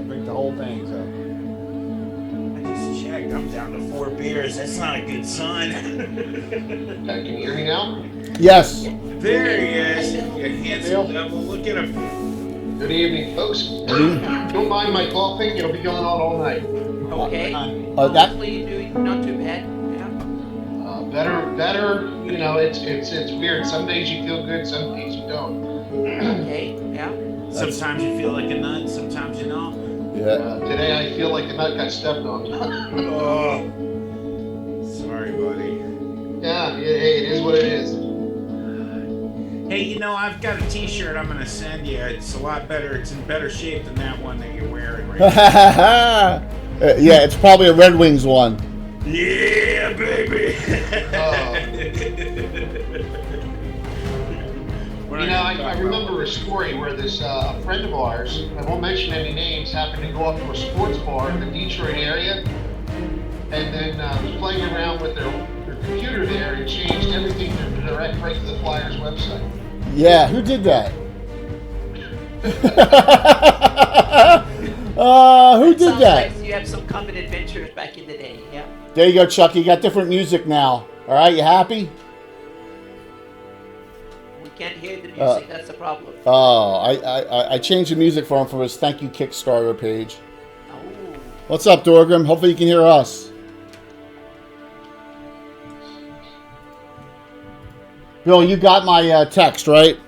I'll drink the whole thing. So. I just checked. I'm down to 4 beers. That's not a good sign. Can you hear me now? Yes. There he is. You handsome devil. Look at him. Good evening, folks. Don't mind my coughing. It'll be going on all night. Okay. That. Hopefully you're doing not too bad. Yeah. Better. You know, it's weird. Some days you feel good. Some days you don't. Okay. Yeah. Sometimes you feel like a nut. Sometimes you don't. Yeah. Today I feel like the nut got stepped on. Oh. Sorry, buddy. Yeah. Hey, it is what it is. Hey, you know, I've got a t-shirt I'm going to send you. It's a lot better. It's in better shape than that one that you're wearing right now. Yeah, it's probably a Red Wings one. Yeah, baby. You know, I remember a story where this a friend of ours, I won't mention any names, happened to go up to a sports bar in the Detroit area, and then was playing around with their computer there and changed everything to direct right to the Flyers website. Yeah, who did that? Who did that? Like you have some common adventures back in the day. Yeah. There you go, Chuck. You got different music now. All right, you happy? We can't hear the music. That's the problem. Oh, I changed the music for him for his thank you Kickstarter page. Oh. What's up, Dorgrim? Hopefully you can hear us. Bill, you got my text, right?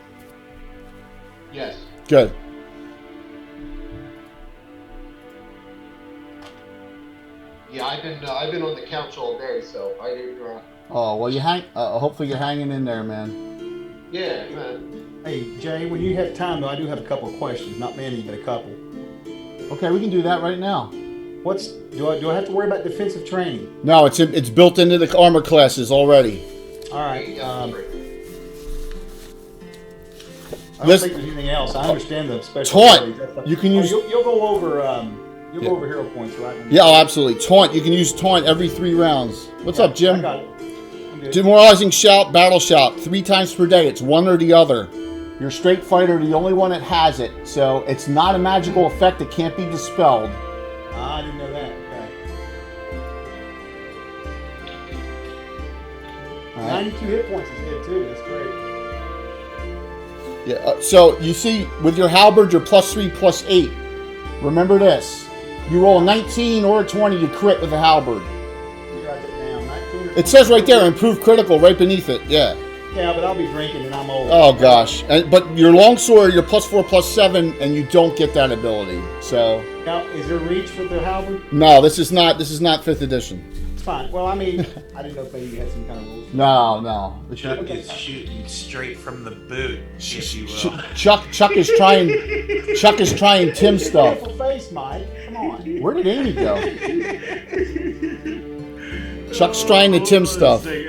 Yes. Good. Yeah, I've been on the couch all day, so I didn't. Oh well, you hang. Hopefully you're hanging in there, man. Yeah, man. Hey, Jay, when you have time, though, I do have a couple of questions. Not many, but a couple. Okay, we can do that right now. Do I have to worry about defensive training? No, it's built into the armor classes already. All right. I don't Listen- think there's anything else. I understand the special Taunt. abilities. You can use- You'll go over. Go over hero points, right? Yeah, oh, absolutely. Taunt. You can use taunt every 3 rounds. What's up, I Jim? got it. I'm good. Demoralizing shout, battle shout, 3 times per day. It's one or the other. Your straight fighter, the only one that has it, so it's not a magical effect. It can't be dispelled. I didn't know that. Okay. All right. 92 hit points is good too. That's great. Yeah. So you see, with your halberd, you're +3, +8. Remember this: you roll a 19 or a 20, you crit with a halberd. Let me write that down. 19 or It says right there, improved critical, right beneath it. Yeah. Yeah, but I'll be drinking and I'm old. Oh gosh. But your longsword, you're +4, +7, and you don't get that ability. So Now, is there reach for the halberd? no, this is not 5th edition. It's fine. Well, I mean, I didn't know if maybe you had some kind of rules. No. Chuck is shooting straight from the boot, if you will. Chuck is trying Tim stuff. Beautiful face, Mike. Come on. Where did Amy go? Chuck's trying the Tim stuff. Jay,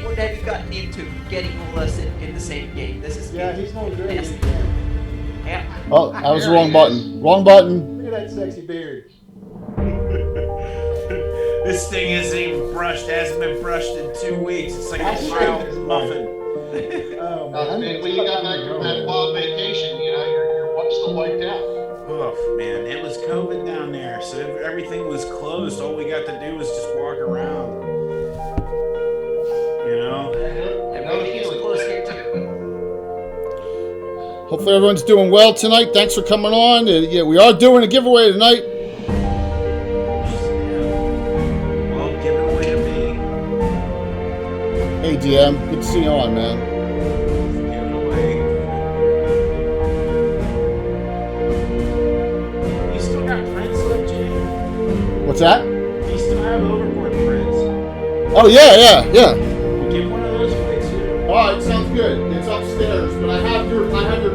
what have you gotten into getting all us in the same game? This is Yeah, he's not good. nasty. Yeah. Oh, that was the wrong button. Wrong button. Look at that sexy beard. This thing isn't even brushed. Hasn't been brushed in 2 weeks. It's like a child's muffin. Oh, man. When you got back from that wild vacation, you know, you're still wiped out. Oof, man, it was COVID down there, so everything was closed. All we got to do was just walk around. You know? Everything is close here too. Hopefully everyone's doing well tonight. Thanks for coming on. Yeah, we are doing a giveaway tonight. Well, give it away to me. Hey DM, good to see you on, man. Give it away. You still got prints left, Jay? What's that? You still have overboard prints? Oh yeah. Give one of those away too. All right, sounds good. It's upstairs, but I have your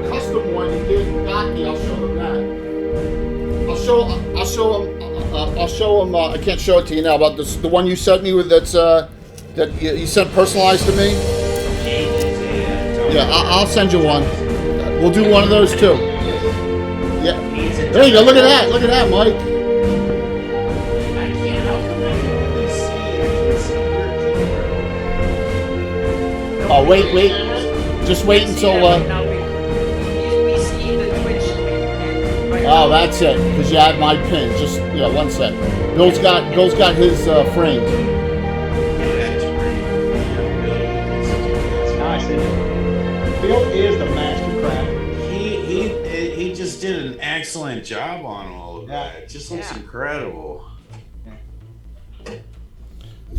custom one you got me. I'll show them that. I'll show them. I can't show it to you now, but the one you sent me with that you sent personalized to me. Yeah, I'll send you one. We'll do one of those too. Yeah. There you go. Look at that. Look at that, Mike. I can't help but really see your keyboard. Oh, wait. Just wait until. Now we see the Twitch Oh, that's it. Because you had my pin. Just yeah, one sec. Bill's got his framed. That's great. It's nice, isn't it? Bill is the master crafter. He just did an excellent job on all of that. It just looks Yeah. incredible.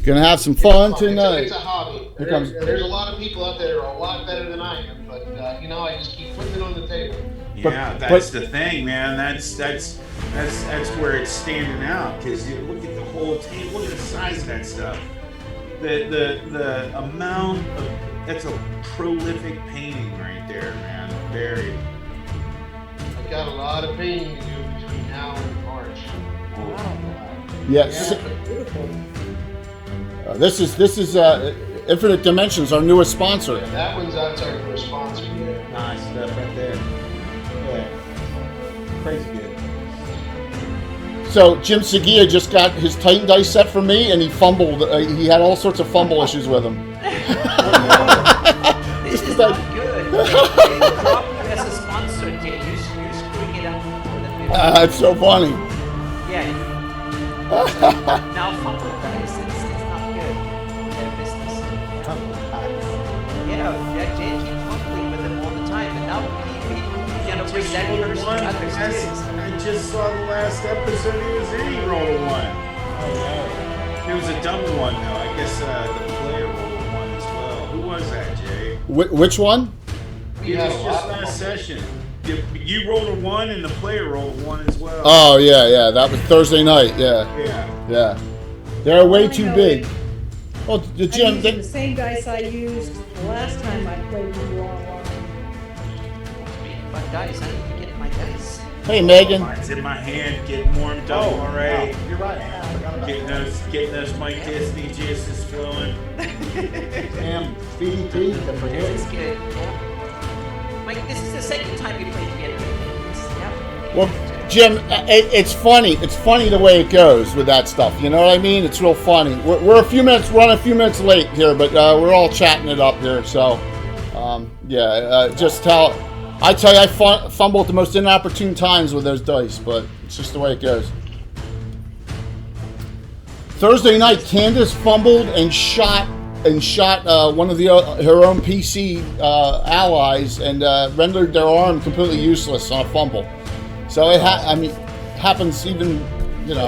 Gonna have some fun It's tonight. a hobby. Here comes- There's a lot of people out there who are a lot better than I am, but I just keep putting it on the table. Yeah, that's the thing, man. That's where it's standing out. Because you look at the whole table, look at the size of that stuff. The amount of that's a prolific painting right there, man. Very. I've got a lot of painting to do between now and March. Yes. This is Infinite Dimensions, our newest sponsor. That one's outside of our sponsor. Yeah. Nice stuff right there. Yeah. Crazy good. So Jim Seguia just got his Titan dice set for me, and he fumbled. He had all sorts of fumble issues with them. This is like- not good. They drop you as a sponsor, Jay. You're screwing it up more than maybe. It's so funny. Yeah. Now fumble guys, it's not good for their business. Jay keeps fumbling with them all the time, and now he bring that curse to others too. I just saw the last episode. He was in. He rolled a one. Oh, yeah. It was a double one, though. I guess the player rolled a one as well. Who was that, Jay? Which one? We It had was a just lot of last them. session. You rolled a one, and the player rolled a one as well. Oh yeah, that was Thursday night. Yeah. They're way too big. Oh, the I'm Jim. using the same dice I used the last time I played with you online. But guys, I need to get my dice. Hey Megan. Mine's in my hand, getting warmed up already. wow. You're right. I forgot about Getting those Mike Disney juices flowing. Damn feeding teeth to This forget. is good. Yeah. Mike, this is the second time we played together. Yeah. Well, Jim, it's funny. It's funny the way it goes with that stuff. You know what I mean? It's real funny. We're a few minutes late here, but we're all chatting it up here. So, just how I tell you, I fumble at the most inopportune times with those dice, but it's just the way it goes. Thursday night, Candace fumbled and shot one of her own PC allies and rendered their arm completely useless on a fumble. So it happens even, you know.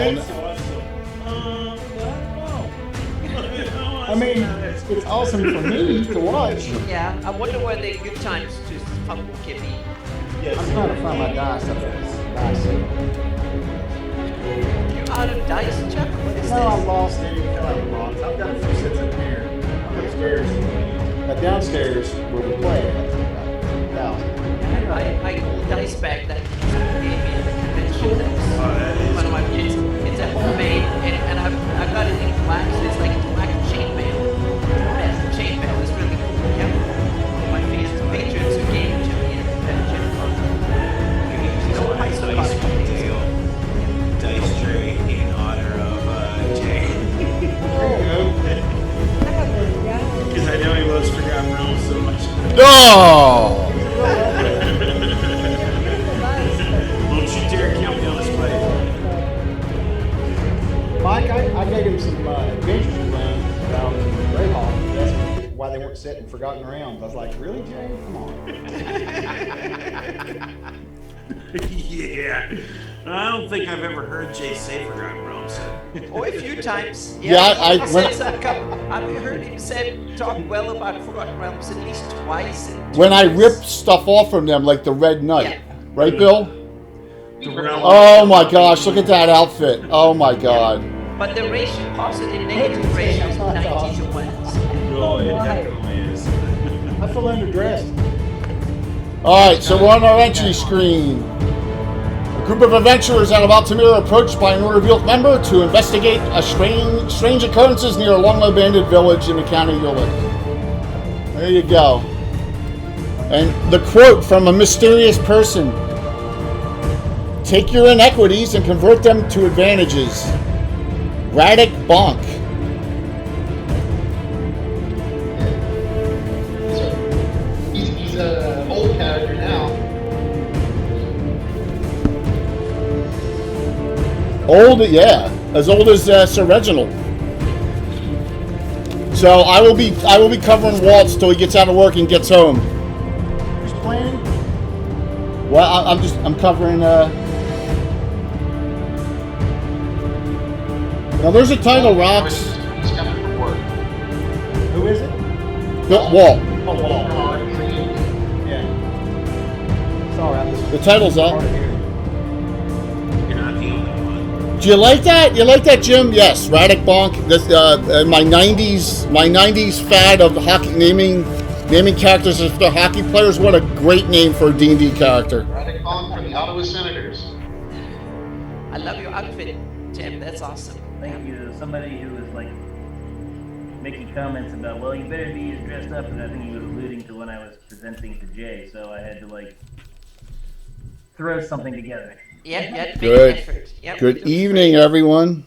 I mean, it's awesome for me to watch. Yeah, I wonder where the good times to fumble can be. I'm trying to find my dice. Dice. You out of dice, Chuck? What is No, I this? lost any lost. I've got a few sets in here. I'm upstairs. Downstairs where we play. I got dice bag that gave me at the convention. That was one of my kids. It's a homemade, and I got it in black, so it's like black chainmail. Yeah, chainmail is really cool. Yeah. My patrons who gave it to me at the convention. No price of it. Dice tray in honor of Jay. Because I know he loves Forgotten Realms so much. Oh! Don't you dare kill me on this play. Mike, I gave him some adventures to run about Greyhawk. That's why they weren't set in Forgotten Realms. I was like, really, Jay? Come on. Yeah. I don't think I've ever heard Jay say Forgotten Realms. Oh, a few times. Yeah, I've heard him talk well about Forgotten Realms at least twice. When I rip stuff off from them, like the Red Knight, Yeah. right, Bill? Realm. Oh my gosh, look at that outfit. Oh my god. But the ratio, positive negative ratio is 90 to 1. Oh, it definitely is. I feel underdressed. Alright, so we're on our entry screen. A group of adventurers out of Altamira approached by an unrevealed member to investigate a strange occurrences near a long-abandoned village in the county of Ulick. There you go. And the quote from a mysterious person: "Take your inequities and convert them to advantages." Radic Bonk. He's an old character now. Old, yeah, as old as Sir Reginald. So I will be covering Waltz till he gets out of work and gets home. Who's playing? Well, I'm covering. Now there's a title, Rocks. He's coming from work. Who is it? Walt. Oh, Walt. Yeah. Sorry, The title's up. You're not the only one. Do you like that? You like that, Jim? Yes, Radic Bonk. This my '90s fad of hockey naming characters after hockey players. What a great name for a D&D character. Radic Bond from the Ottawa Senators. I love your outfit, Jim. That's awesome. Thank you. Somebody who was like making comments about, well, you better be as dressed up, and I think he was alluding to when I was presenting to Jay, so I had to like throw something together. Yeah, Good. big effort. Yep. Good evening, everyone.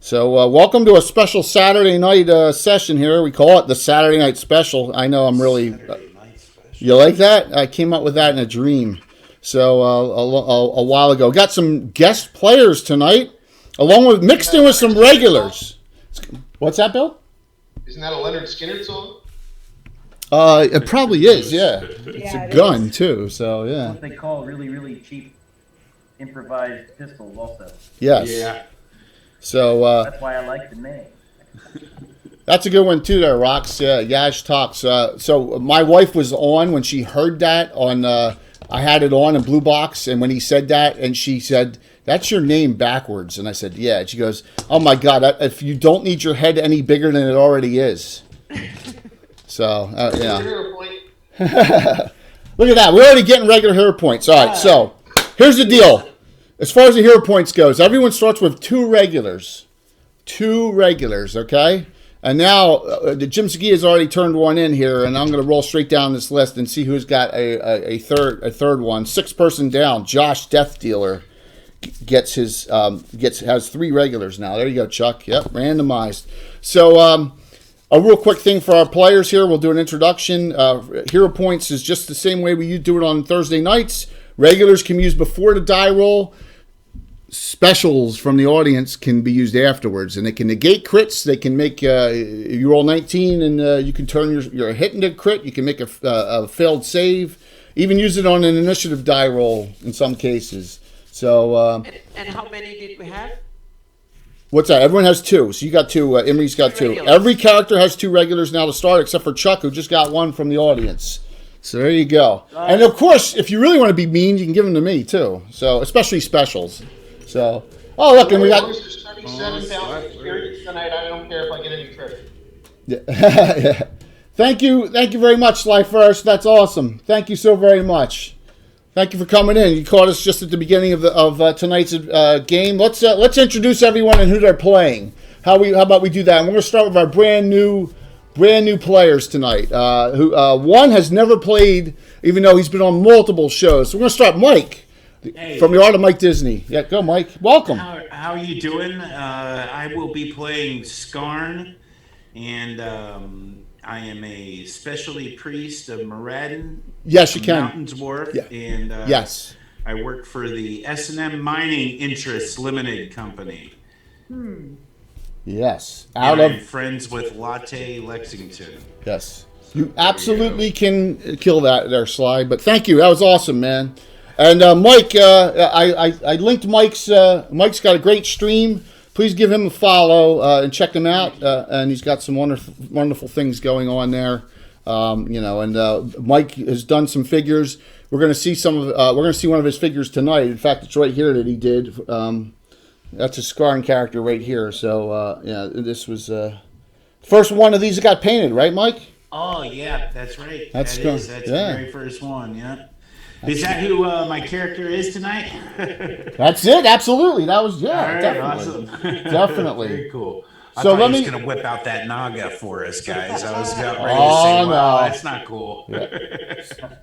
So welcome to a special Saturday night session here. We call it the Saturday Night Special. I know I'm really... you like that? I came up with that in a dream. So a while ago. Got some guest players tonight, along with mixed in with some regulars. What's that, Bill? Isn't that a Leonard Skinner song? It probably is, yeah. It's a gun, too, so yeah. What they call really, really cheap improvised pistols also. Yes. Yeah. So That's why I like the name. that's a good one too, there, Rox. Yeah, Yash talks. So my wife was on when she heard that on. I had it on in Blue Box, and when he said that, and she said, "That's your name backwards," and I said, "Yeah." And she goes, "Oh my God! If you don't need your head any bigger than it already is." So yeah. Hero point. Look at that. We're already getting regular hero points. All right. So here's the deal. As far as the hero points goes, everyone starts with two regulars. Two regulars, okay? And now Jim Segui has already turned one in here, and I'm going to roll straight down this list and see who's got a third one. 6-person down. Josh Death Dealer has 3 regulars now. There you go, Chuck. Yep, randomized. So a real quick thing for our players here. We'll do an introduction. Hero points is just the same way we do it on Thursday nights. Regulars can be used before the die roll. Specials from the audience can be used afterwards, and they can negate crits. They can make you roll 19, and you can turn your hit into crit. You can make a failed save. Even use it on an initiative die roll in some cases. So And how many did we have? what's that? Everyone has 2. So you got 2. Imri's got 2. Regulars. Every character has 2 regulars now to start, except for Chuck, who just got 1 from the audience. So there you go. And of course, if you really want to be mean, you can give them to me too. So especially specials. So oh look, and we got. There's 37,000 experience tonight. I don't care if I get any credit. Yeah. Thank you very much, Sly First. That's awesome. Thank you so very much. Thank you for coming in. You caught us just at the beginning of tonight's game. Let's introduce everyone and who they're playing. How about we do that? And we're going to start with our brand new players tonight. Who one has never played, even though he's been on multiple shows. So we're going to start Mike. Hey. From the Art of Mike Disney. Yeah, go, Mike. Welcome. How are you doing? I will be playing Skarn, and I am a specialty priest of Moradin. Yes, you can. Mountains Wharf, Yeah. and Yes. I work for the S&M Mining Interests Limited Company. Yes. And I'm friends with Latte Lexington. Yes. You absolutely can kill that there, Sly. But thank you. That was awesome, man. And Mike, I linked Mike's. Mike's got a great stream. Please give him a follow and check him out. And he's got some wonderful things going on there. And Mike has done some figures. We're going to see we're going to see one of his figures tonight. In fact, it's right here that he did. That's a Skarn character right here. So this was first one of these that got painted, right, Mike? Oh yeah, that's right. That's That's the very first one. Yeah. Is that who my character is tonight? That's it. Absolutely. That was All right, definitely. awesome. Definitely. Very cool. I So thought let he me- was going to whip out that Naga for us, guys. I was about ready to Oh, say, no. wow, that's not cool.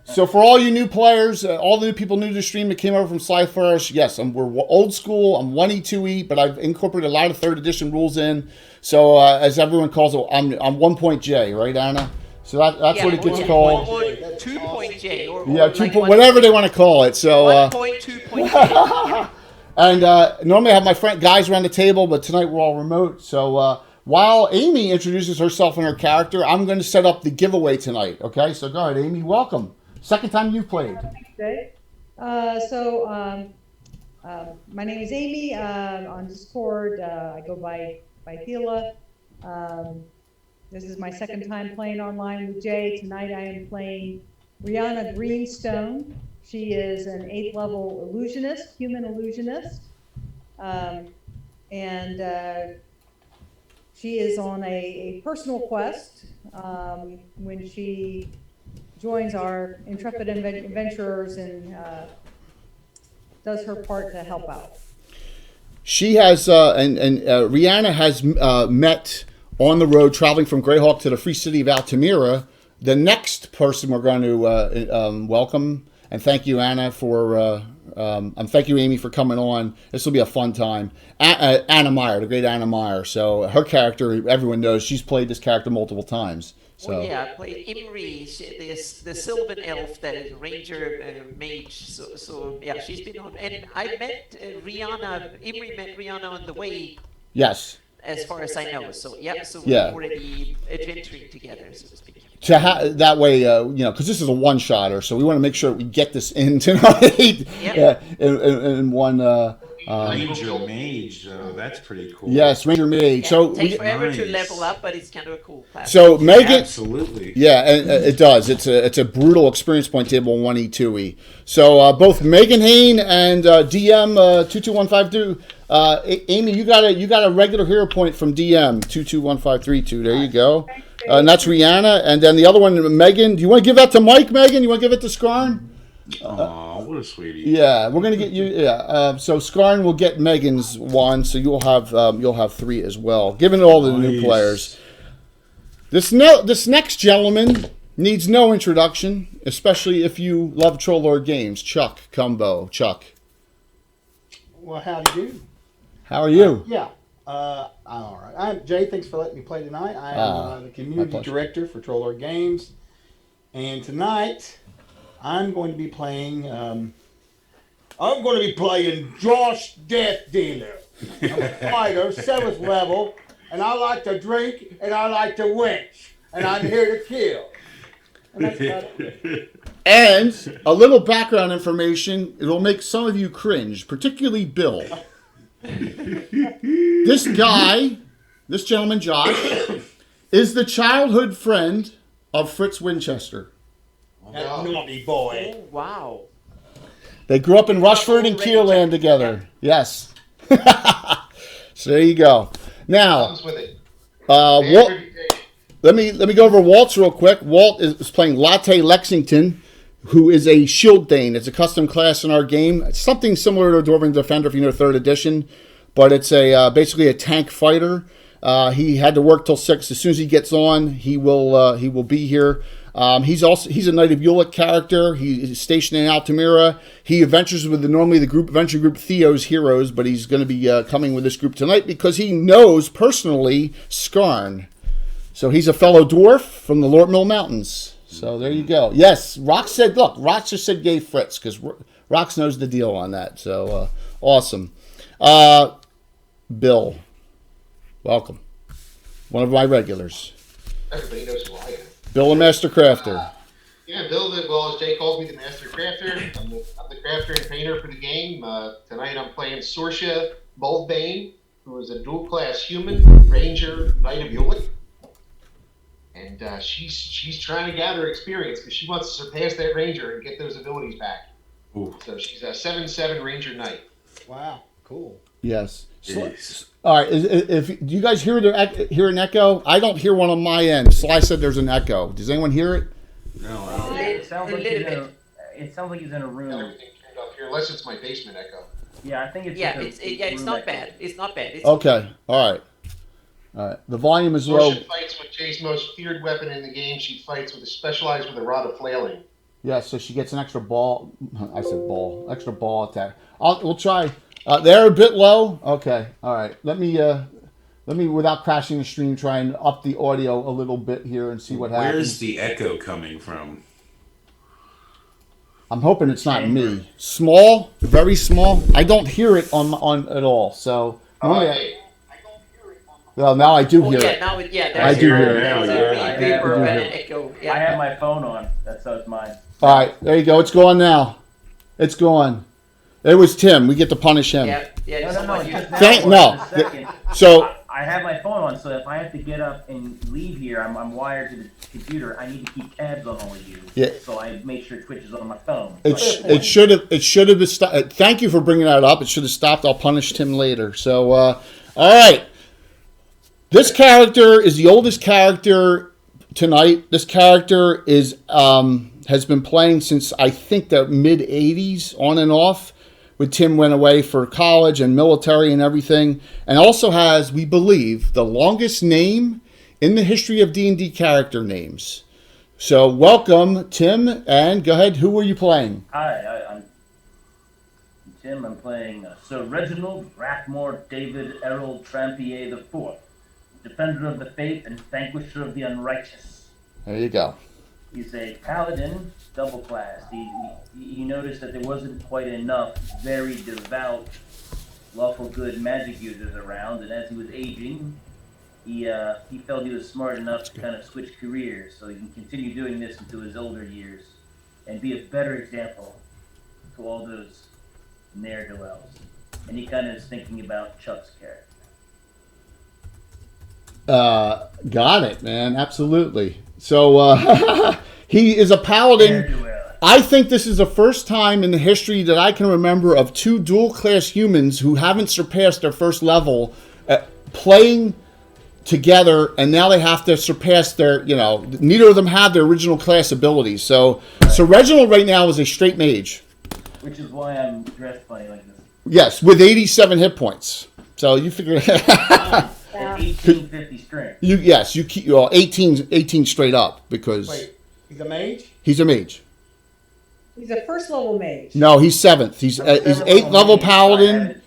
So for all you new players, all the new people new to the stream that came over from Sly Flourish, yes, we're old school. I'm 1E2E, but I've incorporated a lot of 3rd edition rules in. So as everyone calls it, I'm 1.J, right, Anna? So that's what it gets called. Or 2.J. Or Yeah, like whatever they want to call it. So 1.2.J. And normally I have my guys around the table, but tonight we're all remote. So while Amy introduces herself and her character, I'm going to set up the giveaway tonight. Okay, so go ahead, Amy. Welcome. Second time you've played. Okay. My name is Amy. On Discord, I go by Thela. This is my second time playing online with Jay. Tonight I am playing Rihanna Greenstone. She is an 8th level illusionist, human illusionist. She is on a personal quest when she joins our intrepid adventurers and does her part to help out. She has, Rihanna has met on the road traveling from Greyhawk to the free city of Altamira. The next person we're going to welcome, and thank you, Anna, for thank you, Amy, for coming on. This will be a fun time. Anna Meyer, the great Anna Meyer. So her character, everyone knows, she's played this character multiple times. So. Well, yeah, I played Imri, the Sylvan elf that is ranger mage. So yeah, she's been on, and I met Rihanna. Imri met Rihanna on the way. Yes. As far as I know, so yeah, so we're already adventuring together, so to speak. That way, because this is a one-shotter, so we want to make sure we get this in tonight. Yeah. In one. Ranger Mage, though, that's pretty cool. Yes, Ranger Mage. Yeah, So it takes forever to level up, but it's kind of a cool class. So Megan, absolutely, yeah, and it does. It's a brutal experience point table 1E 2E. So both Megan Hain and DM 22152. Amy, you got a regular hero point from DM 221532. There you go. And that's Rihanna, and then the other one, Megan. Do you want to give that to Mike, Megan? You want to give it to Skarn? Oh, what a sweetie. Yeah, we're gonna get you. Yeah, so Skarn will get Megan's one, so you'll have 3 as well. Given all the new players, this next gentleman needs no introduction, especially if you love Troll Lord games. Chuck Cumbo, Chuck. Well, howdy do. How are you? Yeah, I'm all right. I'm Jay. Thanks for letting me play tonight. I am the community director for Troll Lord Games, and tonight I'm going to be playing. Josh Death Dealer. I'm a fighter, 7th level, and I like to drink and I like to wench, and I'm here to kill. And that's about it. And a little background information. It'll make some of you cringe, particularly Bill. This gentleman, Josh, is the childhood friend of Fritz Winchester. That naughty boy. Oh, wow. They grew up in Rushford and Kierland together. Yes. So there you go. Now, Comes with it. Walt, let me go over Walt's real quick. Walt is playing Latte Lexington, who is a Shield Thane. It's a custom class in our game. It's something similar to Dwarven Defender if you know 3rd edition, but it's basically a tank fighter. He had to work till 6. As soon as he gets on, he will be here. He's a Knight of Ulick character. He's stationed in Altamira. He adventures with the adventure group Theo's Heroes, but he's going to be coming with this group tonight because he knows personally Skarn. So he's a fellow dwarf from the Lort Mill Mountains. So there you go. Yes, Rox just said gay Fritz because Rox knows the deal on that. So awesome. Bill, welcome. One of my regulars. Everybody knows who I am. Bill, the Master Crafter. Yeah, Bill, as Jay calls me, the Master Crafter. I'm the crafter and painter for the game. Tonight I'm playing Sorcia Moldbane, who is a dual-class human, ranger, Knight of Ulick. And she's trying to gather experience because she wants to surpass that ranger and get those abilities back. Ooh. So she's a 7/7 ranger knight. Wow, cool. Yes. Jeez. All right. Do you guys hear an echo? I don't hear one on my end. Sly said there's an echo. Does anyone hear it? No. It sounds like he's in a Got room. everything turned up here, unless it's my basement echo. Yeah, I think it's It's not bad. It's not bad. It's Okay. All right. The volume is low. Sorcia fights with Jay's most feared weapon in the game. She fights specialized with a rod of flailing. Yeah, so she gets an extra ball. I said ball. Extra ball attack. We'll try. They're a bit low. Okay. All right. Let me, without crashing the stream, try and up the audio a little bit here and see what happens. Where's the echo coming from? I'm hoping it's not me. Small, very small. I don't hear it on at all. So well, now I do hear it. Now I do hear it. I have my phone on. So it's mine. All right, there you go. It's going now. It's going. It was Tim. We get to punish him. No. So I have my phone on, so if I have to get up and leave here, I'm wired to the computer. I need to keep tabs on all of you. Yeah. So I make sure Twitch is on my phone. It should have been stopped. Thank you for bringing that up. It should have stopped. I'll punish Tim later. So all right. This character is the oldest character tonight. This character is has been playing since I think the mid '80s, on and off. When Tim went away for college and military and everything, and also has, we believe, the longest name in the history of D&D character names. So welcome, Tim, and go ahead. Who are you playing? Hi, I'm Tim. I'm playing Sir Reginald Rathmore David Errol Trampier IV, defender of the faith and vanquisher of the unrighteous. There you go. He's a paladin, double class. He noticed that there wasn't quite enough very devout, lawful good magic users around, and as he was aging, he felt he was smart enough to kind of switch careers so he can continue doing this into his older years and be a better example to all those ne'er-do-wells. And he kind of is thinking about Chuck's character. Got it, man. Absolutely. So he is a paladin. I think this is the first time in the history that I can remember of two dual-class humans who haven't surpassed their first level playing together, and now they have to surpass their, neither of them have their original class abilities. So Reginald right now is a straight mage. Which is why I'm dressed funny like this. Yes, with 87 hit points. So you figure At 1850 strength. you keep 18 straight up because Wait, he's a mage? he's a mage. He's a first level mage. No, he's 7th. He's 8th level paladin,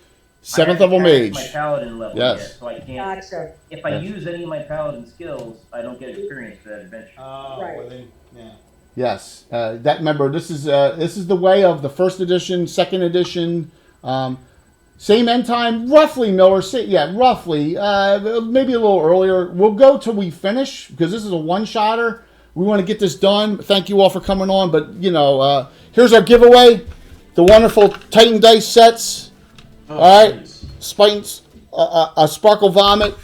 7th level mage. My paladin level Yes. yet, so I can't. Gotcha. If I use any of my paladin skills, I don't get experience for that adventure. Right. Well then, yeah. Yes, that remember this is the way of the first edition, second edition, same end time, roughly Miller. Roughly, maybe a little earlier. We'll go till we finish because this is a one-shotter. We want to get this done. Thank you all for coming on. But here's our giveaway: the wonderful Titan dice sets. All right, Spikes, a Sparkle Vomit,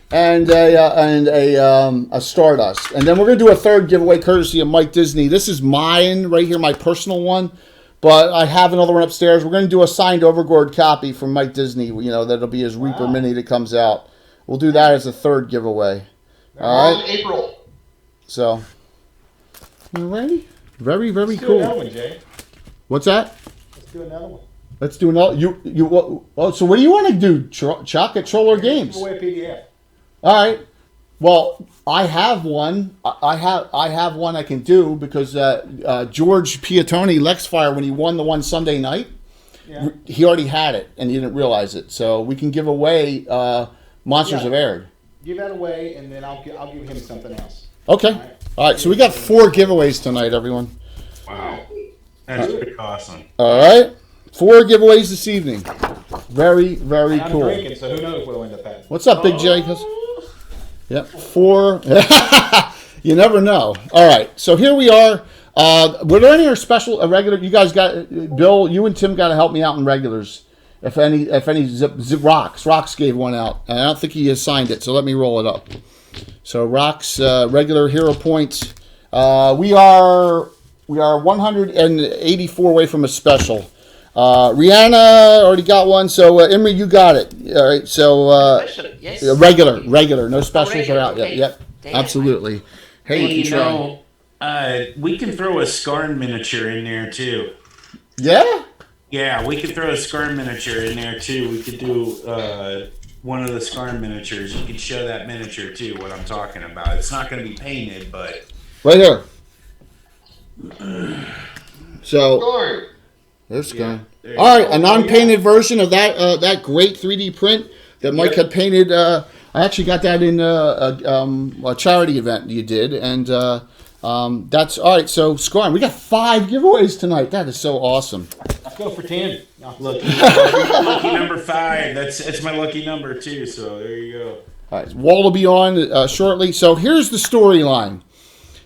and a Stardust. And then we're gonna do a third giveaway courtesy of Mike Disney. This is mine right here, my personal one. But I have another one upstairs. We're going to do a signed Overguard copy from Mike Disney. That'll be his Reaper Mini that comes out. We'll do that as a third giveaway. All right. April. So, you ready? Very, very Let's do cool. another one, Jay. What's that? Let's do another one. Let's do another. So what do you want to do, Chuck, at Troller Games? Give away a PDF. All right. Well, I have one. I have one I can do because George Piatoni, Lexfire, when he won the one Sunday night, he already had it and he didn't realize it. So we can give away Monsters of Air. Give that away, and then I'll give him something else. Okay. All right. So we got 4 giveaways tonight, everyone. Wow. That's pretty awesome. All right. 4 giveaways this evening. Very, very And I'm cool. drinking, so who knows what I'll end up having. What's up, Big J? Yep, 4. You never know. All right, so here we are. Were there any special regular? You guys got Bill. You and Tim got to help me out in regulars. If any, Rocks gave one out, and I don't think he assigned it. So let me roll it up. So Rocks regular hero points. We are 184 away from a special. Rihanna already got one, so Imri, you got it. All right, so Yes. regular, no specials regular, are out okay. yet. Yep, Damn. absolutely. Hey, We can throw a Skarn miniature in there too. Yeah, Yeah, we could throw a Skarn miniature in there too. We could do one of the Skarn miniatures. You could show that miniature too, what I'm talking about. It's not going to be painted, but right here. So Sure. there's going. there you All right, go. a non-painted version of that great 3D print that Mike had painted. I actually got that in a charity event you did, and That's all right. So, Scarn, we got 5 giveaways tonight. That is so awesome. Let's go for 10. Lucky number 5. It's my lucky number too. So there you go. All right, Wall will be on shortly. So here's the storyline.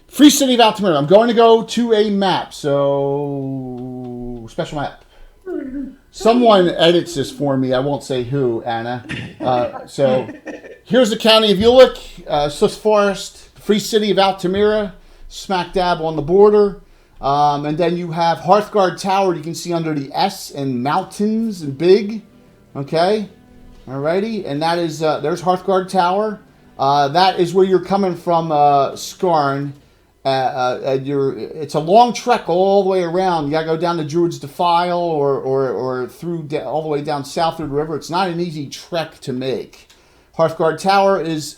Free City of Altamira. I'm going to go to a map. So special map. Someone edits this for me. I won't say who, Anna. So here's the county of Ulick, Swiss Forest, Free City of Altamira, smack dab on the border. And then you have Hearthguard Tower. You can see under the S and mountains and big. Okay. Alrighty. And that is, there's Hearthguard Tower. That is where you're coming from, Scarn. It's a long trek all the way around. You gotta go down to Druid's Defile or through all the way down south through the river. It's not an easy trek to make. Hearthguard Tower is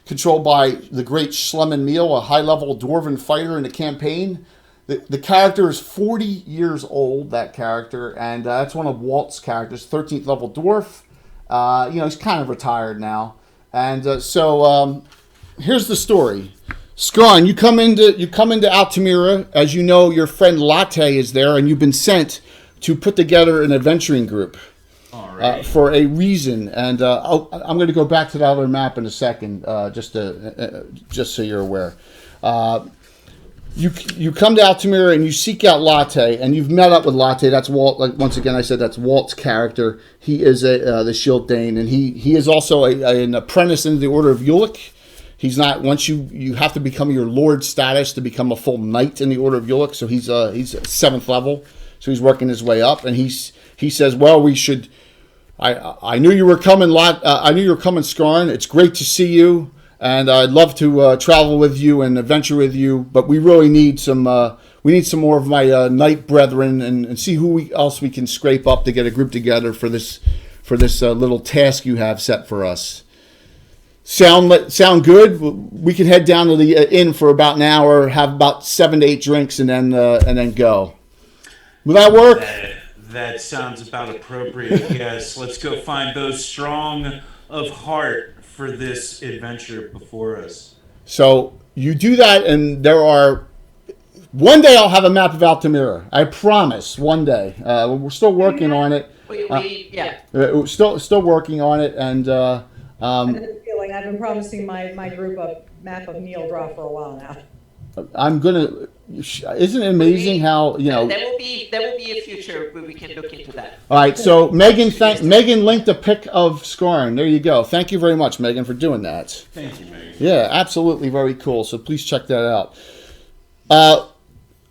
controlled by the great Schlemmen Meal, a high-level dwarven fighter in the campaign. The character is 40 years old, that character, and that's one of Walt's characters, 13th level dwarf. He's kind of retired now. And so here's the story. Scarn, you come into Altamira. As you know, your friend Latte is there, and you've been sent to put together an adventuring group. For a reason, and I'm going to go back to the other map in a second, just so you're aware. You come to Altamira and you seek out Latte, and you've met up with Latte. That's Walt. Like, once again, I said that's Walt's character. He is the Shield Dane, and he is also an apprentice in the Order of Ulick. He's not, once you have to become your Lord status to become a full knight in the Order of Ulick. So he's 7th level, so he's working his way up, and he says, well, we should. I knew you were coming, I knew you were coming, Scarn. It's great to see you, and I'd love to travel with you and adventure with you. But we really need some more of my knight brethren, and see who else we can scrape up to get a group together for this little task you have set for us. Sound good? We can head down to the inn for about an hour, have about 7 to 8 drinks, and then go. Will that work? That sounds about appropriate. Yes, let's go find those strong of heart for this adventure before us. So you do that, and one day I'll have a map of Altamira. I promise. One day. We're still working on it. We're still working on it, and I have a feeling I've been promising my group a map of Neil Draw for a while now. I'm gonna. Isn't it amazing how There will be a future where we can look into that. All right. So Megan linked a pic of Scarn. There you go. Thank you very much, Megan, for doing that. Thank you, Megan. Yeah, absolutely, very cool. So please check that out.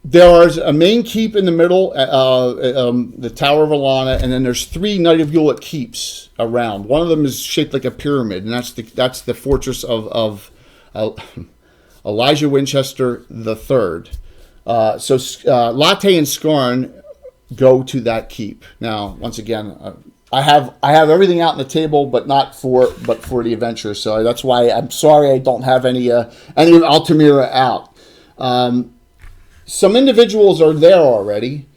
There is a main keep in the middle, the Tower of Alana, and then there's 3 Knight of Ulick keeps around. One of them is shaped like a pyramid, and that's the fortress of Elijah Winchester III. So Latte and Scarn go to that keep. Now, once again, I have everything out on the table, but for the adventure. So that's why I'm sorry I don't have any of Altamira out. Some individuals are there already.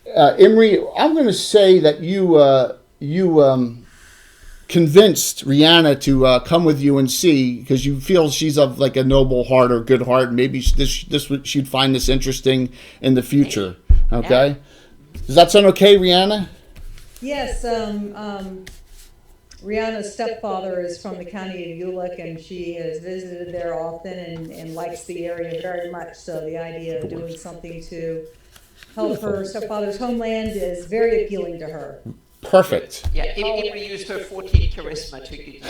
Imri, I'm going to say that you convinced Rihanna to come with you and see, because you feel she's of like a noble heart or good heart. Maybe she'd find this interesting in the future. Okay, does that sound okay, Rihanna? Yes. Rihanna's stepfather is from the county of Ulick, and she has visited there often and likes the area very much. So the idea of doing something to help her stepfather's homeland is very appealing to her. Perfect. Yeah, Imri used her 14 charisma to get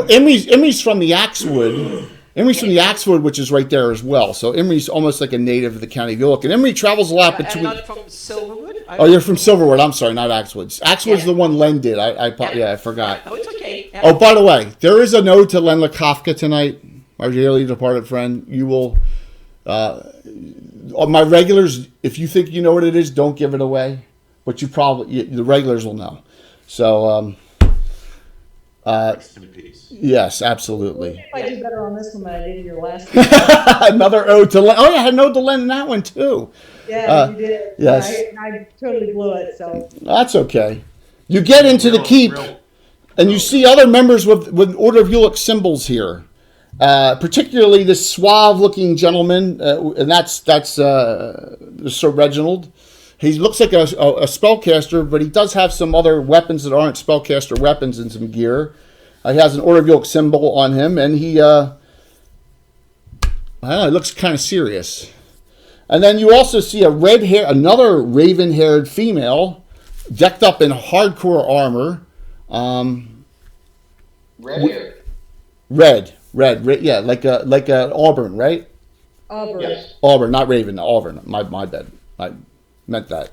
Imri's from the Axewood. Imri's from the Axewood, which is right there as well. So Imri's almost like a native of the county of Ulick. And Imri travels a lot between... I'm not from Silverwood. Oh, you're from Silverwood. I'm sorry, not Axewood. Axewood's the one Len did. I forgot. Oh, it's okay. Oh, by the way, there is a note to Len Lakofka tonight, my dearly departed friend. You will... my regulars, if you think you know what it is, don't give it away. But the regulars will know. So, rest in peace. Yes, absolutely. I do better on this one than I did in your last one. Another ode to Len. Oh, yeah, I had an ode to Len in that one, too. Yeah, you did. Yes. I totally blew it, so. That's okay. You get into the keep, and you see other members with Order of Ulick symbols here. Particularly this suave-looking gentleman, and that's Sir Reginald. He looks like a spellcaster, but he does have some other weapons that aren't spellcaster weapons and some gear. He has an Order of York symbol on him, and he looks kind of serious. And then you also see another raven-haired female, decked up in hardcore armor. Red hair. Red, yeah, like a Auburn, right? Auburn. Yes. Auburn, not Raven, Auburn. My bad. I meant that.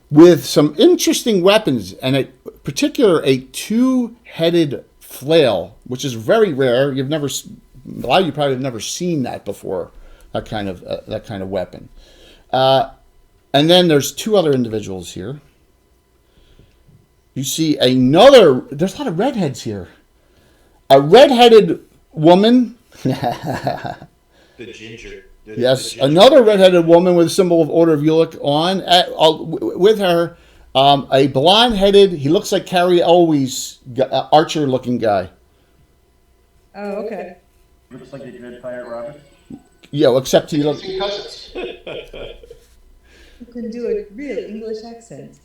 With some interesting weapons, and a two-headed flail, which is very rare. A lot of you probably have never seen that before. That kind of weapon. And then there's two other individuals here. You see there's a lot of redheads here. A redheaded woman. The ginger. Yes, another redheaded woman with a symbol of Order of Ulick on. With her, a blonde-headed, he looks like Carrie Elwes, archer-looking guy. Oh, okay. Looks like the Dread Pirate Robert. Yeah, except he looks... Cousins. You can do a real English accent.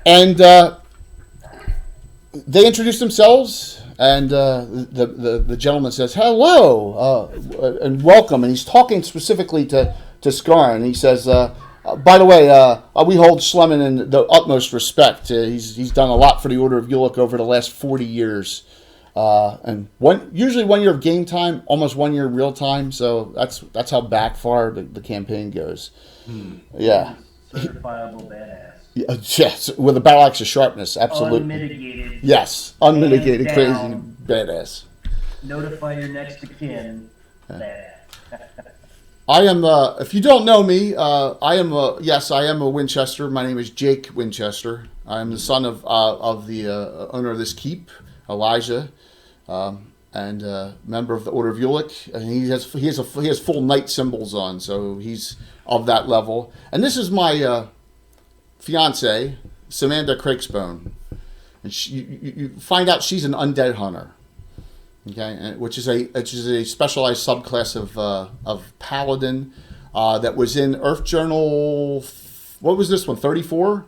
And they introduce themselves, and the gentleman says, hello, and welcome. And he's talking specifically to Skarn. And he says, by the way, we hold Schlemmen in the utmost respect. He's done a lot for the Order of Ulick over the last 40 years. And usually 1 year of game time, almost 1 year real time. So that's how back far the campaign goes. Yeah. Certifiable badass. Yes, with a battle axe of sharpness, absolutely. Unmitigated. Yes, unmitigated, crazy, down. badass. Notify your next of kin. Badass. I am, if you don't know me, I am a Winchester. My name is Jake Winchester. I am the son of the owner of this keep, Elijah, and member of the Order of Ulick. And he has full knight symbols on, so he's of that level. And this is my fiance, Samantha Crakesbone, and you find out she's an undead hunter. Okay, which is a specialized subclass of paladin that was in Earth Journal. What was this one? 34.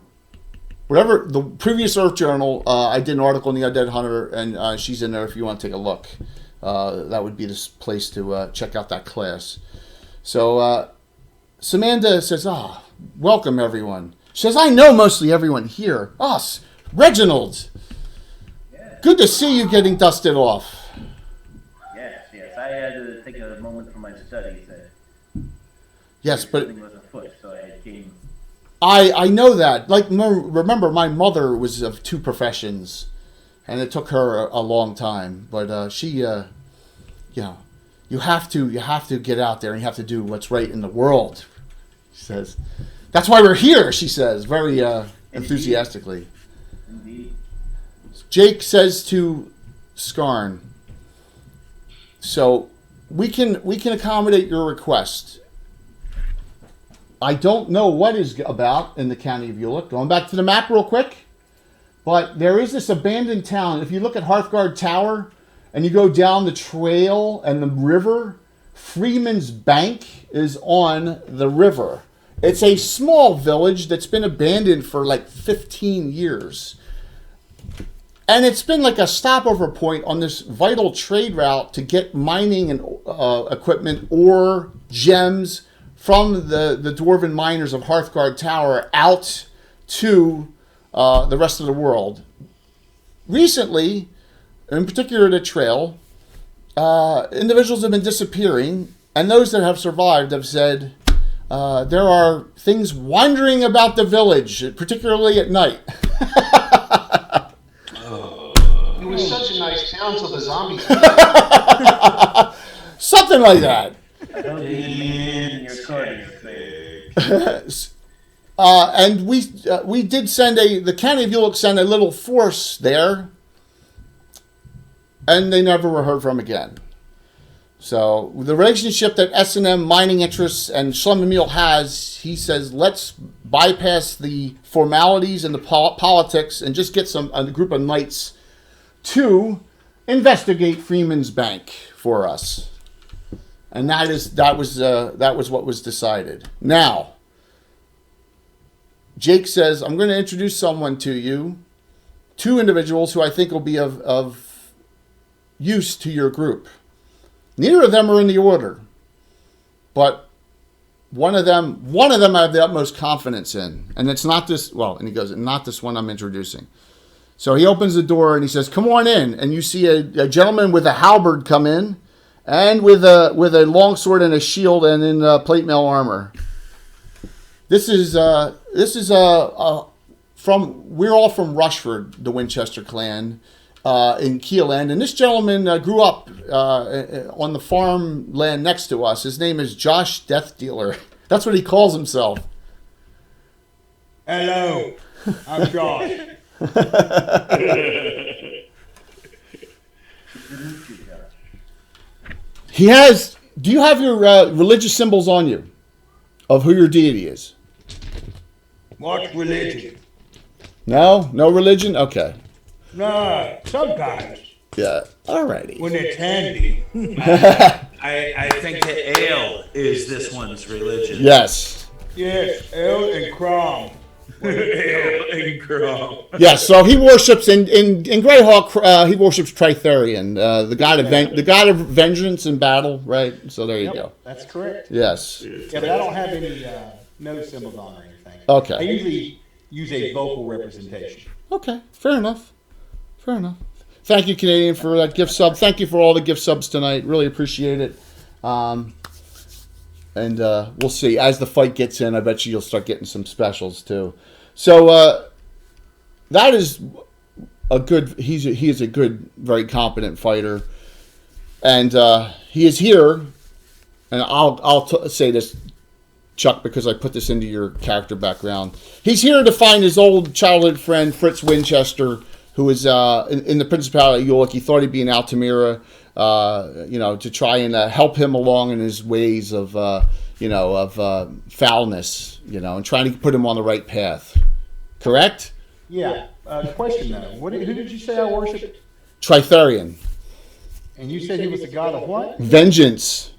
Whatever the previous Earth Journal, I did an article in the Undead Hunter, and she's in there if you want to take a look. That would be this place to check out that class. So Samantha says, welcome everyone. She says, I know mostly everyone here. Us, Reginald. Yeah. Good to see you getting dusted off. Yes. I had to take a moment for my studies. Yes, but something was afoot, so I came. I know that. Like, remember, my mother was of two professions, and it took her a long time. But she, you have to get out there and you have to do what's right in the world. She says, that's why we're here. She says very enthusiastically. Indeed. Jake says to Skarn, so we can accommodate your request. I don't know what is about in the county of Ulick. Going back to the map real quick. But there is this abandoned town. If you look at Hearthguard Tower and you go down the trail and the river, Freeman's Bank is on the river. It's a small village that's been abandoned for like 15 years. And it's been like a stopover point on this vital trade route to get mining and equipment or gems from the dwarven miners of Hearthguard Tower out to the rest of the world. Recently, in particular the trail, individuals have been disappearing, and those that have survived have said there are things wandering about the village, particularly at night. It was such a nice town till the zombies. Something like that. I hope you in your cardio phase. And we did send the county of Ulick sent a little force there, and they never were heard from again. So the relationship that S&M Mining Interests and Schlemmermeal has, he says, let's bypass the formalities and the politics and just get a group of knights to investigate Freeman's bank for us. And that was what was decided. Now, Jake says, I'm going to introduce someone to you, 2 individuals who I think will be of use to your group. Neither of them are in the order, but one of them I have the utmost confidence in, and it's not this. Well, and he goes, not this one I'm introducing. So he opens the door and he says, "Come on in." And you see a gentleman with a halberd come in, and with a longsword and a shield and in plate mail armor. This is we're all from Rushford, the Winchester clan, in Keeland, and this gentleman grew up on the farmland next to us. His name is Josh Death Dealer. That's what he calls himself. Hello, I'm Josh. He has. Do you have your religious symbols on you, of who your deity is? What's religion? No religion. Okay. No, sometimes Yeah. Alrighty. when it's handy. I think the ale is this one's religion. Yes. Yes, ale and crom. Ale and crumb. Yes. So he worships in Greyhawk. He worships Tritherion, the god of vengeance and battle. Right. So there you go. That's correct. Yes. Yeah, but I don't have any nose symbols on or anything. Okay. I usually use a vocal representation. Okay. Fair enough. Thank you, Canadian, for that gift sub. Thank you for all the gift subs tonight. Really appreciate it. And we'll see. As the fight gets in, I bet you'll start getting some specials too. So that is a good. He is a good, very competent fighter, and he is here. And I'll say this, Chuck, because I put this into your character background. He's here to find his old childhood friend Fritz Winchester, who is in the Principality of York. He thought he'd be in Altamira, to try and help him along in his ways of foulness, and trying to put him on the right path. Correct? Yeah. Question though. Who did you say I worshipped? Tritherion. And you said he was the god of what? Vengeance.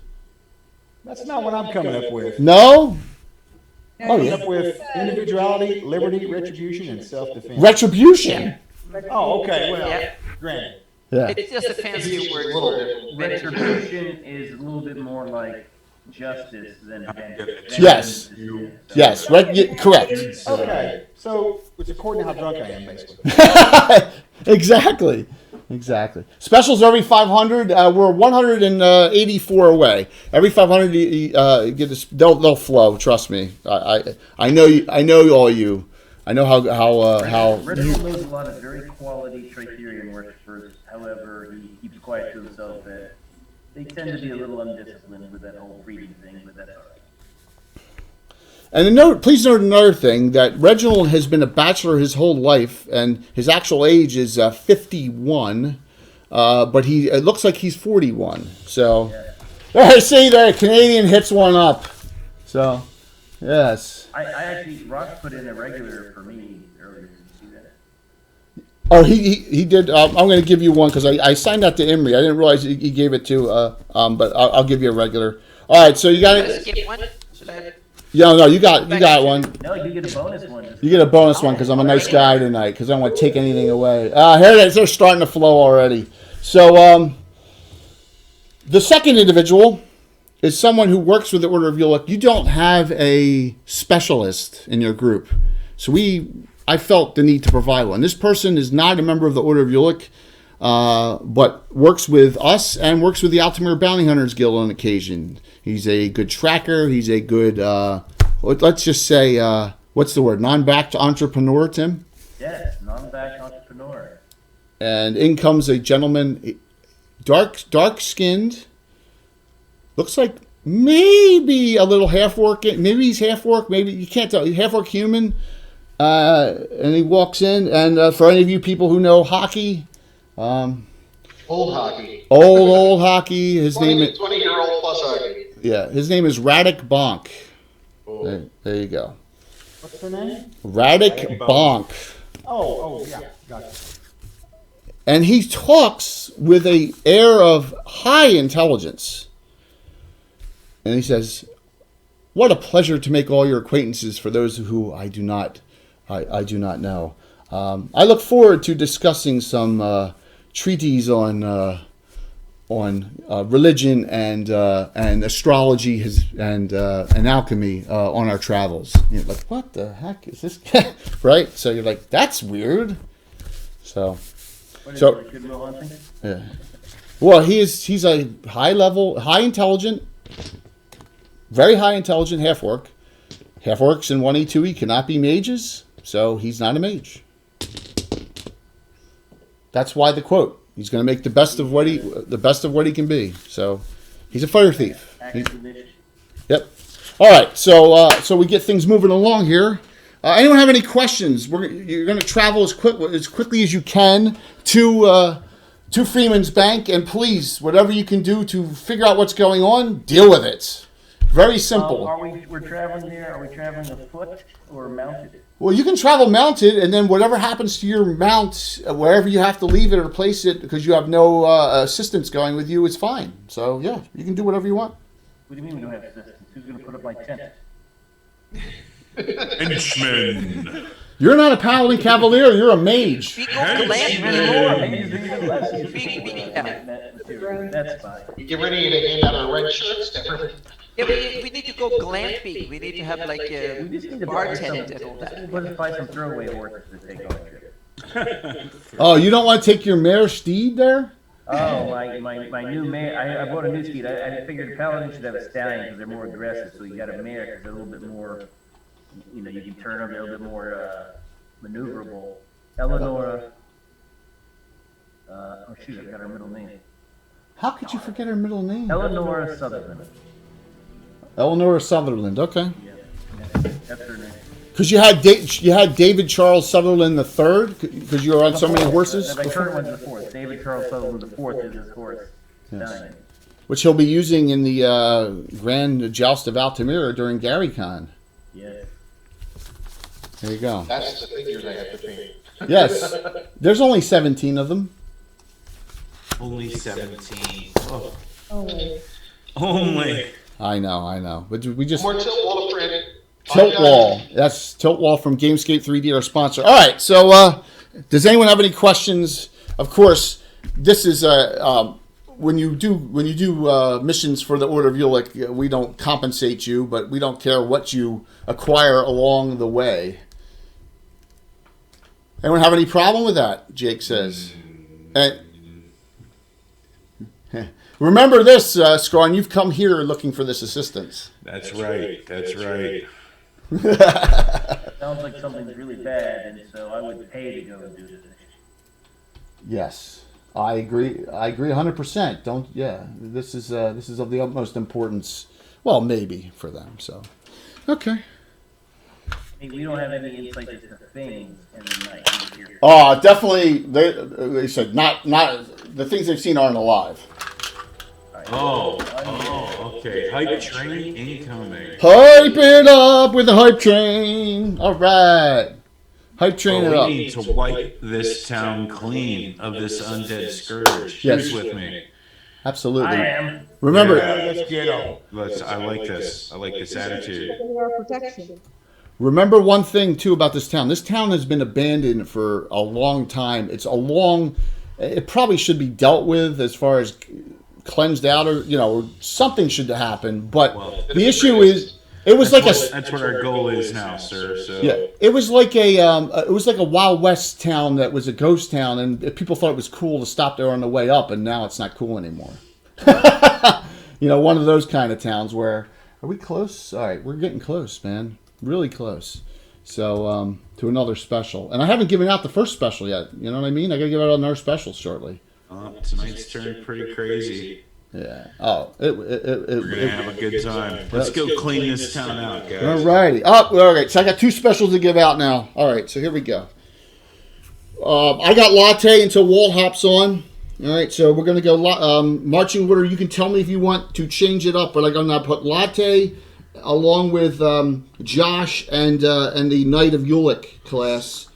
That's not what I'm coming up with. No? No, Oh, I'm yeah. coming up with individuality, liberty, retribution, and self-defense. Retribution. Oh, okay. Well, Yeah. granted. Yeah. It's just a fancy It's word. a little different. Retribution is a little bit more like justice than vengeance. Yes. So- Yes. Correct. Okay. So it's according to how drunk I am, basically. Exactly. Specials every 500. We're 184 away. Every 500, you get this. They'll flow. Trust me. I know you. I know all you. I know how. Riddle knows a lot of very quality Tritherion worshippers. However, he keeps quiet to himself that they tend to be a little undisciplined with that whole reading thing, but that's all right. And please note another thing, that Reginald has been a bachelor his whole life, and his actual age is 51, but it looks like he's 41. So, I see there, Canadian hits one up. So, yes. I actually, Ross put in a regular for me earlier. Did you see that? Oh, he did. I'm going to give you one because I signed that to Imri. I didn't realize he gave it to. But I'll give you a regular. All right, so you got Should I it. skip one? Should I? Yeah, no, you got one. No, you get a bonus one. You get a bonus one because I'm a nice guy tonight because I don't want to take anything away. Here it is. They're starting to flow already. So the second individual is someone who works with the Order of Ulick. You don't have a specialist in your group, so I felt the need to provide one. This person is not a member of the Order of Ulick, but works with us and works with the Altamira Bounty Hunters Guild on occasion. He's a good tracker. He's a good, let's just say, what's the word? Non-backed entrepreneur, Tim? Yes, non-backed entrepreneur. And in comes a gentleman, dark-skinned, looks like maybe a little half-orc. Maybe he's half-orc. Maybe you can't tell. Half-orc human. And he walks in, and for any of you people who know hockey, Old hockey. old hockey. His name is 20-year-old plus hockey. his name is Radek Bonk. Oh. There you go. What's her name? Radek Bonk. Oh, yeah. Gotcha. And he talks with a air of high intelligence. And he says, "What a pleasure to make all your acquaintances for those who I do not know. I look forward to discussing some treatises on religion and astrology and alchemy on our travels." You're like, what the heck is this guy? Right? So you're like, that's weird. So Goodwill Hunting? yeah. Well, he's a high level, high intelligent, very high intelligent half orc. Half orcs in 1E 2E cannot be mages, so he's not a mage. That's why the quote. He's going to make the best of what he can be. So he's a fire thief. Yep. All right. So we get things moving along here. Anyone have any questions? You're going to travel as quickly as you can to Freeman's Bank, and please, whatever you can do to figure out what's going on, deal with it. Very simple. We're traveling there. Are we traveling afoot or mounted? Well, you can travel mounted, and then whatever happens to your mount, wherever you have to leave it or place it, because you have no assistance going with you, it's fine. So, yeah, you can do whatever you want. What do you mean we don't have assistance? Who's going to put up my tent? Henchmen. You're not a paladin cavalier, you're a mage. We go glamping. That's fine. You get ready to hand out our red shirts to everybody. Yeah, we need to go glamping. We need to have like a We just need to bartender and all that. Let's buy some throwaway horses to take on a trip. Oh, you don't want to take your mare steed there? Oh, my new mare. I bought a new steed. I figured paladins should have a stallion because they're more aggressive. So you got a mare because they're a little bit more, you can turn them. They're a little bit more maneuverable. Eleonora. Oh shoot, I forgot her middle name. How could you forget her middle name? Eleonora Sutherland. Eleanor Sutherland, okay. Yeah, that's her name. Because you had David Charles Sutherland III, because you were on so many horses? My current one's the fourth. David Charles Sutherland IV is his horse. Yes. Which he'll be using in the Grand Joust of Altamira during GaryCon. Yes. There you go. That's the figures I have to pay. Yes. There's only 17 of them. Only 17. Oh. Oh, Only. I know. But we just... More tilt wall to print. Tilt Wall. That's Tilt Wall from Gamescape 3D, our sponsor. All right, so does anyone have any questions? Of course, this is when you do missions for the Order of Ulick, we don't compensate you, but we don't care what you acquire along the way. Anyone have any problem with that? Jake says. Remember this, Scrawn, you've come here looking for this assistance. That's right. Sounds like something's really bad, and so I would pay to go and do this. Yes, I agree 100%. This is of the utmost importance. Well, maybe for them. So, okay. Hey, we don't have any insight as to things in the night. Oh, definitely. They said not the things they've seen aren't alive. Okay. Hype train incoming. Hype it up with the hype train. All right. Hype train it up. We need to wipe this town clean of this undead scourge. Yes. Who's with me? Absolutely. I am. Remember, Let's get on. I like this. I like this attitude. our protection. remember one thing too about this town. This town has been abandoned for a long time. It probably should be dealt with as far as cleansed out, or something should happen. But the issue is, that's what our goal is now, sir. So yeah, it was like a Wild West town that was a ghost town, and people thought it was cool to stop there on the way up, and now it's not cool anymore. One of those kind of towns where, are we close? All right, we're getting close, man, really close. So to another special, and I haven't given out the first special yet. You know what I mean? I got to give out another special shortly. Tonight's turned pretty crazy. Yeah. Oh, we're gonna have a good time. Let's go clean this town out, guys. All righty. All right. So I got two specials to give out now. All right. So here we go. I got latte until Walt hops on. All right. So we're gonna go marching order. You can tell me if you want to change it up, but I'm gonna put latte along with Josh and the Knight of Ulick class.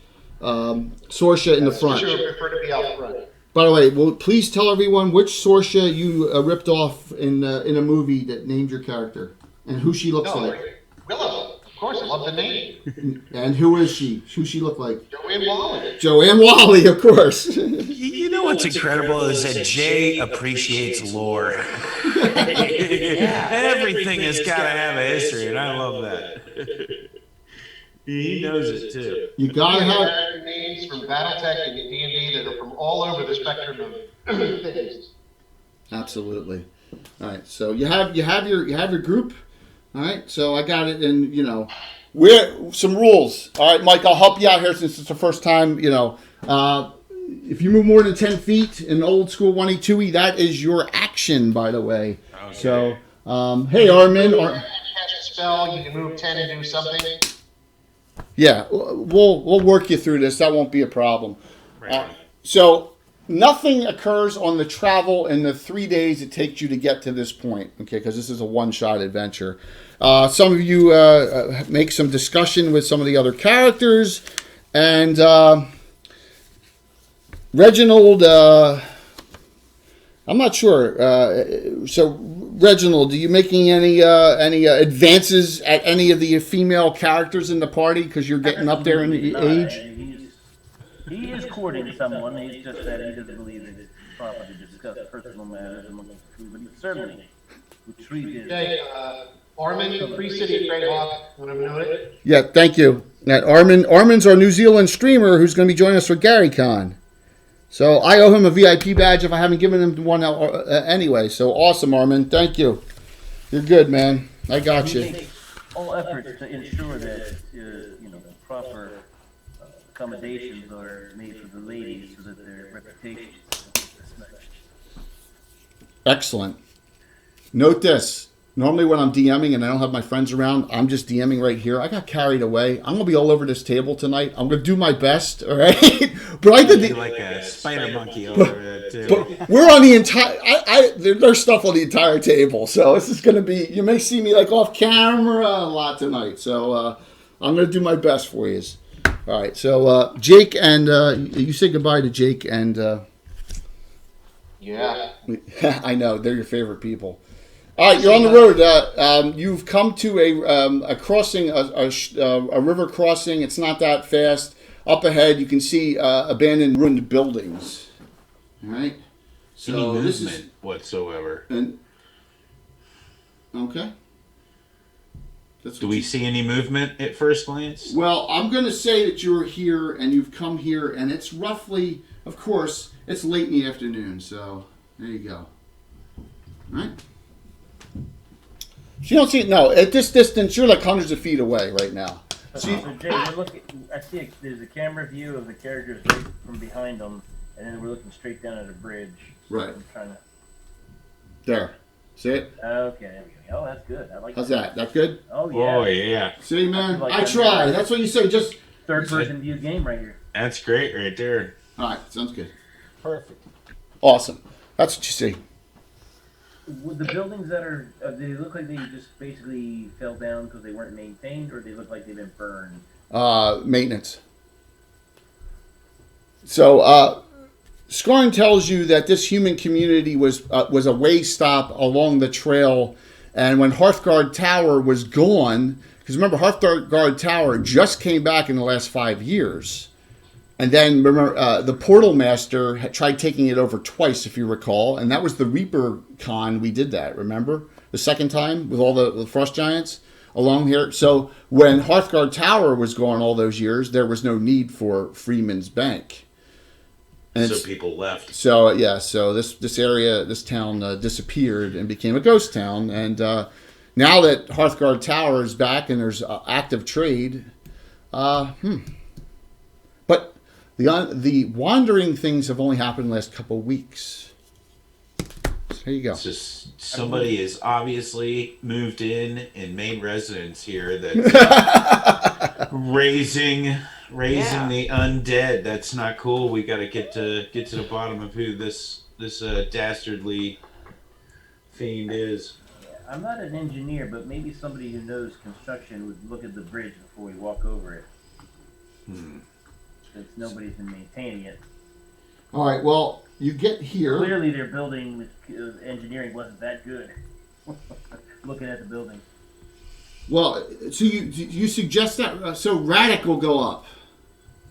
Sorsha in the front. Sure, prefer to be out front. By the way, well, please tell everyone which Sorsha you ripped off in a movie that named your character and who she looks like. Willow. Of course, I love the name. And who is she? Who she look like? Joanne Wally. Joanne Wally, of course. You know what's incredible is that Jay appreciates lore. Everything has got to have a history, and I love that. He knows it too. You gotta have names from BattleTech and D&D that are from all over the spectrum of things. Absolutely. All right, so you have your group. All right, so I got it, and we're some rules. All right, Mike, I'll help you out here since it's the first time. If you move more than 10 feet in old school 1E 2E, that is your action, by the way. Okay. So, hey, Armin. Cast a spell, you can move 10 and do something. Yeah, we'll work you through this. That won't be a problem. Right. So nothing occurs on the travel in the 3 days it takes you to get to this point. Okay, because this is a one-shot adventure. Some of you make some discussion with some of the other characters, and Reginald. I'm not sure. So, Reginald, are you making any advances at any of the female characters in the party because you're getting up there in the age? He is courting someone. He's just that he doesn't believe it's proper to discuss personal matters among the two, but he certainly would treat his... Okay, Armin, Free City of Greyhawk. Want to know it? Yeah, thank you. Armin's our New Zealand streamer who's going to be joining us for GaryCon. So I owe him a VIP badge if I haven't given him one anyway. So awesome, Armin. Thank you. You're good, man. I got you. Make all efforts to ensure that proper accommodations are made for the ladies so that their reputations are smashed. Excellent. Note this. Normally when I'm DMing and I don't have my friends around, I'm just DMing right here. I got carried away. I'm going to be all over this table tonight. I'm going to do my best, all right? But I did like a spider monkey over there, too. But we're on the entire... there's stuff on the entire table, so this is going to be... You may see me like off camera a lot tonight, so I'm going to do my best for you. All right, so Jake and... you say goodbye to Jake and... Yeah. I know, they're your favorite people. All right, you're on the road. You've come to a crossing, a river crossing. It's not that fast. Up ahead, you can see abandoned, ruined buildings. All right. So Any this movement is whatsoever. Okay. Do we see any movement at first glance? Well, I'm going to say that you're here and you've come here, and it's roughly, of course, it's late in the afternoon. So there you go. All right. So you don't see it. No, at this distance, you're like hundreds of feet away right now. So Jay, we're looking. I see there's a camera view of the characters right from behind them, and then we're looking straight down at a bridge. So Right. I'm trying to... There. See it? Okay, there we go. Oh, that's good. I like How's that? That's good? Oh, yeah. Oh, yeah. See, man? Like I try. That's what you say. Just... Third-person view game right here. That's great right there. All right. Sounds good. Perfect. Awesome. That's what you see. The buildings that are, do they look like they just basically fell down because they weren't maintained, or they look like they've been burned? Maintenance. So, Scarn tells you that this human community was a way stop along the trail, and when Hearthguard Tower was gone, because remember, Hearthguard Tower just came back in the last 5 years. And then, remember, the Portal Master had tried taking it over twice, if you recall. And that was the Reaper Con we did that, remember? The second time with all the Frost Giants along here. So when Hearthguard Tower was gone all those years, there was no need for Freeman's Bank. And So people left. So, yeah, so this area, this town disappeared and became a ghost town. And now that Hearthguard Tower is back and there's active trade, But the wandering things have only happened in the last couple of weeks. So here you go. It's just somebody has obviously moved in and made residence here that's raising the undead. That's not cool. We got to get to the bottom of who this dastardly fiend is. I'm not an engineer, but maybe somebody who knows construction would look at the bridge before we walk over it. Since nobody's been maintaining it. All right. Well, you get here. Clearly, their building engineering wasn't that good. Looking at the building. Well, so you suggest that so Radic will go up.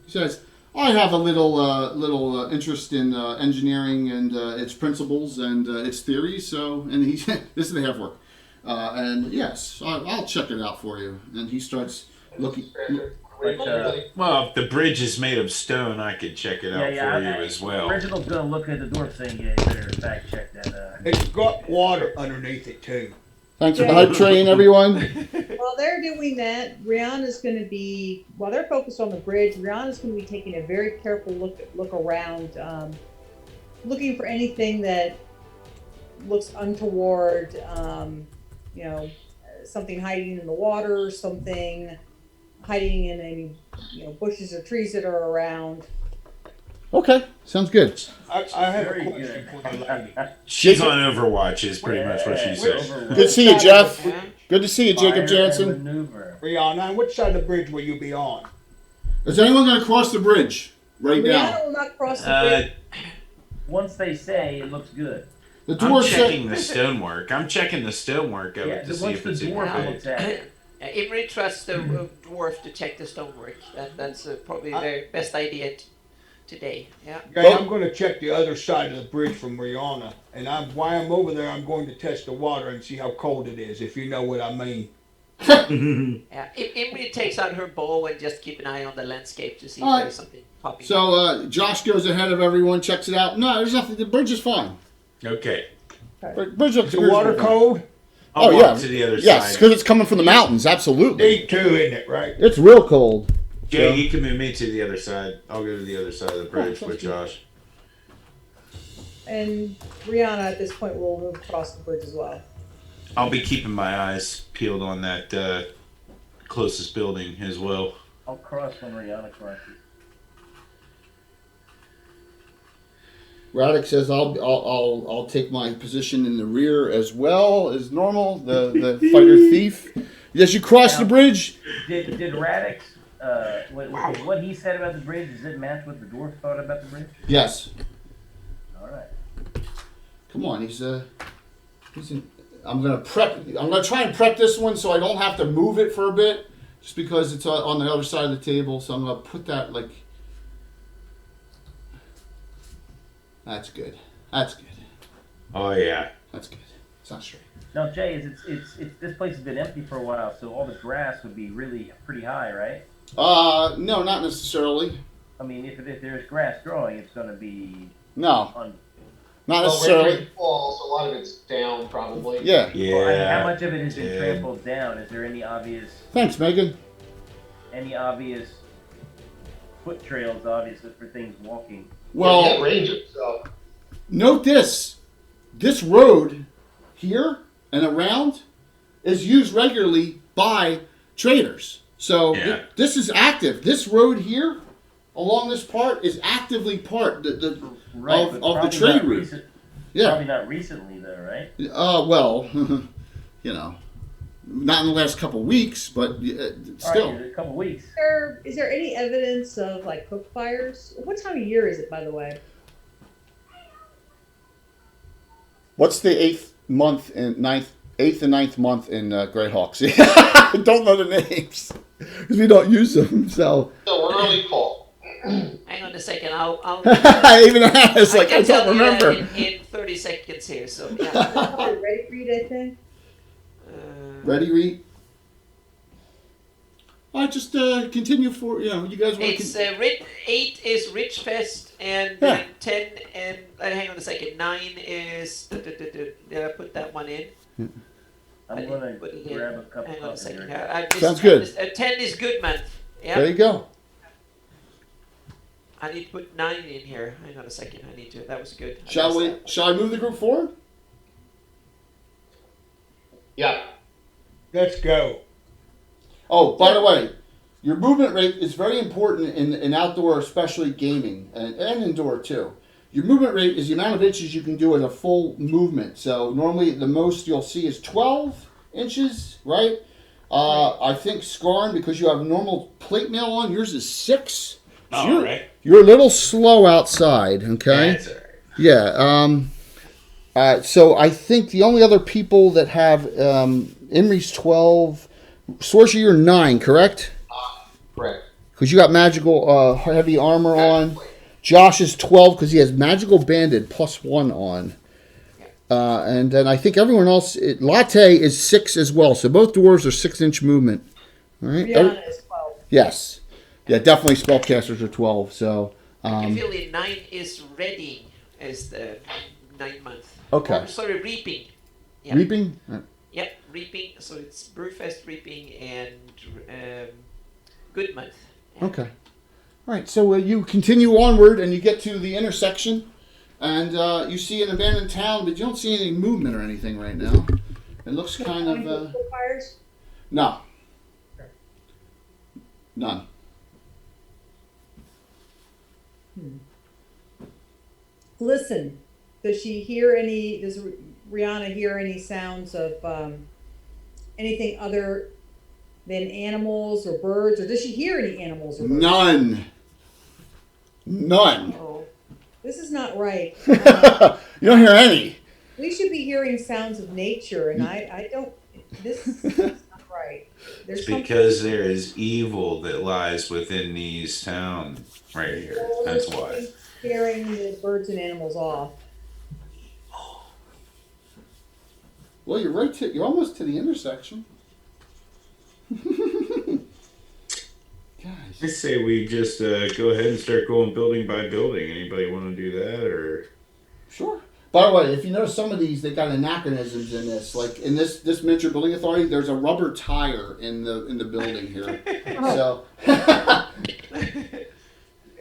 He says, "I have a little interest in engineering and its principles and its theories." So, and he this is the half work, and yes, I'll check it out for you. And he starts looking. Well, if the bridge is made of stone, I could check it out for you as well. Reginald's gonna look at the dwarf saying, "Yeah, you better fact check that." It's got water underneath it too. Thanks for the hype train, everyone. While they're doing that, Rihanna's going to be, while they're focused on the bridge, Rihanna's going to be taking a very careful look around, looking for anything that looks untoward, you know, something hiding in the water, something hiding in any, you know, bushes or trees that are around. Okay, sounds good. I have a Very question good. for the lady. She's on Overwatch, is pretty much what she said. Good to see you, Jeff. Yeah. Good to see you, Jacob Fire Jansen. and maneuver. Rihanna, and which side of the bridge will you be on? Is anyone going to cross the bridge right now? Rihanna will not cross the bridge. Once they say it looks good. The I'm dwarf checking said, the stonework. I'm checking the stonework of Yeah, it to see once if the it's in dwarf good. looks at it. Imri trusts the dwarf to check the stonework. That's probably the best idea today. Yeah. Okay, I'm going to check the other side of the bridge from Rihanna, and while I'm over there, I'm going to test the water and see how cold it is, if you know what I mean. Yeah. Imri takes out her bow and just keep an eye on the landscape to see if Alright. there's something popping. so Josh goes ahead of everyone, checks it out. No, there's nothing. The bridge is fine. Okay. Bridge looks Is the water fine. cold? I'll Oh, walk yeah. to the other Yes, side. because it's coming from the mountains. Absolutely. Deep too, isn't it, right? It's real cold. Jay, you can move me to the other side. I'll go to the other side of the bridge with Josh. And Rihanna at this point will move across the bridge as well. I'll be keeping my eyes peeled on that closest building as well. I'll cross when Rihanna crosses. Radic says, "I'll take my position in the rear as well as normal." The fighter thief. As you cross the bridge, Did Radix, what he said about the bridge, does it match what the dwarf thought about the bridge? yes. All right. Come on, he's in. I'm gonna try and prep this one so I don't have to move it for a bit, just because it's on the other side of the table. So I'm gonna put that like. That's good. That's good. Oh yeah. That's good. It's not straight. Now, Jay, it's this place has been empty for a while, so all the grass would be really pretty high, right? No, not necessarily. I mean, if there's grass growing, it's going to be No, on. not Well, necessarily. rain falls, a lot of it's down probably. Yeah. Yeah. Well, I mean, how much of it has been trampled down? Is there any obvious Thanks, Megan. foot trails, obviously, for things walking? Well, Yeah, range it, so. note this. This road here and around is used regularly by traders. So Yeah. this is active. This road here along this part is actively part Right, of but the probably trade not route. Probably Yeah. not recently, though, right? Well, you know, not in the last couple weeks, but still. All right, a couple weeks. Is there any evidence of like cook fires? What time of year is it, by the way? What's the eighth and ninth month in Greyhawk? See, I don't know the names because we don't use them. So So early fall. Hang on a second. I'll even it's like I can tell don't you that remember. in 30 seconds here. So yeah. Probably ready for you, I think. Ready, Reed? I just continue for you guys want It's to. 8 is Rich Fest, and Yeah. then 10 and hang on a second. 9 is did I put that one in? I I'm didn't going to put it in. grab a cup Hang of on a coffee second. here. I just- Sounds good. 10 is good month. There Yeah. you go. I need to put 9 in here. Hang on a second. I need to. That was good. I Shall missed we? that. Shall I move the group forward? Yeah. Let's go. Oh, by the way, your movement rate is very important in outdoor, especially gaming, and indoor too. Your movement rate is the amount of inches you can do in a full movement. So normally the most you'll see is 12 inches, right? I think Scarn, because you have normal plate mail on, yours is 6. All right. You're a little slow outside, okay? That's all right. Yeah. So I think the only other people that have Imri's 12, Sorcerer, you're 9, correct? Correct. Because you got magical heavy armor on. Josh is 12 because he has magical banded +1 on. And then I think everyone else, Latte is 6 as well. So both dwarves are 6-inch movement. All right. Rihanna is 12. Yes. Yeah, definitely spellcasters are 12. So. I feel the 9 is ready as the 9th month. Okay. Oh, sorry, reaping. Yep. Reaping. Yep, reaping. So it's Brewfest, reaping, and good month. Yeah. Okay. All right. So you continue onward, and you get to the intersection, and you see an abandoned town, but you don't see any movement or anything right now. It looks kind of. Fires? No. None. Listen, does Rihanna hear any sounds of anything other than animals or birds, or does she hear any animals or birds? None. Oh, this is not right. You don't hear any. We should be hearing sounds of nature, and I don't. This is not right. It's because there is evil that lies within these towns right here. That's why. Scaring the birds and animals off. Well, you're almost to the intersection. I say we just go ahead and start going building by building. Anybody want to do that, or? Sure. By the way, if you notice some of these, they got anachronisms in this. Like in this miniature building authority, there's a rubber tire in the building here. So.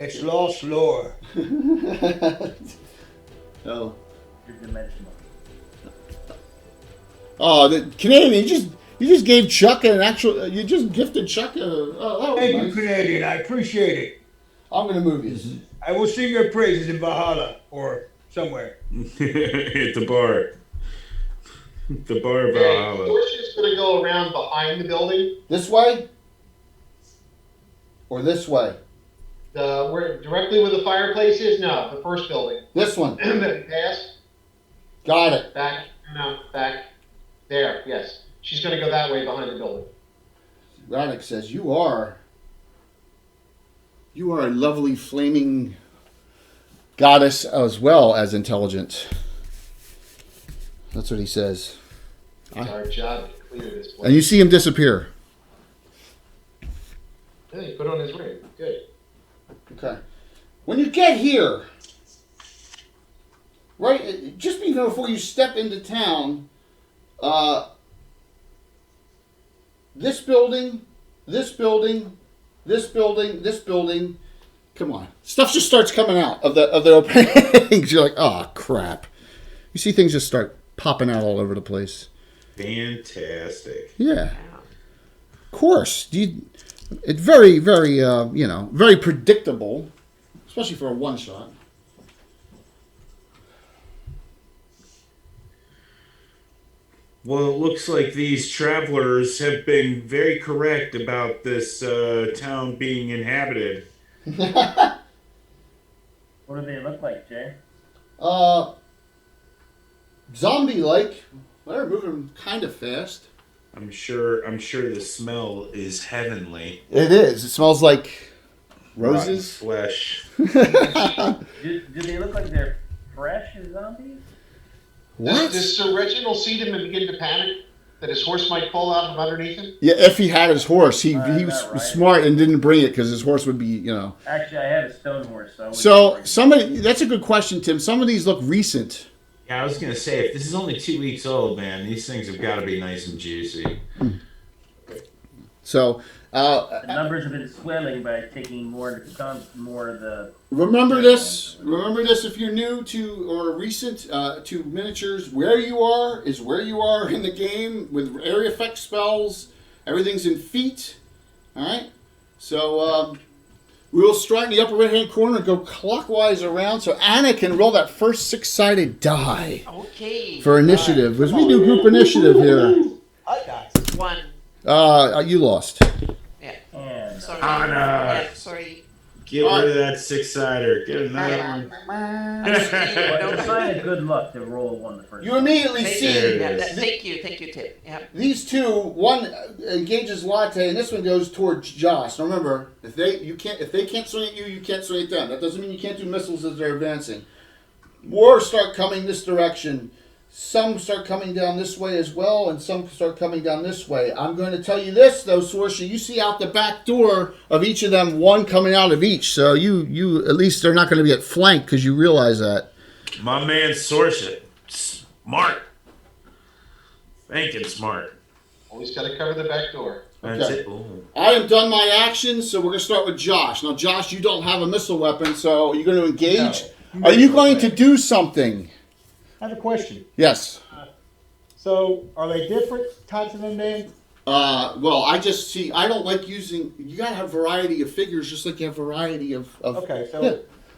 It's lost lore. Oh. Dimensional. Oh, the Canadian! You just gave Chuck an actual. You just gifted Chuck a. Oh, that was Thank nice. you, Canadian. I appreciate it. I'm gonna move you. I will sing your praises in Valhalla or somewhere. At the bar. The bar of The Valhalla. horse is going to go around behind the building. This way. Or this way. Where directly where the fireplace is? No, the first building. This one. That pass. Got it. Back. No, back. There. Yes. She's going to go that way behind the building. Radek says you are a lovely flaming goddess as well as intelligent. That's what he says. It's our job to clear this place. And you see him disappear. Yeah, he put on his ring. Good. Okay. When you get here, right, just before you step into town, this building, this building, this building, this building. Come on, stuff just starts coming out of the openings. You're like, oh crap! You see things just start popping out all over the place. Fantastic. Yeah. Of course. It's very, very, very predictable, especially for a one-shot. Well, it looks like these travelers have been very correct about this town being inhabited. What do they look like, Jay? Zombie-like. They're moving kind of fast. I'm sure the smell is heavenly. It is. It smells like roses. Rotten flesh. Do they look like they're fresh as zombies? What? Does Sir Reginald see them and begin to panic that his horse might fall out from underneath him? Yeah, if he had his horse, he was right. smart and didn't bring it because his horse would be, Actually, I have a stone horse, so. So that's a good question, Tim. Some of these look recent. Yeah, I was gonna say, if this is only 2 weeks old, man, these things have got to be nice and juicy. So The numbers have been swelling by taking more of the. remember this if you're new to or recent to miniatures. Where you are is where you are in the game with area effect spells. Everything's in feet. All right. So we will start in the upper right hand corner and go clockwise around. So Anna can roll that first 6-sided die Okay. for initiative. Because we do group initiative here. I got 1. You lost. Yeah. And Sorry. Anna. Yeah, sorry. Get rid of that 6-sider. Get another one. Well, it's a sign of good luck to roll a 1 the first You time. immediately Thank see you. Yeah, thank you, Tim. Yeah. these two. One engages Latte, and this one goes towards Josh. Now remember, if they can't swing at you, you can't swing at them. That doesn't mean you can't do missiles as they're advancing. More start coming this direction. Some start coming down this way as well, and some start coming down this way. I'm going to tell you this, though, Sorsha. You see out the back door of each of them, one coming out of each. So you at least they're not going to be at flank because you realize that. My man Sorsha. Smart. Thinking smart. Always got to cover the back door. That's Okay. it. Ooh. I have done my actions, so we're going to start with Josh. Now, Josh, you don't have a missile weapon, so are you going to engage? No. Are you going to do something? I have a question. Yes. So, are they different types of undead? Well, I just see. I don't like using. You gotta have variety of figures, just like you have variety of. Okay, so Yeah.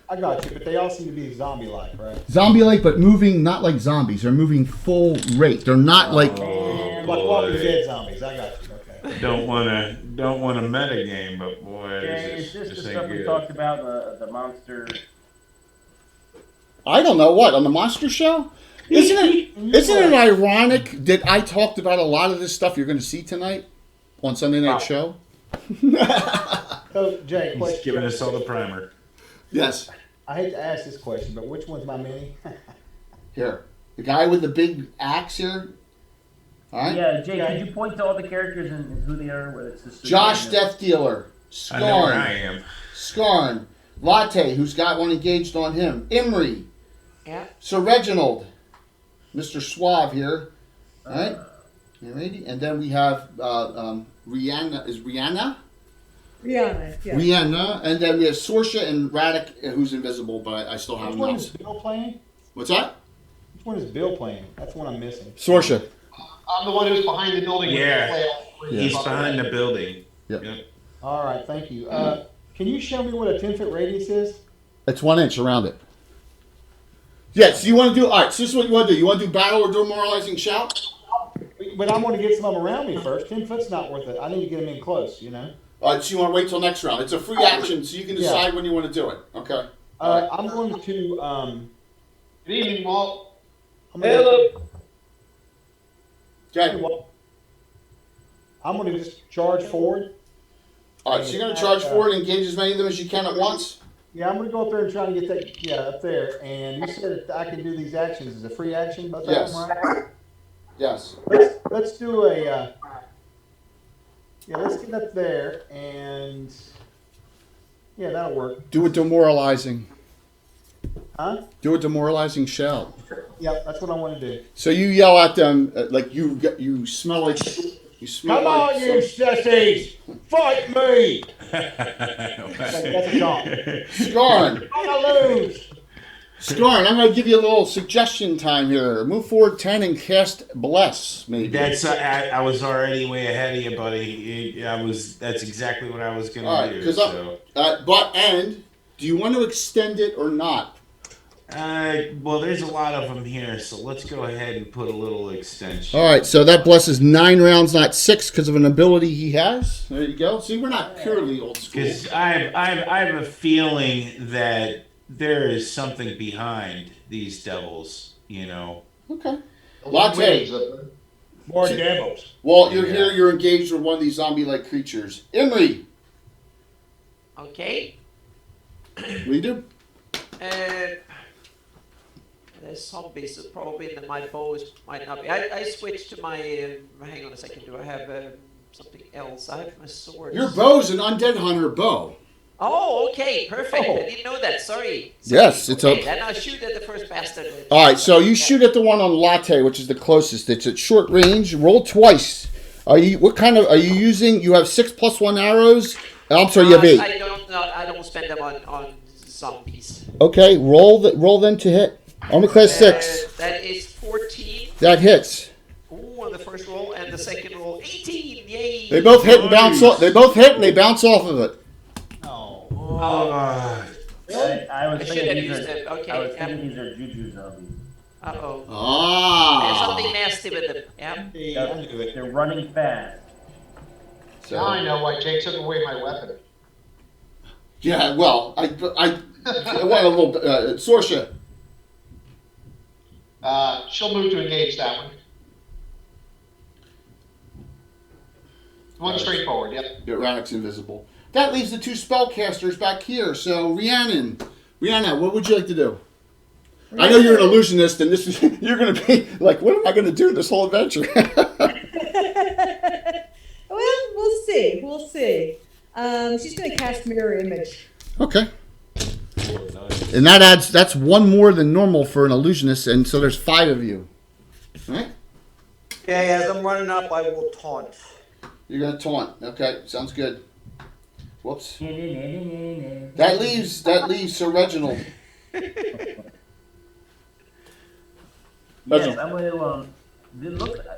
I got you, but they all seem to be zombie-like, right? Zombie-like, but moving not like zombies. They're moving full rate. They're not like. Like Walking Dead zombies. I got you. Okay. Don't wanna meta game, but boy, Okay, is this the stuff we talked about, the monster? I don't know what on the monster show. Isn't it ironic that I talked about a lot of this stuff you're going to see tonight on Sunday Night Show? So, Jay, He's question. giving us all the primer. Yes. I hate to ask this question, but which one's my mini? Here, the guy with the big axe here. All right. Yeah, Jay, could you point to all the characters and who they are? Whether it's the Josh, Death Dealer. I know where I Scorn. am. Scorn. Latte, who's got one engaged on him. Imri. Yeah. Sir Reginald. Mr. Suave here. All right. Alrighty. And then we have Rihanna. Is Rihanna? Rihanna, yeah. Rihanna. And then we have Sorsha and Radek, who's invisible, but I still have Which him one out. is Bill playing? What's that? Which one is Bill playing? That's one I'm missing. Sorsha. I'm the one who's behind the building. with Yeah. the flail. He's behind the building. Yep. Yep. All right, thank you. Can you show me what a 10-foot radius is? It's 1 inch around it. Yes, you want to do. All right, so this is what you want to do. You want to do battle or demoralizing shout? But I'm going to get some of them around me first. 10 foot's not worth it. I need to get them in close, you know? All right, so you want to wait till next round. It's a free action, so you can decide when you want to do it. Okay. I'm going to. Good evening, Walt. Okay. I'm going to just charge forward. All right, so you're going to charge forward and engage as many of them as you can at once? Yeah, I'm going to go up there and try to get that. Up there. And you said that I can do these actions as a free action? Both of them, Yes. right? Yes. Let's do a. Let's get up there and. Yeah, that'll work. Do a demoralizing. Huh? Do a demoralizing shout. Yep, that's what I want to do. So you yell at them like you smell like you smell Come like. on, you sissies! Fight me! That's a song. Scorn. I'm gonna lose. Scorn. I'm going to give you a little suggestion time here. Move forward 10 and cast bless. Maybe. That's I was already way ahead of you, buddy. That's exactly what I was gonna All right, do. because So. do you want to extend it or not? Well, there's a lot of them here, so let's go ahead and put a little extension. All right, so that blesses 9 rounds, not 6, because of an ability he has. There you go. See, we're not purely old school. Because I have a feeling that there is something behind these devils, you know. Okay. Latte. More devils. Well, you're Yeah. here. You're engaged with one of these zombie-like creatures. Imri, Okay. what do you do? There's zombies, so probably my bows might not be. I switched to my. Hang on a second. Do I have something else? I have my swords. Your bow's an undead hunter bow. Oh, okay, perfect. I didn't know that. Sorry. Yes, it's okay, a. then I'll shoot at the first bastard. All right, so you shoot at the one on Latte, which is the closest. It's at short range. Roll twice. Are you? What kind of? Are you using? You have 6 + 1 arrows. I'm sorry, you have 8. I don't spend them on zombies. Okay, roll them to hit. Armor class 6. That is 14. That hits. Ooh, on the first roll, and the second roll, 18. Yay! They both hit and bounce off. They both hit and they bounce off of it. Oh. Oh, I was I should thinking have these used are. it. Okay. I was thinking these are juju zombies. Uh-oh. There's Ah. something nasty with them. Yeah. Yeah, I knew it. They're running fast. Now I know why Jay took away my weapon. Yeah, well, I want a little Sorsha. She'll move to engage that one. One straightforward, yep. Yeah, Rannoch's invisible. That leaves the two spellcasters back here. So, Rhiannon, what would you like to do? I know you're an illusionist, and this is you're going to be like, what am I going to do this whole adventure? Well, we'll see. We'll see. She's going to cast Mirror Image. Okay. And that's one more than normal for an illusionist, and so there's 5 of you. All right? Okay, as I'm running up, I will taunt. You're going to taunt. Okay, sounds good. Whoops. That leaves Sir Reginald. Yes, I'm going to look.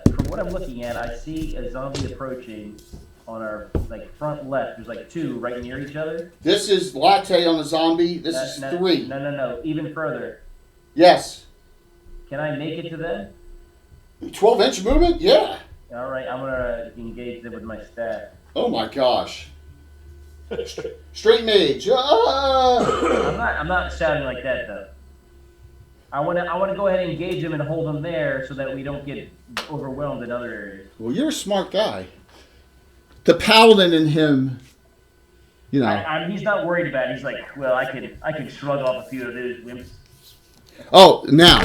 From what I'm looking at, I see a zombie approaching on our front left. There's 2 right near each other. This is Latte on the zombie. This is 3. No. Even further. Yes. Can I make it to them? 12-inch movement? Yeah. All right, I'm gonna engage them with my staff. Oh my gosh. Straight mage. Ah! I'm not shouting like that though. I wanna go ahead and engage them and hold them there so that we don't get overwhelmed in other areas. Well, you're a smart guy. The paladin in him, you know. He's not worried about it. He's like, well, I could shrug off a few of those wimps. Oh, now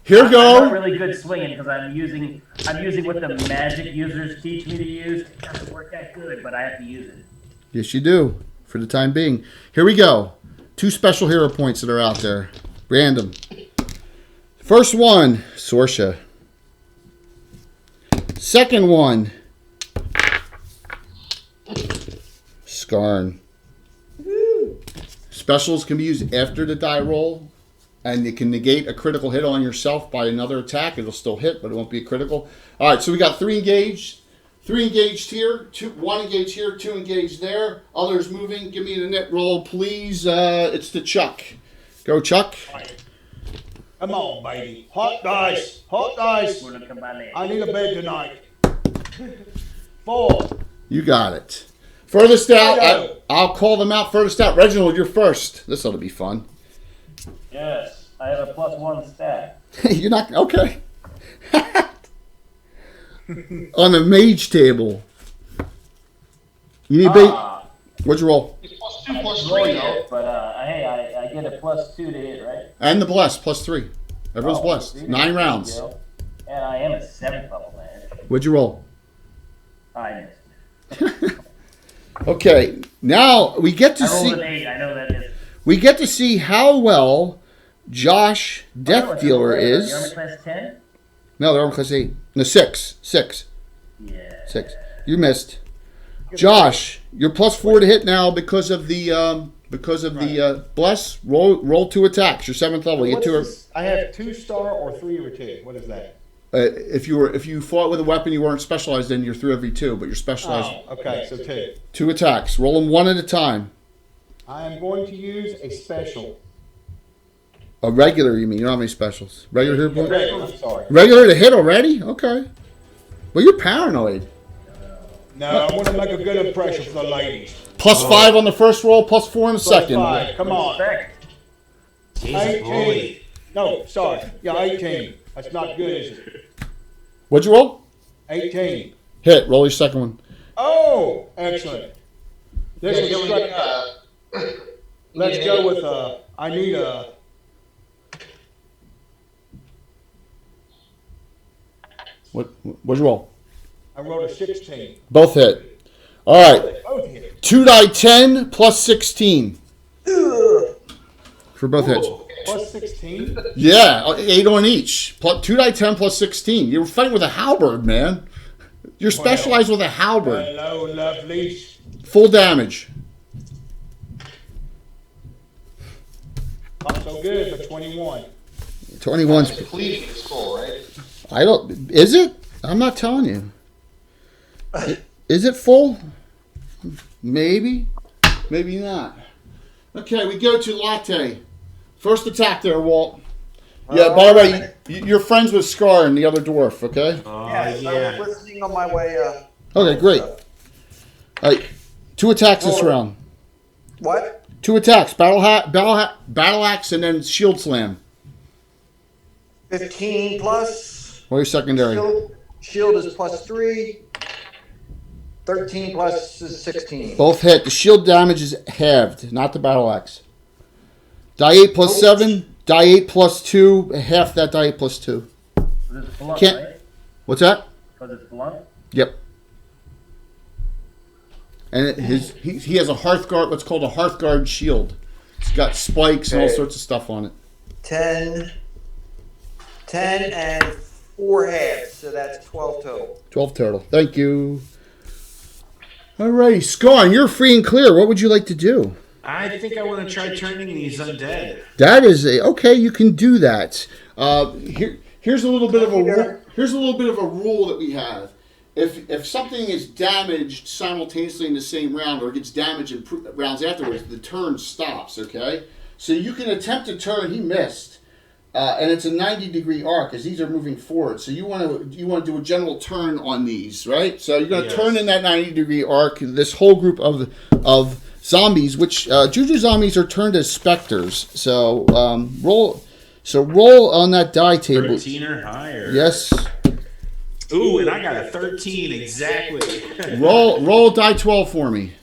here I'm go. not really good swinging because I'm using what the magic users teach me to use. It doesn't work that good, but I have to use it. Yes, you do. For the time being, here we go. 2 special hero points that are out there, random. First one, Sorsha. Second one, Skarn. Specials can be used after the die roll, and you can negate a critical hit on yourself by another attack. It'll still hit, but it won't be a critical. All right, so we got 3 engaged. 3 engaged here, 1 engaged here, 2 engaged there. Others moving. Give me the net roll, please. It's to Chuck. Go, Chuck. Come on, baby. Hot dice. Hot dice. I need a bed tonight. 4. You got it. Furthest out, I'll call them out furthest out. Reginald, you're first. This ought to be fun. Yes, I have a +1 stat. You're not, okay. On the mage table. You need what'd you roll? It's +2, +3, though. But hey, I get a +2 to hit, right? And the bless, +3. Everyone's blessed. See, 9 rounds. And I am a 7th level man. What'd you roll? I missed. Okay, now we get to I rolled see. an 8. I know that is. We get to see how well Josh Death Dealer is. Armor class 10? No, they're armor class 8. No, 6. 6. Yeah. 6. You missed. Josh, you're +4 to hit now because of the bless. Roll 2 attacks. Your 7th level. You get 2. I have 2-star or 3 over 2. What is that? If you fought with a weapon you weren't specialized in, you're 3 every 2, but you're specialized. Oh, okay, so 2. 2 attacks. Roll them 1 at a time. I am going to use a special. A regular, you mean? You don't have any specials. Regular hit point? I'm sorry. Regular to hit already? Okay. Well, you're paranoid. No, I want to make a good impression for the ladies. +5 on the first roll, +4 on the second. +5. Come on. He's 18. No, sorry. Yeah, 18. That's not good, is it? What'd you roll? 18. Hit. Roll your second one. Oh, excellent. This is let's go with I need a. What'd you roll? I rolled a 16. Both hit. All right. Both hit. 2 die 10 +16. For both hits. +16? Yeah, 8 on each. 2 die 10 +16. You were fighting with a halberd, man. You're specialized with a halberd. Hello, lovelies. Full damage. Not so good, but 21. 21's. The cleaving is full, right? I don't. Is it? I'm not telling you. Is it full? Maybe. Maybe not. Okay, we go to Latte. First attack there, Walt. Yeah, by the way, you're friends with Scar and the other dwarf, okay? Yes, I was listening on my way. Okay, great. All right, 2 attacks this round. What? 2 attacks. Battle axe, and then shield slam. 15 plus. Or your secondary. Shield is +3. 13 plus is 16. Both hit. The shield damage is halved, not the battle axe. Die 8 plus 7. Die 8 plus 2. Half that die 8 plus 2. It's blunt, Can't. right? What's that? Because it's blunt. Yep. And he has a Hearthguard, what's called a Hearthguard shield. It's got spikes and all sorts of stuff on it. 10 and 4 halves, so that's 12 total. 12 total. Thank you. Alrighty, Scorn, you're free and clear. What would you like to do? I think I want to try turning these undead. That is okay. You can do that. Here's a little bit of a rule. Here's a little bit of a rule that we have. If something is damaged simultaneously in the same round, or gets damaged in rounds afterwards, the turn stops. Okay, so you can attempt to turn. He missed, and it's a 90-degree arc, as these are moving forward. So you want to do a general turn on these, right? So you're going to turn in that 90-degree arc. This whole group of zombies, which Juju zombies are turned as specters. So roll on that die table. 13 or higher. Yes. Ooh, and I got a 13 exactly. roll die 12 for me,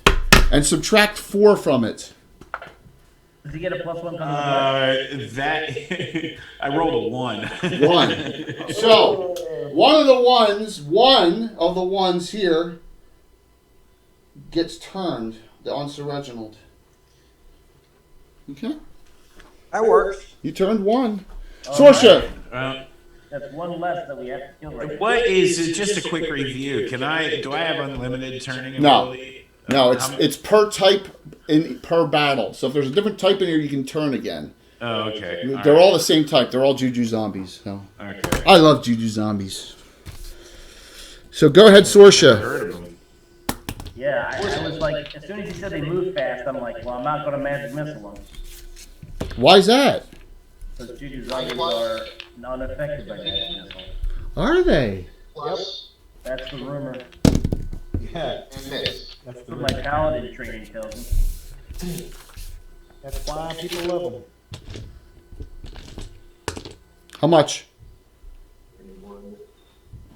and subtract 4 from it. Does he get a +1? That I rolled a 1. 1. So one of the ones here gets turned on Sir Reginald. Okay. That works. You turned 1. Sorsha. That's 1 less that we have to kill right now. What is just a quick review? Do I have unlimited turning No. ability? No, it's per type per battle. So if there's a different type in here, you can turn again. Oh, okay. They're all the same type. They're all Juju zombies. So. Okay. I love Juju zombies. So go ahead, Sorsha. Yeah, I was like, as soon as he said they move fast, I'm like, well, I'm not going to magic missile them. Why is that? Because Juju zombies are not affected by magic missile. Are they? Plus, That's the rumor. Yeah, and this. that's That's what my paladin training tells me. That's why people love them. How much?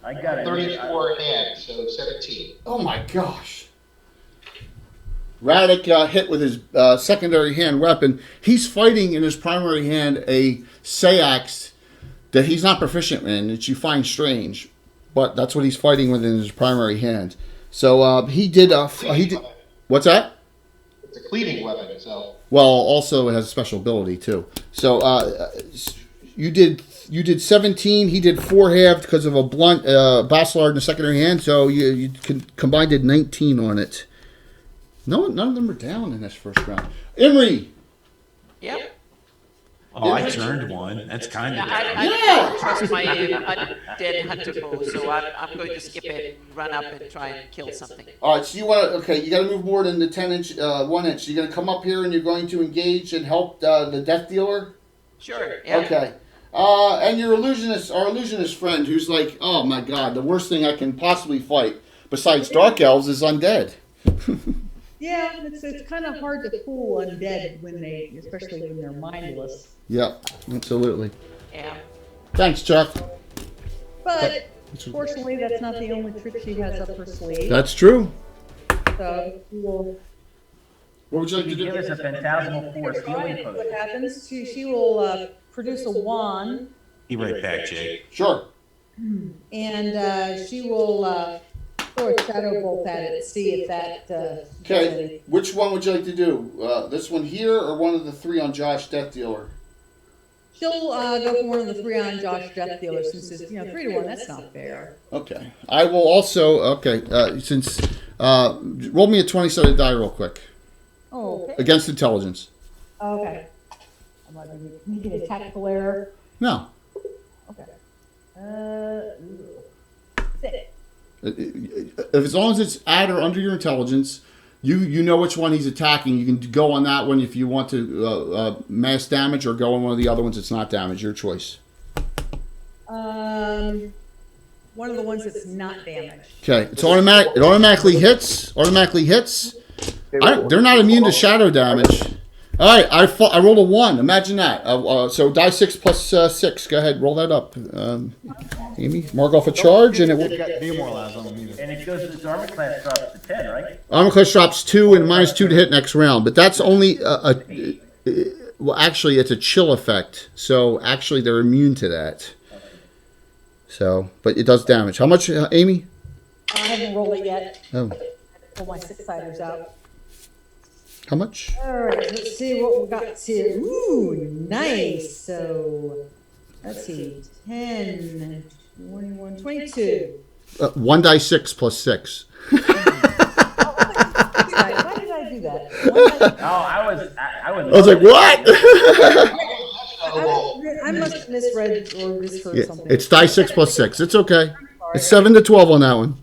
I got it. 34 halves, so 17. Oh my gosh. Radek hit with his secondary hand weapon. He's fighting in his primary hand a Sayax that he's not proficient in, that you find strange. But that's what he's fighting with in his primary hand. So he did. What's that? It's a cleaving weapon, so. Well, also it has a special ability too. So you did 17. He did 4 halved because of a blunt Bastard in the secondary hand. So you combined did 19 on it. No, none of them are down in this first round. Imri. Yep. Oh, I turned 1. That's kind of I trust my undead hunter bow, so I'm going to skip it, run up, and try and kill something. All right, so you want to, okay, you got to move more than the 10 inch, 1 inch. You're going to come up here and you're going to engage and help the Death Dealer? Sure, yeah. Okay. And your our illusionist friend who's like, oh my god, the worst thing I can possibly fight besides Dark Elves is undead. Yeah, it's kind of hard to fool undead especially when they're mindless. Yep, absolutely. Yeah. Thanks, Chuck. But fortunately, that's not the only trick she has up her sleeve. That's true. So she will. What would you like to Give do? us a phantasmal force healing What potion. happens? She will produce a wand, Be right back, Jake. Sure. and she will throw a shadow bolt at it. See if that. Does Okay, any- which one would you like to do? This one here or one of the 3 on Josh Death Dealer? She'll go for one of the 3 on Josh Death Dealer since it's 3-1. That's not fair. Okay. I will also, since, roll me a 20-sided die real quick. Oh, okay. Against intelligence. Okay. I'm about to make an tactical error. No. Okay. 6. As long as it's at or under your intelligence, you know which one he's attacking. You can go on that one if you want to mass damage, or go on one of the other ones that's not damage. Your choice. One of the ones that's not damaged. Okay, it's automatic. It automatically hits. They're not immune to shadow damage. All right, I rolled a 1. Imagine that. So die 6 plus 6. Go ahead, roll that up. Amy, mark off a charge, and it will. Got demoralized on them either. And it goes, this armor class drops to 10, right? Armor class drops 2 and minus 2 to hit next round, but that's only well, actually, it's a chill effect. So actually, they're immune to that. So, but it does damage. How much, Amy? I haven't rolled it yet. Oh, Pull my 6-siders out. how much? All right, let's see what we got here. Ooh, nice. So, let's see. 10, 21, 22. 1 die 6 plus 6. Why did I do that? I I was like, what? I must have misread or misheard Yeah, something. it's die 6 plus 6. It's okay. It's 7 to 12 on that one.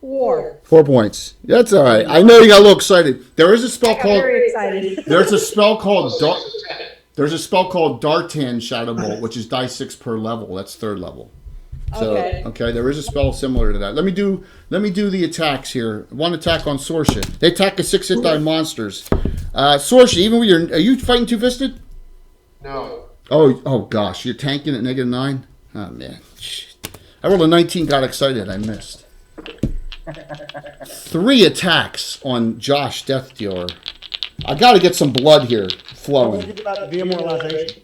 4. 4 points. That's all right. I know you got a little excited. There is a spell I got called. very excited. There's a spell called. There's a spell called Dartan Shadow Bolt, which is die 6 per level. That's 3rd level. So, Okay. there is a spell similar to that. Let me do the attacks here. One attack on Sorsha. They attack a 6-hit die monsters. Sorsha, even with are you fighting two-fisted? No. Oh gosh, you're tanking at -9? Oh man. I rolled a 19, got excited, I missed. 3 attacks on Josh Death Dealer. I gotta get some blood here Don't flowing. forget about the demoralization.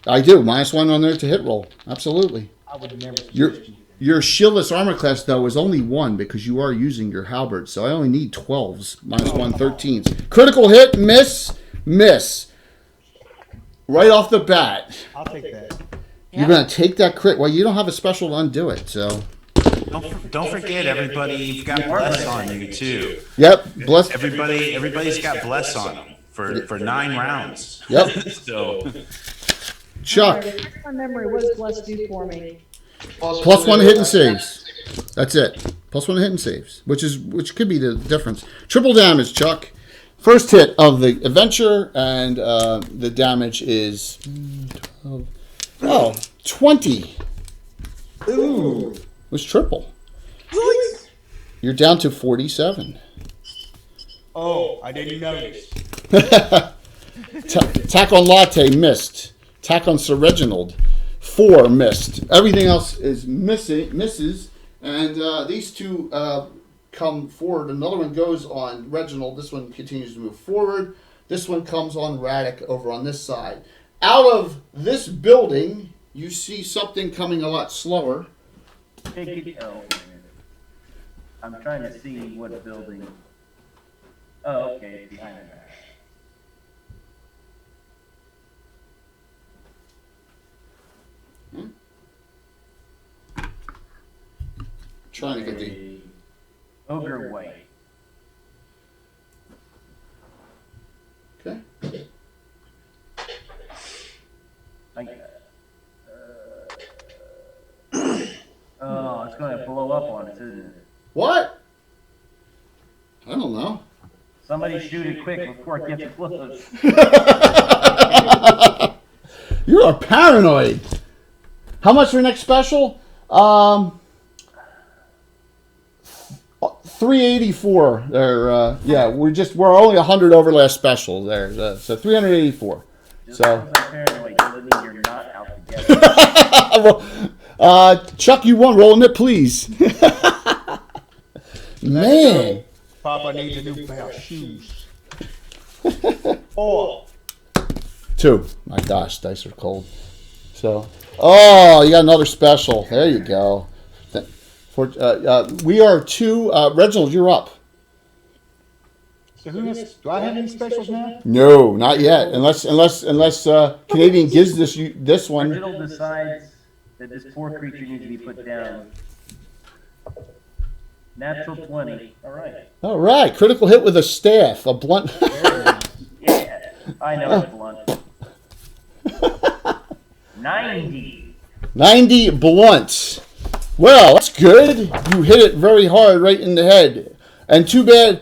I do, -1 on there to hit roll. Absolutely. I would never Your suggest you. your shieldless armor class though is only 1 because you are using your halberd, so I only need 12s, -1 13s. Critical hit, miss. Right off the bat. I'll take that. You're gonna take that crit. Well, you don't have a special to undo it, so. Don't forget, everybody. You've got bless on you too. Yep, bless. Everybody's got bless on them for 9 rounds. Yep. So Chuck, My memory, what does Bless do for me? +1 hit and saves. That's it. +1 hit and saves, which could be the difference. Triple damage, Chuck. First hit of the adventure, and the damage is 20. Ooh, it was triple. You're down to 47. Oh, I didn't notice. Attack on Latte missed. Attack on Sir Reginald 4 missed. Everything else is misses, and these two come forward. Another one goes on Reginald. This one continues to move forward. This one comes on Radek over on this side. Out of this building, you see something coming a lot slower. I'm trying to see what building. Oh, okay, it's behind it. Trying to get the Ogre White. okay. Oh, it's going to blow up on us, isn't it? What? I don't know. Somebody shoot it quick before it gets close. You are paranoid. How much for next special? 384. There. Yeah, we're only 100 over last special. There. So 384. Just So. because I'm paranoid doesn't mean you're not out to get it. Chuck, you won. Rolling it, please. Man. Papa needs a new pair of shoes. 4. 2. My gosh, dice are cold. So. Oh, you got another special. There you go. We are 2. Reginald, you're up. So who has? Do I have any specials now? No, not yet. Unless Canadian gives this one. Reginald decides that this poor creature needs to be put down. Natural 20. All right, critical hit with a staff, a blunt. Yeah, I know it's blunt. 90. 90 blunts. Well, that's good. You hit it very hard right in the head. And too bad,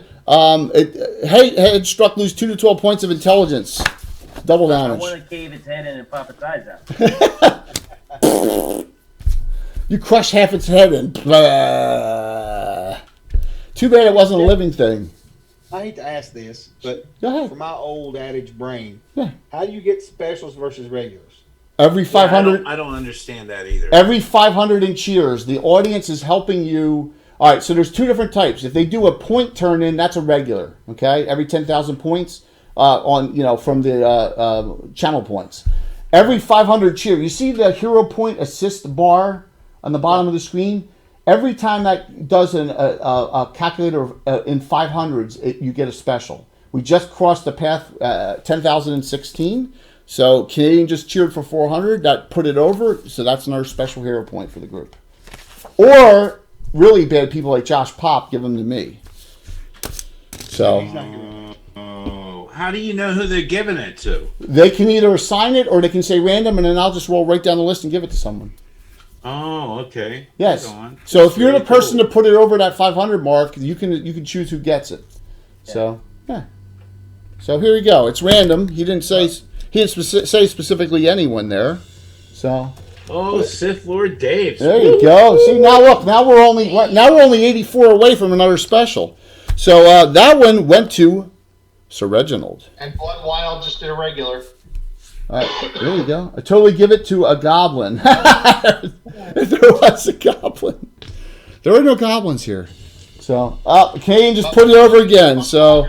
head struck, lose 2 to 12 points of intelligence. Double I damage. want to cave its head in and pop its eyes out. You crush half its head and blah. Too bad it wasn't a living thing. I hate to ask this, but Go ahead. for my old adage brain, Yeah. how do you get specials versus regulars? Every 500. I don't understand that either. Every 500 in cheers, the audience is helping you. All right, so there's two different types. If they do a point turn in, that's a regular. Okay, every 10,000 points from the channel points. Every 500 cheer, you see the hero point assist bar on the bottom of the screen. Every time that does a calculator in 500s, you get a special. We just crossed the path 10,016. So Canadian just cheered for 400. That put it over. So that's another special hero point for the group. Or really bad people like Josh Pop give them to me. So how do you know who they're giving it to? They can either assign it or they can say random, and then I'll just roll right down the list and give it to someone. Oh, okay. Yes. Hold on. So if you're the person to put it over that 500 mark, you can choose who gets it. So yeah. So here we go. It's random. He didn't say say specifically anyone there. So. Oh, Sith Lord Dave. There you go. See, now look. Now we're only 84 away from another special. So that one went to Sir Reginald. And Blood Wild just did a regular. All right, there you go. I totally give it to a goblin. There was a goblin. There were no goblins here. So, Canadian just put it over again. So,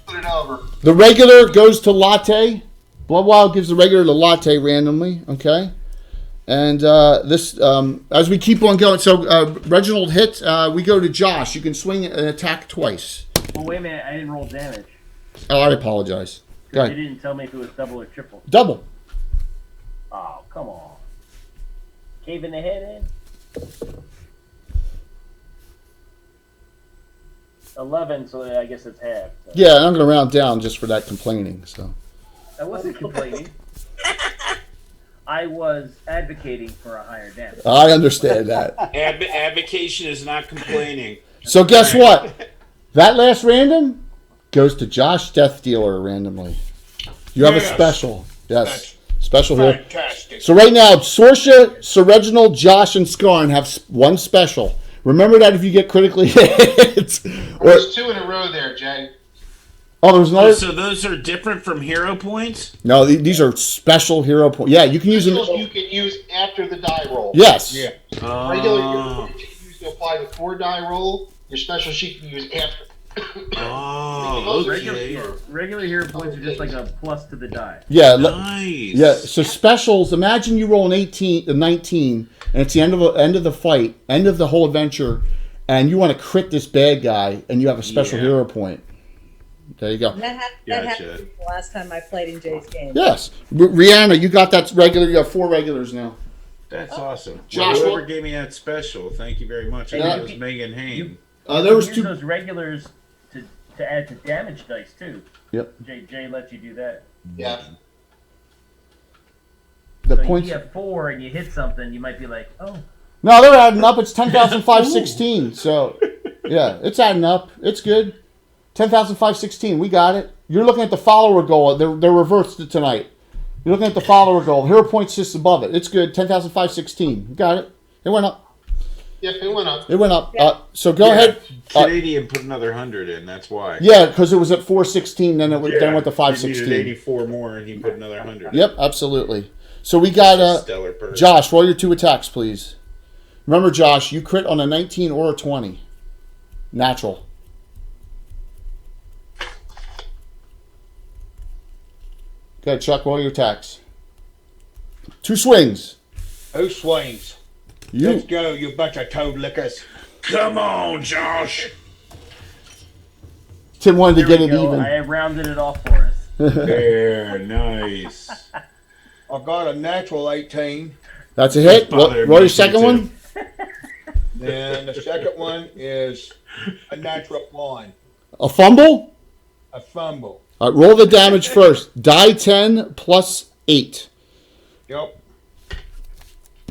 Put it over. the regular goes to Latte. Bloodwild gives the regular to Latte randomly. Okay. And this, as we keep on going, so Reginald hit. We go to Josh. You can swing and attack twice. Well, wait a minute. I didn't roll damage. Oh, I apologize. Go You ahead. didn't tell me if it was double or triple. Double. Oh, come on. Caving the head in? 11, so I guess it's half. So. Yeah, I'm going to round down just for that complaining. So. I wasn't complaining. I was advocating for a higher damage. I understand that. Advocation is not complaining. So guess what? That last random goes to Josh Death Dealer randomly. You have a special. Yes. Special here. Fantastic. So right now, Sorsha, Sir Reginald, Josh, and Skarn have one special. Remember that if you get critically hit. There's two in a row there, Jay. Oh, there's another. So those are different from hero points? No, these are special hero points. Yeah, you can use them. You can use after the die roll. Yes. Yeah. Regular hero you can use to apply before die roll. Your special sheet you can use after. Oh, okay. Regular hero points are just like a plus to the die. Yeah. Nice. Yeah. So specials. Imagine you roll a 19, and it's the end of the fight, end of the whole adventure, and you want to crit this bad guy, and you have a special hero point. There you go. And that happened the last time I played in Jay's game. Yes. Rihanna, you got that regular. You have 4 regulars now. That's awesome. Josh, Whoever what- gave me that special, thank you very much. I Yeah. think it was Megan Hain. There was use 2. those regulars to add to damage dice too. Yep. Jay lets you do that. Yeah. The So points. you have 4 and you hit something, you might be like, oh, No, they're adding up. It's 10,516. So, yeah, it's adding up. It's good. 10,516. We got it. You're looking at the follower goal. They're reversed to tonight. You're looking at the follower goal. Hero points just above it. It's good. 10,516. You got it. It went up. Yep, it went up. It went up. Yeah. So go ahead. Canadian put another 100 in, that's why. Yeah, because it was at 416. Then it went to He needed 516. 84 more, and he put another 100 in. Yep, absolutely. So we got Stellar person. Josh. Roll your 2 attacks, please. Remember, Josh, you crit on a 19 or a 20. Natural. Go ahead, Chuck. Roll your attacks. 2 swings. Who swings? You. Let's go, you bunch of toad lickers. Come on, Josh. Tim wanted to there get we it go. even. I rounded it off for us. There, nice. I got a natural 18. That's a hit. Roll bothering your me second too. one. Then the second one is a natural 1. A fumble. A fumble. All right, roll the damage first. Die 10 plus 8. Yep.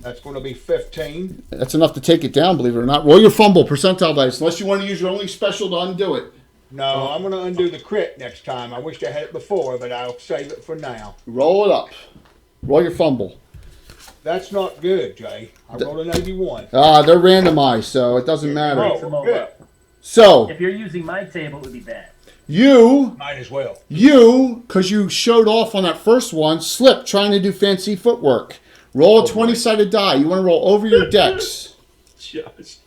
That's going to be 15. That's enough to take it down, believe it or not. Roll your fumble percentile dice, unless you want to use your only special to undo it. No, I'm going to undo the crit next time. I wish I had it before, but I'll save it for now. Roll it up. Roll your fumble. That's not good, Jay. I rolled an 81. They're randomized, so it doesn't matter. Oh, good. So, If you're using my table, it would be bad. You, Might as well. because you showed off on that first one, slipped trying to do fancy footwork. Roll a 20-sided die. You want to roll over your decks. Josh.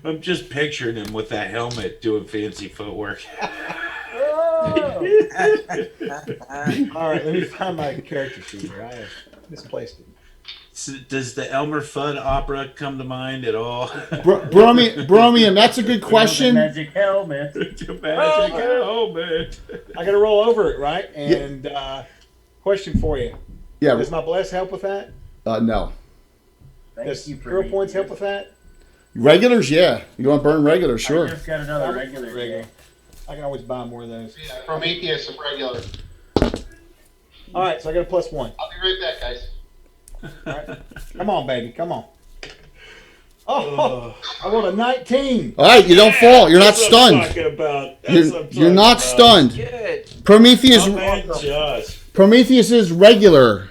I'm just picturing him with that helmet doing fancy footwork. All right, let me find my character sheet here. I have misplaced it. So does the Elmer Fudd opera come to mind at all? Bromium, that's a good question. Magic helmet. Magic helmet. I got to roll over it, right? And question for you. Yeah. Does my bless help with that? No. Does hero points help with that? Regulars, yeah. You want to burn regulars, I sure. just got another regular. Regular. Jay. I can always buy more of those. Yeah, Prometheus and regular. All right, so I got a +1. I'll be right back, guys. All right. Come on, baby. Come on. Oh, I rolled a 19. All right, you don't fall. You're not stunned. You're not stunned. Good. Prometheus. Josh. Prometheus is regular.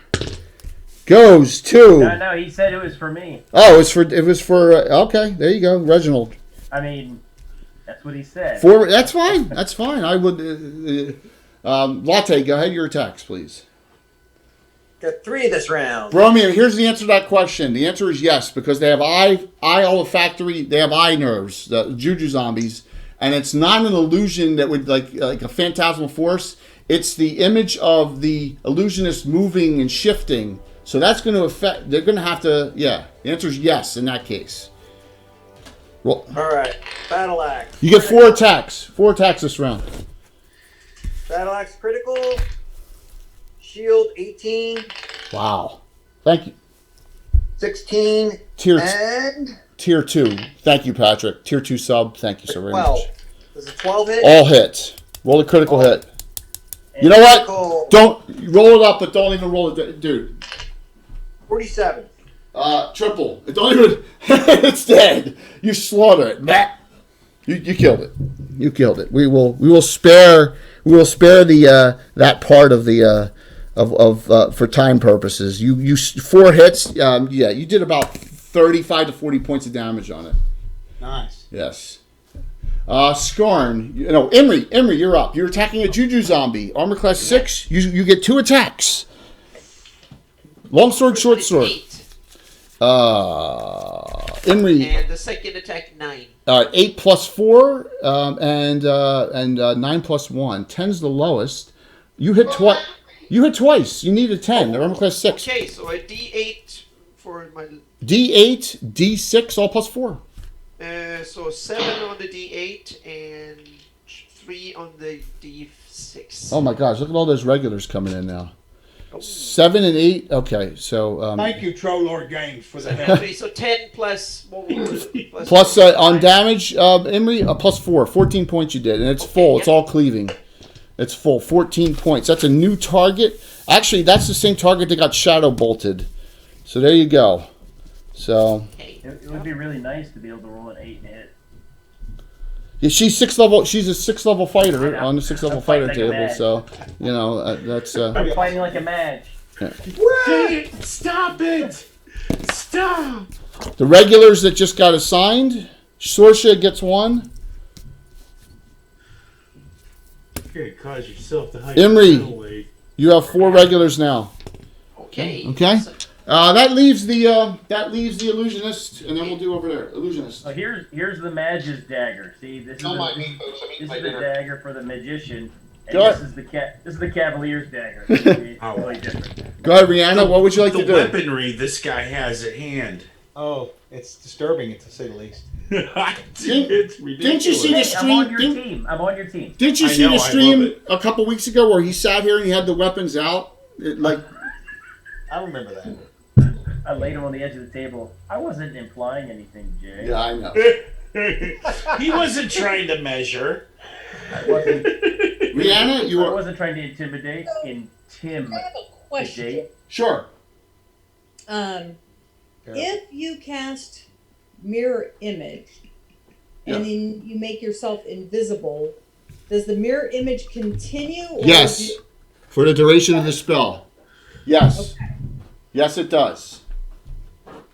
Goes to. No, he said it was for me. Oh, it was for. Okay, there you go, Reginald. I mean, that's what he said. That's fine. That's fine. I would. Latte, go ahead. Your attacks, please. Got 3 this round. Bromium, here's the answer to that question. The answer is yes, because they have eye olfactory. They have eye nerves, the juju zombies, and it's not an illusion that would like a phantasmal force. It's the image of the illusionist moving and shifting. So that's going to affect. They're going to have to. Yeah, the answer is yes in that case. Well, All right. Battle axe. you get 4 attacks. 4 attacks this round. Battle axe critical. Shield 18, Wow. Thank you. 16, and Tier 2. Thank you, Patrick. Tier 2 sub. Thank you so very 12. much. Does a 12 hit? All hits. Roll a critical hit. You know what? Critical Don't roll it up, but don't even roll it, dude. 47. Triple. Don't even. It's dead. You slaughter it. Bah. You killed it. You killed it. We will spare the that part of the for time purposes. You 4 hits. You did about 35 to 40 points of damage on it. Nice. Yes. Scorn. Imri, you're up. You're attacking a Juju zombie. Armor class 6. You get 2 attacks. Long sword, short sword. 8. Imri. And the second attack 9. 8 plus 4 and 9 plus 1. 10's the lowest. You hit twice. You hit twice. You need a 10. They're armor class 6. Okay, so a D8 for my. D8, D6, all plus 4. So 7 on the D8 and 3 on the D6. Oh my gosh! Look at all those regulars coming in now. 7 and 8. Okay, so Thank you, Troll Lord Games, for the help. So 10 plus. plus on damage, Imri, plus 4. 14 points you did, and it's full. It's all cleaving. It's full. 14 points. That's a new target. Actually, that's the same target that got shadow bolted. So there you go. So It would be really nice to be able to roll an 8 and hit. yeah, she's 6th level. She's a 6th level fighter on the 6th level I'm fighting fighter like a table. mad. So that's. I'm fighting like a mage. Stop it! Stop! The regulars that just got assigned. Sorsha gets 1. You're gonna cause yourself to hike Imri. the weight. You have 4 regulars now. Okay. Okay. That leaves the illusionist, and then we'll do over there. Illusionist. So here's the mage's dagger. See, this is Don't mind the, me, folks. I'm eating this my is the dinner. dagger for the magician, and Go this ahead. is the cavalier's dagger. It's Oh. really different. Go ahead, Rihanna. What would you like The to do? weaponry this guy has at hand. Oh, it's disturbing, to say the least. It's ridiculous. Didn't you see the Hey, I'm on stream? your team. I'm on your team. Didn't you I see know, the I love stream it. a couple weeks ago where he sat here and he had the weapons out? I remember that. I laid him on the edge of the table. I wasn't implying anything, Jay. Yeah, I know. He wasn't trying to measure. I wasn't. Rihanna, you I are wasn't trying to intimidate. I have a question. Jay. sure. If you cast mirror image and then you make yourself invisible, does the mirror image continue? Or Yes, for the duration of the spell. Yes, yes, it does.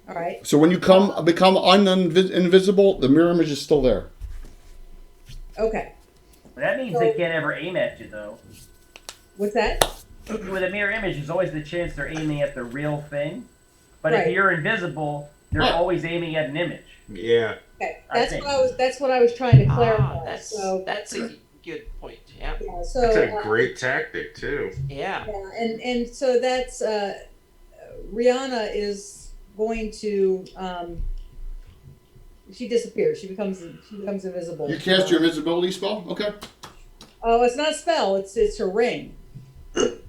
All right. So when you become invisible, the mirror image is still there. Okay. That means they can't ever aim at you, though. What's that? With a mirror image, there's always the chance they're aiming at the real thing. But Right. if you're invisible, they're always aiming at an image. Yeah. Okay, I that's think. what I was trying to clarify. That's a good point. Yeah. Yeah, so That's a great tactic too. Yeah. yeah, and so that's Rihanna is going to she disappears. She becomes invisible. You cast your invisibility spell? Okay. Oh, it's not a spell. It's her ring.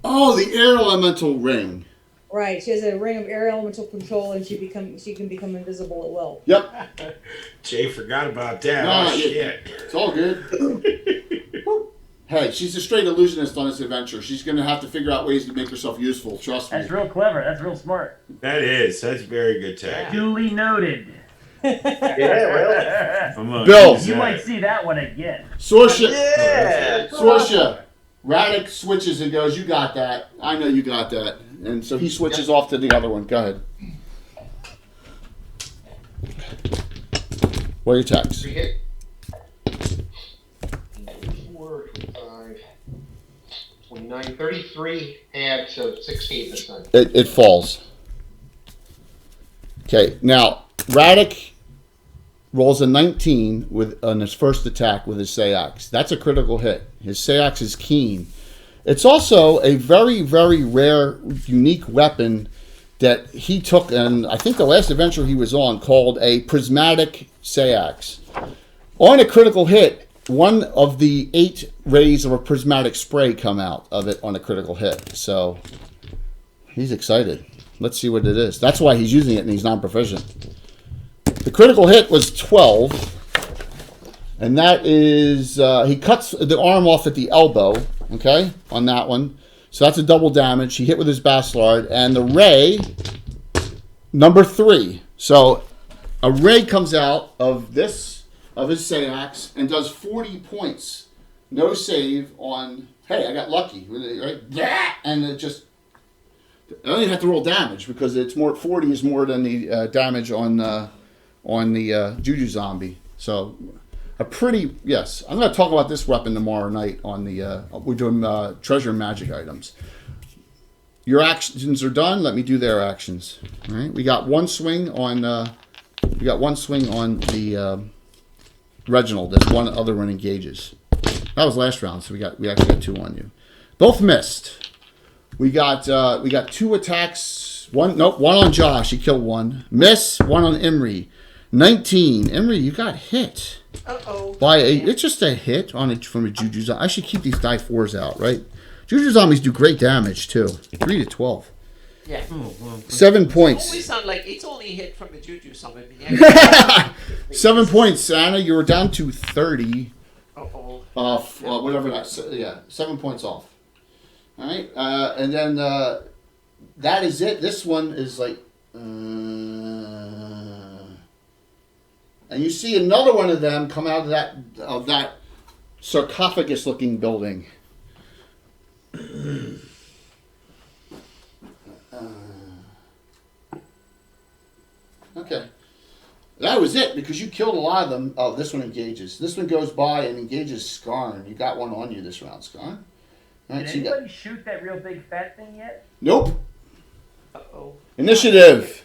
Oh, the air elemental ring. Right. She has a ring of air elemental control, and she can become invisible at will. Yep. Jay forgot about that. Nah, Oh shit. It's all good. Hey, she's a straight illusionist on this adventure. She's going to have to figure out ways to make herself useful. Trust me. That's real clever. That's real smart. That is. That's very good tactic. Duly noted. Yeah, I'm gonna Bill. use You that. might see that one again. Sorsha. Yeah. Sorsha. Radek switches and goes, you got that. I know you got that. And so he switches off to the other one. Go ahead. What are your attacks? 3 hit. 4, 5, 29, 33, add, so 16 this time. It falls. Okay, now Radek rolls a 19 on his first attack with his Sayax. That's a critical hit. His Sayax is keen. It's also a very, very rare, unique weapon that he took, and I think the last adventure he was on, called a prismatic Sayax. On a critical hit, one of the 8 rays of a prismatic spray come out of it on a critical hit. So he's excited. Let's see what it is. That's why he's using it and he's non-proficient. The critical hit was 12. And that is, he cuts the arm off at the elbow, okay, on that one. So that's a double damage. He hit with his Bastard. And the ray, number 3. So a ray comes out of his Sayax and does 40 points. No save on, hey, I got lucky, right? And it just, I don't even have to roll damage because it's more, 40 is more than the damage on the Juju Zombie. So a pretty, yes. I'm going to talk about this weapon tomorrow night on the, we're doing treasure and magic items. Your actions are done. Let me do their actions. All right. We got one swing on, the Reginald. There's one other one engages. That was last round, so we actually got 2 on you. Both missed. We got 2 attacks. One on Josh. He killed 1. Miss. 1 on Imri. 19. Imri, you got hit. By it's just a hit on it from a Juju Zombie. I should keep these die 4s out, right? Juju Zombies do great damage too. 3 to 12. Yeah. 7 points. Always sound like it's only hit from a Juju Zombie. 7 points, Anna. You were down to 30. Off. Whatever that's. Yeah, 7 points off. All right, and then that is it. This one is like, and you see another one of them come out of that sarcophagus-looking building. Okay. That was it, because you killed a lot of them. Oh, this one engages. This one goes by and engages Skarn. You got one on you this round, Skarn. All right, Did so you anybody shoot that real big fat thing yet? Nope. Uh-oh. Initiative.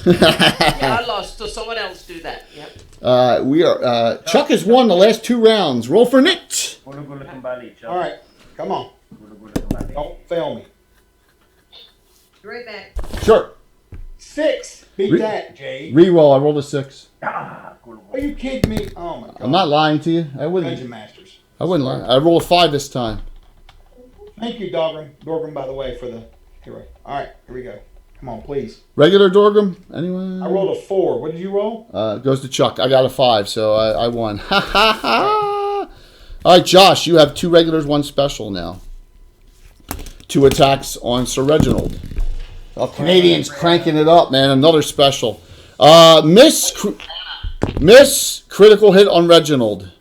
Yeah, I lost, so someone else do that. Yep. We are. Chuck has won the last 2 rounds. Roll for Nick. All right, come on. Don't fail me. Be right back. Sure. 6. Beat that, Jay. Reroll. I rolled a 6. Are you kidding me? Oh my God. I'm not lying to you. I Dungeon wouldn't. Masters. I wouldn't lie. I rolled a 5 this time. Thank you, Dorgrim, by the way, for the hero. All right, here we go. Come on, please. Regular Dorgrim? Anyone? I rolled a 4. What did you roll? Goes to Chuck. I got a 5, so I won. Ha ha ha! All right, Josh, you have 2 regulars, 1 special now. 2 attacks on Sir Reginald. Oh, Canadians cranking it up, man. Another special. Miss critical hit on Reginald.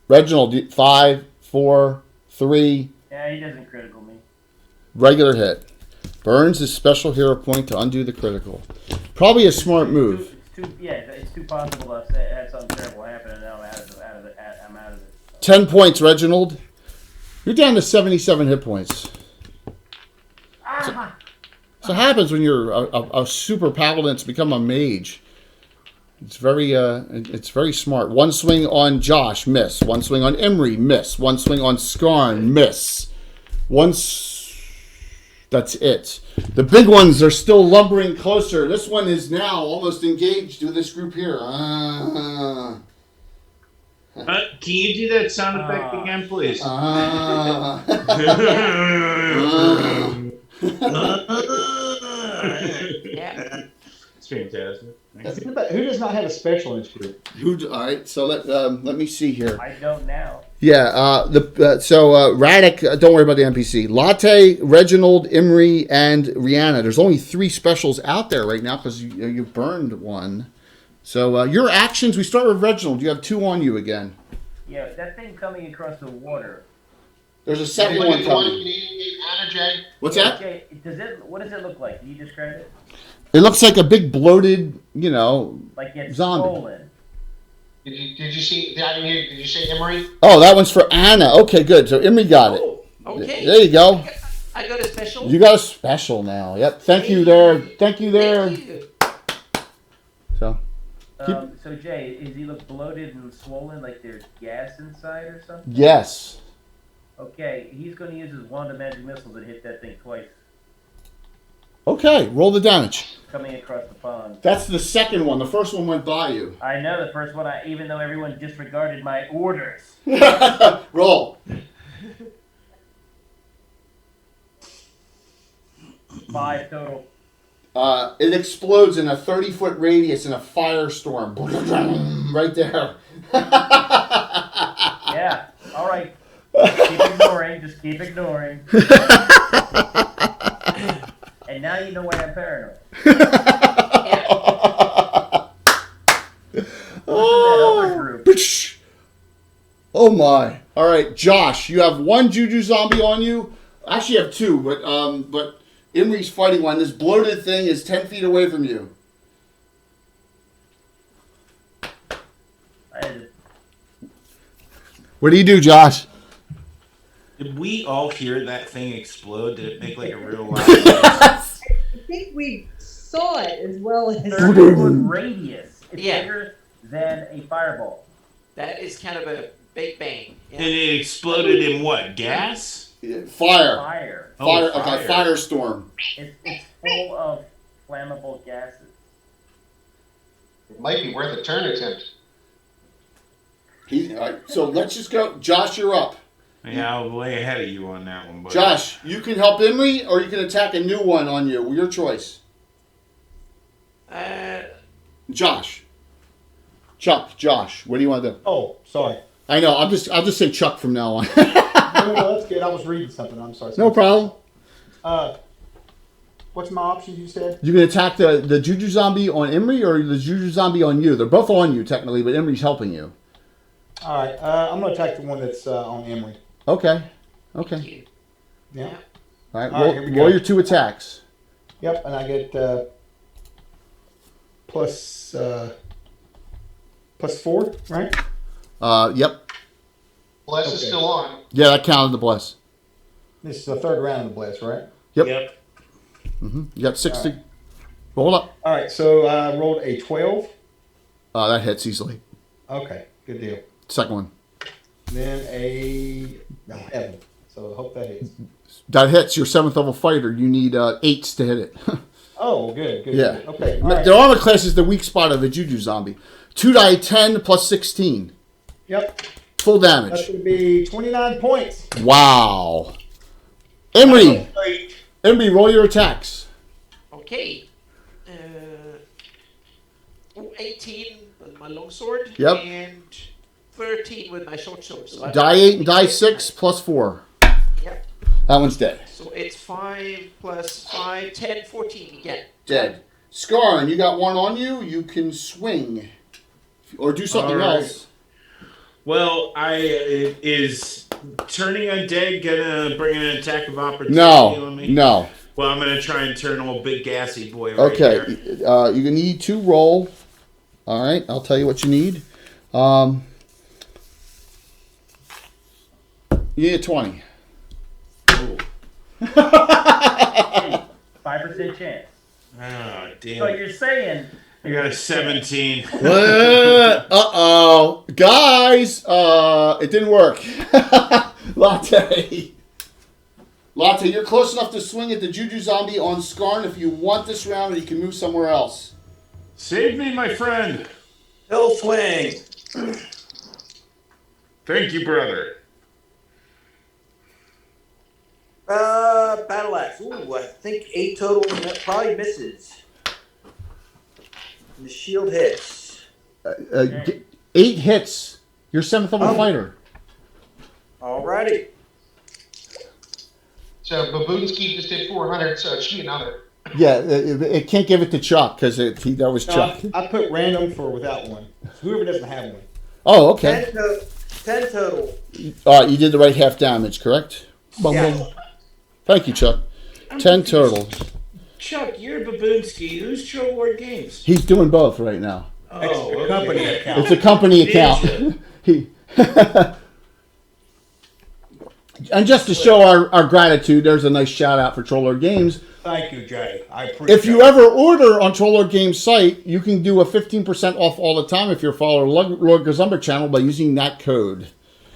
Reginald, 5, 4, 3. Yeah, he doesn't critical me. Regular hit. Burns his special hero point to undo the critical. Probably a smart move. it's too possible to have something terrible happen, and now I'm out of it. 10 points, Reginald. You're down to 77 hit points. So it happens when you're a super paladin to become a mage. It's very smart. One swing on Josh, miss. One swing on Emery, miss. One swing on Skarn, miss. That's it. The big ones are still lumbering closer. This one is now almost engaged with this group here. Can you do that sound effect again, please? Yeah. It's fantastic. Who does not have a special in this group? All right, so let me see here. I don't now. Yeah, Radek, don't worry about the NPC. Latte, Reginald, Emery, and Rihanna. There's only 3 specials out there right now because you burned one. So your actions, we start with Reginald. You have 2 on you again. Yeah, that thing coming across the water. There's a second one coming. Anna J. What's that? Jay, what does it look like? Can you describe it? It looks like a big bloated, like it's zombie. swollen. Did you see? Did you say Emery? Oh, that one's for Anna. Okay, good. So Emery got it. Oh, okay. There you go. I got a special. You got a special now. Yep. Thank you there. Thank you there. Thank you. So. So Jay, does he look bloated and swollen, like there's gas inside or something? Yes. Okay, he's going to use his wand of magic missiles and hit that thing twice, Okay, roll the damage. coming across the pond. That's the second one. The first one went by you. I know the first one, even though everyone disregarded my orders. Roll. 5 total. It explodes in a 30-foot radius in a firestorm. Right there. Yeah, all right. Keep ignoring, just keep ignoring. And now you know why I'm paranoid. Oh my. All right, Josh, you have 1 Juju zombie on you. Actually, you have 2, but Emery's fighting one. This bloated thing is 10 feet away from you. What do you do, Josh? Did we all hear that thing explode? Did it make like a real loud I think we saw it as well as 30-foot radius. It's Yeah. bigger than a fireball. That is kind of a big bang. Yeah. And it exploded in what? Gas? Fire. Fire. Fire. Oh, Okay, fire. firestorm. It's full of flammable gases. It might be worth a turn attempt. All right, so let's just go. Josh, you're up. Yeah, I was way ahead of you on that one. Buddy. Josh, you can help Emery, or you can attack a new one on you. Your choice. Josh. Chuck. Josh. What do you want to do? Oh, sorry. I know. I'll just say Chuck from now on. No, that's good. I was reading something. I'm sorry. No problem. What's my options you said? You can attack the Juju zombie on Emery, or the Juju zombie on you. They're both on you technically, but Emery's helping you. All right. I'm going to attack the one that's on Emery. Okay. Yeah. All right. All right, here we roll go. your 2 attacks. Yep, and I get plus 4, right? Yep. Bless is Okay. still on. Yeah, that counted the bless. This is the 3rd round of the blitz, right? Yep. You got 60. All right. Roll up. All right, so I rolled a 12. That hits easily. Okay, good deal. Second one. Then a 11. So I hope that hits. That hits. Your 7th level fighter. You need 8s to hit it. Oh, good. Yeah. Good. Okay. All right. The armor class is the weak spot of a Juju zombie. 2 die 10 plus 16. Yep. Full That's damage. going to be 29 points. Wow. Emery. Emery, roll your attacks. Okay. 18 with my longsword. Yep. And 13 with my short sword. So Die 8 and die 6 plus 4. Yep. That one's dead. So it's 5 plus 5, 10, 14 again. Dead. Skarn, you got 1 on you. You can swing. Or do something All right. else. Well, is turning undead gonna bring an attack of opportunity on me? No. Well, I'm gonna try and turn old big gassy boy right Okay. here. You need to roll All right, I'll tell you what you need. You need a 20. 5% chance. Oh, damn. So you're saying I got a 17. Uh-oh. Guys, it didn't work. Latte, you're close enough to swing at the Juju Zombie on Skarn if you want this round, or you can move somewhere else. Save me, my friend. Hill swing. Thank you, brother. Battle axe. Ooh, I think 8 total. That probably misses. And the shield hits. 8 hits. You're 7th level fighter. Alrighty. So Baboonski just did 400, so it should be another. Yeah, it can't give it to Chuck because that was Chuck. I put random for without one. Whoever doesn't have one. Oh, okay. 10 total. You did the right half damage, correct? Yeah. Thank you, Chuck. 10 total. Chuck, you're Baboonski. Who's Troll Lord Games? He's doing both right now. Oh, It's a company account. It's a company account. And just to show our gratitude, there's a nice shout out for Troller Games. Thank you, Jay. I appreciate it. If you ever order on Troller Games site, you can do a 15% off all the time if you're following Lord Gazumber channel by using that code.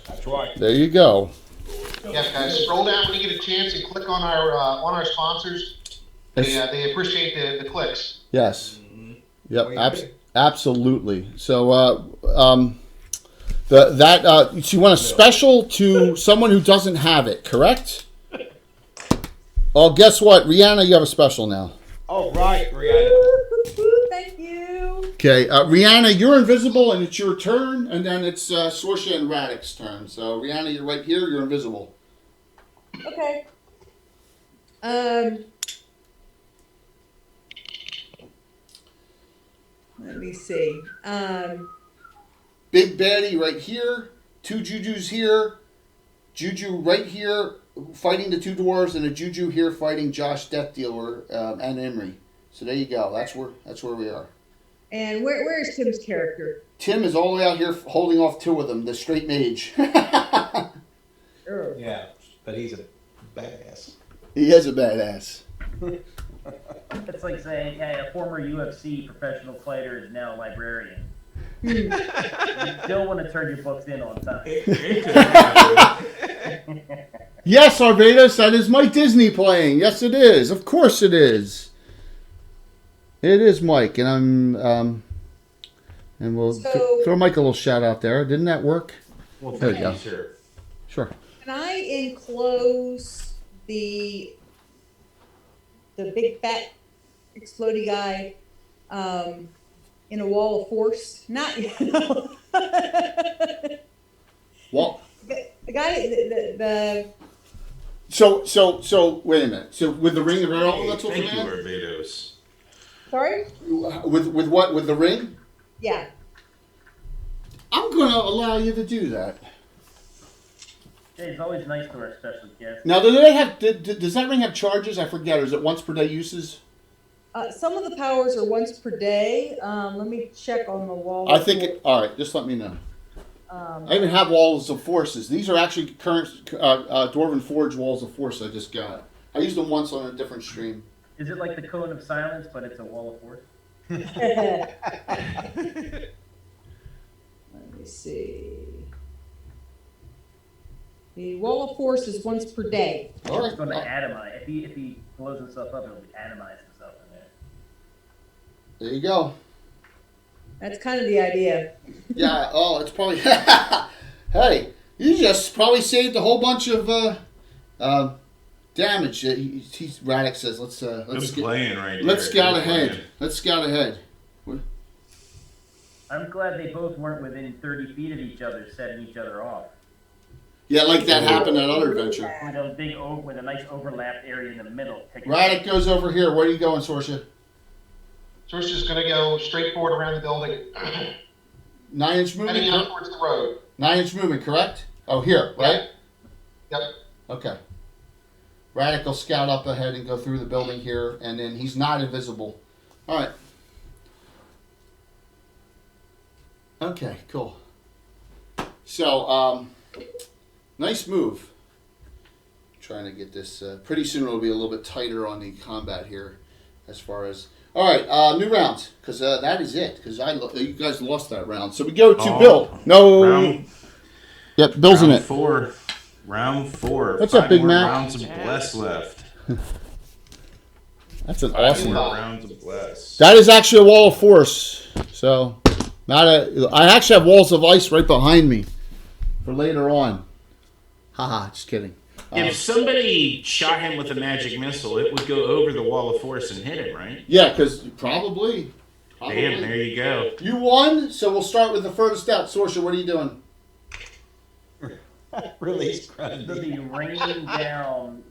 That's right. There you go. Yeah, guys, scroll down when you get a chance and click on our sponsors. They appreciate the clicks. Yes. Yep. Oh, yeah. Absolutely. So, so you want a special to someone who doesn't have it, correct? Oh, guess what, Rihanna, you have a special now. Oh, right, Rihanna. Thank you. Okay, Rihanna, you're invisible, and it's your turn, and then it's Sorsha and Radix' turn. So, Rihanna, you're right here. You're invisible. Okay. Let me see. Big Baddie right here. 2 Jujus here. Juju right here fighting the 2 dwarves, and a Juju here fighting Josh Death Dealer and Emery. So there you go. That's where we are. And where is Tim's character? Tim is all the way out here holding off 2 of them, the straight mage. Sure. Yeah, but he's a badass. He is a badass. It's like saying, hey, a former UFC professional fighter is now a librarian. You don't want to turn your books in on time. Yes, Arvadas, that is Mike Disney playing. Yes, it is. Of course it is. It is Mike, and and we'll throw Mike a little shout out there. Didn't that work? Well, There thank you you, go. sir. Sure. Can I enclose the big fat explodey guy in a wall of force? Not Well, the guy the So wait a minute. So with the ring of arrow, that's what Thank you, we're Barbados. sorry? with what? With the ring? Yeah. I'm going to allow you to do that. Jay, it's always nice to our special guests. Now, do they have? Does that ring have charges? I forget. Or is it once per day uses? Some of the powers are once per day. Let me check on the wall. I think. All right, just let me know. I even have walls of forces. These are actually current Dwarven Forge walls of force I just got. I used them once on a different stream. Is it like the Cone of Silence, but it's a wall of force? Let me see. The wall of force is once per day. All It's right. going to atomize. If he blows himself up, it'll atomize himself in there. There you go. That's kind of the idea. Yeah. Oh, it's probably. Hey, you just probably saved a whole bunch of damage. He's Radix says, let's Playing right let's there. scout They're ahead. playing. Let's scout ahead. I'm glad they both weren't within 30 feet of each other, setting each other off. Yeah, like that happened at other adventure. With a with a nice overlapped area in the middle. Radix goes over here. Where are you going, Sorsha? Source is going to go straight forward around the building, 9-inch heading movement. out towards the road. 9-inch movement, correct? Oh, here, right? Yep. Okay. Radix will scout up ahead and go through the building here, and then he's not invisible. All right. Okay, cool. So, nice move. Trying to get this. Pretty soon it'll be a little bit tighter on the combat here, as far as. All right, new rounds, because that is it. Because you guys lost that round, so we go to Bill. No. Yep, Bill's in it. Round 4. What's up, Big Mac? Rounds of bless left. That's an 5 awesome. more rounds of bless. That is actually a wall of force. So, I actually have walls of ice right behind me for later on. Haha, just kidding. If somebody shot him with a magic missile, it would go over the wall of force and hit him, right? Yeah, because probably. Damn, there you go. You won, so we'll start with the furthest out. Sorcerer, what are you doing? Release It'll be raining down.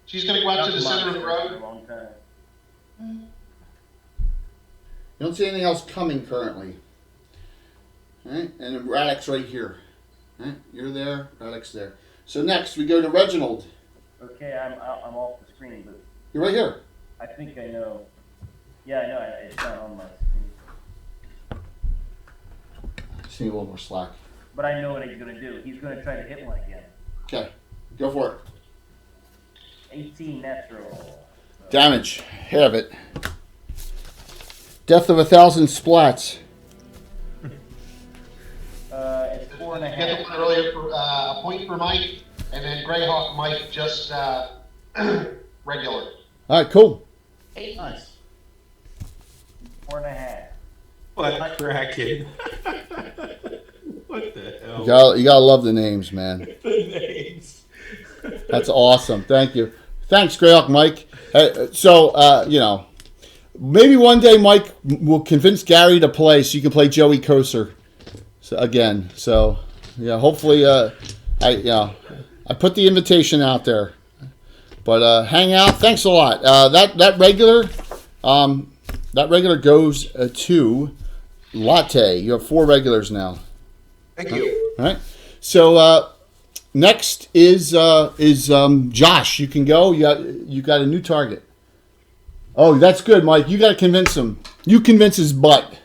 She's gonna go out to the center of the for road. a long time. You don't see anything else coming currently. All right, and Radek's right here. All right, you're there, Radek's there. So next we go to Reginald. Okay, I'm off the screen, but You're right here. I think I know. Yeah, I know. It's not on my screen. Just need a little more slack. But I know what he's going to do. He's going to try to hit one again. Okay, go for it. 18 natural. Damage. Have it. Death of 1,000 splats. It's 4.5. Get the one earlier for a point for Mike, and then Greyhawk Mike just regular. All right, cool. Nice. 4.5. What cracking? What the hell? You gotta love the names, man. The names. That's awesome. Thank you. Thanks, Greyhawk Mike. So, maybe one day Mike will convince Gary to play so you can play Joey Koser again. So, yeah, hopefully, I put the invitation out there. But hang out. Thanks a lot. That regular goes to Latte. You have 4 regulars now. Thank you. All right. So next is Josh. You can go. You got a new target. Oh, that's good, Mike. You got to convince him. You convince his butt.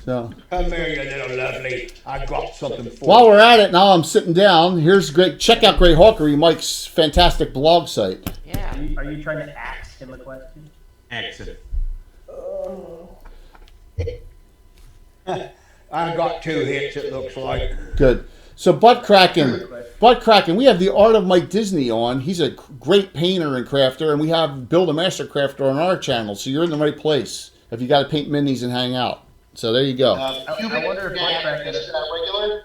So Come here, you little lovely. I got something for while you. we're at it, now I'm sitting down. Here's great. Check out Greyhawkery, Mike's fantastic blog site. Yeah. Are you trying to ask him a question? Excellent. I got 2 hits, it looks like. Good. So butt cracking. We have the Art of Mike Disney on. He's a great painter and crafter, and we have Build a Master Crafter on our channel. So you're in the right place if you got to paint minis and hang out. So there you go. I wonder if Mike Crack is regular.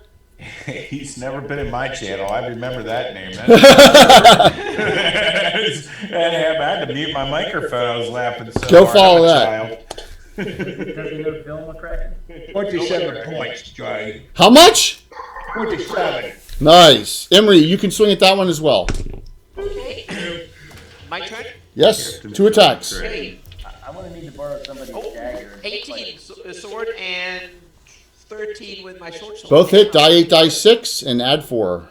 He's never been in my channel. I remember that name. I had to mute my microphone. I was laughing so Go hard. follow I'm a that. child. Does he know film McCracken? 27 points, Jay. How much? 27. Nice. Emery, you can swing at that one as well. Okay. My turn. Yes, 2 attacks. Okay. I want to need to borrow somebody's dagger. 18 sword and 13 with my short sword. Both hit, die 8, die 6, and add 4.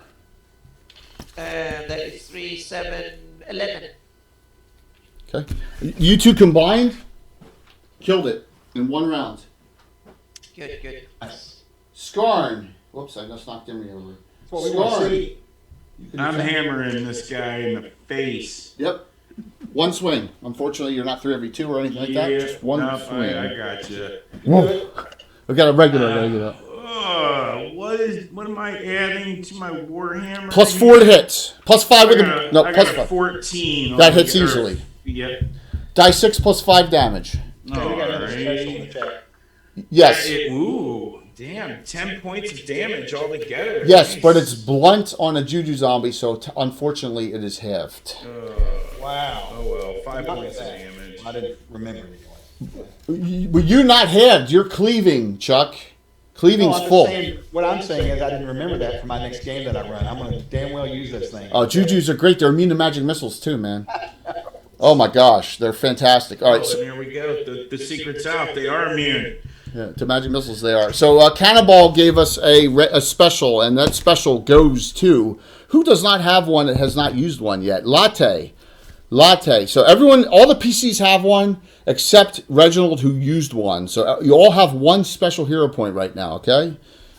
That is 3, 7, 11. Okay. You 2 combined killed it in 1 round. Good. Skarn. Whoops, I just knocked Emery over. That's what we want to see. You can I'm attack. hammering this guy in the face. Yep. 1 swing. Unfortunately, you're not 3 every 2 or anything like that. Just 1 nope, swing. I got you. We got a regular. What am I adding to my Warhammer? Plus 4 to hits. Plus 5 with a... No, I plus got a 5. 14. That hits easily. Yep. Die 6 plus 5 damage. Alright. Yes. Ooh, damn. 10 points of damage altogether. Yes, Nice. but it's blunt on a Juju zombie, so unfortunately it is halved. Wow. Oh well, 5 points of damage. I didn't remember anyway. You're not halved. You're cleaving, Chuck. Cleaving's No, I'm full. saying, what I'm saying is I didn't remember that for my next game that I run. I'm going to damn well use this thing. Oh, Jujus are great. They're immune to magic missiles too, man. Oh my gosh, they're fantastic. All right, Oh, so, and here we go. The secret's out. They are immune. yeah, to magic missiles they are. So Cannonball gave us a special, and that special goes to who does not have one that has not used one yet. Latte. Latte. So everyone, all the PCs have one except Reginald, who used one. So you all have one special hero point right now, okay?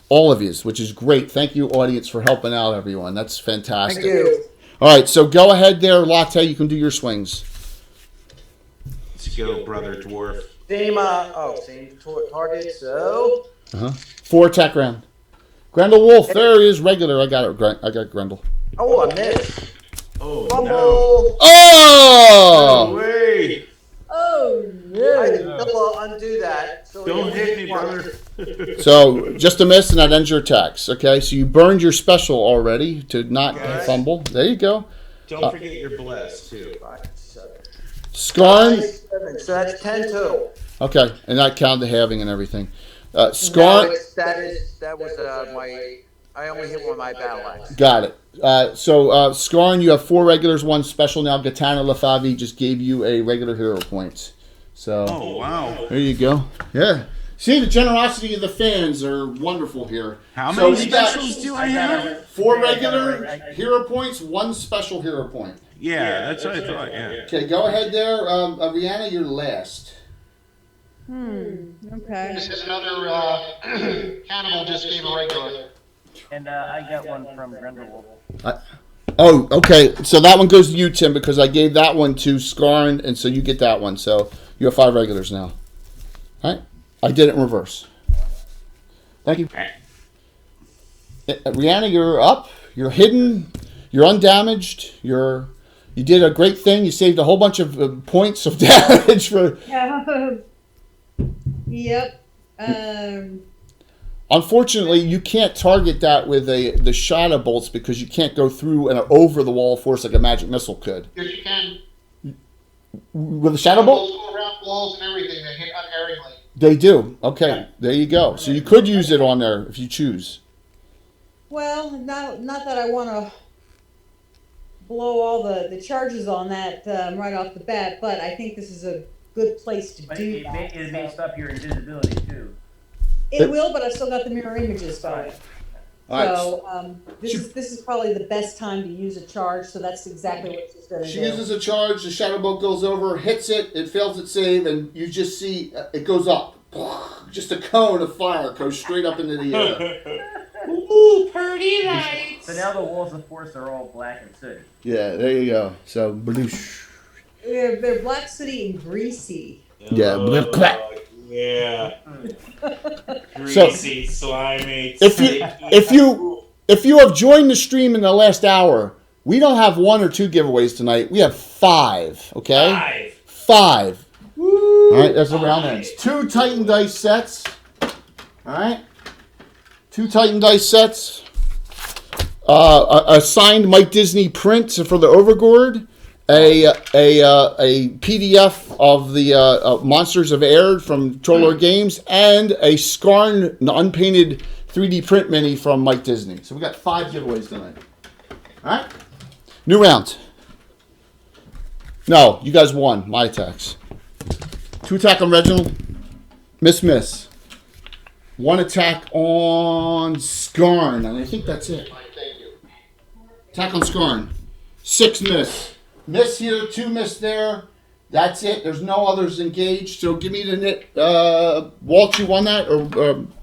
All of you, which is great. Thank you, audience, for helping out everyone. That's fantastic. Thank you. All right, so go ahead there, Latte. You can do your swings. Let's go, brother dwarf. Same target, so. 4 attack round. Grendel Wolf, there he is, regular. I got it. I got Grendel. Oh, I missed. Oh, Fumble. no. Oh! No way. Oh, I no. still undo that. So Don't hit me, brother. So just a miss, and that ends your attacks. Okay, so you burned your special already to not fumble. There you go. Don't forget your bless, too. 5, 7. Skarn. 7, so that's 10 total. Okay, and that counted the halving and everything. No, Skarn. that was my. I only hit one of my battle axe. Got it. Skarn, you have 4 regulars, 1 special now. Gatana Lafavi just gave you a regular hero points. So Oh, wow. there you go. Yeah. See, the generosity of the fans are wonderful here. How So many we got specials do I have? 4 regular hero points, 1 special hero point. Yeah, that's what I thought, yeah. Okay, go ahead there. Rihanna, you're last. Okay. This is another cannibal just gave a regular. And I got one from Grendel Wolf. Oh, okay. So that one goes to you, Tim, because I gave that one to Skarn, and so you get that one. So you have 5 regulars now. All right. I did it in reverse. Thank you. Rihanna, you're up. You're hidden. You're undamaged. You did a great thing. You saved a whole bunch of points of damage for. Yep. Unfortunately, you can't target that with the shadow bolts because you can't go through and over the wall of force like a magic missile could. Yes, you can. With a shadow bolt? Those go around walls and everything. They hit unerringly. They do. Okay, there you go. So you could use it on there if you choose. Well, not that I want to blow all the charges on that right off the bat, but I think this is a good place to But do it that. may stop your invisibility too. It will, but I've still got the mirror images going. All right. So this is probably the best time to use a charge. So that's exactly what she's going to do. She uses a charge, the shadow bolt goes over, hits it, it fails its save, and you just see it goes up. Just a cone of fire goes straight up into the air. Ooh, pretty lights. So now the walls of force are all black and sooty. Yeah, there you go. So, bloosh. They're black, sooty, and greasy. Yeah, clap. Yeah. Greasy, slimy. If you have joined the stream in the last hour, we don't have 1 or 2 giveaways tonight. We have 5. Okay. 5. All right, that's the round ends. 2 Titan dice sets. All right. 2 Titan dice sets. A signed Mike Disney print for the Overgord. A PDF of the Monsters of Air from Troller Games, and a Skarn unpainted 3D print mini from Mike Disney. So we got 5 giveaways tonight. All right. New round. No, you guys won. My attacks. 2 attack on Reginald. Miss. 1 attack on Skarn, and I think that's it. Thank you. Attack on Skarn. 6 miss. Miss here, 2 miss there. That's it. There's no others engaged. So give me the knit. Walt, you won that,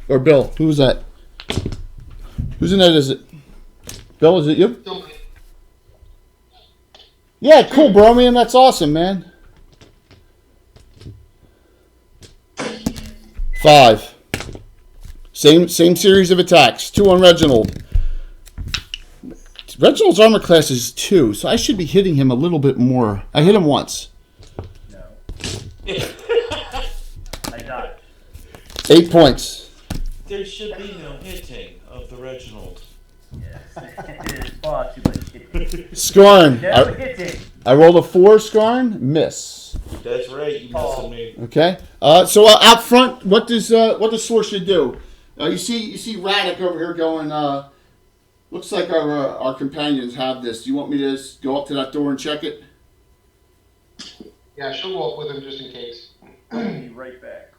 or Bill? Who's that? Who's in that? Is it Bill? Is it you? Yeah, cool, bro, man. That's awesome, man. 5. Same series of attacks. 2 on Reginald. Reginald's armor class is 2, so I should be hitting him a little bit more. I hit him once. No. I died. 8 points. There should be no hitting of the Reginald. Yes. It is far too much hitting. Skarn. No hitting. I rolled a 4, Skarn. Miss. That's right, you missing me. Okay. So out front, what does Sorcerer do? You see Radek over here going. Looks like our companions have this. Do you want me to just go up to that door and check it? Yeah, she'll go up with him just in case. I'll be right back.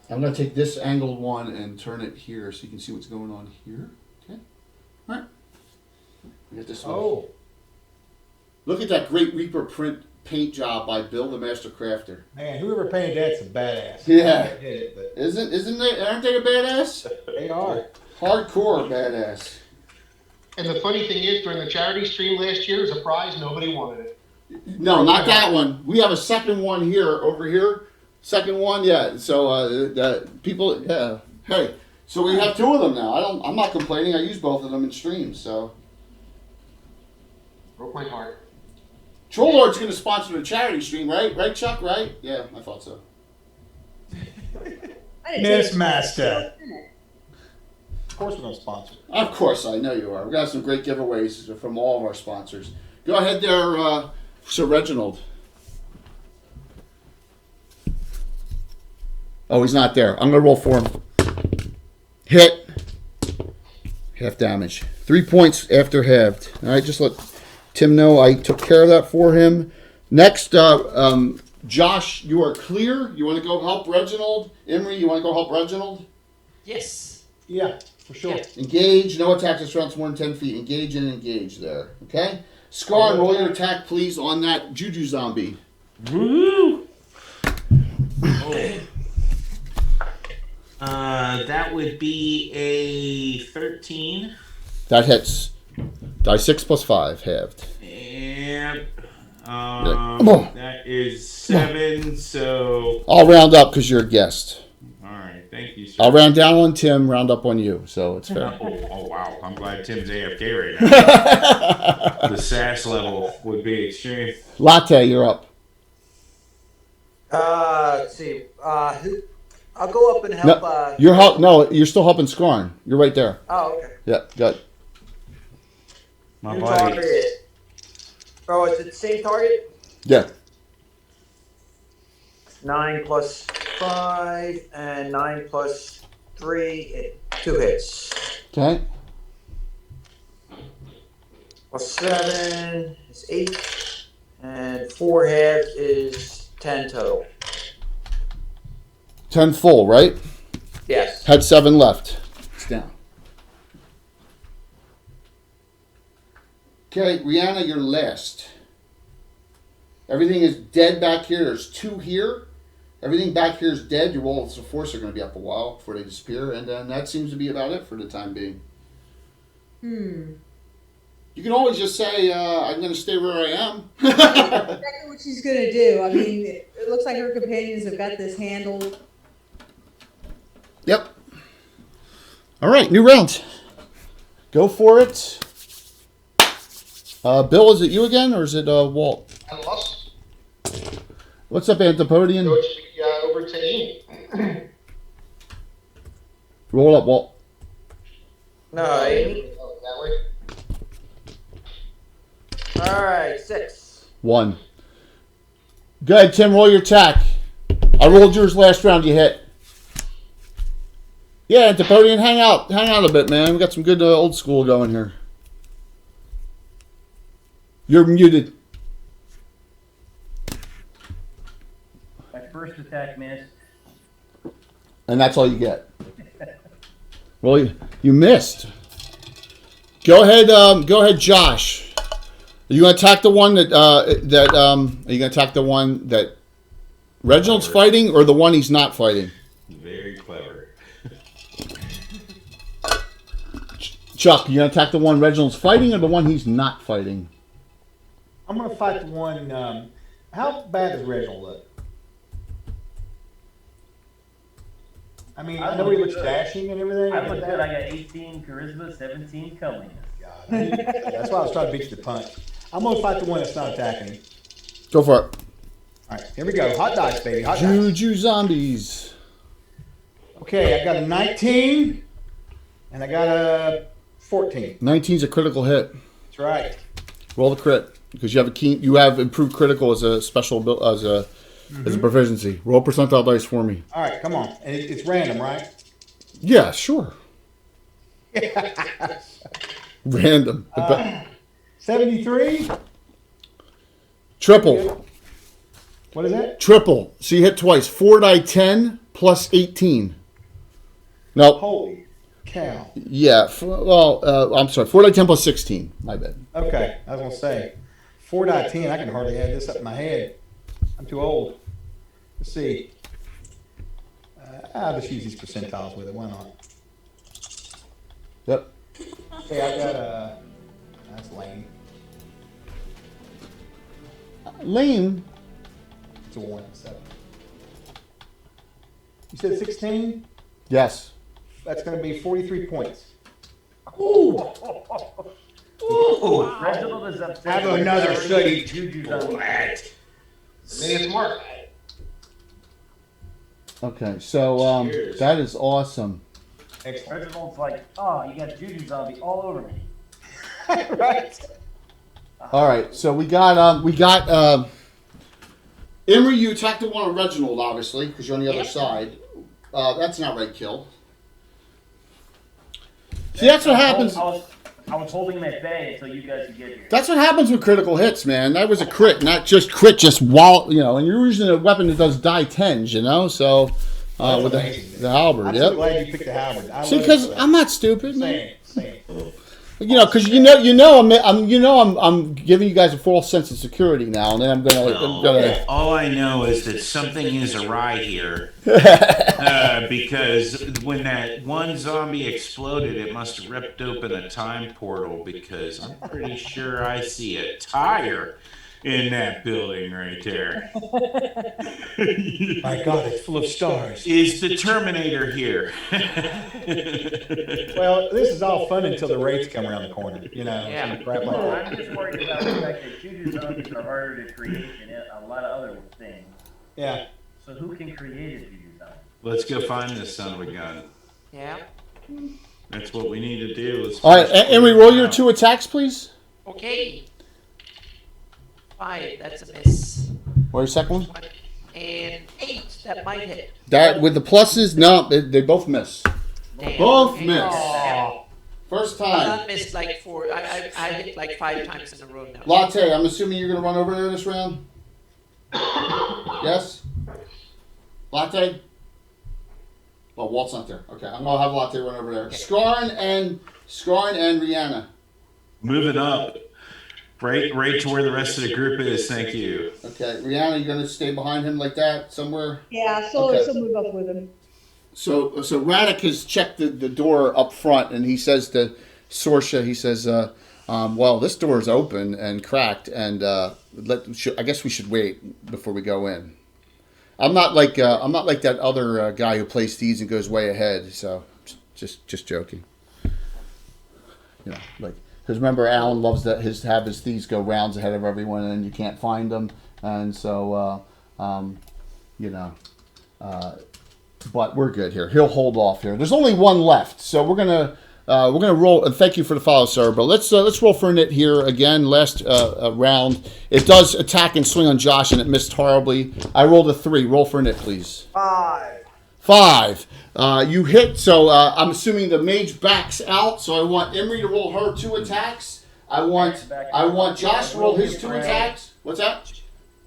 I'm going to take this angled one and turn it here so you can see what's going on here. Okay. We got this one. Oh, Look at that great Reaper print paint job by Bill the Master Crafter. man, whoever painted that's a badass. Yeah. I did it, but Isn't they? Aren't they a badass? they are. Hardcore badass. And the funny thing is, during the charity stream last year, as a prize, nobody wanted it. No, not that one. We have a second one here, over here. Second one, yeah. So people, yeah. Hey, so we have two of them now. I'm not complaining. I use both of them in streams. So Broke my heart. Troll Lord's going to sponsor the charity stream, right? Right, Chuck? Right? Yeah, I thought so. I didn't Miss say- Master. Of course we're gonna sponsor. Of course, I know you are. We got some great giveaways from all of our sponsors. Go ahead there, Sir Reginald. Oh, he's not there. I'm going to roll for him. Hit. Half damage. 3 points after halved. All right, just let Tim know I took care of that for him. Next, Josh, you are clear. You want to go help Reginald? Imri, you want to go help Reginald? Yes. Yeah, for sure. Yeah. Engage. No attack that surrounds more than 10 feet. Engage and engage there. Okay? Scar, roll your attack, please, on that Juju zombie. Woo! That would be a 13. That hits. Die 6 plus 5, halved. And Come on. that is 7, so... I'll round up because you're a guest. Alright, thank you, sir. I'll round down on Tim, round up on you, so it's fair. Oh, wow. I'm glad Tim's AFK right now. The sass level would be extreme. Latte, you're up. Let's see. I'll go up and help. No, you're still helping Scarn. You're right there. Oh, okay. Yeah, good. My New buddy. target. Oh, is it the same target? Yeah. 9 plus 5 and 9 plus 3. 2 hits. Okay. Plus 7 is 8. And 4 halves is 10 total. 10 full, right? Yes. Had 7 left. It's down. Okay, Rihanna, you're last. Everything is dead back here. There's 2 here. Everything back here is dead. Your walls of force are going to be up a while before they disappear. And then that seems to be about it for the time being. You can always just say, I'm going to stay where I am. Exactly what she's gonna do. I mean, it looks like her companions have got this handled. Yep. All right, new round. Go for it. Bill, is it you again, or is it Walt? I lost. What's up, Antipodian? So it should be over to Amy. Roll up, Walt. No, Amy. Oh, that way. All right, 6. 1. Go ahead, Tim. Roll your attack. I rolled yours last round. You hit. Yeah, Antipodian, hang out a bit, man. We got some good old school going here. You're muted. My first attack missed. And that's all you get. Well, you missed. Go ahead, Josh. Are you gonna attack the one that are you gonna attack the one that Reginald's fighting, or the one he's not fighting? Very clever. Chuck, you gonna attack the one Reginald's fighting, or the one he's not fighting? I'm gonna fight the one. How bad does Reginald look? I mean, I know he looks dashing and everything. I look good. I got 18 charisma, 17 comeliness. That's why I was trying to beat you to punch. I'm gonna fight the one that's not attacking me. Go for it. All right, here we go. Hot dice, baby. Hot dice. Juju zombies. Okay, I got a 19, and I got a 14. 19's a critical hit. That's right. Roll the crit because you have improved critical as a special as a proficiency. Roll percentile dice for me. All right, come on. And it's random, right? Yeah, sure. Random. 73. Triple. What is that? Triple. So you hit twice. 4 die 10 plus 18. No. Holy. cow. Yeah. I'm sorry. 4.10 plus 16. My bad. Okay, I was gonna say 4.10. I can hardly add this up in my head. I'm too old. Let's see. I'll just use these percentiles with it. Why not? Yep. Okay, I got that's lame. Lame. It's a 1 and 7. You said 16? Yes. That's going to be 43 points. Reginald is upset. Have another study. Juju's on the Maybe it's Mark. Okay, so that is awesome. Excellent. Reginald's like, oh, you got Juju zombie all over me. Right. All right, so we got Emery. You attacked the one on Reginald, obviously, because you're on the other side. That's an outright kill. See, that's what happens. I was holding him at bay until you guys could get here. That's what happens with critical hits, man. That was a crit, not just crit, just wall. You know, and you're using a weapon that does die 10s. You know, so with the halberd. I'm Yep. so glad you picked the halberd. See, because I'm not stupid, man. Same. You know, because I'm giving you guys a false sense of security now, and then I'm gonna. All I know is that something is awry here. Because when that one zombie exploded, it must have ripped open a time portal, because I'm pretty sure I see a tire in that building right there. My God, it's full of stars. Is the Terminator here? Well, this is all fun until the raids come around the corner. You know, Yeah. some crap like that. I'm just worried about the fact that Juju zombies are harder to create than a lot of other things. Yeah. So who can create a Juju zombie? Let's go find this son of a gun. Yeah. That's what we need to do. Let's All right, and we roll your 2 attacks, please. Okay. 5. That's a miss. Or your second one. And 8. That might hit. That with the pluses, no, they both miss. Damn. Both Okay. miss. Yeah. First I time. missed like 4. I hit like 5 times in a row now. Latte, I'm assuming you're gonna run over there this round. Yes. Latte. Well, Walt's not there. Okay, I'm gonna have Latte run over there. Okay. Scarn and Rihanna. move it up. Right to where the rest of the group is. Thank you. Okay, Rihanna, you gonna stay behind him like that somewhere? Yeah, so Okay. so move up with him. So Radek has checked the door up front, and he says to Sorsha, he says, well, this door is open and cracked, and I guess we should wait before we go in. I'm not like that other guy who plays thieves and goes way ahead. So just joking. You know, like, because remember, Alan loves have his thieves go rounds ahead of everyone, and you can't find them, and so but we're good here. He'll hold off here. There's only one left, so we're gonna roll. And thank you for the follow, sir. But let's roll for Nit here again. Last round, it does attack and swing on Josh, and it missed horribly. I rolled a 3. Roll for Nit, please. 5. You hit. So I'm assuming the mage backs out. So I want Emery to roll her 2 attacks. I want Josh to roll his 2 attacks. What's that?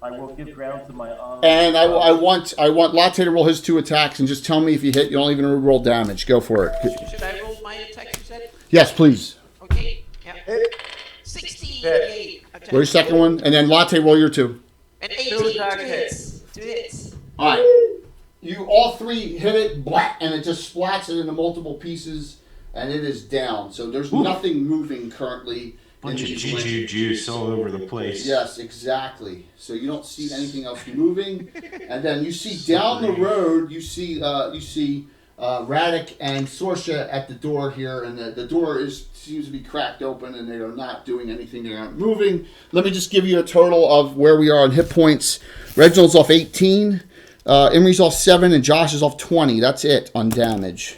I will give ground to my own. And I want Latte to roll his 2 attacks, and just tell me if you hit. You don't even roll damage. Go for it. Should I roll my attack, you said? Yes, please. Okay. Yeah. 68. Roll your second one, and then Latte, roll your 2. And 18. 2 hits. 2 hits. All right. You all 3 hit it, blah, and it just splats it into multiple pieces, and it is down. So there's nothing moving currently. Bunch of juju juice all over the place. Yes, exactly. So you don't see anything else moving, and then you see down the road. You see Radek and Sorsha at the door here, and the door seems to be cracked open, and they are not doing anything. They aren't moving. Let me just give you a total of where we are on hit points. Reginald's off 18, Emery's off 7, and Josh is off 20. That's it on damage.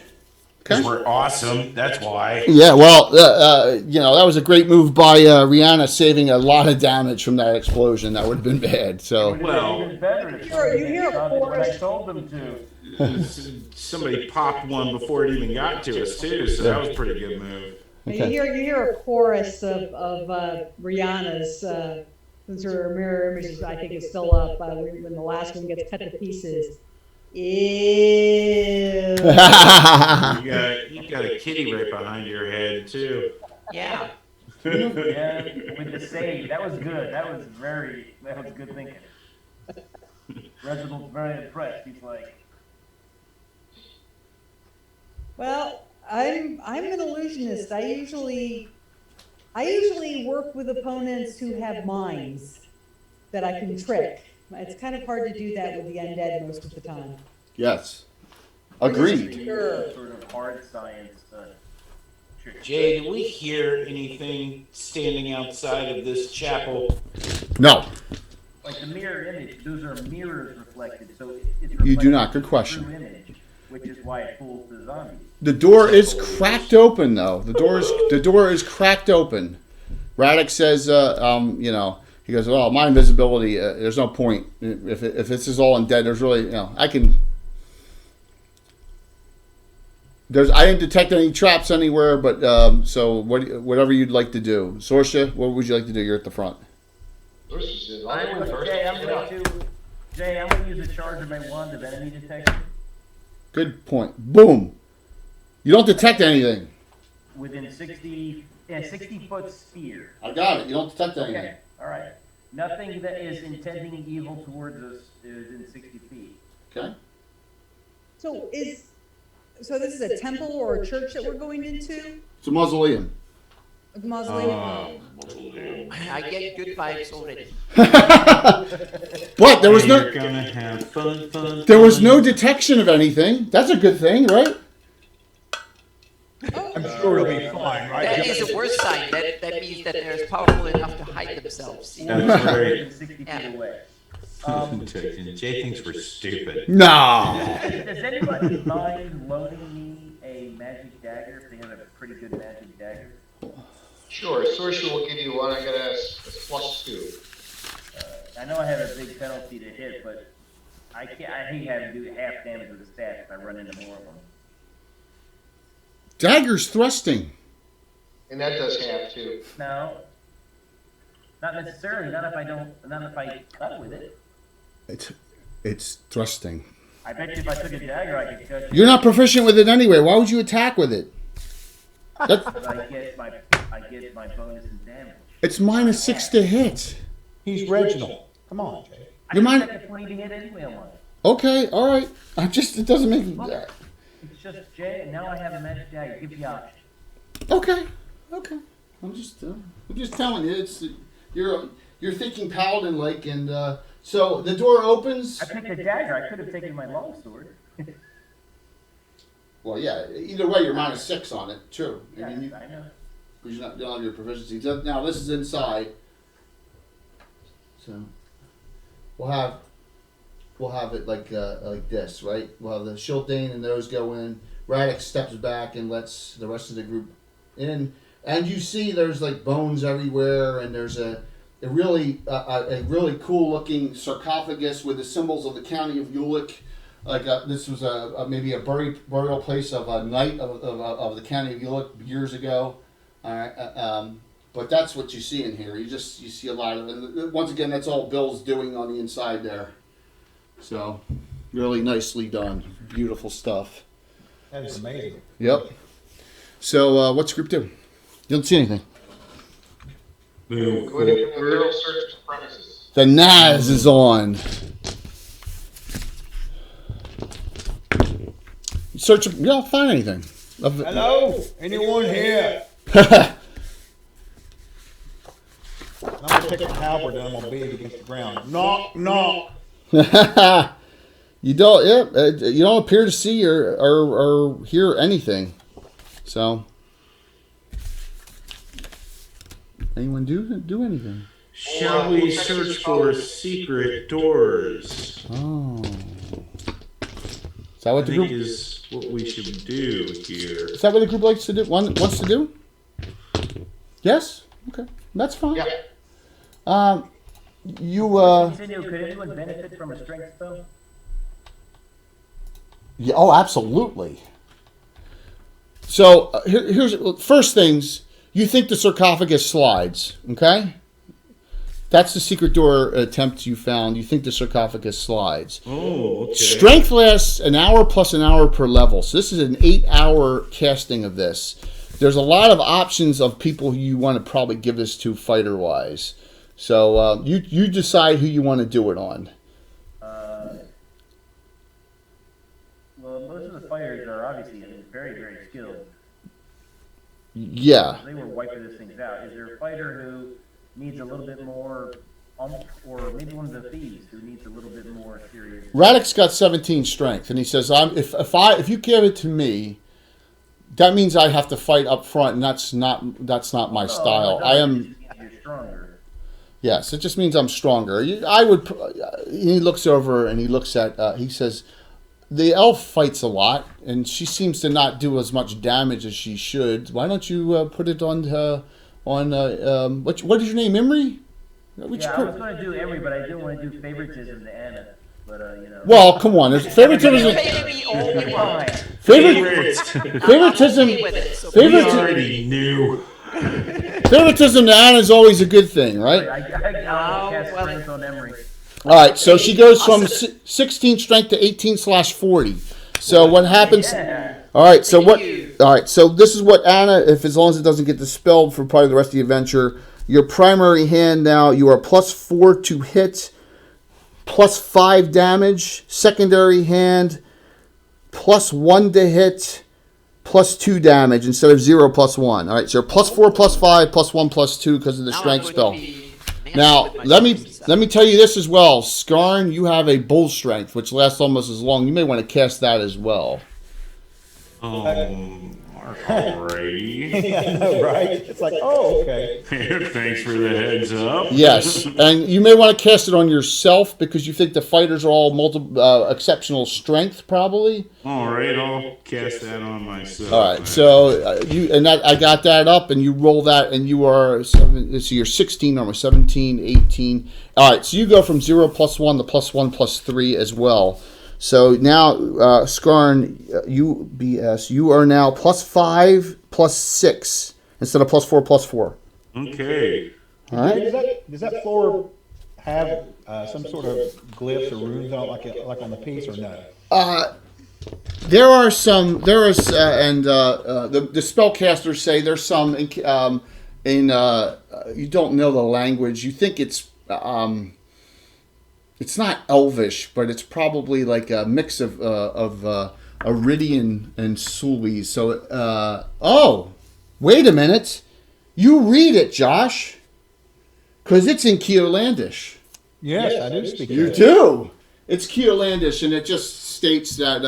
Because we're awesome. That's why. Yeah, well, that was a great move by Rihanna, saving a lot of damage from that explosion. That would have been bad. So, Well, Even better if You hear a somebody when I chorus. told them to. somebody popped one before it even got to us too, so that was a pretty good move. And you hear a chorus of Rihanna's, since her mirror image I think is still up when the last one gets cut to pieces. Ew. You got a kitty right behind your head too. Yeah. Yeah, with the save. That was good. That was good thinking. Reginald's very impressed. He's like, Well, I'm an illusionist. I usually work with opponents who have minds that I can trick. It's kind of hard to do that with the undead most of the time. Yes. Agreed. Sure. sort of hard science trick. Jay, did we hear anything standing outside of this chapel? No. Like the mirror image, those are mirrors reflected, so it's You reflected do not. Good true question. image, which is why it fools the zombies. The door is cracked open, though. The door is cracked open. Radek says, you know, he goes, well, my invisibility, there's no point. If this is all undead, there's really, you know, I didn't detect any traps anywhere, but, so whatever you'd like to do. Sorsha, what would you like to do? You're at the front. This is it. I'm going to use a charge of my wand of enemy detection Good point. Boom. You don't detect anything. within 60 foot sphere. I got it. You don't detect anything. Okay, all right. Nothing that is intending evil towards us is in 60 feet. Okay. So this is a temple or a church that we're going into? It's a mausoleum. A mausoleum? I get good vibes already. But there was You're no gonna have fun. there was no detection of anything. That's a good thing, right? I'm sure it'll be fine, right? That is the worst sign. That means that they're powerful enough to hide themselves. That's right. 60 feet Yeah. away. Jay thinks we're stupid. No. Does anybody mind loaning me a magic dagger if they have a pretty good magic dagger? Sure, Sorcerer will give you one. I got a +2. I know I have a big penalty to hit, but I hate having to do half damage with a staff if I run into more of them. Dagger's thrusting. And that does half too. No, not necessarily. Not if I cut with it. It's thrusting. I bet you if I took a dagger, I could cut you. You're not proficient with it anyway. Why would you attack with it? But I get my bonus in damage. It's -6 to hit. He's Reginald. Come on, Jay. I You mind- expect a 20 to hit anyway on mine. Okay, all right. It doesn't make. It's just Jay, and now I have a magic dagger. Give you option. Okay. I'm just telling you. It's you're thinking paladin like, and so the door opens. I picked a dagger. I could have taken my longsword. Well, yeah. Either way, you're -6 on it. True. Yeah, I mean, I know. because you don't have your proficiency. So now this is inside. So we'll have it like this, right? We'll have the Shiltane and those go in. Radek steps back and lets the rest of the group in, and you see there's like bones everywhere, and there's a really cool looking sarcophagus with the symbols of the county of Ulick. Like this was maybe a burial place of a knight of the county of Ulick years ago. But that's what you see in here. You see a lot of it. Once again, that's all Bill's doing on the inside there. So, really nicely done. Beautiful stuff. That is amazing. Yep. So, what's group do? You don't see anything. Go ahead and do a thorough search of the premises. The Naz is on. Search. You don't find anything. Hello? Anyone here? I'm gonna pick up the halberd and I'm gonna beat it against the ground. Knock, knock. You don't. Yeah. You don't appear to see or hear anything. So, anyone do anything? Shall we search for secret doors? Oh. Is that what I the think group? is what we should do here. Is that what the group likes to do? Wants to do? Yes. Okay. That's fine. Yeah. Continue. Could anyone benefit from a strength spell? Yeah, oh, absolutely. So here's first things. You think the sarcophagus slides, okay? That's the secret door attempt you found. You think the sarcophagus slides. Oh, okay. Strength lasts an hour plus an hour per level. So this is an 8-hour casting of this. There's a lot of options of people who you want to probably give this to fighter-wise. So you decide who you want to do it on. Well, most of the fighters are obviously very, very skilled. Yeah. They were wiping these things out. Is there a fighter who needs a little bit more, or maybe one of the thieves who needs a little bit more serious? Radek's got 17 strength, and he says, "If you give it to me, that means I have to fight up front, and that's not my style. I am." You're stronger. Yes, it just means I'm stronger. I would. He looks over and he looks at. He says, "The elf fights a lot, and she seems to not do as much damage as she should. Why don't you put it on her? What is your name, Imri?" I was going to do Emery, but I didn't want to do favoritism to Anna. But you know. Well, come on. Favoritism. Favoritism to Anna is always a good thing, right? I cast strength on Emery. All right, so she goes from 16 strength to 18/40. So what happens? All right, so what? All right, so this is what Anna, as long as it doesn't get dispelled for part of the rest of the adventure. Your primary hand now, you are +4 to hit, +5 damage. Secondary hand, +1 to hit, +2 damage instead of 0 +1. All right, so +4 +5 +1 +2 because of the strength spell. Now, let me tell you this as well. Skarn, you have a bull strength, which lasts almost as long. You may want to cast that as well. Alrighty. Yeah, I know, right? It's like, oh, okay. Thanks for the heads up. Yes, and you may want to cast it on yourself because you think the fighters are all exceptional strength, probably. All right, I'll cast that on myself. All right, so I got that up, and you roll that, and you are so you're 16 or 17, 18. All right, so you go from 0 +1 to +1 +3 as well. So now, Skarn, you are now +5 +6 instead of +4 +4. Okay. All right. Does that floor have some sort of glyphs or runes on it, like on the piece, or no? There are some. There is, and the spellcasters say there's some in you don't know the language. You think it's not Elvish, but it's probably like a mix of Iridian and Sulwese. So, wait a minute. You read it, Josh, because it's in Keolandish. Yes, I do speak. You do. It's Keolandish, and it just states that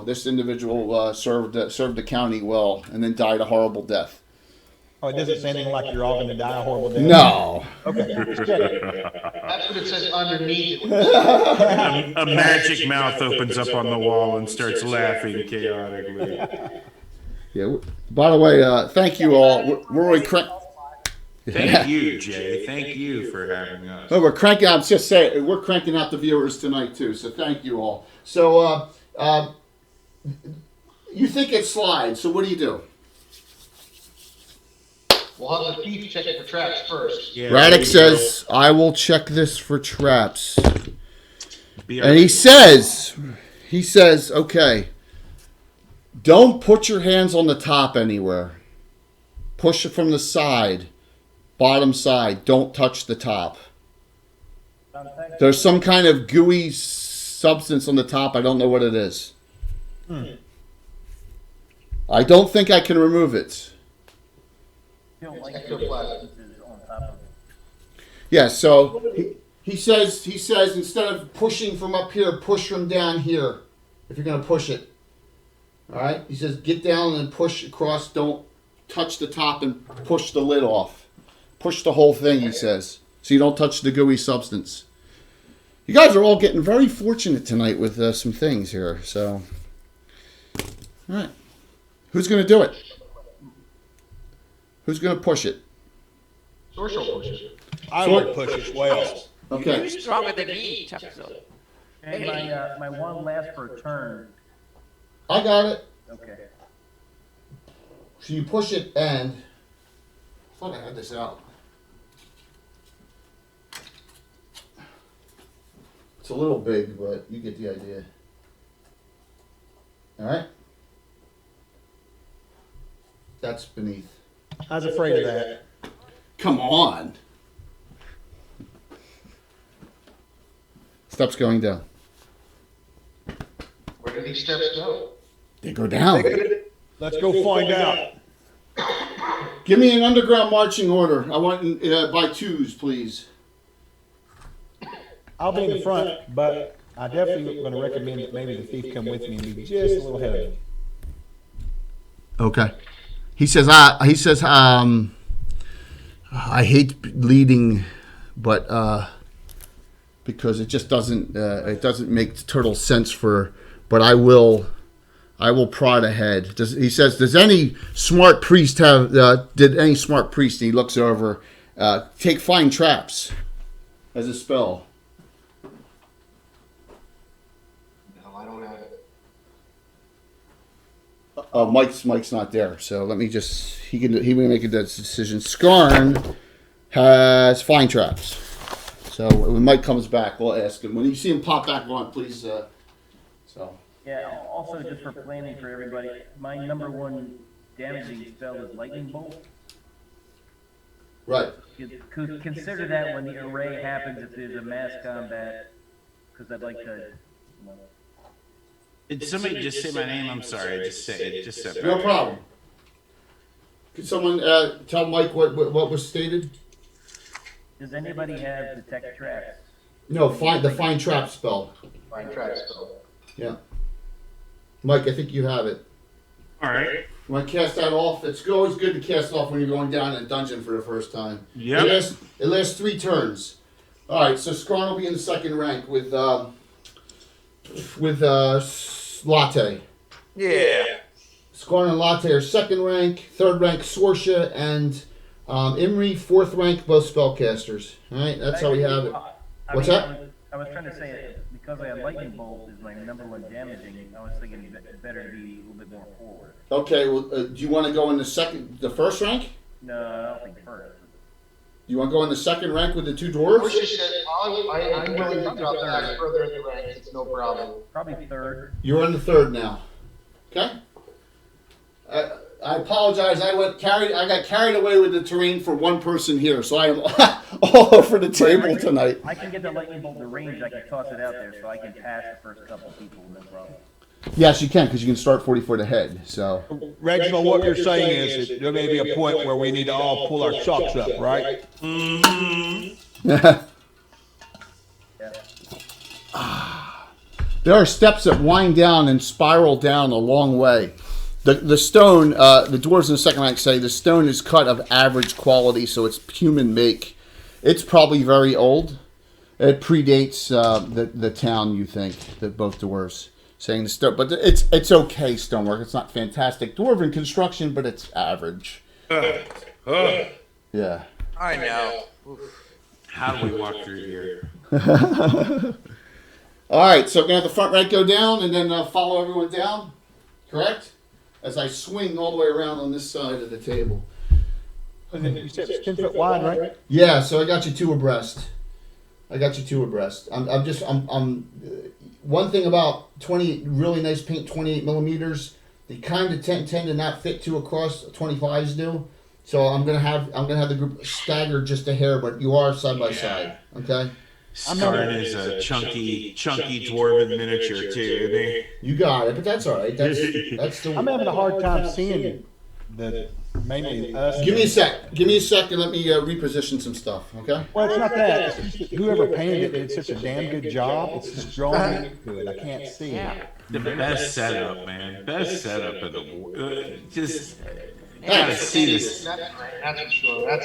this individual served the county well and then died a horrible death. Oh, it doesn't say anything like you're all going to die a horrible death? No. Okay. That's what it says underneath it. A magic mouth opens up on the wall and starts laughing chaotically. Yeah. By the way, thank you all. We're really Thank you, Jay. Thank you for having us. we're cranking out. Just say we're cranking out the viewers tonight too. So thank you all. So you think it slides? So what do you do? We'll have the thief check it for traps first. Yeah, Radek says, "I will check this for traps." Be And he says, "Okay, don't put your hands on the top anywhere. Push it from the side, bottom side. Don't touch the top. There's some kind of gooey substance on the top. I don't know what it is. I don't think I can remove it." Yeah, so he says instead of pushing from up here, push from down here if you're going to push it. All right? He says get down and push across. Don't touch the top and push the lid off. Push the whole thing, he says, so you don't touch the gooey substance. You guys are all getting very fortunate tonight with some things here. So, all right. Who's going to do it? Who's going to push it? Sorcerer pushes it. I would push as well. Okay. You're stronger than me, Chapter. And my one lasts for a turn. I got it. Okay. So you push it and... I thought I had this out. It's a little big, but you get the idea. All right. That's beneath. I was afraid of that. Come on. Steps going down. Where do these steps go? They go down. Let's go find out. Give me an underground marching order. I want by twos, please. I'll be in the front, but I definitely going to recommend that maybe the thief come with me and be just a little ahead of me. Okay. He says, I hate leading, but because it just doesn't make total sense but I will prod ahead. He says, did any smart priest, and he looks over, take find traps as a spell? No, I don't have it. Mike's not there, so let me just, he can make a decision. Skarn has find traps. So when Mike comes back, we'll ask him. When you see him pop back on, please, Yeah, also just for planning for everybody, my number one damaging spell is Lightning Bolt. Right. Consider that when the array happens if there's a mass combat, because I'd like to, Did somebody just say my name? I'm sorry. I just said it. Just said No problem. Could someone tell Mike what was stated? Does anybody have detect traps? No, the find trap spell. Find traps spell. Yeah. Mike, I think you have it. All right. You want to cast that off? It's always good to cast off when you're going down in a dungeon for the first time. Yeah. It lasts 3 turns. All right, so Skarn will be in the second rank with Latte. Yeah. Skarn and Latte are second rank. Third rank, Sorsha and Imri, fourth rank, both spellcasters. All right, that's how we have it. What's that? I was trying to say, because I have Lightning Bolt is my number one damaging, I was thinking it better to be a little bit more forward. Okay, well, do you want to go in the first rank? No, I don't think first. You want to go in the second rank with the 2 dwarves? I'm willing to drop back further in the ranks. It's no problem. Probably third. You're in the third now. Okay. I apologize. I got carried away with the terrain for one person here, so I am all over the table tonight. I can get the Lightning Bolt to range. I can toss it out there, so I can pass the first couple people. No problem. Yes, you can, because you can start 40 foot ahead. So. Reginald, what you're saying is that there may be a point where we need to all pull our socks up, right? Mm-hmm. There are steps that wind down and spiral down a long way. The stone, the dwarves in the second rank say the stone is cut of average quality, so it's human make. It's probably very old. It predates the town, you think, that both dwarves saying the stone, but it's okay stonework. It's not fantastic dwarven construction, but it's average. Yeah. I know. How do we walk through here? All right, so we're going to have the front rank go down and then follow everyone down, correct? As I swing all the way around on this side of the table. You said it's 10 foot wide, right? Yeah, so I got you 2 abreast. I'm one thing about really nice paint 28 millimeters, they kind of tend to not fit 2 across, 25s do. So I'm gonna have the group staggered just a hair, but you are side by side. Okay. Skarn is a chunky dwarven miniature too, isn't he? You got it, but that's all right. That's the. I'm having a hard time seeing the mainly us. Give me a sec. And let me reposition some stuff. Okay. Well, it's not that. It's just that whoever painted it did such a damn good job. It's just drawing good. I can't see. The best setup, man. Best setup in the world. Just. Gotta see this. That's for sure.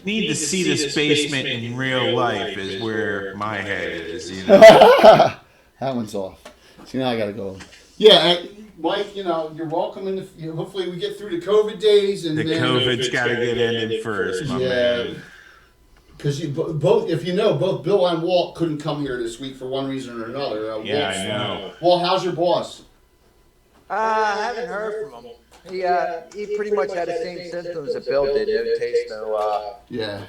Need to see this basement in real life is where my head is. You know. That one's off. See, now I gotta go. Yeah, Mike. You're welcome. Hopefully, we get through the COVID days and the COVID's got to get ended first, my man. Because both Bill and Walt couldn't come here this week for one reason or another. I know. Walt, how's your boss? I haven't heard from him. He pretty much had the same symptoms that Bill did. No taste, Yeah.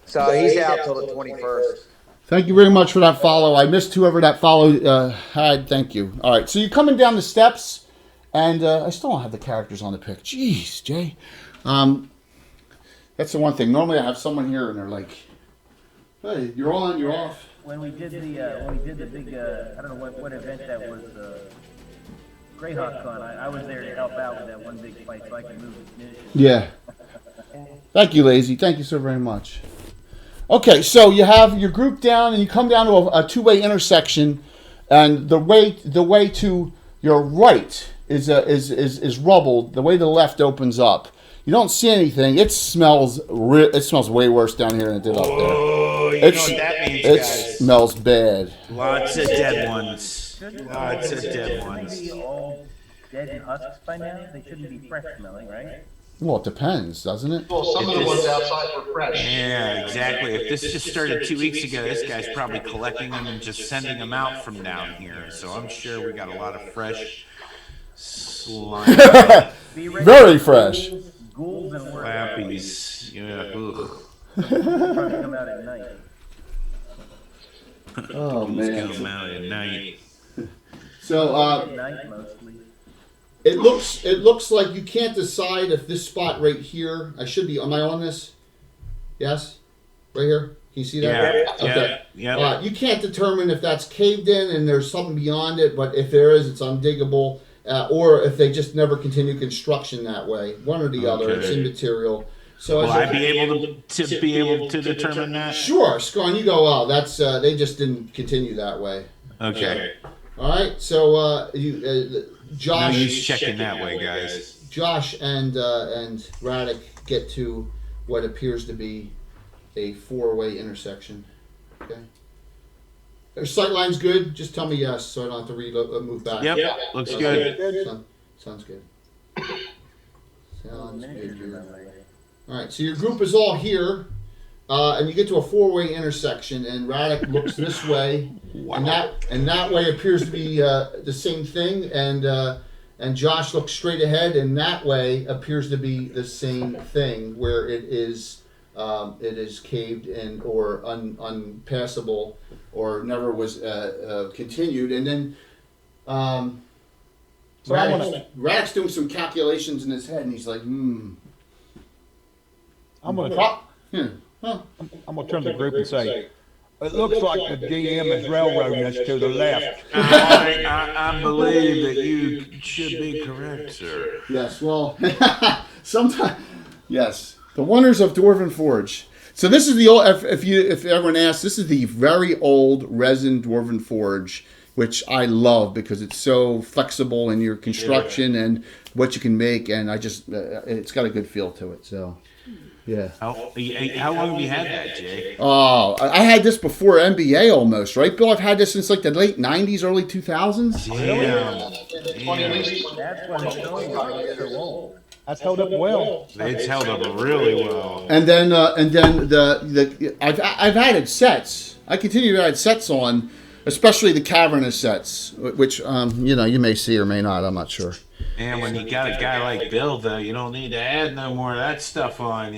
So he's out till the 21st. Thank you very much for that follow. I missed whoever that follow had. Thank you. All right, so you're coming down the steps, and I still don't have the characters on the pic. Jeez, Jay. That's the one thing. Normally I have someone here, and they're like, hey, you're on, you're off. When we did the big I don't know what event that was, Greyhawk Con, I was there to help out with that one big fight so I can move the munitions. Yeah. Thank you, Lazy. Thank you so very much. Okay, so you have your group down, and you come down to a two-way intersection, and the way to your right is rubble. The way to the left opens up. You don't see anything. It smells way worse down here than it did up there. Oh, you know what that means, It guys. smells bad. Lots of dead ones. Shouldn't Lots of dead they ones. be all dead and husks by now? They shouldn't be fresh smelling, right? Well, it depends, doesn't it? Well, some of the ones outside were fresh. Yeah, exactly. If this just started 2 weeks ago, this guy's probably collecting them and just sending them out from down here. So I'm sure we got a lot of fresh slime. Very fresh. Ghouls and worms. Flappies. Yeah. Ugh. Probably come out at night. Oh, Who's man. come out at night? So, At night mostly. it looks like you can't decide if this spot right here, am I on this? Yes? Right here? Can you see that? Yeah. Okay. Yeah. You can't determine if that's caved in and there's something beyond it, but if there is, it's undiggable, or if they just never continue construction that way. One or the other. It's immaterial. So Will I be able to determine that? Sure, Scon, you go out. That's they just didn't continue that way. Okay. All right, so Josh. No use checking that way, guys. Josh and Radic get to what appears to be a four-way intersection. Okay. Their sight line's good. Just tell me yes, so I don't have to move back. Yep. Looks good. Sounds good. Sounds good. All right, so your group is all here, and you get to a four-way intersection, and Radic looks this way, and that way appears to be the same thing, and Josh looks straight ahead, and that way appears to be the same thing, where it is caved in or unpassable, or never was continued, and then Radic's doing some calculations in his head, and he's like, I'm gonna turn to the group and say, it looks like the GM is railroading us to the left. I believe that you should be correct, sir. Yes, well, sometimes, yes. The wonders of Dwarven Forge. So this is the old, if everyone asks, this is the very old resin Dwarven Forge, which I love because it's so flexible in your construction and what you can make, and it's got a good feel to it, so. Yeah. How long have you had that, Jay? Oh, I had this before NBA almost, right, Bill? I've had this since like the late 90s, early 2000s. Damn. That's what it's going on. So old. That's held up well. It's held up really well. And then I've added sets. I continue to add sets on, especially the cavernous sets, which you may see or may not. I'm not sure. And when you got a guy like Bill, though, you don't need to add no more of that stuff on,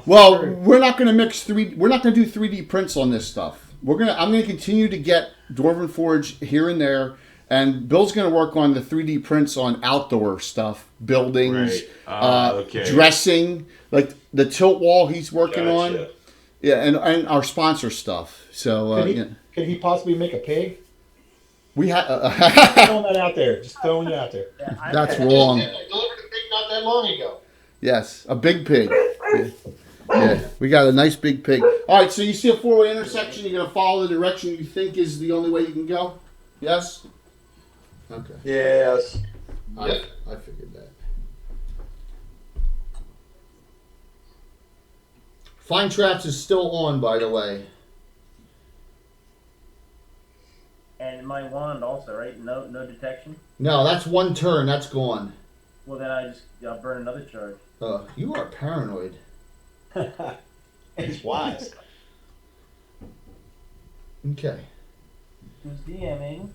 Well, we're not going to we're not going to do 3D prints on this stuff. I'm going to continue to get Dwarven Forge here and there, and Bill's going to work on the 3D prints on outdoor stuff, buildings, dressing, like the tilt wall he's working on. Yeah, and our sponsor stuff. So Can he possibly make a pig? we have Throwing that out there. Just throwing it out there. that's wrong. Delivered a pig not that long ago. Yes, a big pig. Yeah, we got a nice big pig. All right, so you see a four-way intersection. You're going to follow the direction you think is the only way you can go? Yes? Okay. Yes. I figured that. Fine Traps is still on, by the way. And my wand also, right? No detection? No, that's one turn. That's gone. Well, then I'll burn another charge. You are paranoid. He's wise. Okay. Who's DMing?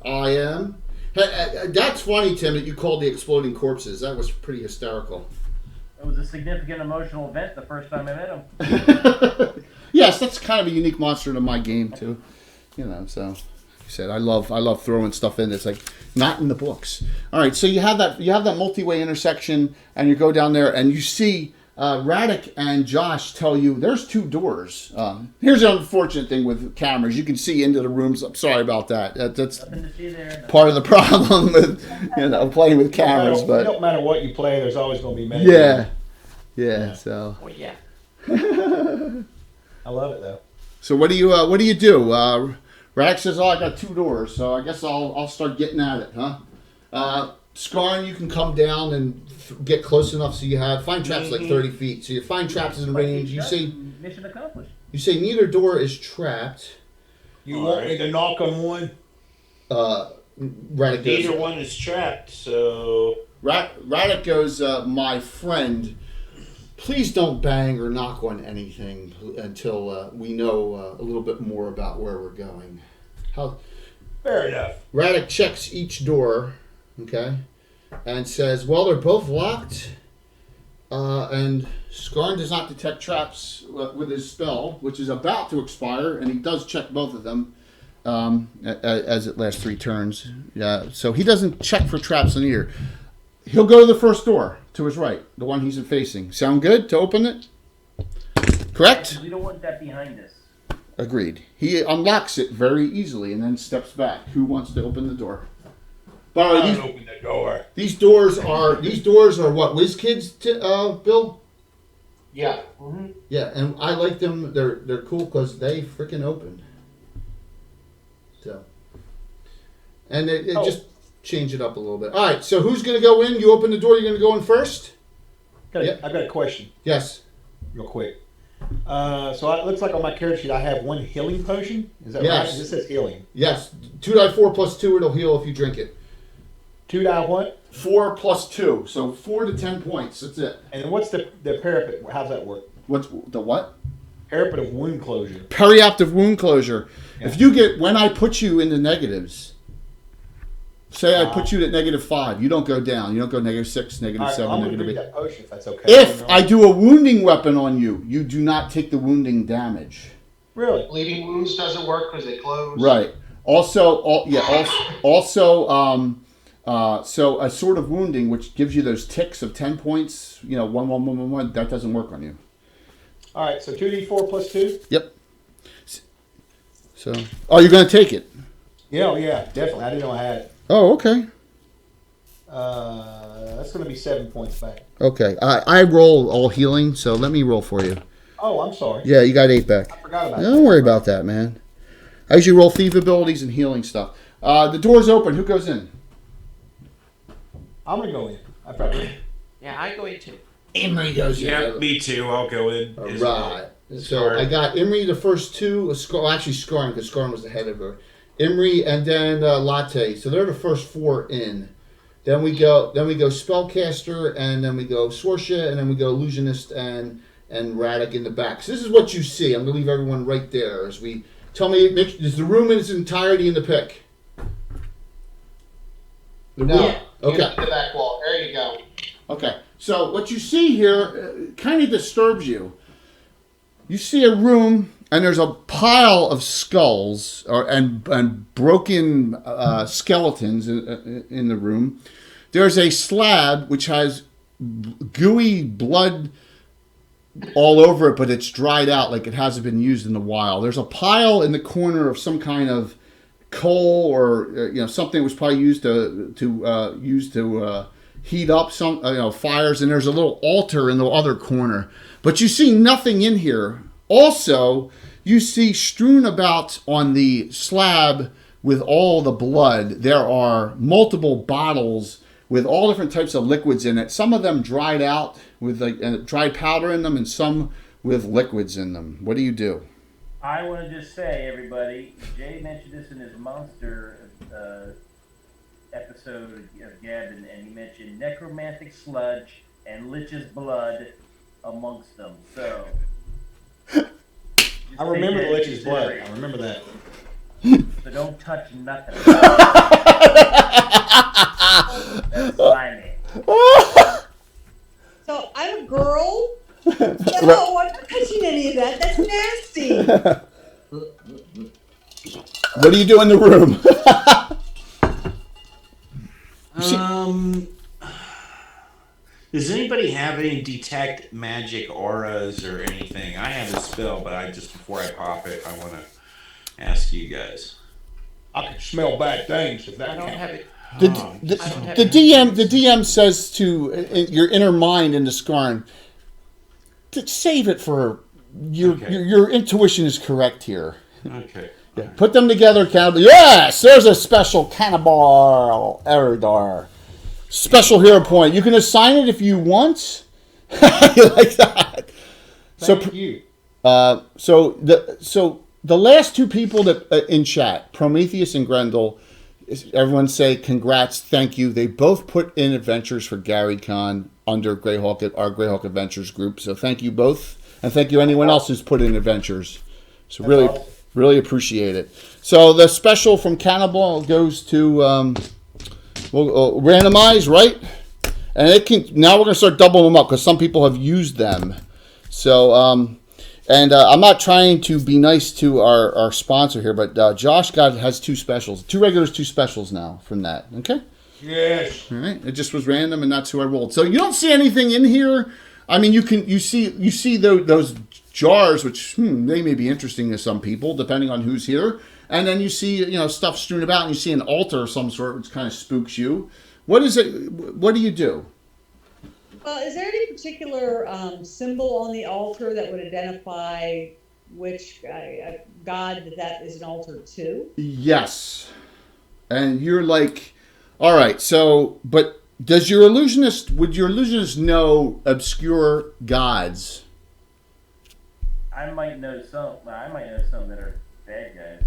I am. Hey, that's funny, Tim, that you called the exploding corpses. That was pretty hysterical. It was a significant emotional event the first time I met him. Yes, that's kind of a unique monster to my game too. You know, so like I said, I love throwing stuff in that's like not in the books. All right, so you have that multi-way intersection, and you go down there and you see Radic and Josh tell you there's 2 doors. Here's the unfortunate thing with cameras: you can see into the rooms. I'm sorry about that. That's part of the problem with playing with cameras. But it don't matter what you play. There's always going to be many. Yeah. So. Oh yeah. I love it though. So what do you do? Radic says, "Oh, I got 2 doors, so I guess I'll start getting at it, huh?" Scarn, you can come down and get close enough so you find traps like 30 feet. So your find traps is in range. You say mission accomplished. You say neither door is trapped. You want me to knock on one? Radic goes, Neither one is trapped, so... Radic goes, my friend, please don't bang or knock on anything until we know a little bit more about where we're going. Fair enough. Radic checks each door, okay, and says, well, they're both locked, and Scarn does not detect traps with his spell, which is about to expire, and he does check both of them as it lasts 3 turns. So he doesn't check for traps in here. He'll go to the first door to his right, the one he's facing. Sound good to open it? Correct? We don't want that behind us. Agreed. He unlocks it very easily and then steps back. Who wants to open the door? By the way, open the door. These doors are what, whiz kids, Bill? Yeah. Mm-hmm. Yeah, and I like them. They're cool because they freaking open. So, and it just change it up a little bit. All right, so who's going to go in? You open the door. You're going to go in first. I've got a question. Yes. Real quick. So it looks like on my character sheet I have 1 healing potion. Is that right? This says healing. Yes. 2 + 2. It'll heal if you drink it. 2 what? 4 + 2. So 4 to 10 points. That's it. And what's the parapet? How's that work? What's the what? Parapet of wound closure. Periaptive wound closure. Yeah. If you get, when I put you into negatives, say I put you at -5, you don't go down. You don't go -6, -7, I'm going to -8. drink that potion if that's okay. If I do a wounding weapon on you, you do not take the wounding damage. Really? Bleeding wounds doesn't work because they close. Right. So a sort of wounding, which gives you those ticks of 10 points, 1, 1, 1, 1, 1, that doesn't work on you. All right, so 2d4 + 2? Yep. So, you're going to take it? Yeah, definitely. I didn't know I had it. Oh, okay. That's going to be 7 points back. Okay. I roll all healing, so let me roll for you. Oh, I'm sorry. Yeah, you got 8 back. I forgot about that. Don't worry about that, man. I usually roll thief abilities and healing stuff. The door's open. Who goes in? I'm going to go in. I probably. Yeah, I go in too. Emery goes in. Yeah, me too. I'll go in. All as right. well. So I got Emery the first 2. Actually, Scarn, because Scarn was the head of her. Emery and then Latte. So they're the first 4 in. Then we go Spellcaster, and then we go Sorsha, and then we go Illusionist and Radic in the back. So this is what you see. I'm going to leave everyone right there as we tell me, is the room in its entirety in the pick? No. Okay. The back wall. There you go. Okay. So what you see here kind of disturbs you. You see a room, and there's a pile of skulls and broken skeletons in the room. There's a slab which has gooey blood all over it, but it's dried out like it hasn't been used in a while. There's a pile in the corner of some kind of coal or something that was probably used to heat up some fires, and there's a little altar in the other corner. But you see nothing in here. Also, you see strewn about on the slab with all the blood, there are multiple bottles with all different types of liquids in it. Some of them dried out with dried powder in them, and some with liquids in them. What do you do? I want to just say, everybody, Jay mentioned this in his monster episode of Gavin, and he mentioned necromantic sludge and lich's blood amongst them. So, I remember the lich's blood. I remember that. So don't touch nothing. That's slimy. So I'm a girl. No, I'm not touching any of that. That's nasty. What do you do in the room? Does anybody have any detect magic auras or anything? I have a spell, but before I pop it, I want to ask you guys. I can smell bad things if that I don't counts. have it. The DM says to your inner mind in the Skarn, to save it for your intuition is correct here. Okay. Yeah, put them together, cannibal. Yes, there's a special cannibal Eridar. Special hero point. You can assign it if you want. You like that? Thank you. So the last two people that in chat, Prometheus and Grendel, everyone say congrats, thank you. They both put in adventures for Gary Con under Greyhawk, our Greyhawk Adventures group. So thank you both, and thank you anyone else who's put in adventures. So really appreciate it. So the special from Cannibal goes to we'll randomize, right? And it can now we're gonna start doubling them up because some people have used them. So I'm not trying to be nice to our sponsor here, but Josh has two specials, two regulars, two specials now from that. Okay. Yes. All right. It just was random, and that's who I rolled. So you don't see anything in here. I mean, you see those jars, which they may be interesting to some people, depending on who's here. And then you see stuff strewn about, and you see an altar of some sort, which kind of spooks you. What is it? What do you do? Well, is there any particular symbol on the altar that would identify which god that is an altar to? Yes. And you're like, all right. So, but would your illusionist know obscure gods? I might know some. I might know some that are bad guys.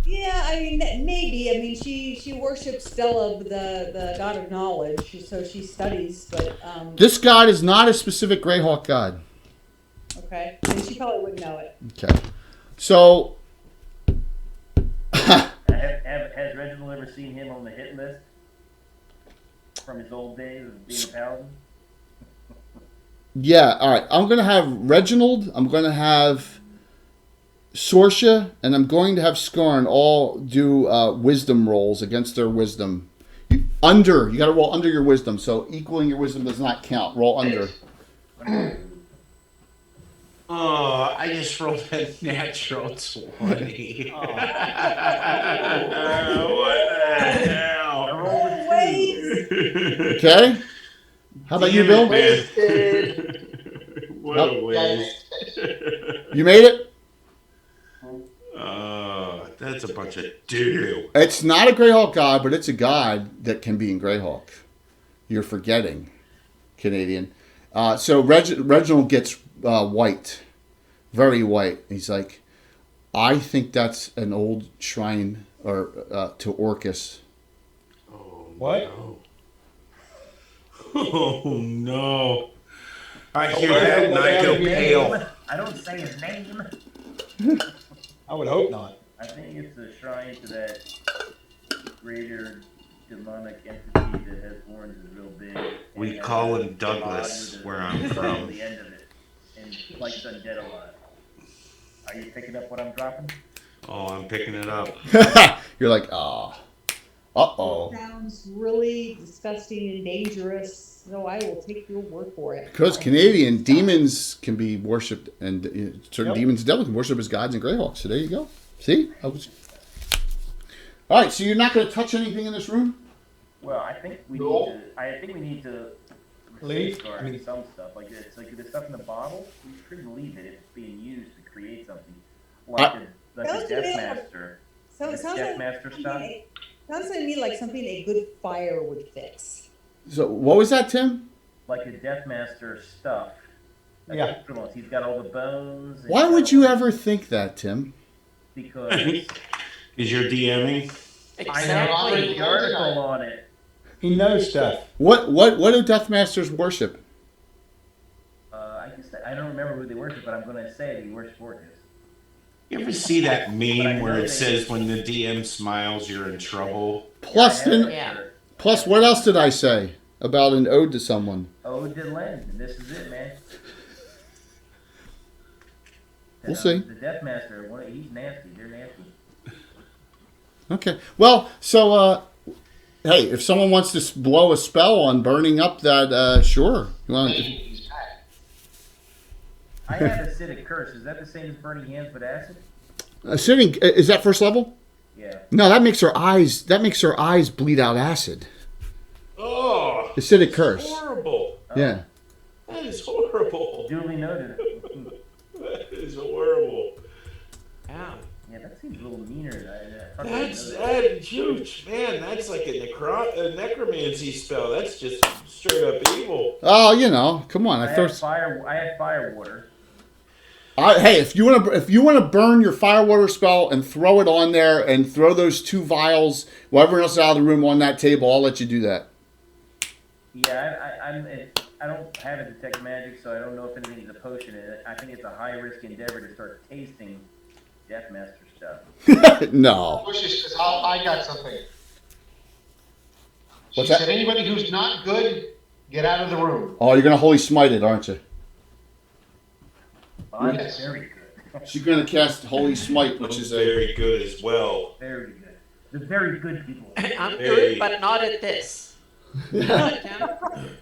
Yeah, I mean, maybe. I mean, she worships Stella, the god of knowledge, so she studies. But this god is not a specific Greyhawk god. Okay, and she probably wouldn't know it. Okay, so has Reginald ever seen him on the hit list from his old days of being a paladin? Yeah, all right. I'm gonna have Reginald. I'm gonna have Sorsha, and I'm going to have Skarn all do wisdom rolls against their wisdom. You got to roll under your wisdom, so equaling your wisdom does not count. Roll under. Oh, I just rolled a natural 20. Oh. What the hell? Okay. How about you, Bill? What a waste. You made it? That's a bunch of doo-doo. It's not a Greyhawk god, but it's a god that can be in Greyhawk. You're forgetting, Canadian. So Reginald gets white, very white. He's like, I think that's an old shrine to Orcus. Oh, what? No. Oh no! I hear that and I go pale. I don't say his name. I would hope not. I think it's a shrine to that greater demonic entity that has horns is real big. We call him Douglas, where I'm from. The end of it, and likes undead a lot. Are you picking up what I'm dropping? Oh, I'm picking it up. You're like, uh-oh. Sounds really disgusting and dangerous, so I will take your word for it. Because Canadian demons can be worshipped, and certain demons and devils can worship as gods and Greyhawks. So there you go. See? All right. So you're not going to touch anything in this room? Well, I think we need to Leave? safeguard some stuff. Like the stuff in the bottle, we shouldn't leave it if it's being used to create something. Like a Deathmaster. Deathmaster stuff. Sounds to me like something a good fire would fix. So what was that, Tim? Like a Deathmaster stuff. Yeah. He's got all the bones. Why would you ever think that, Tim? Because you're DMing? I have the article on it. He knows stuff. What do Deathmasters worship? I don't remember who they worship, but I'm going to say he worships Orcus. You ever see that meme where it says when the DM smiles, you're in trouble? Plus, what else did I say about an ode to someone? Ode to Len, and this is it, man. We'll see. The Deathmaster, he's nasty. They're nasty. Okay. Well, so hey, if someone wants to blow a spell on burning up that, sure. You want He's back. I have acidic curse. Is that the same as burning hands but acid? sitting is that first level? Yeah. No, that makes her eyes. That makes her eyes bleed out acid. Oh, Acidic curse. horrible. Yeah. That is horrible. Duly noted. That is horrible. Yeah. Yeah, that seems a little meaner. That's huge, man. That's like a necromancy spell. That's just straight up evil. Oh, you know, come on. I have fire water. Hey, if you want to burn your firewater spell and throw it on there and throw those 2 vials, while everyone else is out of the room on that table, I'll let you do that. Yeah, I don't have a detect magic, so I don't know if anything's a potion in it. I think it's a high risk endeavor to start tasting Deathmaster stuff. No. Bushes, because I got something. She What's that? said, anybody who's not good, get out of the room. Oh, you're gonna holy smite it, aren't you? I'm Yes. very good. She's gonna cast holy smite, which is a. Very good as well. Very good. The very good people. I'm Hey. good, but not at this.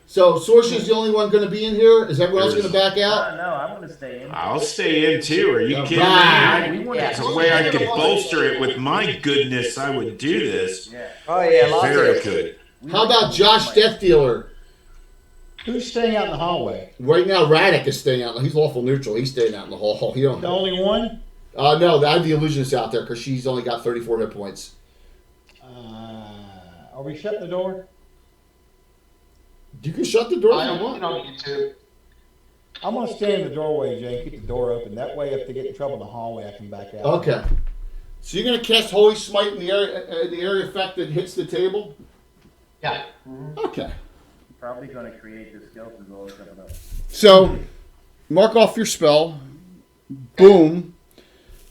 So Sorsha's the only one gonna be in here. Is everyone else gonna back out? No, I'm going to stay in. I'll stay in too. Are you kidding Right. me? We want There's to a way I could bolster it with my goodness. I would do this. Yeah. Oh yeah, lots Very of good. How about Josh Death Dealer? Who's staying out in the hallway? Right now, Radek is staying out. He's lawful neutral. He's staying out in the hall. You The don't. only one? No, I have the illusionist out there because she's only got 34 hit points. Are we shutting the door? You can shut the door I if you don't, want. need to. I'm gonna stand in the doorway, Jay, and keep the door open. That way, if they get in trouble in the hallway, I can back out. Okay. So you're gonna cast Holy Smite in the area effect that hits the table? Yeah. Okay. Probably going to create the skeleton all coming up. So mark off your spell. Boom.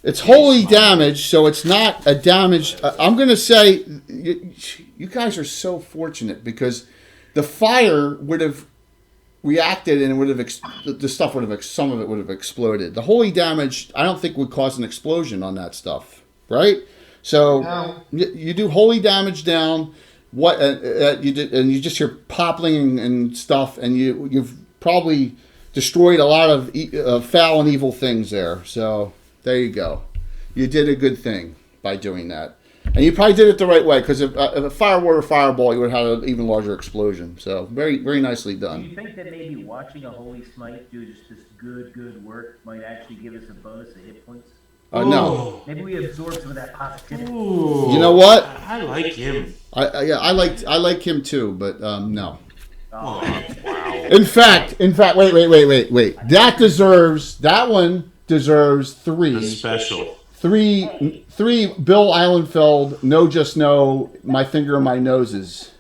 It's holy damage, so it's not a damage. I'm gonna say you guys are so fortunate because the fire would have reacted and it would have the stuff would have some of it would have exploded. The holy damage I don't think would cause an explosion on that stuff, right? So No. you do holy damage down. What you did, and you just hear popping and stuff, and you've probably destroyed a lot of foul and evil things there. So there you go. You did a good thing by doing that, and you probably did it the right way because if a firewater fireball, you would have had an even larger explosion. So very very nicely Do done. you think that maybe watching a Holy Smite do just this good work might actually give us a bonus of hit points? No, Maybe we absorb some of that positivity. Ooh, you know what? I like him. I like him too, but no. Oh, wow. In fact, wait. That one deserves 3. The special. Three Bill Eilenfeld, no just no, my finger in my noses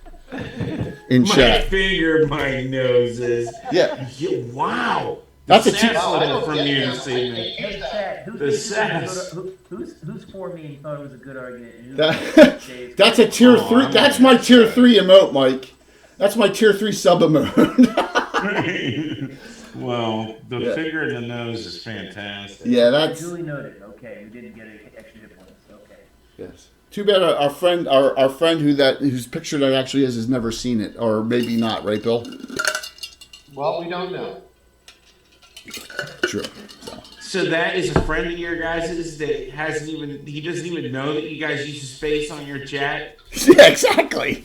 in My chat. finger, my noses. Yeah. Wow. That's a The tier- sass I level don't from get you that. this evening. Hey, Chad, who The thinks it was sass. a good, who's for me and thought it was a good argument? And who That- thinks Jay's That's a tier Oh, 3. I'm That's gonna my tier say. 3 emote, Mike. That's my tier 3 sub emote. Well, the Yeah. finger in the nose is fantastic. Yeah, that's Duly noted. Okay, we didn't get extra hit points. Okay. yes. Too bad our friend whose picture that actually is has never seen it, or maybe not, right, Bill? Well, we don't know. True. So that is a friend of your guys's that he doesn't even know that you guys use his face on your chat? Yeah, exactly.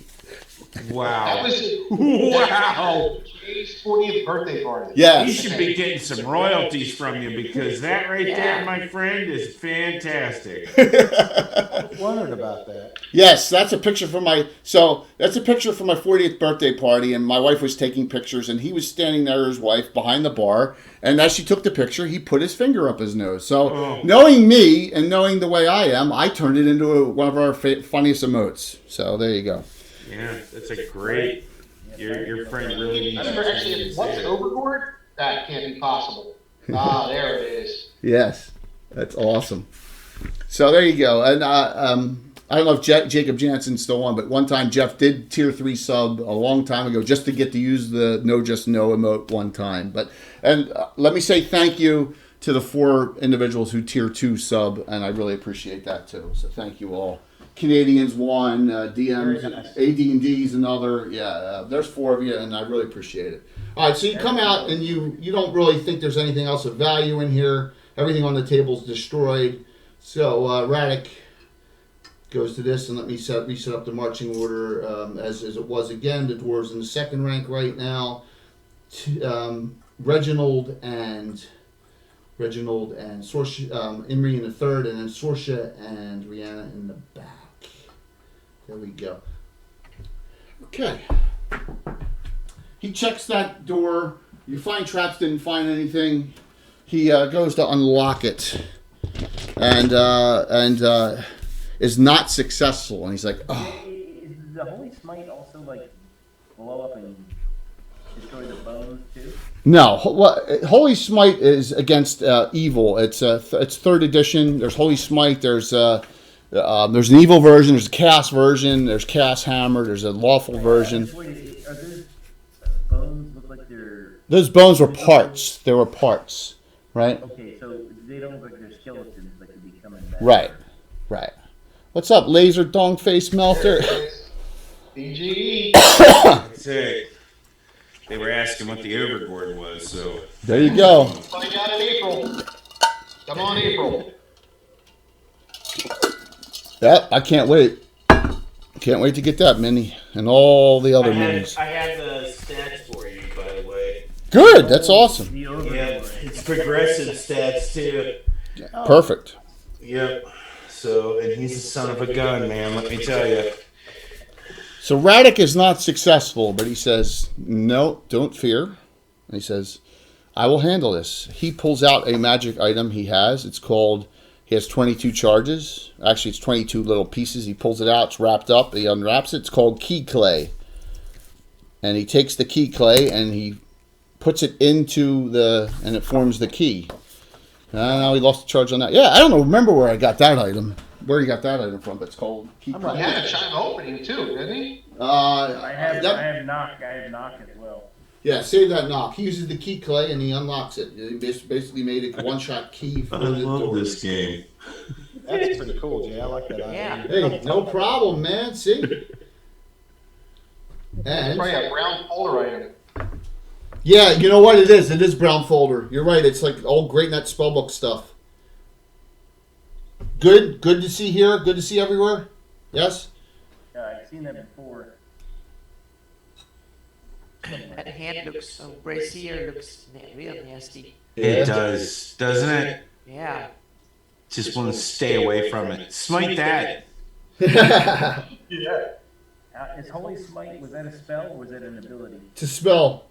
That Wow. was Wow. Jay's 40th birthday party. He Yes. should be getting some royalties from you because that right there, my friend, is fantastic. I was wondering about that. Yes, that's a picture from my 40th birthday party, and my wife was taking pictures, and he was standing there, his wife, behind the bar, and as she took the picture, he put his finger up his nose. So, knowing me and knowing the way I am, I turned it into one of our funniest emotes. So there you go. Yeah, that's a great. Your friend really needs I remember actually, what's to overboard? That can't be possible. Ah, there it is. Yes, that's awesome. So there you go. And I don't know if Jacob Jansen's still on, but one time Jeff did tier 3 sub a long time ago just to get to use the no just no emote one time. And let me say thank you to the 4 individuals who tier 2 sub, and I really appreciate that too. So thank you all. Canadians one, DMs, Very nice. AD&D's another. Yeah, there's 4 of you, and I really appreciate it. All right, so you come out and you don't really think there's anything else of value in here. Everything on the table's destroyed. So Radic goes to this, and let me reset up the marching order as it was again. The dwarves in the 2nd rank right now. Reginald and Sorsha, Imri in the 3rd, and then Sorsha and Rihanna in the back. There we go. Okay. He checks that door. You find traps, didn't find anything. He goes to unlock it, and is not successful. And he's like, oh. Is the Holy Smite also like blow up and destroy the bones too? No, Holy Smite is against evil. It's 3rd edition. There's Holy Smite. There's an evil version. There's a chaos version. There's chaos hammer. There's a lawful version. Are those bones look like they're? Those bones were parts. They were parts, right? Okay, so they don't look like they're skeletons that could be coming back. Right. What's up, laser dong face melter? BGE. That's it. They were asking what the overboard was, so. There you go. Find out in April. Come on, April. Yep, I can't wait. Can't wait to get that mini and all the other minis. I have the stats for you, by the way. Good, that's awesome. Yeah, it's progressive stats too. Perfect. Yep. So, and he's a son of a gun, man. Let me tell you. So Radic is not successful, but he says, no, don't fear. And he says, I will handle this. He pulls out a magic item he has. It's called, he has 22 charges. Actually, it's 22 little pieces. He pulls it out. It's wrapped up. He unwraps it. It's called key clay. And he takes the key clay and he puts it into and it forms the key. Now he lost the charge on that. Yeah, I don't know. Remember where I got that item. Where you got that item from, but it's called key clay. He had a chime opening too, didn't he? I have knock as well. Yeah, save that knock. He uses the key clay and he unlocks it. He basically made it a one-shot key for I the love door. this game. That's pretty cool, Jay. I like that idea. Yeah. Hey, no problem, man. See? It's And probably a brown folder item. yeah, you know what it is? It is brown folder. You're right. It's like old Great Net spellbook stuff. Good to see here. Good to see everywhere. Yes? I've seen that before. That hand looks so brazier, looks real nasty. It does, doesn't it? Yeah. Just want to stay away from it. Smite that. Yeah. Is Holy Smite, was that a spell or was that an ability? To spell.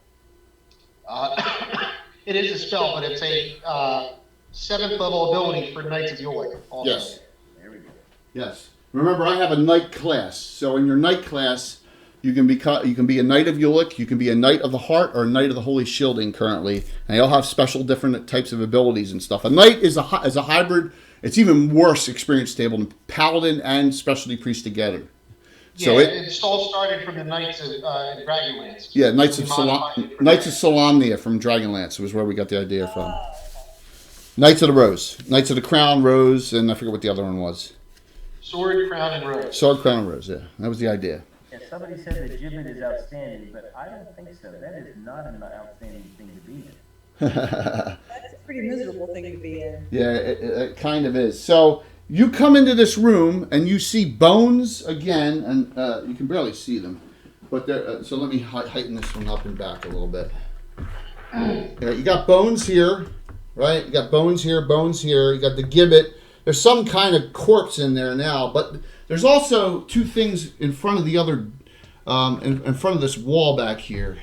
It is a spell, but it's a 7th level ability for Knights of Yolik. Also. Yes. There we go. Yes. Remember, I have a knight class. So in your knight class, you can be a knight of Ulick, you can be a knight of the heart, or a knight of the holy shielding currently, and they all have special different types of abilities and stuff. A knight is a hybrid. It's even worse experience table than paladin and specialty priest together. Yeah, So it's all started from the Knights of Dragonlance. yeah, Knights of Modified it from Knights there. of Solamnia from Dragonlance was where we got the idea from. Knights of the Rose, Knights of the Crown, Rose, and I forget what the other one was. Sword, Crown, and Rose. Sword, Crown, Rose. Yeah, that was the idea. Yeah, somebody said that Gibbet is outstanding, but I don't think so. That is not an outstanding thing to be in. That's a pretty miserable thing to be in. Yeah, it kind of is. So you come into this room and you see bones again, and you can barely see them. But there. So let me heighten this one up and back a little bit. Yeah, you got bones here, right? You got bones here, bones here. You got the gibbet. There's some kind of corpse in there now, but there's also two things in front of the other, in front of this wall back here.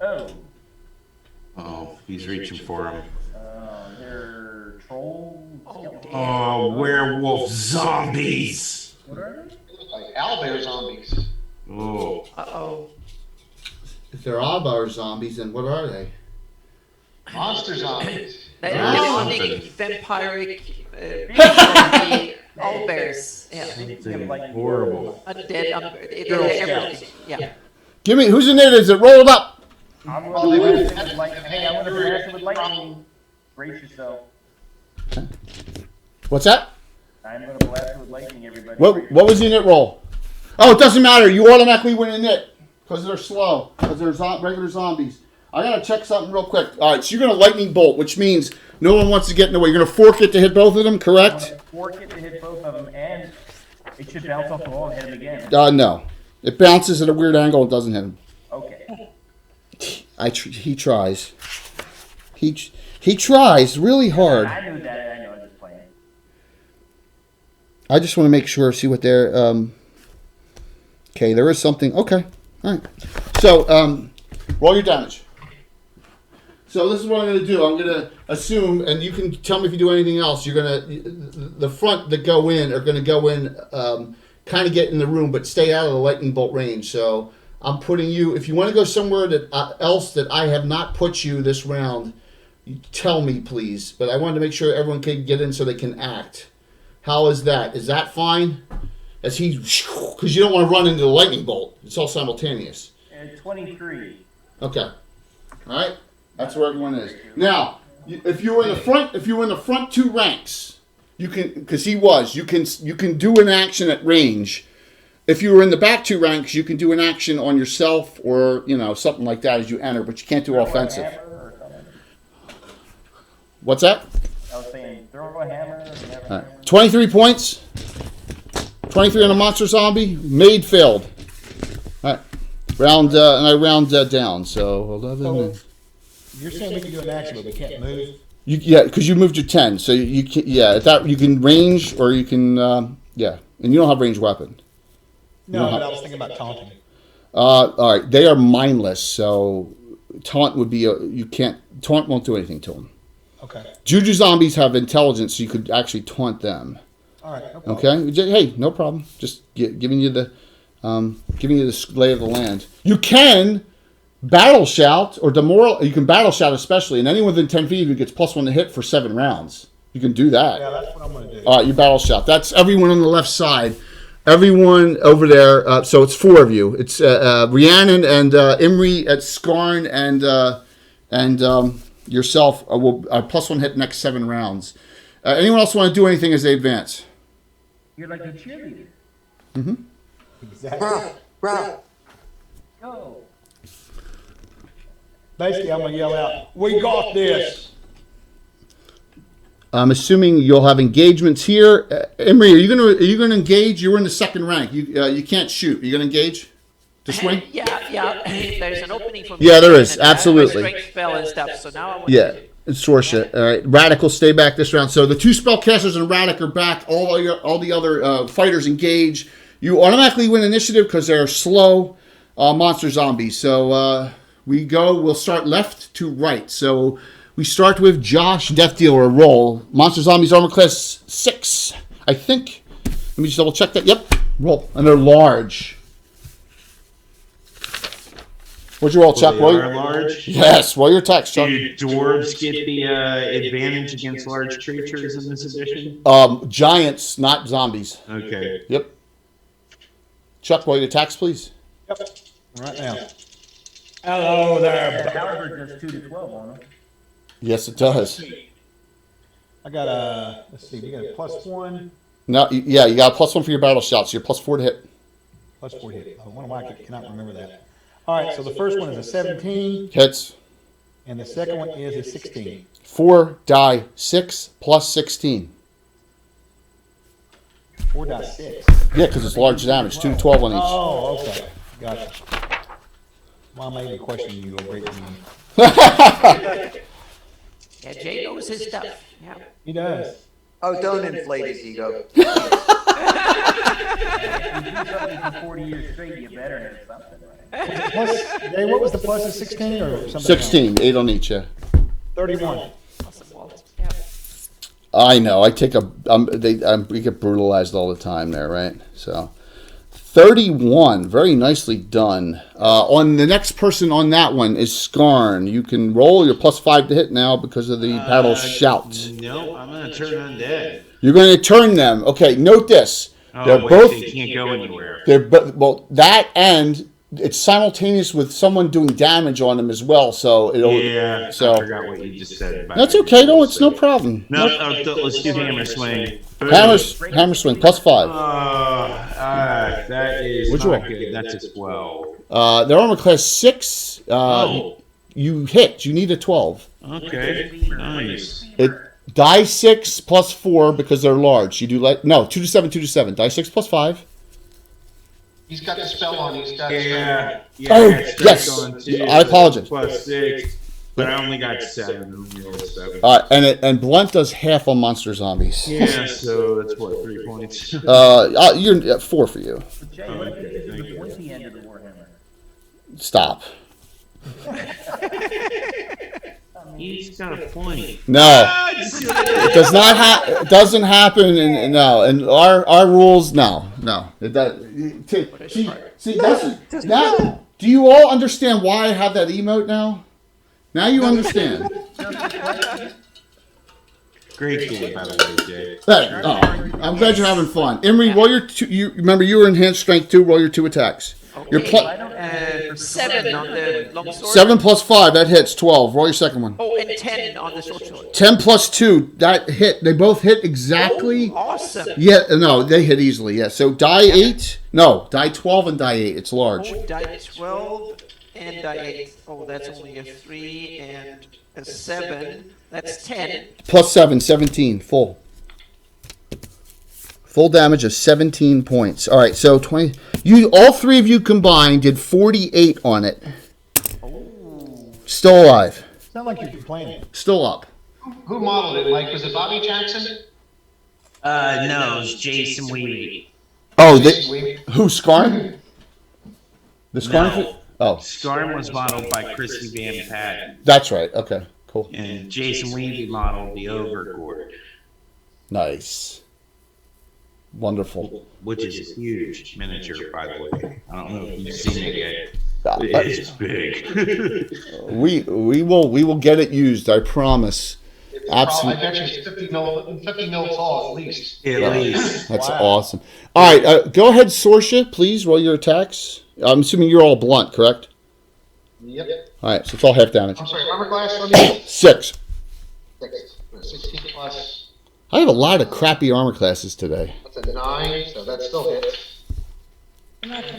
Oh, Oh, he's reaching for him. they're trolls. Oh, werewolf zombies. What are they? They look like owlbear zombies. Oh, Uh-oh. If they're Abar zombies, then what are they? Monster zombies. They're Oh. demonic, vampiric, owlbears. Yeah. Something like horrible. Undead, Girl everything. Yeah. Give me, who's in it? Is it rolled up? I'm Well, they gonna would- blast it with lightning. Hey, I'm gonna blast it with lightning. Brace yourself. What's that? I'm going to blast with lightning, everybody. What was the init roll? Oh, it doesn't matter. You automatically win a init because they're slow, because they're regular zombies. I got to check something real quick. All right, so you're going to lightning bolt, which means no one wants to get in the way. You're going to fork it to hit both of them, correct? I'm going to fork it to hit both of them, and it should bounce off the wall and hit him again. No. It bounces at a weird angle and doesn't hit him. Okay. He tries. He tries really hard. I knew that. I know. I'm just playing. I just want to make sure, see what they're... Okay, there is something... Okay, all right. So, roll your damage. So this is what I'm going to do. I'm going to assume, and you can tell me if you do anything else, you're going to... The front that go in are going to go in, kind of get in the room, but stay out of the lightning bolt range. So I'm putting you... If you want to go somewhere else that I have not put you this round, you tell me, please. But I wanted to make sure everyone can get in so they can act. How is that? Is that fine? As he, because you don't want to run into the lightning bolt. It's all simultaneous. 23. Okay. All right. That's where everyone is. Now, if you were in the front two ranks, you can, because you can do an action at range. If you were in the back two ranks, you can do an action on yourself or something like that as you enter, but you can't do offensive. What's that? I was saying, throw a hammer. All right. 23 points. 23 on a monster zombie. Made failed. All right. And I round down. So 11. So you're saying we can do an action, but we can't move? Yeah, because you moved your 10. So you can, at that you can range or you can, and you don't have ranged weapon. No, but I was thinking about taunting. All right. They are mindless. So taunt would be, taunt won't do anything to them. Okay. Juju zombies have intelligence, so you could actually taunt them. All right. No problem. Okay. Hey, no problem. Just giving you the lay of the land. You can battle shout or demoral. You can battle shout especially, and anyone within 10 feet of you gets +1 to hit for 7 rounds. You can do that. Yeah, that's what I'm going to do. All right, you battle shout. That's everyone on the left side. Everyone over there. So it's 4 of you. It's Rhiannon and Imri at Skarn and yourself will +1 hit next 7 rounds. Anyone else want to do anything as they advance? You're like a cheerleader. Mm-hmm. Exactly. Go. Basically, I'm going to yell out, "We got this!" I'm assuming you'll have engagements here. Imri, are you going to engage? You're in the second rank. You can't shoot. Are you going to engage? To swing? Yeah. There's an opening for me. Yeah, there is. And I have my Absolutely. strength spell and stuff. So now I want Yeah. It's Sorsha. All right. Radical, stay back this round. So the 2 spellcasters and Radic are back. All the other fighters engage. You automatically win initiative because they're slow monster zombies. So we'll start left to right. So we start with Josh, Death Dealer, roll. Monster zombies armor class 6, I think. Let me just double check that. Yep. Roll. And they're large. What'd you roll, Chuck? They are large. Yes, roll your attacks, Chuck. Do dwarves get the advantage against large creatures in this edition? Giants, not zombies. Okay. Yep. Chuck, roll your attacks, please. Yep. Right now. Hello there. The halberd does 2 to 12 on them. Yes, it does. I got let's see, you got a +1. No, you got a +1 for your battle shots. So you're +4 to hit. +4 hit. I wonder why I cannot remember that. All right, so the first one is a 17, Hits. and the second one is a 16. 4 die 6 plus 16. 4.6. Yeah, because it's large damage. 2 to 12 on each. Oh, okay. Gotcha. Well, I may be questioning you, great meaning. Yeah, Jay knows his stuff. Yeah. He does. Oh, don't inflate his ego. If you do something for 40 years straight, you better have something, right? Jay, what was the plus of 16 or something? 16, 8 on each, yeah. 31. Awesome, Walt. Yeah. I know. I take we get brutalized all the time there, right? So, 31, very nicely done. On the next person on that one is Skarn. You can roll your +5 to hit now because of the battle shout. No, I'm going to turn undead. You're going to turn them. Okay, note this. Oh, They're wait, both. they can't go anywhere. That and it's simultaneous with someone doing damage on them as well. So it'll. Yeah, So I forgot what you just said. that's okay. No, it's no problem. No, let's do hammer swing. Hammer swing +5. That is What'd you not roll? good. That's a 12. Their armor class 6. You hit. You need a 12. Okay, nice. It die 6 +4 because they're large. You do 2 to 7, 2 to 7. Die 6 +5. He's got the spell on. He's got. Yeah. Oh, it's yes. on too. I apologize. +6, but I only got 7. I only rolled 7. And blunt does half on monster zombies. Yeah, so that's what, 3 points. You're at 4 for you. Jay, what if this is the pointy end of the Warhammer? Stop. He's got a point. No, it does not. It doesn't happen. And our rules. No. It does. See, that's now. Do you all understand why I have that emote now? Now you understand. Great game, by the way, Jay. I'm glad you're having fun. Imri, roll your 2. You remember you were enhanced strength 2. Roll your 2 attacks. Your 7 on the long sword. 7 +5, that hits 12. Roll your second one. Oh, and 10 on the short sword. 10 +2, that hit. They both hit exactly. Oh, awesome. Yeah, no, they hit easily. Yeah. So die 8. No, die 12 and die 8. It's large. Oh, die 12 and die 8. Oh, that's only a 3 and a 7. That's 10. +7, 17, full. Full damage of 17 points. All right, so 20. All 3 of you combined did 48 on it. Still alive. It's not like you're complaining. Still up. Who modeled it, Mike? Was it Bobby Jackson? No, it's Jason Weedy. Oh, Jason Weedy. who, Scarn? The Scarn? No. Oh, Scarn was modeled by Chrissy Van Patten, that's right. Okay, cool. and Jason Weedy modeled the Overgord, Nice. Wonderful. which is a huge miniature, by the way. I don't know if you've seen it yet. Uh, It's big. We will get it used, I promise. I Absolutely. bet you it's 50 mil tall at least. At least. That's awesome. All right, go ahead, Sorsha, please roll your attacks. I'm assuming you're all blunt, correct? Yep. All right, so it's all half damage. I'm sorry, armor class, let me 6. 16 plus, I have a lot of crappy armor classes today. that's a 9, so that still hits.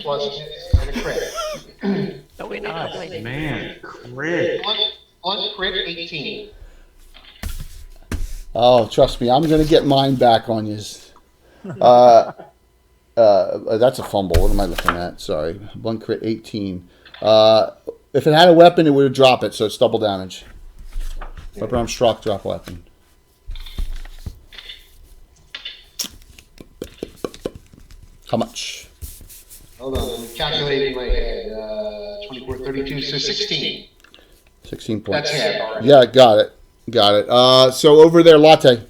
Plus and a crit. No, we're not complaining. Man, crit. One crit, 18. Oh, trust me, I'm going to get mine back on you. That's a fumble. What am I looking at? Sorry. 1 crit, 18. If it had a weapon, it would drop it, so it's double damage. Weapon arm struck, drop weapon. How much? Hold on, I'm calculating in my head. 24, 32, so 16. 16 points. That's half already. Yeah, got it. So over there, Latte.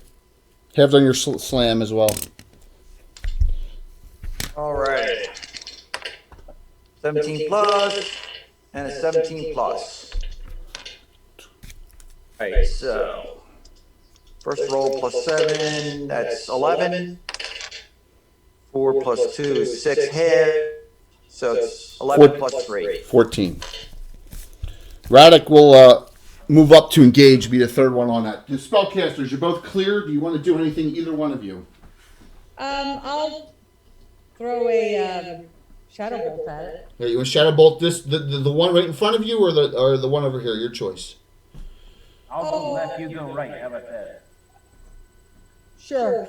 Halves on your slam as well. All right. 17 plus and a 17 plus. All right, so first roll plus 7, that's 11. 4 plus 2 is 6 hit, so it's 11 plus 3. 14. Radek will move up to engage, be the third one on that. The spellcasters, you're both clear. Do you want to do anything, either one of you? I'll throw a shadow bolt at it. Yeah, you want to shadow bolt this, the one right in front of you, or the one over here? Your choice. I'll go left, you go right. How about that? Sure.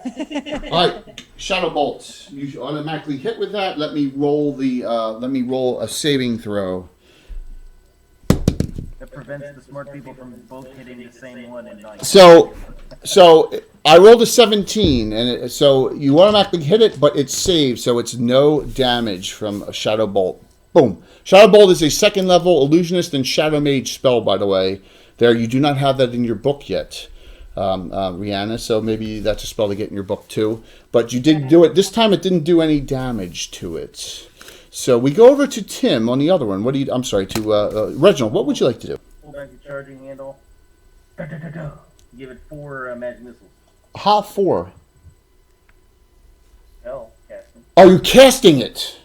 All right, shadow bolt. You automatically hit with that. Let me roll a saving throw. That prevents the smart people from both hitting the same one and not. So I rolled a 17, and so you automatically hit it, but it's saved, so it's no damage from a shadow bolt. Boom. Shadow bolt is a second level illusionist and shadow mage spell, by the way. There, you do not have that in your book yet, Rihanna. So maybe that's a spell to get in your book too. But you did do it this time. It didn't do any damage to it. So we go over to Tim on the other one. I'm sorry, to Reginald. What would you like to do? Pull back the charging handle. Give it 4 magic missiles. How 4? Hell, casting. Are you casting it?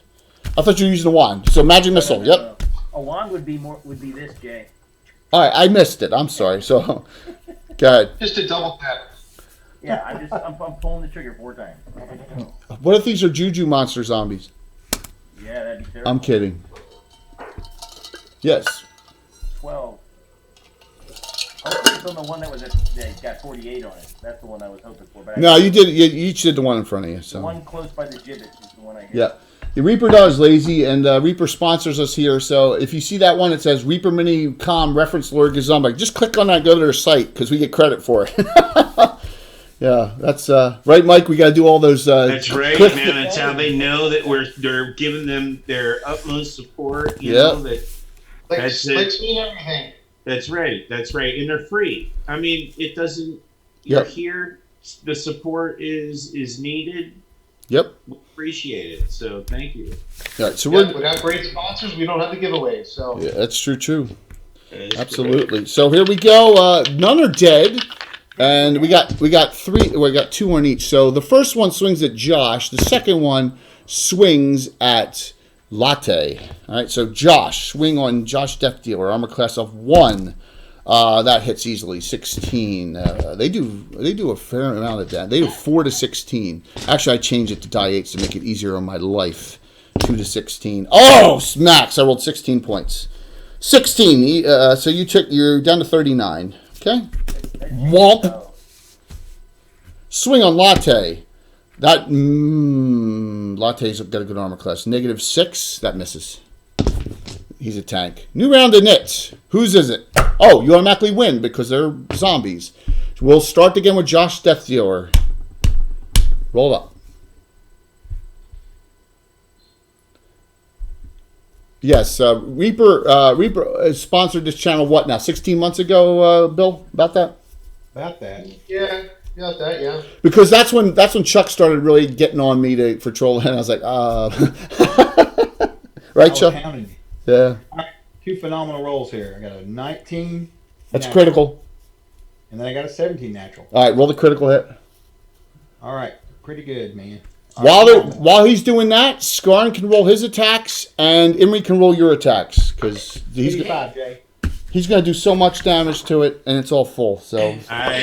I thought you were using a wand. So magic missile. No. Yep. A wand would be this, Jay. All right, I missed it. I'm sorry. So, go ahead. Just a double tap. Yeah, I'm pulling the trigger 4 times. What if these are juju monster zombies? Yeah, that'd be terrible. I'm kidding. Yes. 12. Hopefully it's on the one that got 48 on it. That's the one I was hoping for. But No, you did. You each did the one in front of you. So. The one close by the gibbet is the one I hit. Yeah. The Reaper Dog is lazy, and Reaper sponsors us here. So if you see that one, it says Reaper Mini Com reference Lord Gazumba. Just click on that and go to their site because we get credit for it. Yeah, that's right, Mike. We got to do all those. That's right, man. That's how they know that they're giving them their utmost support. You know, Clicks mean everything. That's right. That's right. And they're free. I mean, it doesn't. You're here. The support is needed. Yep. We appreciate it. So thank you. All right. So without great sponsors, we don't have the giveaways. So yeah, that's true. That Absolutely. Correct. So here we go. None are dead, and we got 3. We got 2 on each. So the first one swings at Josh. The second one swings at Latte. All right. So Josh, swing on Josh Death Dealer, armor class of 1. That hits easily. 16. They do a fair amount of that. They do 4 to 16. Actually, I changed it to die 8s to make it easier on my life. 2 to 16. Oh, smacks! I rolled 16 points. 16. So you're down to 39. Okay. Womp. Swing on Latte. That Latte's got a good armor class. -6. That misses. He's a tank. New round of nits. Whose is it? Oh, you automatically win because they're zombies. We'll start again with Josh Death Dealer. Roll up. Yes, Reaper sponsored this channel, what now, 16 months ago, Bill? About that? About that. yeah, got that. Yeah. Because that's when Chuck started really getting on me for trolling. And I was like, right, Chuck? Counting. Yeah. 2 phenomenal rolls here. I got a 19. That's natural, critical. And then I got a 17 natural. All right, roll the critical hit. All right. Pretty good, man. While he's doing that, Skarn can roll his attacks, and Imri can roll your attacks because he's going to do so much damage to it, and it's all full. So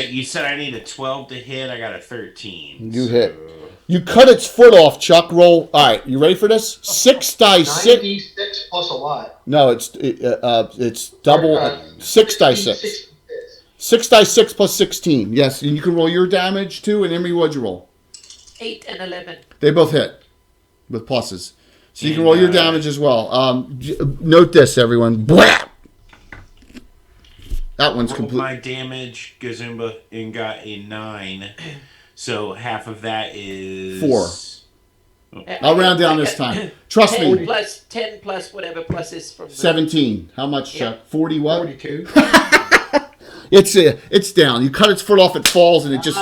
you said I need a 12 to hit. I got a 13. You hit. You cut its foot off, Chuck. Roll. All right, you ready for this? 6 dice 6. 96 plus a lot. No, it's double. 6 dice 6. 6 dice 6 plus 16. Yes, and you can roll your damage too. And Imri, what'd you roll? 8 and 11. They both hit with pluses, so you can roll your damage as well. Note this, everyone. Blah! That one's complete. My damage, Gazumba, and got a 9. So half of that is 4. I'll round down this time. Trust 10 me. Plus 10 plus whatever plus is from 17. How much, Chuck? 40 what? 42. It's down. You cut its foot off, it falls, and it just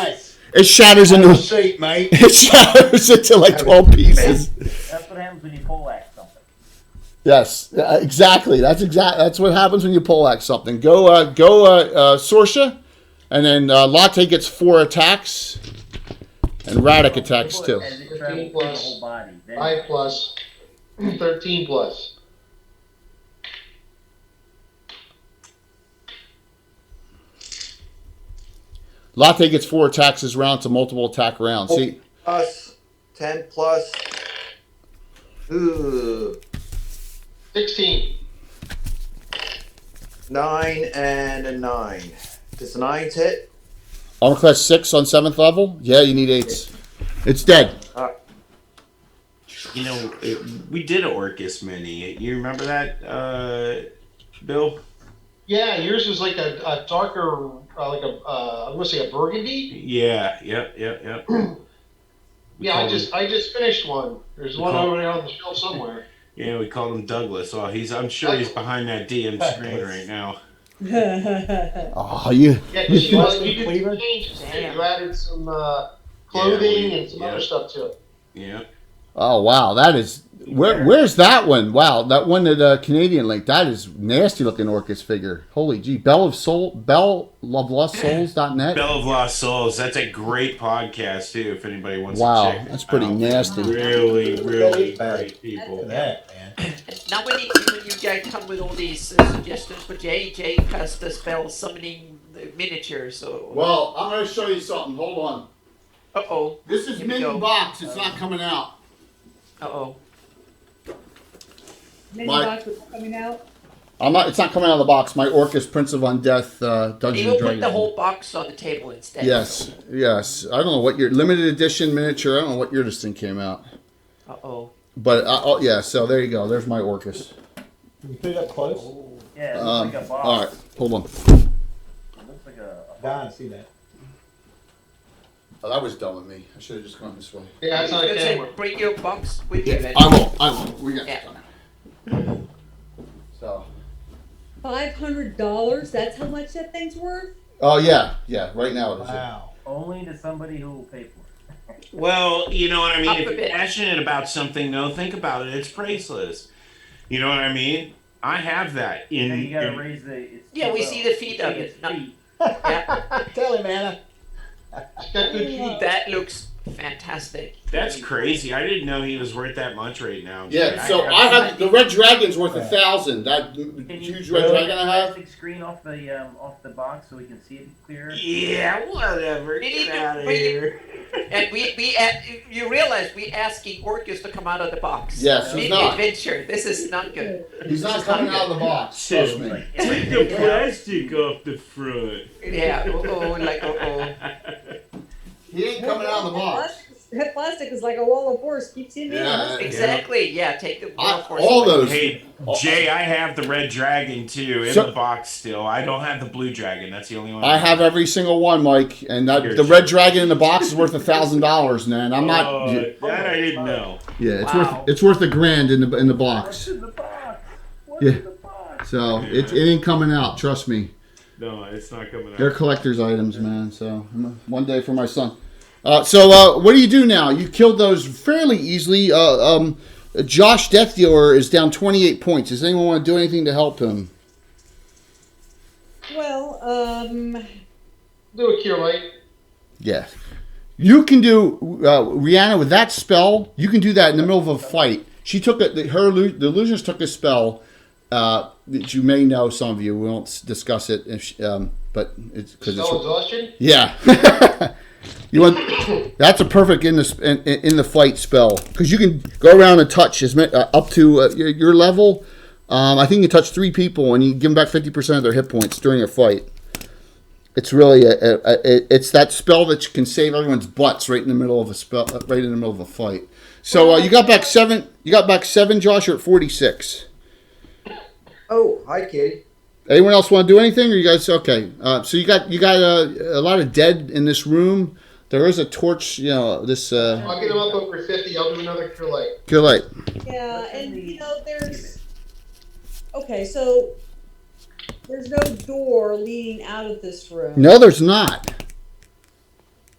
it shatters Have into a seat, mate. it shatters into like 12 pieces. That's what happens when you poleaxe something. Yes, exactly. That's what happens when you poleaxe something. Go, Sorsha, and then Latte gets 4 attacks, and Radek attacks too. As it travels through the whole body. 5 plus. 13 plus. Latte gets 4 attacks this round. It's a multiple attack round. See, Plus 10 plus. Ooh, 16. 9 and a 9. Does 9 hit? armor class 6 on 7th level. Yeah, you need 8s. It's dead. You know, we did an Orcus mini. You remember that, Bill? Yeah, yours is like a darker, I'm gonna say a burgundy. Yeah. Yep. Yeah, I just finished one. There's one over there on the shelf somewhere. Yeah, we called him Douglas. Oh, I'm sure he's behind that DM screen right now. Oh, you. Yeah, because you did some changes. You added some clothing and some other stuff to it. Yeah. Oh wow, that is. Where's that one? Wow, that one at Canadian Link. That is nasty looking Orcus figure. Holy gee, BellofLostSouls.net. Bell of Lost Souls. That's a great podcast too. If anybody wants to check. Wow, that's pretty nasty. Really great people. Look at that, man. Now when you guys come with all these suggestions for Jay cast the spell summoning the miniature, so... Well, I'm going to show you something. Hold on. Uh-oh. This is Here we mini go. box. It's not coming out. Uh-oh. Mini My- box was coming out. It's not coming out of the box. My Orcus Prince of Undeath Dungeons You and will Dragons. put the whole box on the table instead. Yes, yes. I don't know what your limited edition miniature. I don't know what year this thing came out. Uh-oh. But yeah, so there you go. There's my Orcus. Can you put it up close? Yeah, it looks like a box. All right, hold on. It looks like a Don, see that? Oh, that was dumb of me. I should have just gone this way. Yeah, that's I not was a gonna say, camera. bring your box with you then. I will. We got Yeah. time. So. $500. That's how much that thing's worth. Oh yeah. Right now it is. Wow. only to somebody who will pay for it. Well, you know what I mean? Up If a you're bit. passionate about something, no, think about it. It's priceless. You know what I mean? I have that in. Yeah, you gotta in- raise the. It's Yeah, we too see low. the feet of It's it. No. feet. Yeah, Tell him, Anna. It's got good feet. that looks fantastic. That's crazy. I didn't know he was worth that much right now. Yeah. So I have the red dragon's worth 1,000. That Can you huge red put dragon a I have. plastic screen off the box so we can see it clearer? Yeah, whatever. We need Get to- out of we- here. And you realize we asking Orcus to come out of the box. Yes, he's not. Mid-adventure. This is not good. He's not coming out of the box. Trust me. Take the plastic off the front. Yeah. He ain't coming out of the box. That plastic is like a wall of force. Keeps him in. Yeah. Exactly. Yeah. Take the All those. Hey, Jay, I have the red dragon too in So- the box still. I don't have the blue dragon. That's the only one. I have every single one, Mike, and Here, the red dragon in the box is worth $1,000, man. I'm not. Oh, that I didn't know. Yeah, it's Wow. worth $1,000 in the What's box. in the box? What's Yeah. in the box? So it ain't coming out. Trust me. No, it's not coming They're out. collector's items, man. So one day for my son. So what do you do now? You killed those fairly easily. Josh Death Dealer is down 28 points. Does anyone want to do anything to help him? Well, Do a cure light. Yeah. You can do, Rihanna, with that spell, you can do that in the middle of a fight. She took the illusionist took a spell that you may know, some of you. We won't discuss it, but it's because it's. Spell exhaustion. Yeah. You want that's a perfect in the fight spell because you can go around and touch up to your level. I think you touch 3 people and you give them back 50% of their hit points during a fight. It's really it's that spell that can save everyone's butts right in the middle of a spell, right in the middle of a fight. So you got back 7. You got back 7, Josh. You're at 46. Oh, hi, Kitty. Anyone else want to do anything, or you guys okay? So you got a lot of dead in this room. There is a torch, this. I'll get him up over 50. I'll do another cure light. Good light. yeah, and there's. Okay, so there's no door leading out of this room. No, there's not.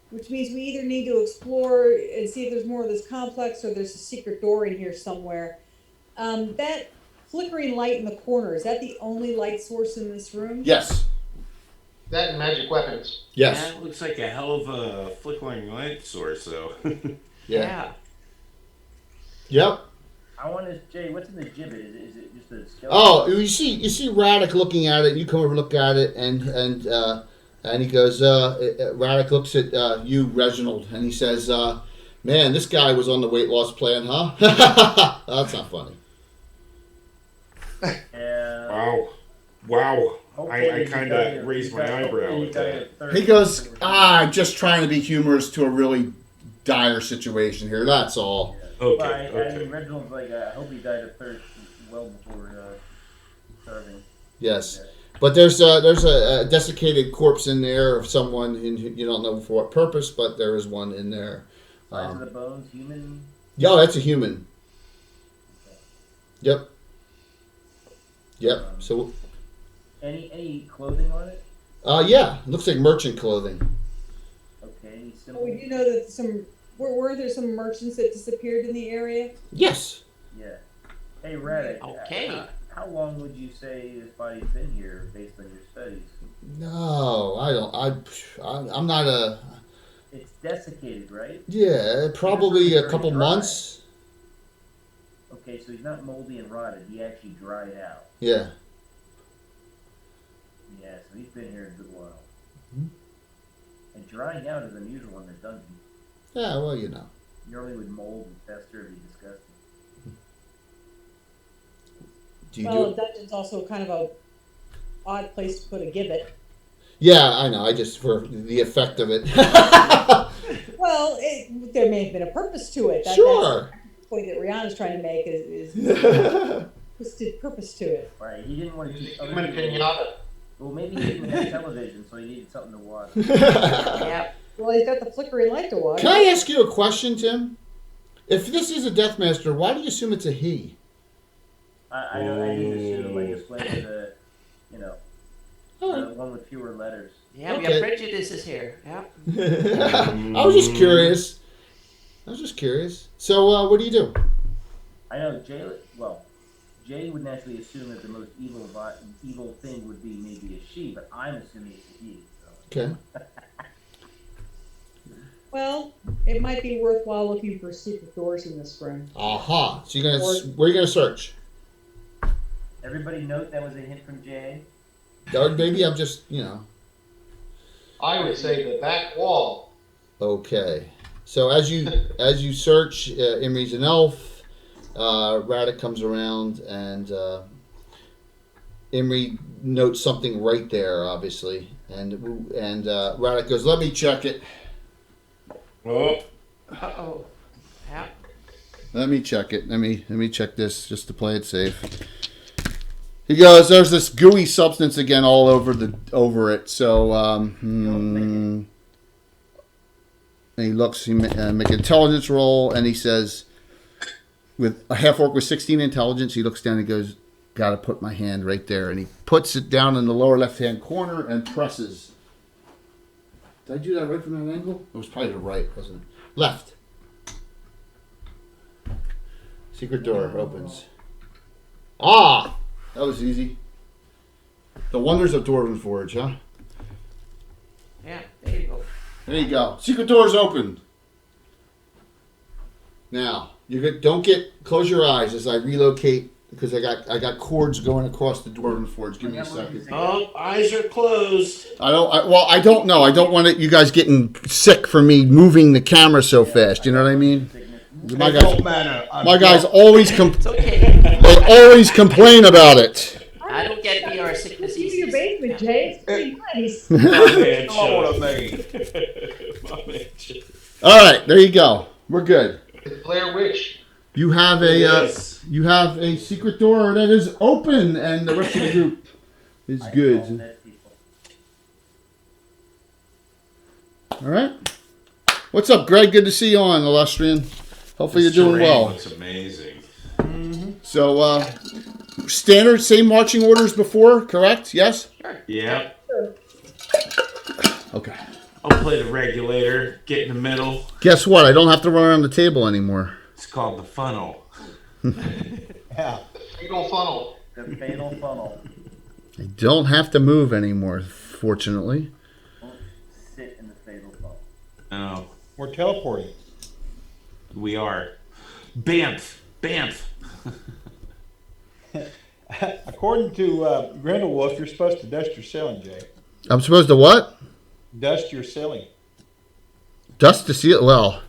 Which means we either need to explore and see if there's more of this complex, or there's a secret door in here somewhere. That flickering light in the corner, is that the only light source in this room? Yes. That and magic weapons. Yes. That looks like a hell of a flickering light source, though. Yeah. Yep. I want to, Jay, what's in the gibbet? Is it just a skeleton? Oh, you see Radek looking at it. You come over and look at it, and he goes. Radek looks at you, Reginald, and he says, "Man, this guy was on the weight loss plan, huh?" That's not funny. Yeah. Wow. Hopefully I you kind got of it- raised you my got- eyebrow hopefully you with got that. it third. He goes, "I'm just trying to be humorous to a really dire situation here. That's all." But I Okay. mean, Reginald's like, I hope he died of thirst well before starving. Yes. But there's a desiccated corpse in there of someone you don't know for what purpose, but there is one in there. Size of the bones, human. Yeah, that's a human. Yep. So, Any clothing on it? yeah, looks like merchant clothing. Okay. Any Oh, symbol? we do know that were there some merchants that disappeared in the area? Yes. Yeah. Hey, Radek. Okay. How long would you say this body's been here, based on your studies? No, I don't. I'm not a. It's desiccated, right? Yeah, probably a couple Dry. months. Okay, so he's not moldy and rotted. He actually dried out. Yeah. Yeah, so he's been here a good while. Mm-hmm. And drying out is unusual in the dungeon. Yeah, well, you know. Normally would mold and fester and be disgusting. Do you Well, do? dungeon's also kind of a odd place to put a gibbet. Yeah, I know. I just for the effect of it. Well, there may have been a purpose to it. Sure. That's the point that Rihanna's trying to make is twisted purpose to it. Right, he didn't want to keep other Human people. pinata. Well, maybe he didn't have television, so he needed something to watch. Yeah. Well, he's got the flickering light to watch. Can I ask you a question, Tim? If this is a Deathmaster, why do you assume it's a he? I didn't assume. I just went to the, you know, Oh. one with fewer letters. Yeah, we Okay. have prejudices here. Yeah. I was just curious. So, what do you do? I know Jay would naturally assume that the most evil thing would be maybe a she, but I'm assuming it's a he. So. Okay. Well, it might be worthwhile looking for secret doors in this room. Aha. So where are you gonna search? Everybody note that was a hint from Jay. Or maybe I'm just, you know. I would say the back wall. Okay. So as you search, Imri's an elf. Radek comes around and Imri notes something right there, obviously, and Radek goes, "Let me check it." Oh, Uh-oh. Yeah. Let me check it. Let me check this just to play it safe. He goes, "There's this gooey substance again all over it." So, and he looks. He make an intelligence roll, and he says, with a half orc with 16 intelligence, he looks down and goes, "Got to put my hand right there," and he puts it down in the lower left-hand corner and presses. Did I do that right from that angle? It was probably the right, wasn't it? Left. Secret door opens. Ah! That was easy. The wonders of Dwarven Forge, huh? Yeah, there you go. There you go. Secret door's open. Now, close your eyes as I relocate because I got cords going across the Dwarven Forge. Give me a second. oh, eyes are closed. I don't know. I don't want you guys getting sick from me moving the camera so fast. You know what I mean? My guys always It's okay. they always complain about it. I don't get VR sickness See easy. your basement, Jay. It's pretty nice. My man Oh, should. My man should. All right, there you go. We're good. it's Blair Witch. You have a secret door that is open, and the rest of the group is good. All right. What's up, Greg? Good to see you on, Illustrian. Hopefully you're doing well. Looks amazing. So, standard, same marching orders before, correct? Yes? Yep. Okay. I'll play the regulator. Get in the middle. Guess what? I don't have to run around the table anymore. It's called the funnel. Yeah. Fatal funnel. The fatal funnel. I don't have to move anymore, fortunately. Don't sit in the fatal funnel. Oh, We're teleporting. we are. Bamf. Bamf. According to Grindelwolf, you're supposed to dust your ceiling, Jay. I'm supposed to what? Dust your ceiling. Dust to seal. Well,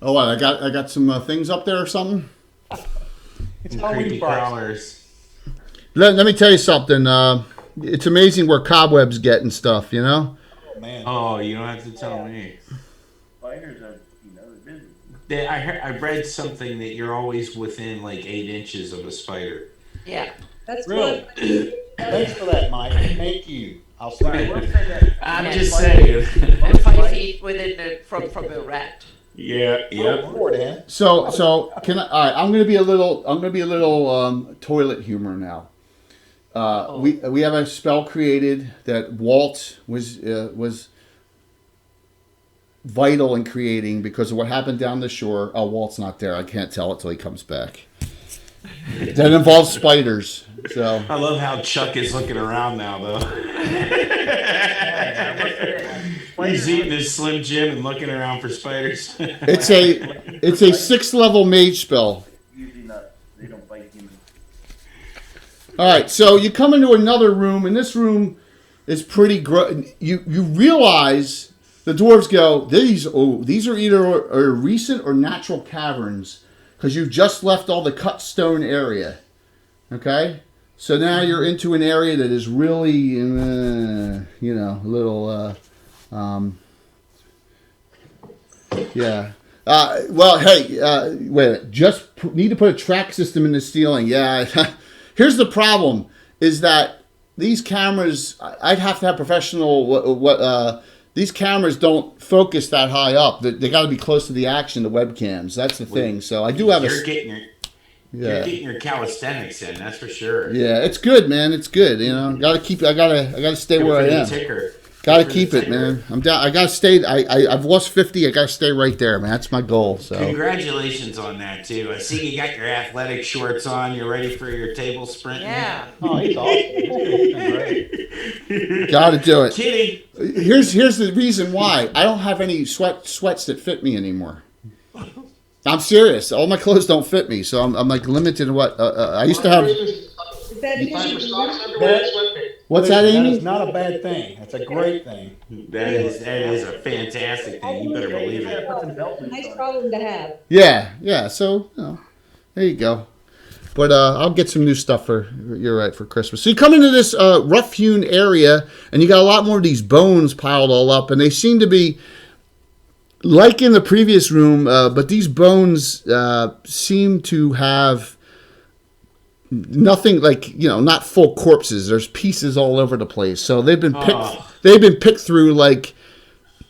oh, what? I got some things up there or something. It's Creepy Halloween price. crawlers. Let me tell you something. It's amazing where cobwebs get and stuff. You know. Oh, man. Oh, you don't have to tell me. Spiders are, they're busy. I read something that you're always within like 8 inches of a spider. Yeah. That's Really? what. Thanks for that, Mike. Thank you. I'll see I will you. say that. I'm Yeah, just spiders- saying. And 5 feet within from a rat. Yeah. Yep. Forward, Dan. So can I? All right, I'm gonna be a little toilet humor now. We have a spell created that Walt was vital in creating because of what happened down the shore. Oh, Walt's not there. I can't tell it till he comes back. That involves spiders. So I love how Chuck is looking around now, though. He's eating his Slim Jim and looking around for spiders. it's a 6th level mage spell. Usually not. They don't bite humans. All right, so you come into another room, and this room is pretty you realize the dwarves go, these are either recent or natural caverns, because you've just left all the cut stone area. Okay? So now you're into an area that is really, a little, yeah. Well, hey, wait a minute. Just need to put a track system in the ceiling. Yeah. Here's the problem, is that these cameras, I'd have to have professional, these cameras don't focus that high up. They got to be close to the action, the webcams. That's the thing. So I do have You're getting your calisthenics in, that's for sure. Yeah, it's good, man. It's good. I gotta stay where I am. Gotta keep it, man. I'm down. I gotta stay. I've lost 50. I gotta stay right there, man. That's my goal. So congratulations on that too. I see you got your athletic shorts on. You're ready for your table sprint. Yeah. Oh, he's awesome. Great. Gotta do it. Kidding. Here's the reason why. I don't have any sweats that fit me anymore. I'm serious. All my clothes don't fit me, so I'm like limited to what I used to have. What's that, Amy? That is not a bad thing. That's a great thing. That is a fantastic thing. You better believe it. Nice problem to have. Yeah. So there you go. But I'll get some new stuff for Christmas. So you come into this rough-hewn area, and you got a lot more of these bones piled all up, and they seem to be like in the previous room, but these bones seem to have nothing, like, not full corpses. There's pieces all over the place. So they've been picked through, like,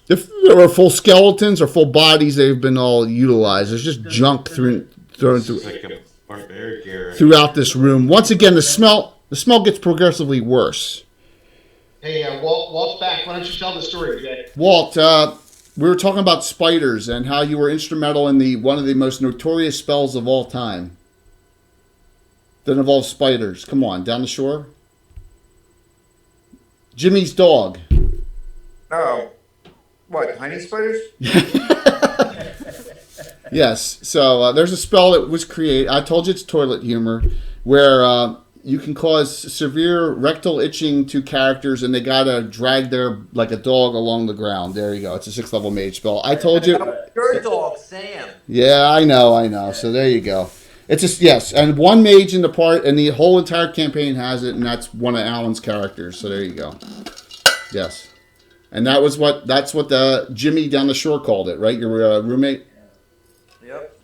if there were full skeletons or full bodies, they've been all utilized. There's just junk thrown through like a barbaric area throughout this room. Once again, the smell gets progressively worse. Hey, Walt's back. Why don't you tell the story, Jay? Walt, we were talking about spiders and how you were instrumental in one of the most notorious spells of all time that involves spiders. Come on, down the shore. Jimmy's dog. Oh, what? Tiny spiders? Yes. So there's a spell that was created. I told you it's toilet humor, where you can cause severe rectal itching to characters, and they gotta drag like a dog along the ground. There you go. It's a 6th level mage spell. I told you. Your dog, Sam. Yeah, I know. So there you go. It's just, yes, and one mage in the part, and the whole entire campaign has it, and that's one of Alan's characters. So there you go. Yes, and that's what the Jimmy down the shore called it, right? Your roommate. Yep.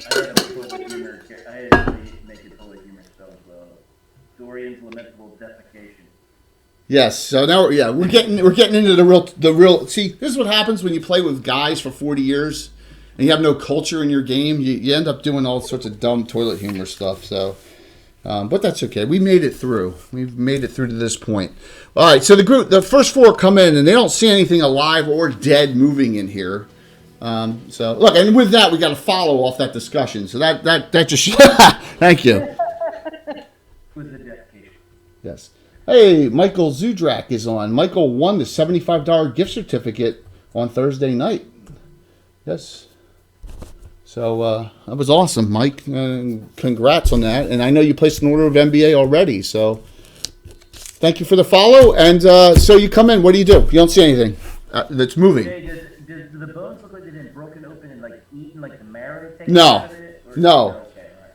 I had to make it full of humor spell as well. Dorian's lamentable defecation. Yes. So now, we're getting into the real. See, this is what happens when you play with guys for 40 years. And you have no culture in your game, you end up doing all sorts of dumb toilet humor stuff. So, but that's okay. We made it through. We've made it through to this point. All right. So the first 4 come in, and they don't see anything alive or dead moving in here. So look, and with that, we got to follow off that discussion. So that just thank you. With the dedication. Yes. Hey, Michael Zudrak is on. Michael won the $75 gift certificate on Thursday night. Yes. So that was awesome, Mike. Congrats on that. And I know you placed an order of NBA already. So thank you for the follow. And so you come in. What do? You don't see anything that's moving. Jay, does the bones look like they've been broken open and like eaten, like the marrow taken No. out of it? No. Okay, all right.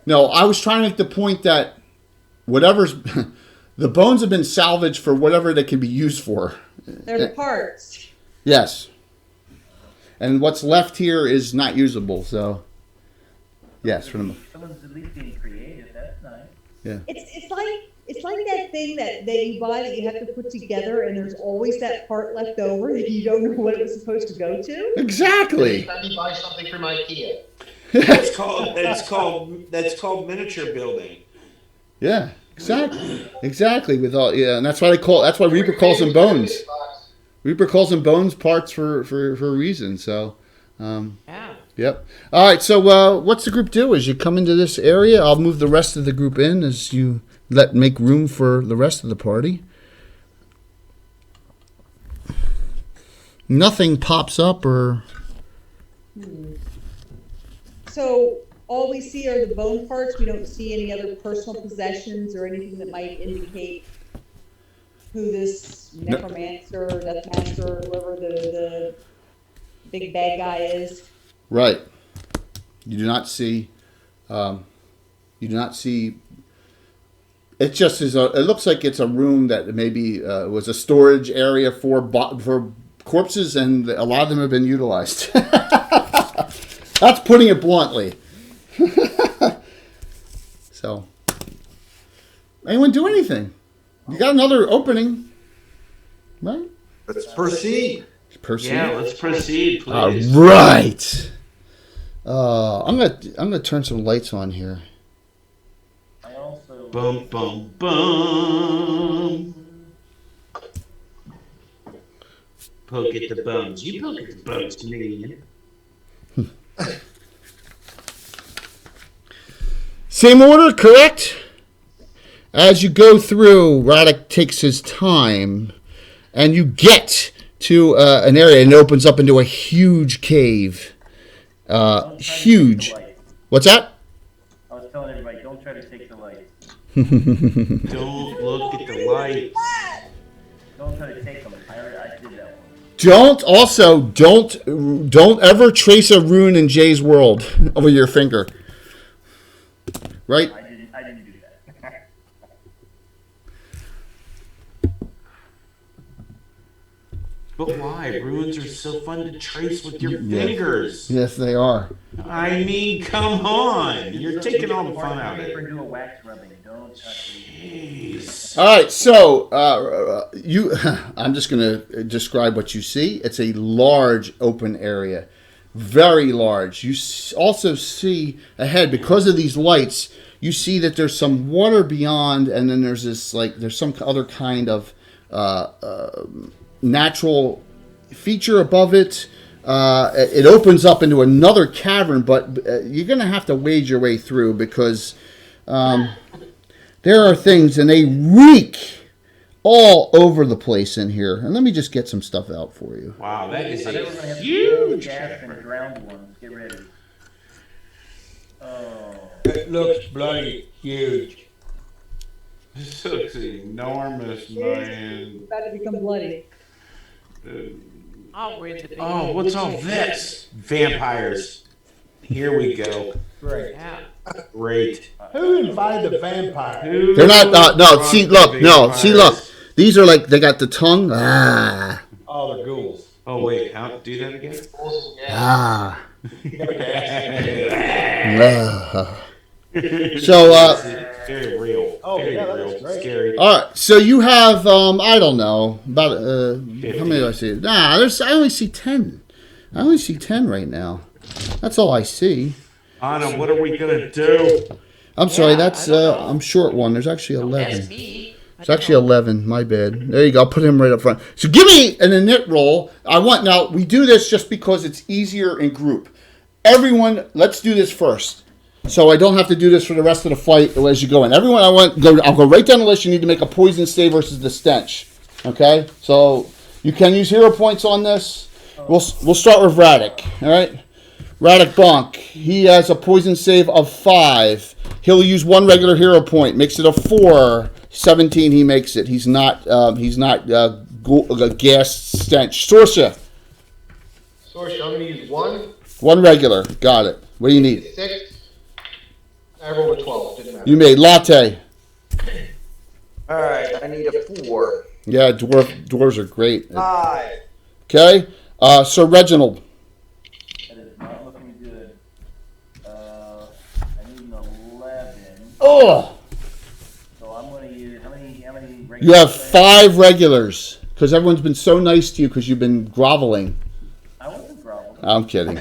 No, I was trying to make the point that whatever's the bones have been salvaged for whatever they can be used for. They're the parts. Yes. And what's left here is not usable. So yes, for them. Someone's at least being creative. That's nice. Yeah. It's like that thing that you buy that you have to put together, and there's always that part left over that you don't know what it was supposed to go to. Exactly. Let me buy something from IKEA. That's called miniature building. Yeah. Exactly. With all, and that's why Reaper calls them bones. Reaper calls them bones parts for a reason. So, Yeah. Yep. All right. So, what's the group do? As you come into this area, I'll move the rest of the group in as you make room for the rest of the party. So all we see are the bone parts. We don't see any other personal possessions or anything that might indicate who this necromancer, deathmaster, whoever the big bad guy is. Right. You do not see. You do not see. It just is. It looks like it's a room that maybe was a storage area for corpses, and a lot of them have been utilized. That's putting it bluntly. So, anyone do anything? You got another opening, right? Let's proceed. Proceed. Yeah, let's proceed, please. All right. I'm gonna turn some lights on here. I also. Bum, bum, bum. Poke at the bones. You poke at the bones, Canadian. Same order, correct? As you go through, Radek takes his time, and you get to an area, and it opens up into a huge cave. Huge. What's that? I was telling everybody, don't try to take the lights. Don't look at the lights. Don't try to take them. I did that one. Don't ever trace a rune in Jay's world over your finger. Right? I didn't do that. But why? Ruins are so fun to trace with your fingers. Yes, they are. I mean, come on. You're taking all the fun out of it. Do a wax rubbing. Don't touch it. Jeez. All right, so I'm just going to describe what you see. It's a large open area, very large. You also see ahead, because of these lights, you see that there's some water beyond, and then there's this there's some other kind of natural feature above it. It opens up into another cavern, but you're going to have to wade your way through because there are things, and they reek all over the place in here. And let me just get some stuff out for you. Wow, that is a Huge huge gas and cavern. drowned ones. Get ready. Oh. It looks bloody huge. This looks enormous, man. About to become bloody. Oh, we're into the Oh, what's all this? Vampires. Here we go. Great. Yeah. Great. Who invited the vampire? They're not. No, see, look. No, see, look. These are they got the tongue. Ah. Oh, they're ghouls. Oh, wait. How do that again? Ah. So, Very real. Oh, Very yeah, real. that's great. Scary. all right. So you have, I don't know, about, how many do I see? Nah, I only see 10. I only see 10 right now. That's all I see. Anna, what are we going to do? I'm sorry, Yeah, that's, I don't know. I'm short one. There's actually Ask 11. me. It's actually 11. My bad. There you go. I'll put him right up front. So give me an init roll. Now, we do this just because it's easier in group. Everyone, let's do this first. So I don't have to do this for the rest of the fight as you go in. Everyone, I'll go right down the list. You need to make a poison save versus the stench. Okay? So you can use hero points on this. We'll start with Radek. All right? Radek Bonk. He has a poison save of 5. He'll use 1 regular hero point. Makes it a 4. 17 he makes it. He's not gas stench. Sorcia. Source, I'm going to use 1. 1 regular. Got it. What do you need? 6. I rolled a 12. Didn't matter. You made latte. All right, I need a 4. Yeah, dwarves are great. 5. Okay. Sir Reginald. That is not looking good. I need an 11. Oh. So I'm going to use how many regular You have players? 5 regulars because everyone's been so nice to you because you've been groveling. I wasn't groveling. I'm kidding.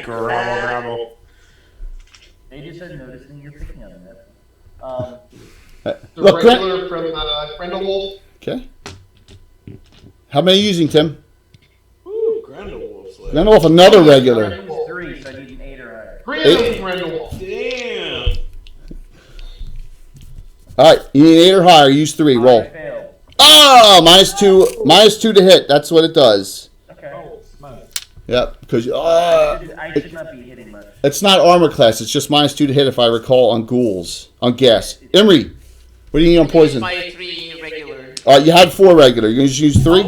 Grovel. They just said noticing you're picking on them. The Look, regular from Grindelwald. Okay. How many are you using, Tim? Ooh, Grindelwald's left. Then off another I regular. used 3, so I need an 8 or higher. 3 8. of Grindelwald. Damn. All right. You need 8 or higher. Use 3. I Roll. failed. Oh, -2 to hit. That's what it does. Okay. Oh, smoke. Yep. Because I should not be hitting much. It's not armor class. It's just -2 to hit, if I recall, on ghouls. On gas. Emery, what do you need on poison? My 3 regular. You had 4 regular. You're going to use 3?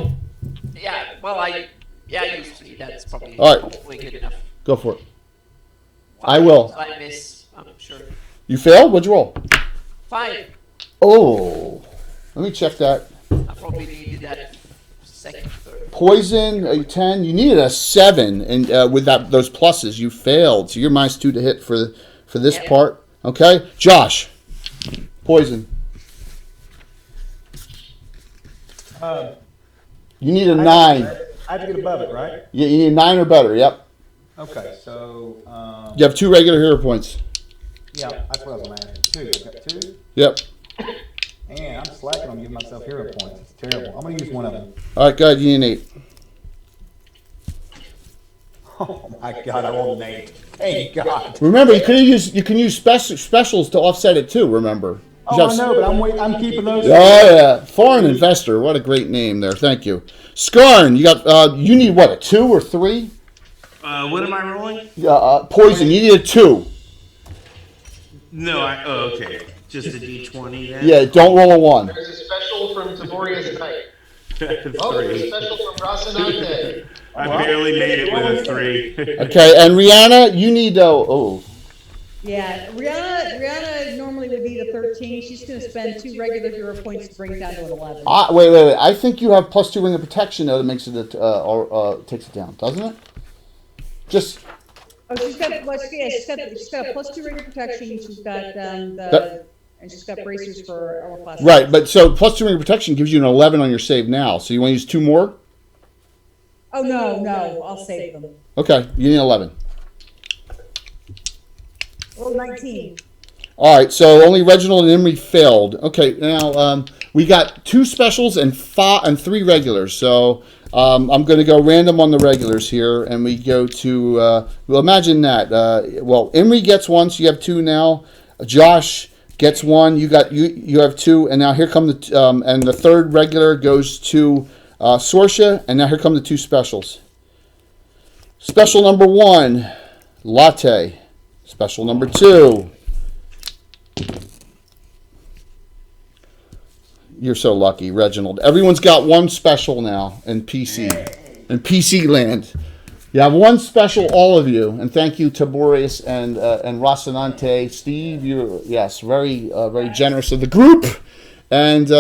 Yeah, well, I used 3. That's probably All right. hopefully good enough. Go for it. I will. I miss, I'm sure. You failed? What'd you roll? 5. Oh. Let me check that. I probably needed that second, third. Poison, a 10. You needed a 7, and with those pluses, you failed. So you're -2 to hit for this part. Okay? Josh, poison. You need a 9. I have to get above it, right? Yeah, you need a 9 or better. Yep. Okay, so You have 2 regular hero points. yeah, that's what I was gonna ask. 2. I've got 2. Yep. And I'm slacking on giving myself hero points. It's terrible. I'm gonna use one of them. All right, go ahead. You need an 8. Oh my god, I rolled an 8. Thank God. Remember, you can use specials to offset it too. Remember. Oh, I know, but I'm keeping those. Oh yeah, foreign investor. What a great name there. Thank you. Skarn, you got. You need what? A 2 or 3? What am I rolling? Poison. You need a 2. No, okay. Just a D20 then? Yeah, don't roll a 1. There's a special from Taboria's Knight. 3. Oh, there's a special from Rocinante. I barely made it with a 3. Okay, and Rihanna, you need Yeah, Rihanna normally would be the 13. She's going to spend 2 regular hero points to bring it down to an 11. Wait. I think you have +2 ring of protection though that makes it takes it down, doesn't it? Just. Oh, she's got a +2 ring of protection. She's got and she's got bracers for armor class. Right, but so +2 ring of protection gives you an 11 on your save now. So you want to use 2 more? Oh no, I'll save them. Okay, you need 11. Oh, 19. All right, so only Reginald and Emery failed. Okay, now we got 2 specials and 3 regulars. So I'm going to go random on the regulars here, and we go to. Well, imagine that. Emery gets 1, so you have 2 now. Josh gets 1. You have 2, and now here come the and the 3rd regular goes to Sorsha, and now here come the 2 specials. Special number 1, Latte. Special number 2. You're so lucky, Reginald. Everyone's got 1 special now in PC. In PC land. You have 1 special, all of you. And thank you to Boreas and Rocinante. Steve, you're, yes, very generous of the group. And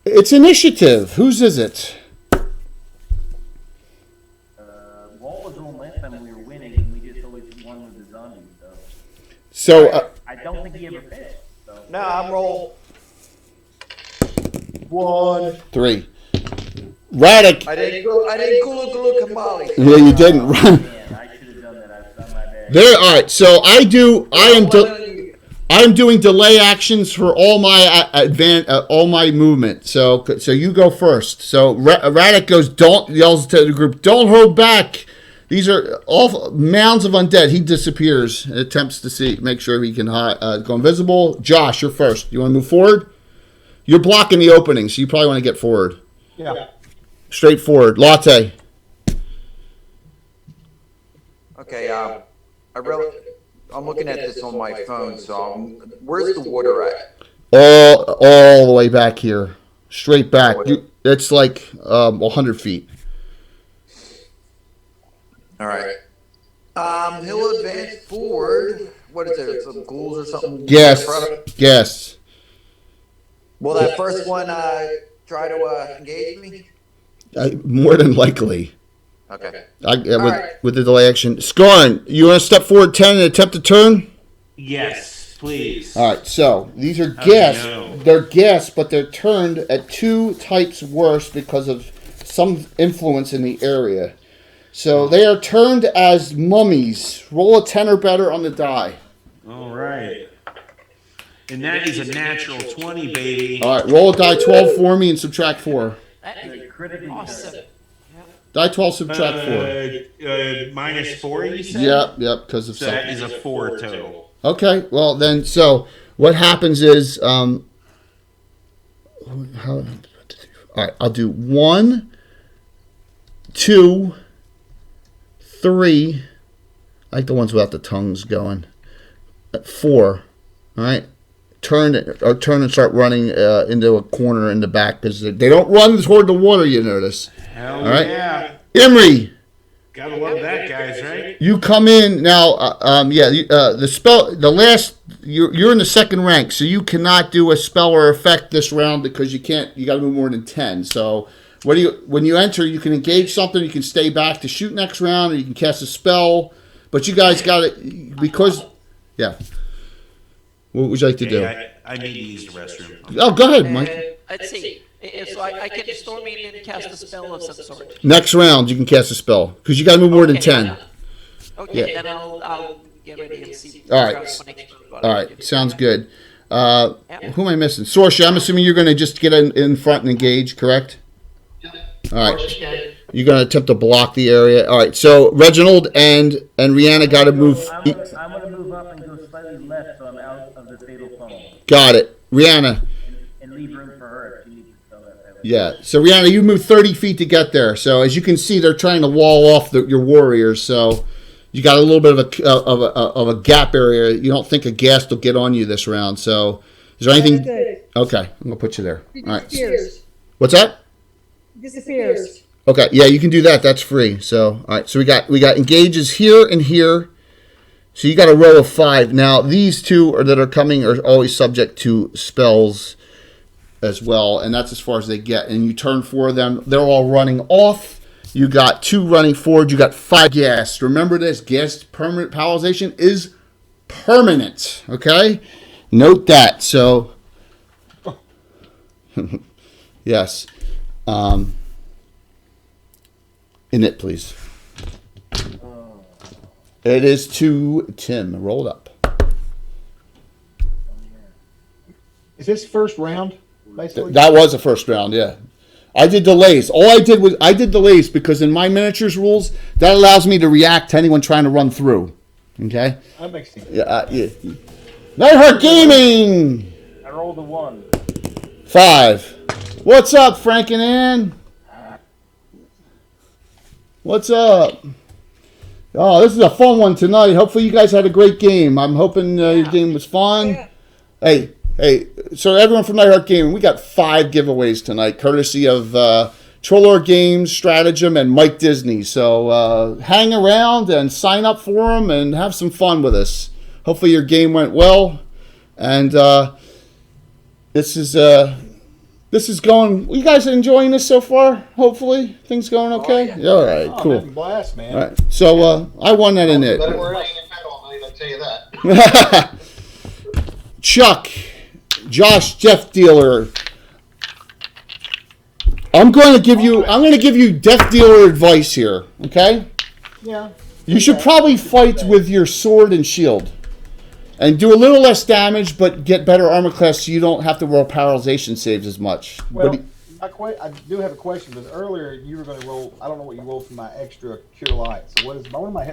it's initiative. Whose is it? Walt was on last time we were winning, and we just always won with the zombies, So I don't think he ever finished. So. No, I'm roll. 1. 3. Radic. I didn't gulu kamali. Yeah, you didn't. Man, I should have done that. I was on my bad. There. All right. So I am doing delay actions for all my all my movement. So you go first. So Radic yells to the group, "Don't hold back. These are all mounds of undead." He disappears and attempts to make sure he can go invisible. Josh, you're first. You want to move forward? You're blocking the opening, so you probably want to get forward. Yeah. Straight forward. Latte. Okay, I'm looking at this on my phone, so where's the water at? All the way back here. Straight back. It's like 100 feet. All right. He'll advance forward. What is there? Some ghouls or something? Yes. Will that first one try to engage me? More than likely. Okay. With the delay action. Scorn, you want to step forward 10 and attempt to turn? Yes, please. All right, so these are guests. No. They're guests, but they're turned at 2 types worse because of some influence in the area. So they are turned as mummies. Roll a 10 or better on the die. All right. And that is a natural 20, baby. All right, roll a die 12 for me and subtract 4. That is awesome. Die 12, subtract 4. -4, you said? Yep, because of something. That is a 4 total. Okay, well then, so what happens is, all right, I'll do 1, 2, 3. I like the ones without the tongues going. At 4, all right. Turn and start running into a corner in the back because they don't run toward the water. You notice. Hell all right. yeah. Emery. Gotta love that, guys, right? You come in now. The spell. The last. You're in the second rank, so you cannot do a spell or effect this round because you can't. You got to move more than 10. So when you enter, you can engage something. You can stay back to shoot next round, or you can cast a spell. But you guys got it because. Yeah. What would you like to do? I need to use the restroom. Oh, go ahead, Mike. Let's see. So I can storm in and cast a spell of some sort. Next round, you can cast a spell because you got to move more than 10. Okay, then I'll get ready and see. All right. All right. Sounds good. Who am I missing? Sorsha, I'm assuming you're going to just get in front and engage, correct? All right. You're going to attempt to block the area. All right. So Reginald and Rihanna got to move. I'm going to move up and go slightly left so I'm out of the fatal funnel. Got it. Rihanna. And leave room for her if she needs to spell that. Yeah. So Rihanna, you move 30 feet to get there. So as you can see, they're trying to wall off your warriors. So you got a little bit of a gap area. You don't think a ghast will get on you this round. So is there anything? Okay, I'm gonna put you there. All right. What's that? Disappears. Okay. Yeah, you can do that. That's free. So all right. So we got engages here and here. So you got a row of 5. Now these two that are coming are always subject to spells as well, and that's as far as they get. And you turn 4 of them. They're all running off. You got 2 running forward. You got 5 ghast. Remember this: ghast permanent paralyzation is permanent. Okay, note that. So, yes, in it, please. It is to Tim. Rolled up. Is this first round, basically? That was the first round, yeah. I did delays. All I did was I did delays because in my miniatures rules, that allows me to react to anyone trying to run through. Okay? That makes sense. Yeah. Nightheart Gaming! I rolled a 1. 5. What's up, Frank and Ann? What's up? Oh, this is a fun one tonight. Hopefully you guys had a great game. I'm hoping your game was fun. Yeah. Hey, so everyone from Nightheart Gaming, we got 5 giveaways tonight, courtesy of Trollor Games, Stratagem, and Mike Disney. So hang around and sign up for them and have some fun with us. Hopefully your game went well. And this is going. You guys enjoying this so far? Hopefully things going okay. Oh, yeah. All right, cool. I'm blast, man. All right, so I won that in it. Better we're hanging in bed all night, I'll tell you that. Chuck, Josh, Death Dealer. I'm going to give you Death Dealer advice here. Okay. Yeah. You should probably fight with your sword and shield. And do a little less damage, but get better armor class so you don't have to roll paralyzation saves as much. Well, I do have a question, because earlier you were going to roll, I don't know what you rolled for my extra Cure Light. So what am I?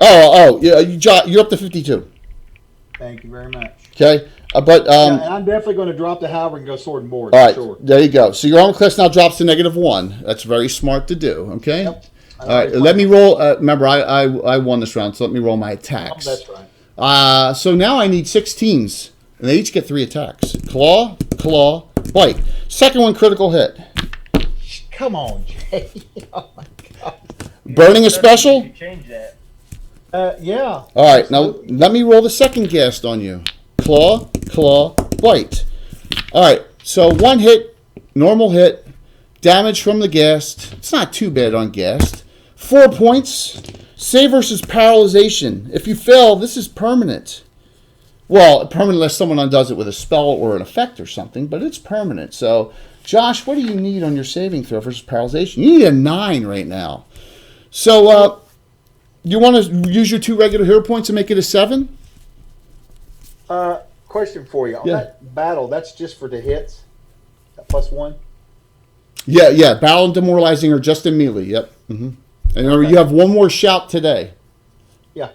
Yeah, you're up to 52. Thank you very much. Okay, And I'm definitely going to drop the halberd and go sword and board. All right, sure. There you go. So your armor class now drops to -1. That's very smart to do, okay? Yep. All right, let me roll. Remember, I won this round, so let me roll my attacks. That's right. So now I need 16s, and they each get 3 attacks. Claw, bite. Second one, critical hit. Come on, Jay. Oh, my God. Burning a special? Change that. Yeah. All right, now let me roll the second ghast on you. Claw, bite. All right, so 1 hit, normal hit, damage from the ghast. It's not too bad on ghast. 4 points. Save versus paralyzation. If you fail, this is permanent. Well, permanent unless someone undoes it with a spell or an effect or something, but it's permanent. So, Josh, what do you need on your saving throw versus paralyzation? You need a 9 right now. So, you want to use your 2 regular hero points and make it a 7? Question for you. On that battle, that's just for the hits? That +1? Yeah. Battle and demoralizing are just in melee. Yep. Mm-hmm. And remember, you have 1 more shout today. Yeah.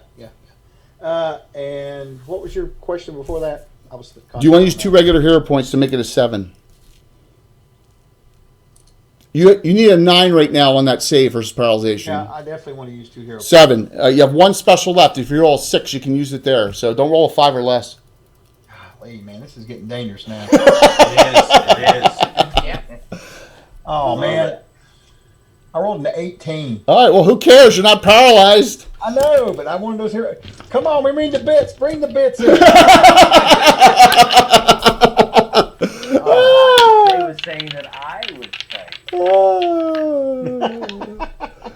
And what was your question before that? Do you want to use 2 regular hero points to make it a 7? You need a 9 right now on that save versus paralyzation. Yeah, I definitely want to use 2 hero. 7. You have 1 special left. If you roll a 6, you can use it there. So don't roll a 5 or less. Golly, man, this is getting dangerous now. It is. Yeah. Oh, man. I rolled an 18. All right, well, who cares? You're not paralyzed. I know, but I wanted those heroes. Come on, we need the bits. Bring the bits in. They was saying that I was tight.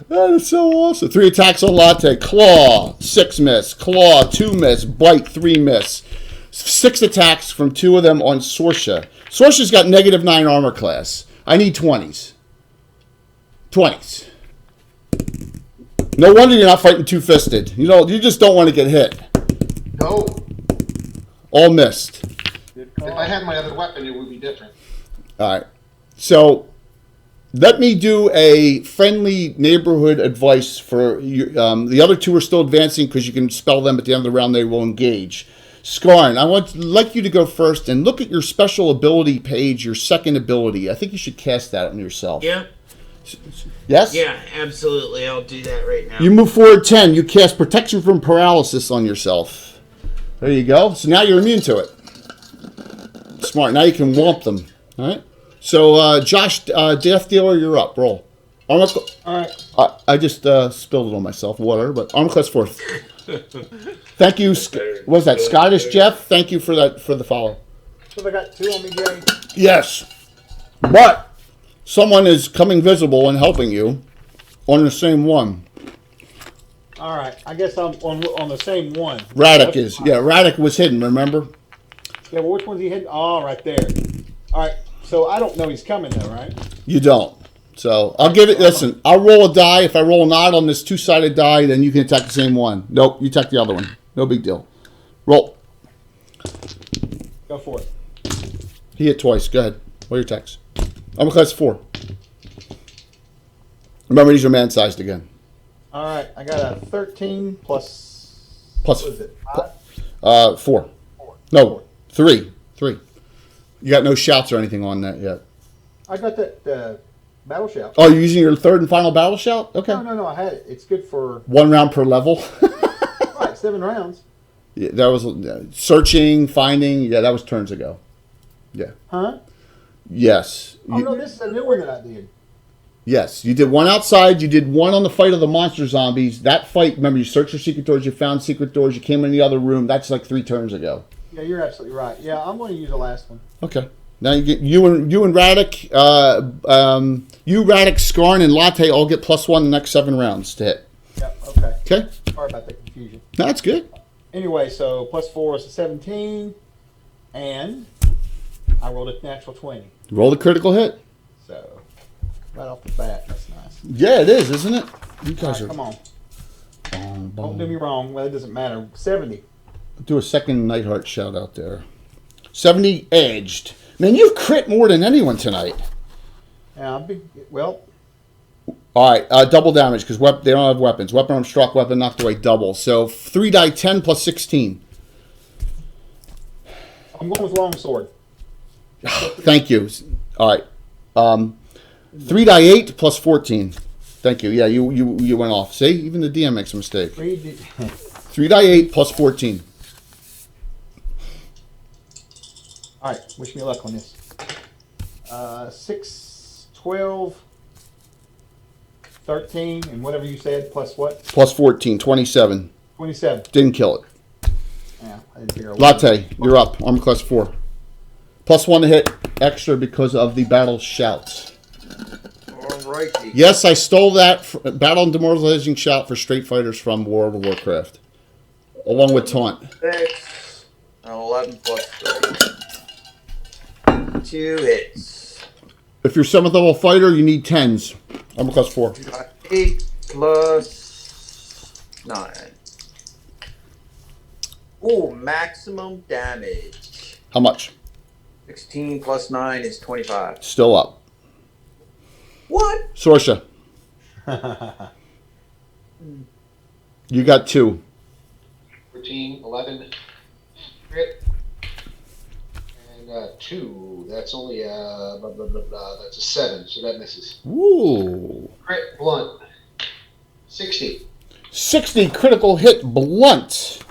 That is so awesome. 3 attacks on Latte. Claw, 6 miss. Claw, 2 miss. Bite, 3 miss. 6 attacks from 2 of them on Sorsha. Sorsha's got -9 armor class. I need 20s. 20s. No wonder you're not fighting two-fisted. You just don't want to get hit. No. All missed. If I had my other weapon, it would be different. All right. So let me do a friendly neighborhood advice for you. The other 2 are still advancing because you can spell them at the end of the round. They will engage. Scarn, I would like you to go first and look at your special ability page, your second ability. I think you should cast that on yourself. Yeah. Yes? Yeah, absolutely. I'll do that right now. You move forward 10. You cast Protection from Paralysis on yourself. There you go. So now you're immune to it. Smart. Now you can whomp them. All right? So, Josh, Death Dealer, you're up. Roll. Armor. All right. I just spilled it on myself, water, but Armor Class 4. Thank you. What was that, Scottish Jeff? Thank you for that, for the follow. So they got 2 on me, Jay. Yes. But someone is coming visible and helping you on the same one. All right. I guess I'm on the same one. Radek is. Yeah, Radek was hidden, remember? Yeah, well, which one's he hitting? Oh, right there. All right. So I don't know he's coming, though, right? You don't. So I'll give it. Listen, I'll roll a die. If I roll an odd on this 2-sided die, then you can attack the same one. Nope, you attack the other one. No big deal. Roll. Go for it. He hit twice. Go ahead. What are your attacks? Armor Class 4. Remember, these are man-sized again. All right. I got a 13 plus. Plus. What is it? 5? 4. No, 3. 3. You got no shouts or anything on that yet. I got that battle shout. Oh, you're using your 3rd and final battle shout? Okay. No. I had it. It's good for 1 round per level. right 7 rounds. Yeah, that was searching, finding. Yeah, that was turns ago. Yeah. Huh? Yes. Oh no, this is a new one that I did. Yes, you did 1 outside. You did 1 on the fight of the monster zombies. That fight, remember, you searched for secret doors. You found secret doors. You came in the other room. That's like 3 turns ago. Yeah, you're absolutely right. Yeah, I'm going to use the last one. Okay. Now you get you and Radek, you Radek, Skarn, and Latte all get +1 the next 7 rounds to hit. Yep. Okay. Okay. Sorry about the confusion. No, that's good. Anyway, so +4 is a 17, and I rolled a natural 20. Roll the critical hit. So right off the bat, that's nice. Yeah, it is, isn't it? You All guys right, are. come on. Boom, Don't do boom. me wrong. Well, it doesn't matter. 70. Do a second Nightheart shout out there. 70 edged. Man, you've crit more than anyone tonight. Yeah, well, All right, double damage because they don't have weapons. Weapon arm struck, weapon knocked away, double. So 3 die 10 plus 16. I'm going with longsword. Thank you. All right. 3 die 8 plus 14. Thank you. Yeah, you went off. See, even the DM makes a mistake. 3 die 8 plus 14. All right, wish me luck on this. 6, 12, 13, and whatever you said, plus what? Plus 14, 27. 27. Didn't kill it. Yeah, I didn't figure out. Latte, you're up. Armor class 4. +1 to hit, extra because of the battle shouts. Alrighty. Yes, I stole that battle and demoralizing shout for straight fighters from World of Warcraft, along with taunt. 6, 11 plus 3. 2 hits. If you're 7th level fighter, you need 10s. Armor class 4. 8 plus 9. Ooh, maximum damage. How much? 16 plus 9 is 25. Still up. What? Sorsha. You got 2. 14, 11, crit, And 2. That's only blah, blah, blah, blah. That's a 7, so that misses. Ooh. Crit blunt. 60. 60 critical hit blunt.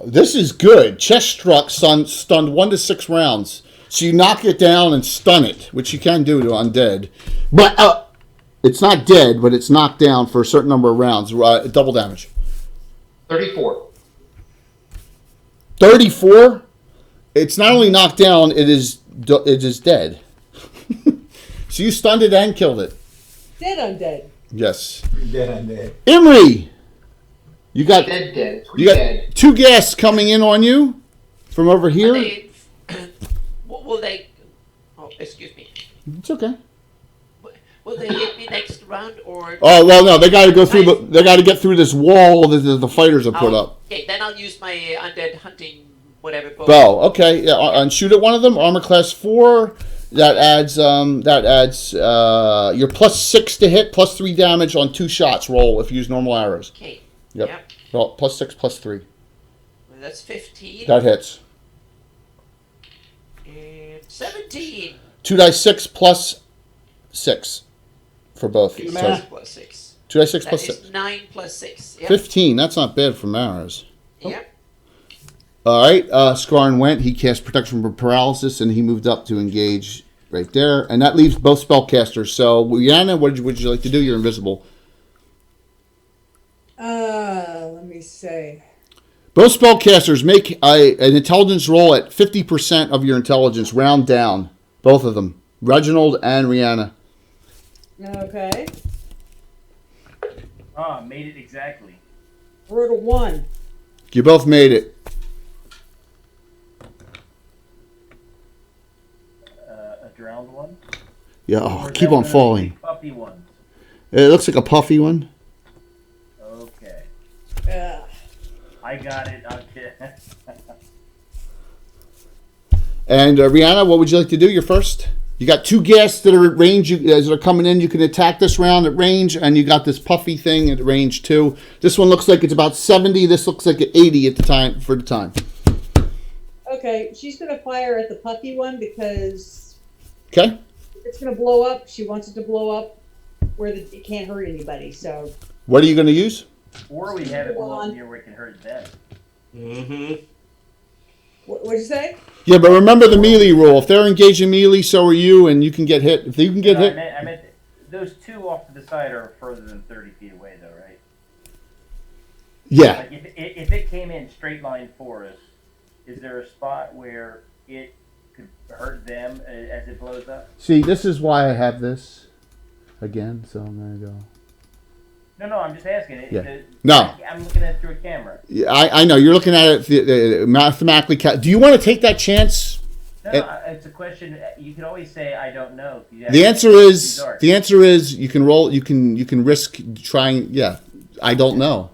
This is good. Chest struck, stunned 1 to 6 rounds. So you knock it down and stun it, which you can do to undead. But it's not dead, but it's knocked down for a certain number of rounds. Double damage. 34. 34? It's not only knocked down, it is dead. So you stunned it and killed it. Dead undead. Yes. Dead undead. Imri! You got Dead. You got Dead. 2 guests coming in on you from over here. Will they? Oh, excuse me. It's okay. Will they hit me next round or? Oh well, no, they got to go through they got to get through this wall that the fighters have put up. Okay, then I'll use my undead hunting whatever bow. Bow. Okay, yeah, and shoot at one of them. Armor class 4. That adds your +6 to hit, +3 damage on 2 shots. Roll if you use normal arrows. Okay. Yep. Well, +6, +3. Well, that's 15. That hits. And 17. 2d6 plus 6 for both. Okay, So, 6 plus 6. 2d6 That plus is 6. 9 plus 6. Yep. 15. That's not bad for Maras. Yep. All right. Skarn went. He cast protection from paralysis, and he moved up to engage right there. And that leaves both spellcasters. So, Yana, what would you like to do? You're invisible. Let me see. Both spellcasters make an intelligence roll at 50% of your intelligence, round down. Both of them. Reginald and Rihanna. Okay. Ah, made it exactly. Rolled a 1. You both made it. A drowned one? Yeah, Or is keep that on one of the falling. big puffy ones? It looks like a puffy one. Okay. Ugh. I got it. Okay. And Rihanna, what would you like to do? You're first. You got 2 guests that are at range. As they're coming in, you can attack this round at range, and you got this puffy thing at range 2. This one looks like it's about 70. This looks like 80 at the time for the time. Okay, she's gonna fire at the puffy one because Okay. it's gonna blow up. She wants it to blow up where it can't hurt anybody. So What are you going to use? Or we have it blow up near where it can hurt them. Mm-hmm. what'd you say? Yeah, but remember the melee rule. If they're engaging melee, so are you, and you can get hit. If you can get No, hit, I meant those 2 off to the side are further than 30 feet away, though, right? yeah. Like if it came in straight line for us, is there a spot where it could hurt them as it blows up? See, this is why I have this again. So I'm going to go. No, I'm just asking. Yeah. No. I'm looking at it through a camera. Yeah, I know you're looking at it mathematically. Do you want to take that chance? No, it's a question. You can always say I don't know. The answer is you can roll. You can risk trying. Yeah, I don't know.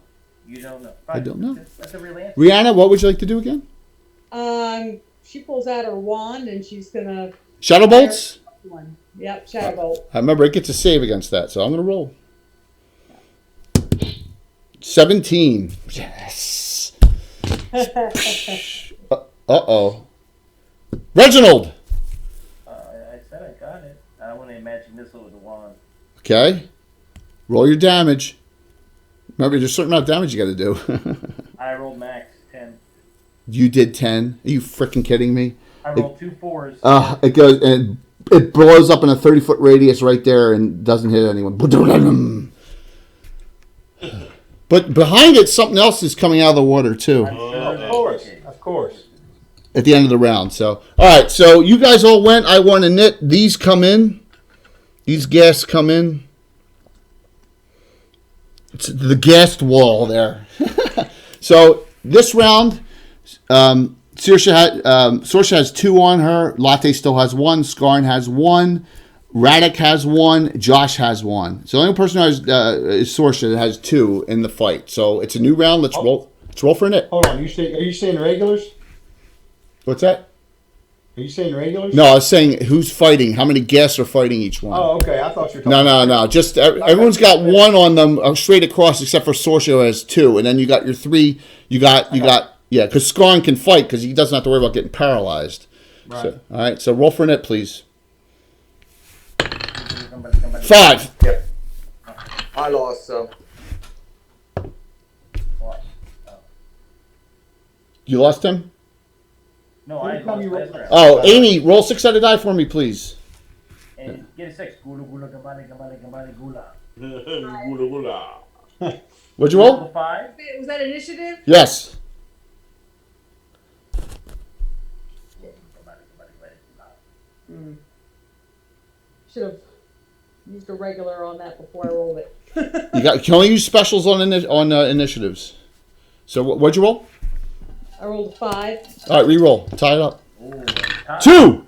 You don't know. I don't know. That's a real answer. Rihanna, what would you like to do again? She pulls out her wand and she's gonna Shadow bolts. one. Yep, shadow bolt. I remember it gets a save against that, so I'm gonna roll. 17. Yes. Uh-oh. Reginald. I said I got it. I want to imagine missile with a wand. Okay. Roll your damage. Remember, there's a certain amount of damage you got to do. I rolled max 10. You did 10. Are you freaking kidding me? I rolled 2 4s. It goes and it blows up in a 30-foot radius right there and doesn't hit anyone. But behind it, something else is coming out of the water too. Of course. At the end of the round. So, all right. So you guys all went. I won a knit. These come in. These guests come in. It's the guest wall there. So this round, Saoirse has 2 on her. Latte still has 1. Skarn has 1. Radek has 1. Josh has 1. So the only person who has is Saoirse that has 2 in the fight. So it's a new round. Let's roll. Let's roll for a knit. Hold on. Are you saying regulars? What's that? Are you saying regulars? No, I was saying who's fighting. How many guests are fighting each one? Oh, okay. I thought you were talking. No. Just everyone's got 1 on them straight across, except for Saoirse who has 2, and then you got your 3. You got Yeah, because Scarn can fight because he doesn't have to worry about getting paralyzed. Right. So, all right, so roll for net, please. 5. Yep. I lost, so. You lost him? No, I lost last round. Oh, Amy, roll 6-sided die for me, please. And get a 6. Gula gula gambale gambale gambale gula. Gula gula. What'd you roll? 5. Was that initiative? Yes. Should have used a regular on that before I rolled it. You can only use specials on initiatives. So what'd you roll? I rolled a 5. All right, re-roll. Tie it up. Ooh, 2.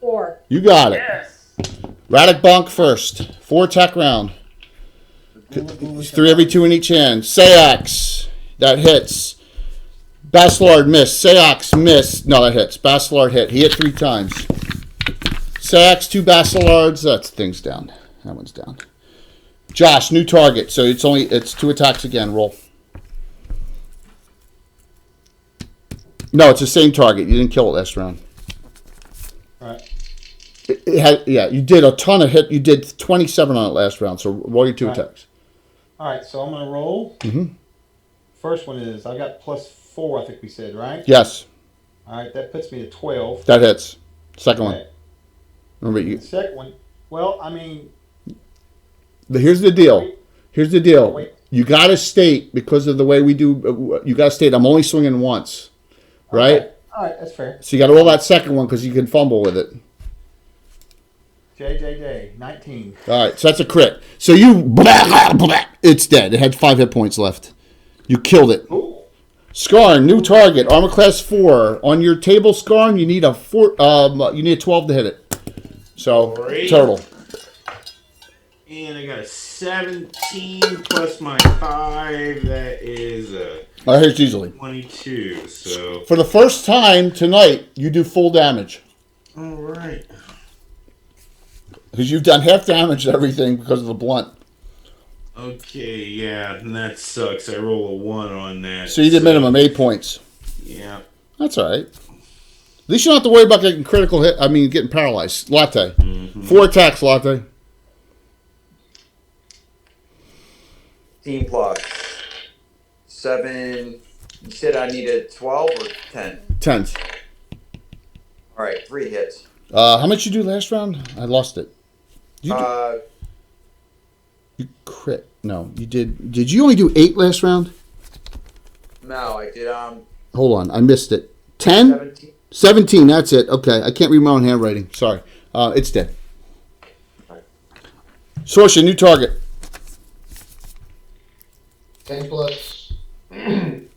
4. You got it. Yes. Radic Bonk first. 4 attack round. 3 every 2 in each hand. Sayax. That hits. Basilard miss. Sayax miss. No, that hits. Basilard hit. He hit 3 times. Sayax, 2 Basilards. That's thing's down. That one's down. Josh, new target. So it's 2 attacks again. Roll. No, it's the same target. You didn't kill it last round. All right. You did a ton of hit. You did 27 on it last round. So roll your 2 attacks. All right, so I'm gonna roll. Mm-hmm. First one is I got +4. I think we said, right? Yes, All right, that puts me to 12. that hits. Second one. Okay. Remember, The second one. Well, I mean, here's the deal. Here's the deal. Wait. You got to state, because of the way we do, you got to state, I'm only swinging once. Right? okay. All right, that's fair. So you got to roll that second one because you can fumble with it. JJJ, 19. All right, so that's a crit. So it's dead. It had 5 hit points left. You killed it. Ooh. Scarn, new target, armor class 4. On your table, Scarn, you need a 12 to hit it. So Great. total. And I got a 17 plus my 5. That is a All right, here's easily. 22. So, For the first time tonight, you do full damage. all right. Because you've done half damage to everything because of the blunt. Okay, yeah, and that sucks. I roll a 1 on that. So you did minimum 8 points. Yeah. That's all right. At least you don't have to worry about getting critical hit. I mean, getting paralyzed. Latte. 4 attacks, Latte. 15 plus 7. You said I needed 12 or 10? 10. All right, 3 hits. How much you do last round? I lost it. You crit. No, you did. Did you only do 8 last round? No, I did Hold on, I missed it. 10? 17. 17, that's it. Okay, I can't read my own handwriting. Sorry. It's dead. Sorsha, new target. 10 plus 15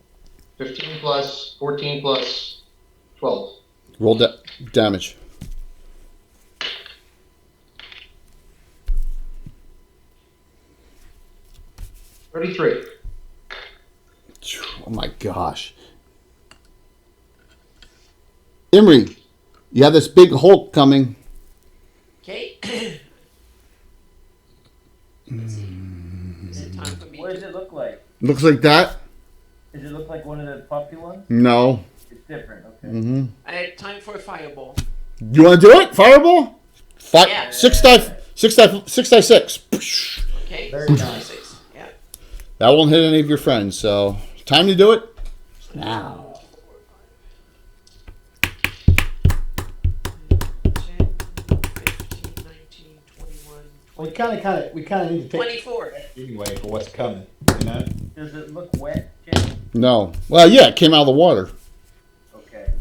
plus 14 plus 12. Roll damage. $33. Oh my gosh. Imri, you have this big Hulk coming. Okay. Is it time for me What does to... it look like? Looks like that? Does it look like one of the puffy ones? No. It's different, okay. Mm-hmm. I had time for a fireball. You want to do it? Fireball? Yeah. 6 die 6. Okay. Very 6 nice. 6. Yeah. That won't hit any of your friends, so time to do it now. 10, 15, 19, 21, We kind of need to take 24. anyway for what's coming. You know. Does it look wet, Jim? No. Well, yeah, it came out of the water. Okay.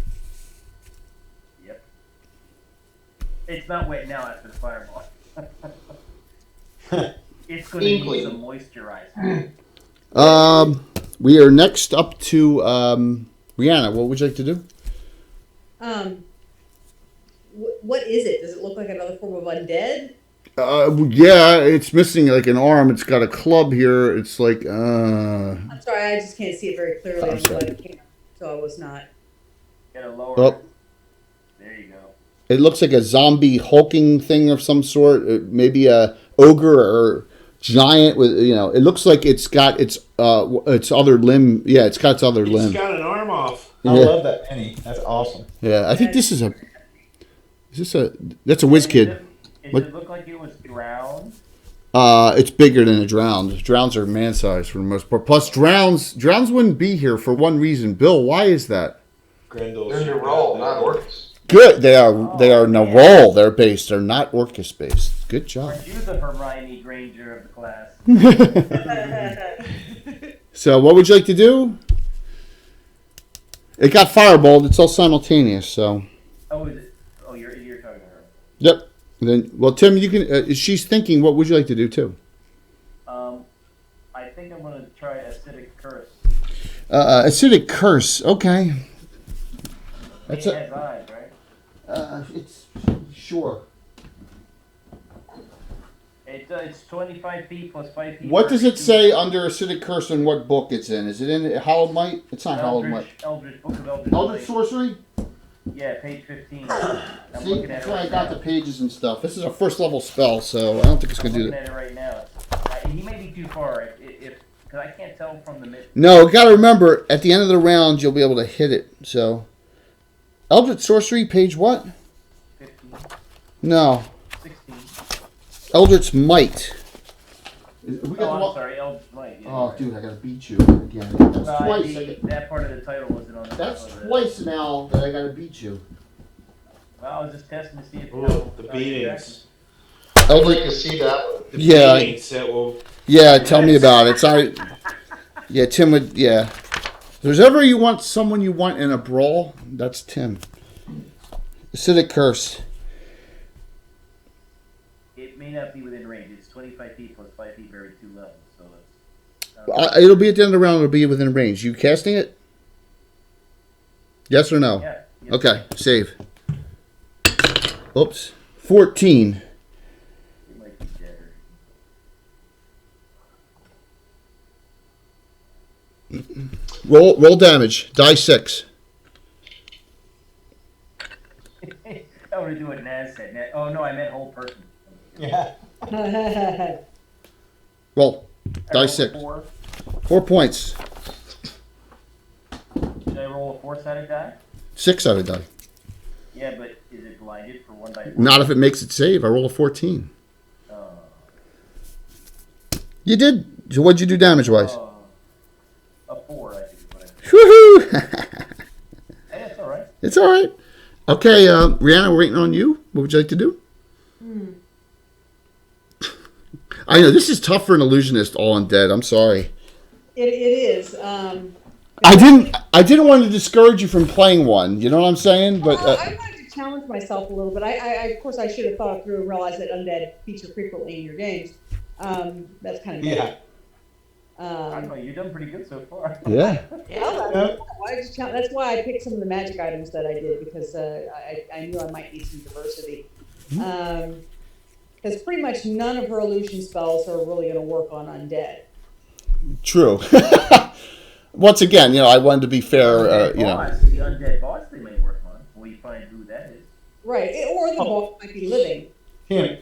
Yep. It's not wet now after the fireball. It's going to need some moisturizer. We are next up to Rihanna. What would you like to do? What is it? Does it look like another form of undead? Yeah, it's missing like an arm. It's got a club here. It's like I'm sorry, I just can't see it very clearly on the webcam, so I was not. Get a lower. Oh. There you go. It looks like a zombie hulking thing of some sort. Maybe a ogre or giant with it looks like it's got its other limb. Yeah, it's got its other limb. It's got an arm off. I love that penny. That's awesome. Yeah, I think this is a. That's a whiz kid. Does it look like it was drowned? It's bigger than a drowned. Drowns are man size for the most part. Plus, drowns wouldn't be here for one reason. Bill, why is that? Grendel. They're in the roll, not Orcus. Good. They are in a roll. They're based. They're not Orcus based. Good job. Aren't you the Hermione Granger of the class? So, what would you like to do? It got fireballed. It's all simultaneous. So. Oh, is it? Oh, you're talking to her. Yep. Then, well, Tim, you can. She's thinking. What would you like to do too? I think I'm gonna try acidic curse. Acidic curse. Okay. It has eyes, right? It's sure. It's 25 feet plus 5 feet. What does it say under acidic curse and what book it's in? Is it in Hallowed Might? It's not Hallowed Might. Eldritch Book of Eldritch. Eldritch Sorcery? Yeah, page 15. I'm See, looking at that's it why I right got now. the pages and stuff. This is a first level spell, so I don't think it's I'm going to do looking that. at it right now. He may be too far because I can't tell from the mid. No, got to remember, at the end of the round, you'll be able to hit it. So, Eldritch Sorcery, page what? 15, No. 16. Eldritch Might. I'm sorry, Eldritch Might. Yeah, Oh, right. dude, I got to beat you again. That's No, twice. that part of the title wasn't on the That's top of it. twice now that I got to beat you. Well, I was just testing to see if The beatings. I'd like Eldritch. to see that one. The Yeah. beatings that will. Yeah, tell me about it. Sorry. Yeah, Tim would. Yeah. If there's ever someone you want in a brawl, that's Tim. Acidic curse. It may not be within range. It's 25 feet plus 5 feet for every 2 levels. So that's. It'll be at the end of the round. It'll be within range. You casting it? Yes or no? Yeah. Yes. Okay. Save. Oops. 14. It might be dead. Roll damage. Die 6. I want to do what Naz said. Oh no, I meant whole person. Yeah. Roll. I Die rolled 6. 4. 4 points. Did I roll a 4-sided die? 6-sided die. Yeah, but is it blinded for 1 die? Not if it makes it save. I roll a 14. You did. So what'd you do damage wise? A 4, I think is what I did. Woohoo! Hey, that's alright. It's all right. Okay, Rihanna, we're waiting on you. What would you like to do? I know this is tough for an illusionist, all undead. I'm sorry. It is. I didn't want to discourage you from playing one. You know what I'm saying? But I wanted to challenge myself a little bit. I of course, I should have thought through and realized that undead feature frequently in your games. That's kind of I don't know, you've done pretty good so far. yeah. That's why I picked some of the magic items that I did, because I knew I might need some diversity. Because pretty much none of her illusion spells are really going to work on undead. True. Once again, I wanted to be fair. The undead boss they may work on. Will you find who that is? Right, or the boss might be living. Him.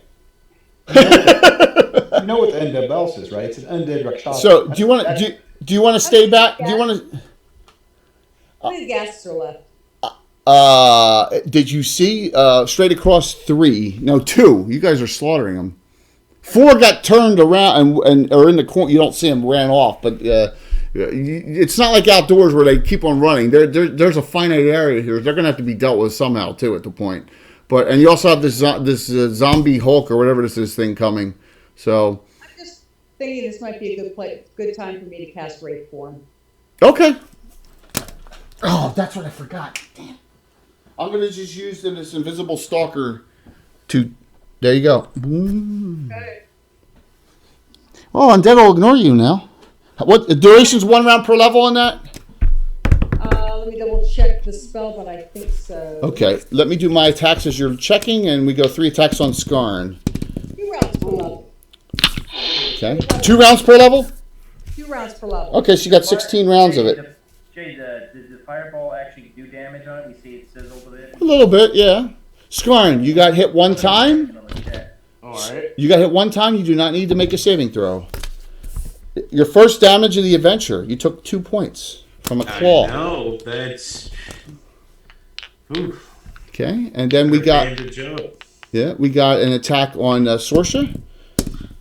You know what the undead boss is, right? It's an undead Rakshasa. So, do you want to stay back? Do you want to? How many gases are left? Did you see straight across 3? No, 2. You guys are slaughtering them. 4 got turned around and are in the corner. You don't see them, ran off. But it's not like outdoors where they keep on running. There's a finite area here. They're going to have to be dealt with somehow too at the point. And you also have this zombie Hulk or whatever this is thing coming. So I'm just thinking this might be a good time for me to cast Wraith Form. okay. Oh, that's what I forgot. Damn. I'm going to just use this invisible stalker to... There you go. Okay. Oh, undead will ignore you now. What, the duration's 1 round per level on that? Let me double check the spell, but I think so. Okay, let me do my attacks as you're checking, and we go 3 attacks on Skarn. 2 rounds per level. Okay. 2 rounds per level? 2 rounds per level. Okay, so you got 16 rounds of it. Jay, did the fireball actually do damage on it? We see it sizzled a bit. A little bit, yeah. Skarn, you got hit 1 time? Oh, All right. You got hit one time. You do not need to make a saving throw. Your first damage of the adventure. You took 2 points from a claw. No, that's. Oof. Okay, and then we got we got an attack on Sorsha.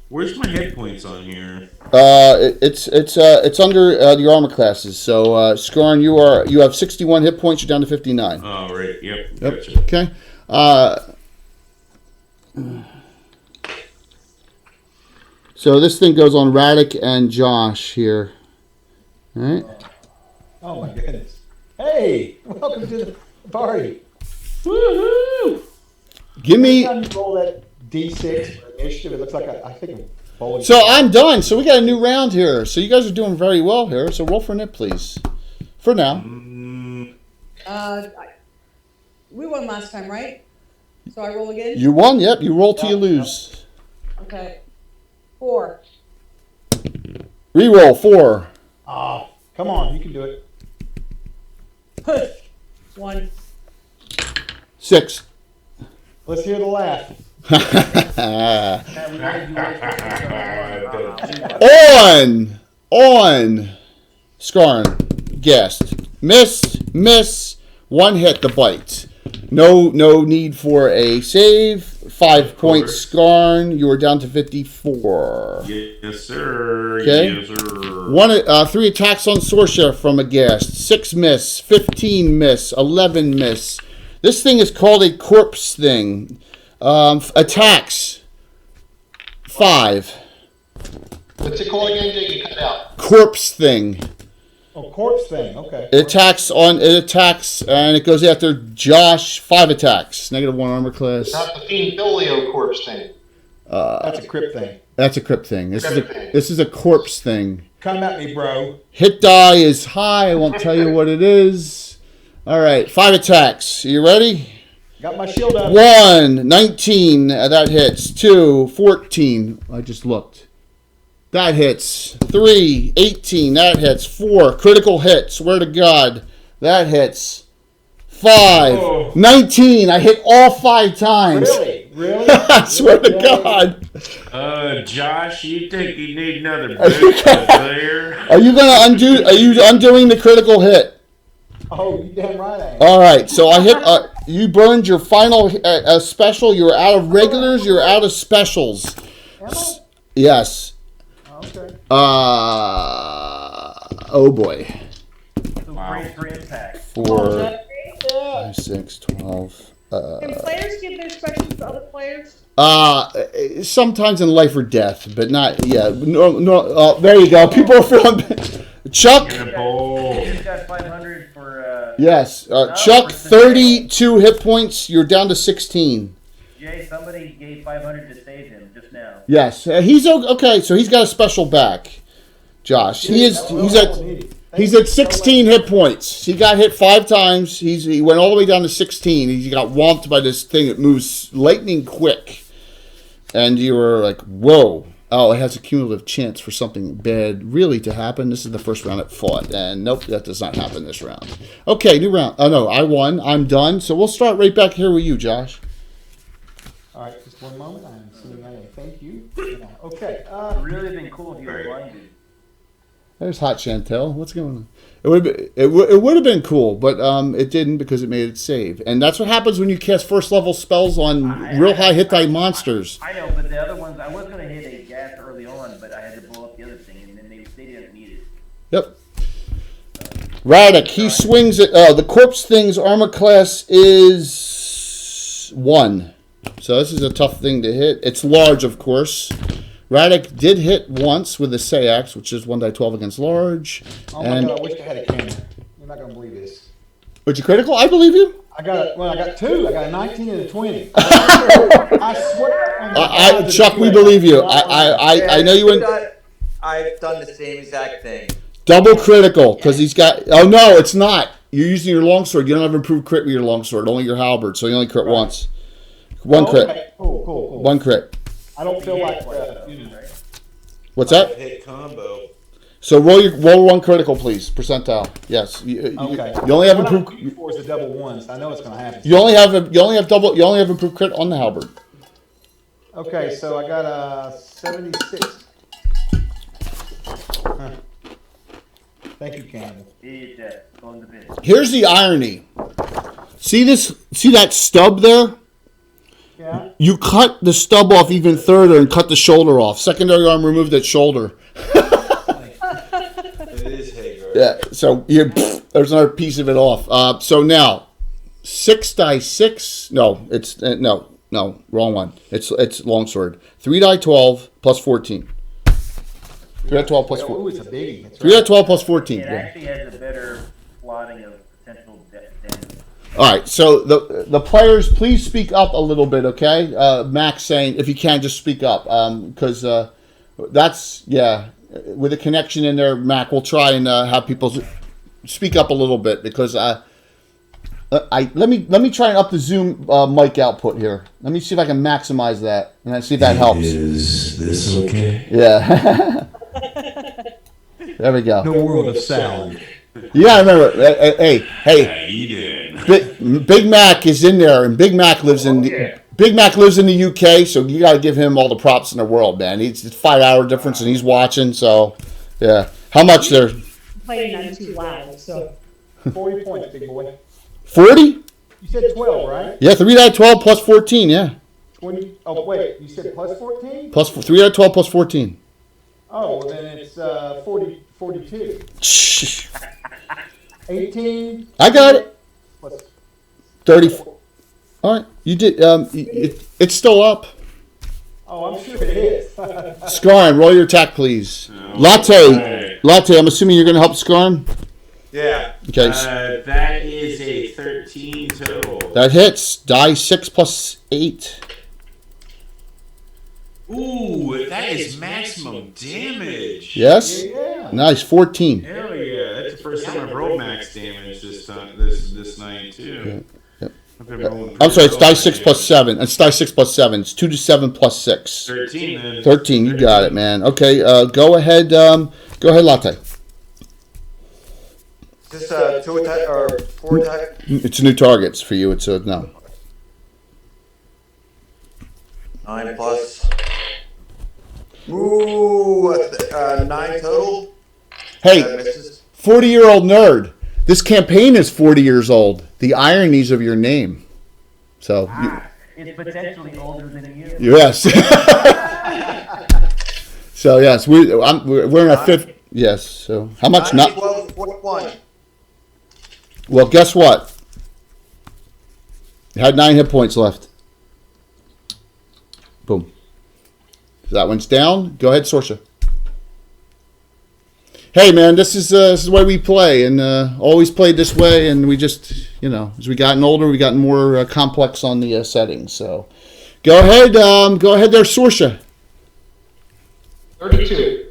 Where's my hit points on here? It's under your armor classes. So Skarn, you have 61 hit points. You're down to 59. Oh right, yep. Gotcha. Okay. So this thing goes on Radic and Josh here. All right. Oh my goodness. Hey, welcome to the party. Woohoo! Give me. Every time you roll that D6 for initiative, it looks like I think a bowling. So I'm done. So we got a new round here. So you guys are doing very well here. So roll for Nip, please. For now. We won last time, right? So I roll again? You won. Yep. You roll till you lose. Okay. 4. Reroll 4. Oh, come on, you can do it. 1. 6. Let's hear the laugh. On Skarn, guessed. Miss, 1 hit the bite. No need for a save. 5 points, Skarn. You are down to 54. Yes, sir. Okay. Yes, sir. 3 attacks on Sorsha from a guest. 6 miss. 15 miss. 11 miss. This thing is called a corpse thing. Attacks 5. What's it called again, Jake? You cut out. Corpse thing. Oh, corpse thing. Okay. It attacks and it goes after Josh. 5 attacks. -1 armor class. Not the Fiend Folio corpse thing. That's a crypt thing. That's a crypt thing. This is a corpse thing. Come at me, bro. Hit die is high. I won't tell you what it is. All right, 5 attacks. You ready? Got my shield up. 1, 19. That hits. 2, 14. I just looked. That hits. 3, 18. That hits. 4, critical hit. Swear to God. That hits. 5, 19. I hit all 5 times. Really? I swear to God. Josh, you think you need another boost there? Are you undoing the critical hit? Oh, you damn right I am. All right, so I hit. You burned your final special. You're out of regulars. You're out of specials. Yes. Okay. Oh boy. So brace for impact. 4, 5, 6, 12. Can players give their specials to other players? Sometimes in life or death, but not. Yeah. No. There you go. People are feeling. Chuck. You just got 500 for. Yes. Chuck, 32 hit points. You're down to 16. Jay, somebody gave 500 to save him just now. Yes. He's okay. So he's got a special back. Josh. He's at 16 hit points. He got hit 5 times. He went all the way down to 16. He got whomped by this thing that moves lightning quick. And you were like, whoa. Oh, it has a cumulative chance for something bad really to happen. This is the first round it fought. And nope, that does not happen this round. Okay, new round. Oh, no, I won. I'm done. So we'll start right back here with you, Josh. All right, just one moment. I'm sending out a thank you. Okay. It would really been cool if you were blinded. There's Hot Chantel. What's going on? It would have been cool, but it didn't because it made it save. And that's what happens when you cast first level spells on real high hit die monsters. I know, but the other ones, I was going to hit a gas early on, but I had to blow up the other thing, and then they didn't need it. Yep. Radic, he swings it. The corpse thing's armor class is 1. So this is a tough thing to hit. It's large, of course. Radic did hit once with the Sayax, which is 1d12 against large. Oh my God, I wish I had a camera. You're not going to believe this. But you critical? I believe you. I got 2. I got a 19 and a 20. I swear. Chuck, we believe you. I know you went. I've done the same exact thing. Double critical, because he's got. Oh, no, it's not. You're using your longsword. You don't have improved crit with your longsword, only your halberd, so you only crit once. 1 crit. Okay. Cool. 1 crit. I don't feel like. What's that? Hit combo. So roll 1 critical, please. Percentile. Yes. You only have improved. Four is the double ones. I know it's going to happen. You only have improved crit on the halberd. Okay, so I got a 76. Huh. Thank you, Campbell. Here's the irony. See this? See that stub there? Yeah. You cut the stub off even further and cut the shoulder off. Secondary arm removed that shoulder. It is Hagar. Yeah. So there's another piece of it off. So now 6 die 6. No, it's no, wrong one. It's longsword. 3 die 12 plus 14. 3 die 12 plus 14. Oh, it's a biggie. That's 3 die right. 12 plus 14. It Yeah. actually has a better plotting of potential damage. All right, so the players, please speak up a little bit, okay? Max saying, if you can, just speak up, because that's, yeah, with a connection in there, Mac, we'll try and have people speak up a little bit, because let me try and up the Zoom mic output here. Let me see if I can maximize that, and I see if that helps. Is this okay? Yeah. There we go. The world of sound. You gotta remember, hey. How you doing? Big Mac is in there, and Big Mac lives in the UK, so you got to give him all the props in the world, man. It's a 5-hour difference, and he's watching. So, yeah. How much there? Playing not too loud, so. 40 points, big boy. 40? You said 12, right? Yeah, 3 out of 12 plus 14. Yeah, 20. Oh, wait. You said plus 14? plus 3 out of 12 plus 14. Oh, well, then it's 42. Shh. 18. I got it. Plus 34. All right, you did. It's still up. Oh, I'm sure it is. Scarn, roll your attack, please. Latte. I'm assuming you're going to help Scarn. Yeah. Okay. That is a 13 total. That hits. Die 6 plus 8. Ooh, that is maximum damage. Yes. Yeah. Nice. 14. Hell yeah! That's the first time I've rolled max damage this night too. Yep. I've been rolling I'm sorry. It's pretty die 6 plus 7. It's die 6 plus 7. It's 2 to 7 plus 6. 13 then. 13. You got it, man. Okay. Go ahead. Go ahead, Latte. Is this 2 attack or 4 attack? It's new targets for you. It's a no. 9 plus. Ooh, 9 total. Hey, That misses. 40-year-old nerd. This campaign is 40 years old. The ironies of your name. So. It's potentially older than you. Yes. So yes, we're in our 5th. Yes. So how much? 9, Not. 12, 41. Well, guess what? You had 9 hit points left. Boom. So that one's down. Go ahead, Sorsha. Hey, man, this is the way we play, and always played this way. And we just, as we gotten older, we gotten more complex on the settings. So, go ahead there, Sorsha. 32.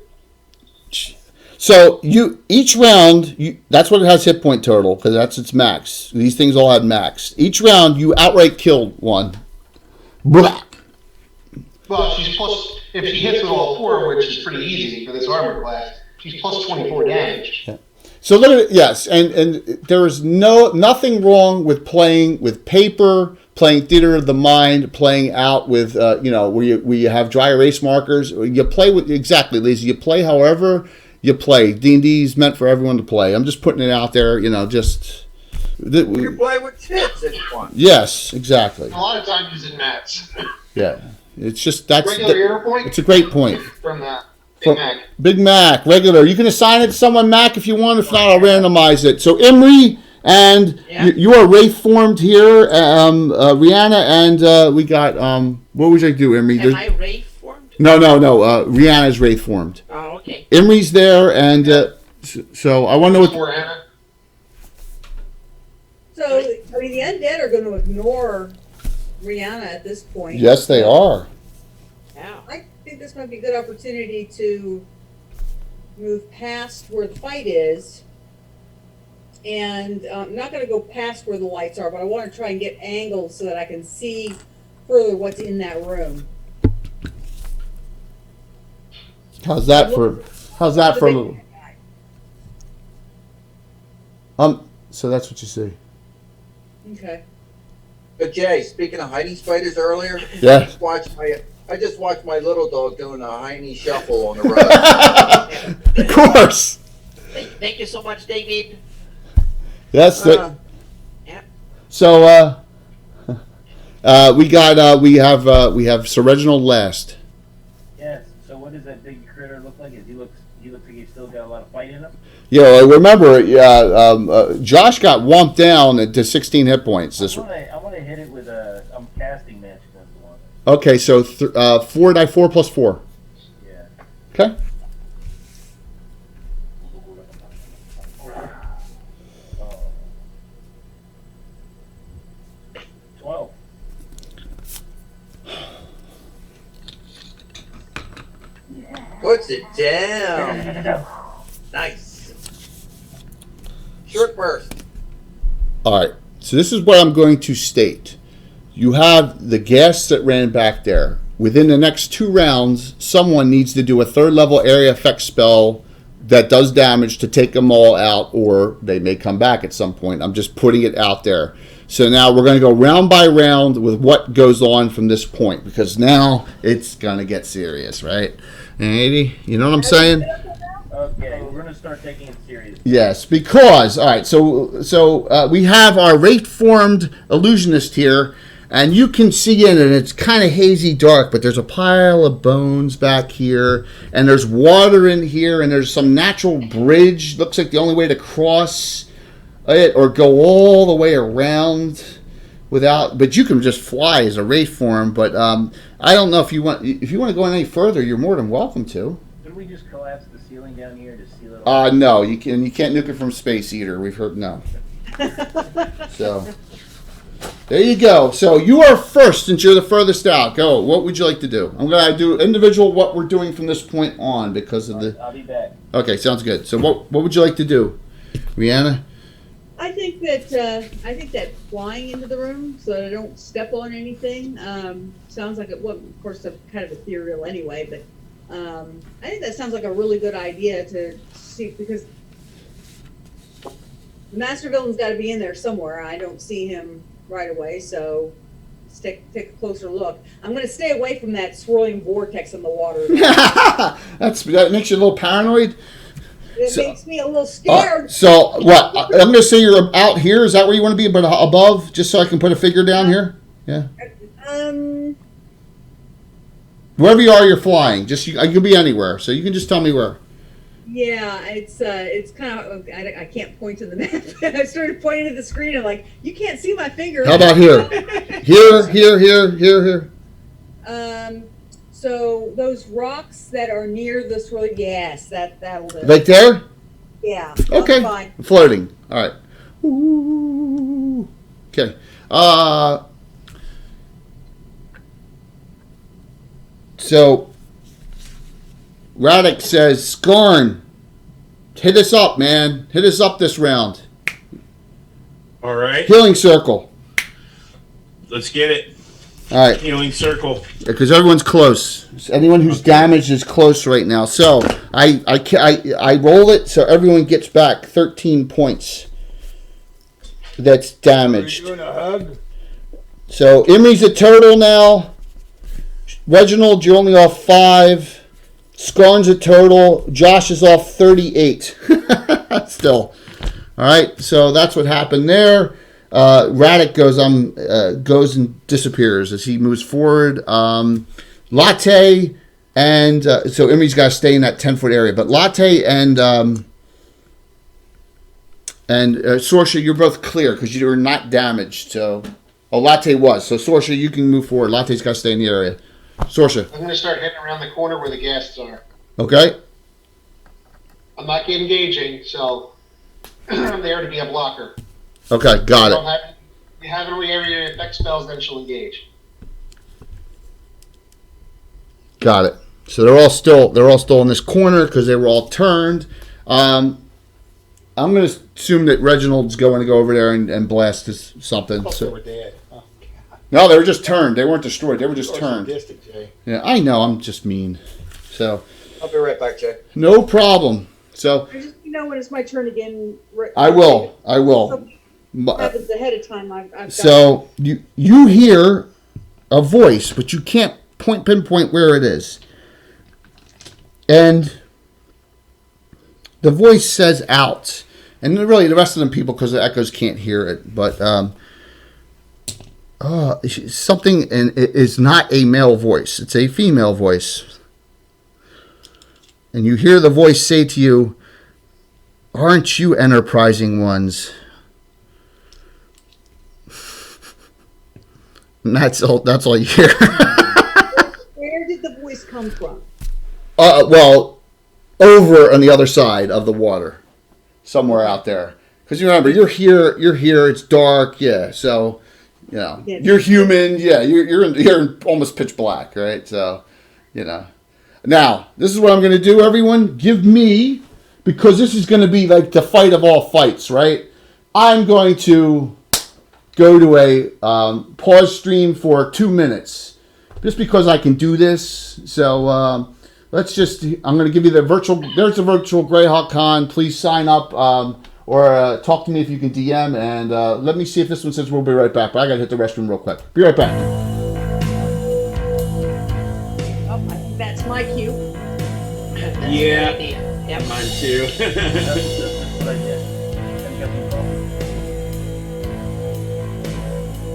So each round, that's what it has hit point total, because that's its max. These things all have max. Each round, you outright killed one. Blah. Well, she's plus, if she hits with all 4, which is pretty easy for this armor class, she's plus 24 damage. Yeah. So look at it, yes, and there is nothing wrong with playing with paper, playing theater of the mind, playing out with where you have dry erase markers. You play with exactly, Lisa. You play however you play. D&D is meant for everyone to play. I'm just putting it out there, just. You play with chips if you want. Yes, exactly. A lot of times using mats. Yeah, it's just that's. Regular hero point? It's a great point. From that. Big Mac. Big Mac, regular. You can assign it to someone, Mac, if you want. If not, I'll randomize it. So Imri and you are Wraith formed here. Rihanna and we got what would you do, Imri? Am I Wraith formed? No. Rihanna's Wraith formed. Oh, okay. Imri's there, and so I want to know what. For Anna. So, I mean, the undead are going to ignore Rihanna at this point. Yes, they are. Yeah. I think this might be a good opportunity to move past where the fight is. And I'm not going to go past where the lights are, but I want to try and get angles so that I can see further what's in that room. How's that for a little? So that's what you see. Okay. But Jay, speaking of hiding spiders earlier, Yeah. just watch I just watched my little dog doing a hiney shuffle on the road. Of course. Thank you so much, David. That's the. Yeah. So we have Sir Reginald last. Yes. So what does that big critter look like? He looks like he's still got a lot of fight in him. Yeah, remember, Josh got whomped down to 16 hit points. I want to hit it with I'm casting magic on the one. Okay, so 4 plus 4. Yeah. Okay. Oh. 12. Puts it down. Nice. Short burst. All right. So this is what I'm going to state. You have the gas that ran back there. Within the next 2 rounds, someone needs to do a 3rd level area effect spell that does damage to take them all out, or they may come back at some point. I'm just putting it out there. So now we're going to go round by round with what goes on from this point, because now it's going to get serious, right? Alrighty, you know what I'm saying? Okay, we're gonna start taking it serious. Yes, because all right. So we have our rate-formed illusionist here, and you can see in it. It's kind of hazy dark, but there's a pile of bones back here, and there's water in here, and there's some natural bridge. Looks like the only way to cross it or go all the way around without. But you can just fly as a rate form. But I don't know if you want to go any further. You're more than welcome to. Could we just collapse the ceiling down here to seal it off? No, you can't nuke it from Space Eater. We've heard no. So there you go. So you are first since you're the furthest out. Go. What would you like to do? I'm gonna do individual what we're doing from this point on because of the. I'll be back. Okay, sounds good. So what would you like to do, Rihanna? I think that flying into the room so that I don't step on anything sounds like of course, kind of ethereal anyway, but I think that sounds like a really good idea to see, because the master villain's got to be in there somewhere. I don't see him right away, so let's take a closer look. I'm going to stay away from that swirling vortex in the water. That makes you a little paranoid. It makes me a little scared. So what? I'm going to say you're out here. Is that where you want to be, but above, just so I can put a figure down here? Yeah. Wherever you are, you're flying. Just you can be anywhere, so you can just tell me where. Yeah, it's kind of I can't point to the map. I started pointing to the screen and like, you can't see my finger. How about here? Here. So those rocks that are near the swirling, yes, that'll do. Right there? Yeah. Okay. Fine. Floating. All right. Ooh. Okay. So Radek says, Skarn, hit us up, man. Hit us up this round. All right. Healing circle. Let's get it. All right. Healing circle. Because everyone's close. Anyone who's damaged is close right now. So I roll it so everyone gets back 13 points. That's damaged. Are you doing a hug? So Imri's a turtle now. Reginald, you're only off 5. Skarn's a turtle. Josh is off 38. Still. All right, so that's what happened there. Radek goes and disappears as he moves forward. Latte and so Imri's got to stay in that 10-foot area. But Latte and Sorsha, you're both clear because you were not damaged. So, Latte was. So Sorsha, you can move forward. Latte's got to stay in the area. Sorsha. I'm going to start heading around the corner where the ghasts are. Okay. I'm not engaging, so I'm there to be a blocker. Okay, got it. If you have any area effect spells, then she'll engage. Got it. So they're all still in this corner because they were all turned. I'm going to assume that Reginald's going to go over there and blast something. I thought So. they were dead. Oh, God. No, they were just turned. They weren't destroyed. They were just turned. Sadistic, Jay. Yeah, I know. I'm just mean. So. I'll be right back, Jay. No problem. So. I just when it's my turn again. I will. Happens ahead of time. I've so you hear a voice, but you can't pinpoint where it is. And the voice says out. And really the rest of them people, because the echoes, can't hear it. But something, and it is not a male voice. It's a female voice. And you hear the voice say to you, "Aren't you enterprising ones?" And that's all you hear. Where did the voice come from? Well, over on the other side of the water, somewhere out there. Because you remember, you're here. It's dark, yeah. So, you know, you're human, yeah. You're in almost pitch black, right? So, you know. Now, this is what I'm going to do, everyone. Give me, because this is going to be like the fight of all fights, right? I'm going to go to a pause stream for 2 minutes, just because I can do this. So let's just, I'm going to give you there's the virtual Greyhawk Con. Please sign up or talk to me if you can DM, and let me see if this one says we'll be right back. But I got to hit the restroom real quick. Be right back. Oh, I think that's my cue. Yeah. Yep. Mine too. That's what I did. I got some coffee.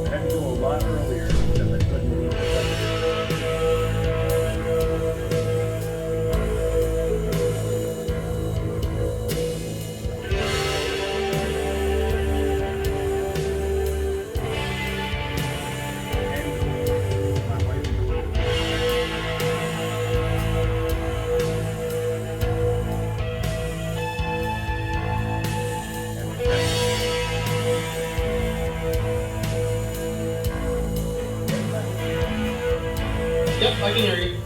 I had to go a lot earlier because I couldn't leave the place. Yep, I can hear you.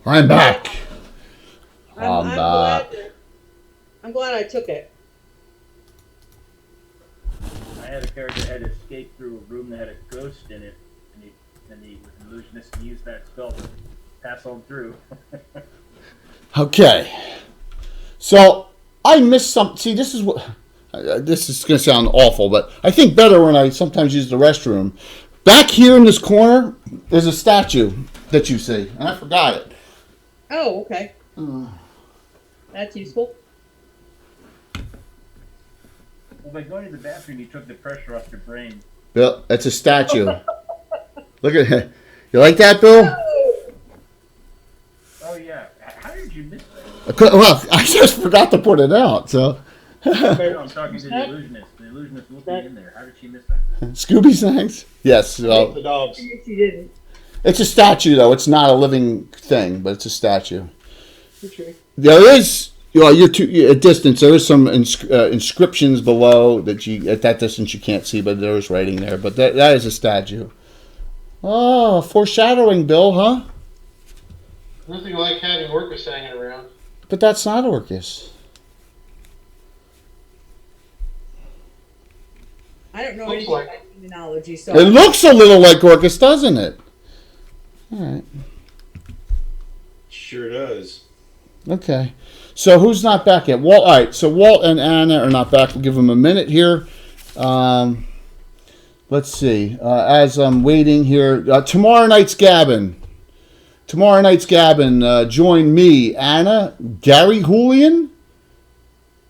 I'm back. I'm back. I'm glad I took it. I had a character that had to escape through a room that had a ghost in it, and he was an illusionist and used that spell to pass on through. Okay. So I missed some. See, this is what. This is going to sound awful, but I think better when I sometimes use the restroom. Back here in this corner, there's a statue that you see, and I forgot it. Oh, okay. That's useful. Well, by going to the bathroom, you took the pressure off your brain. Bill, that's a statue. Look at it. You like that, Bill? Oh yeah. How did you miss that? Well, I just forgot to put it out. So. No, I'm talking to the illusionist. The illusionist looked in there. How did she miss that? Scooby's thanks? Yes. Well, The dogs. She didn't. it's a statue, though. It's not a living thing, but it's a statue. Okay. There is, you're at distance. There is some inscriptions below that you, at that distance, you can't see, but there is writing there. But that is a statue. Oh, foreshadowing, Bill, huh? Nothing like having Orcus hanging around. But that's not Orcus. I don't know Looks anything like- about demonology, so It looks a little like Orcus, doesn't it? All right. Sure does. Okay. So who's not back yet? Walt. All right. So Walt and Anna are not back. We'll give them a minute here. Let's let's see. As I'm waiting here, tomorrow night's Gabbin. Join me, Anna, Gary Julian,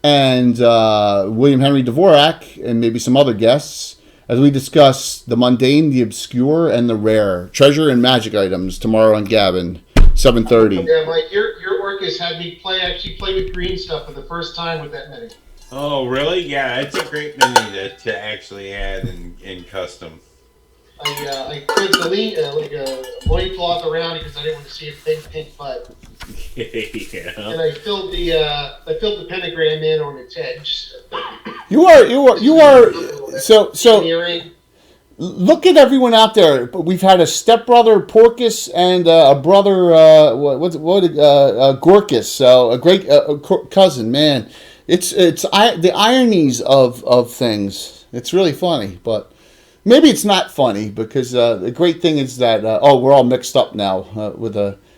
and William Henry Dvorak, and maybe some other guests, as we discuss the mundane, the obscure, and the rare treasure and magic items tomorrow on Gabbin, 7:30. Yeah, Mike, your work has had me actually play with green stuff for the first time with that mini. Oh, really? Yeah, it's a great mini to actually add in custom. I put the loincloth around it because I didn't want to see a big pink butt. Yeah. And I filled the pentagram in on its edge. You are. So. Look at everyone out there. We've had a stepbrother Porcus and a brother Gorkus. So a great cousin. Man, it's the ironies of things. It's really funny, but maybe it's not funny because the great thing is that we're all mixed up now with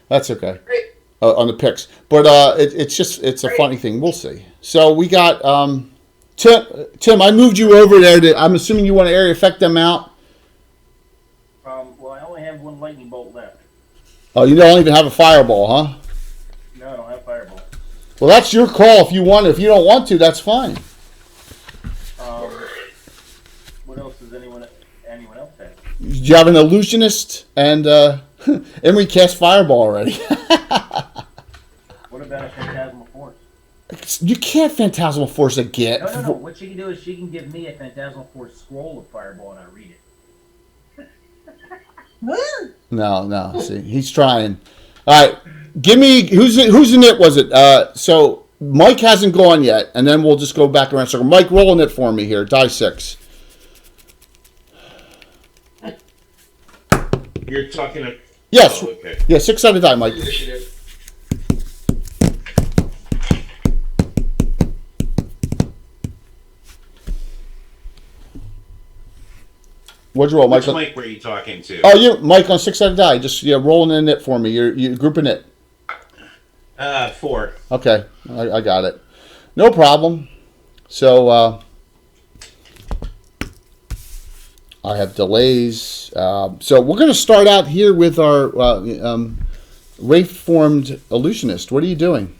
that's okay on the picks. But it's a funny thing. We'll see. So we got Tim. I moved you over there. I'm assuming you want to area effect them out. Well, I only have one lightning bolt left. Oh, you don't even have a fireball, huh? No, I don't have fireball. Well, that's your call. If you want, if you don't want to, that's fine. What else does anyone else have? You have an illusionist, and Emery cast fireball already. What about a phantasmal force? You can't phantasmal force a get. No. What she can do is she can give me a phantasmal force scroll of fireball, and I read it. No. See, he's trying. All right, give me who's in it? Was it? So Mike hasn't gone yet, and then we'll just go back around circle. Mike, rolling it for me here. Die 6. You're talking. Yes. Oh, okay. Yeah, 6-sided die, Mike. What'd you roll, Mike? Which Mike were you talking to? Oh, you, Mike, on 6-sided die. Just rolling in it for me. You're grouping it. 4. Okay, I got it. No problem. So I have delays. So we're going to start out here with our Wraith-formed illusionist. What are you doing?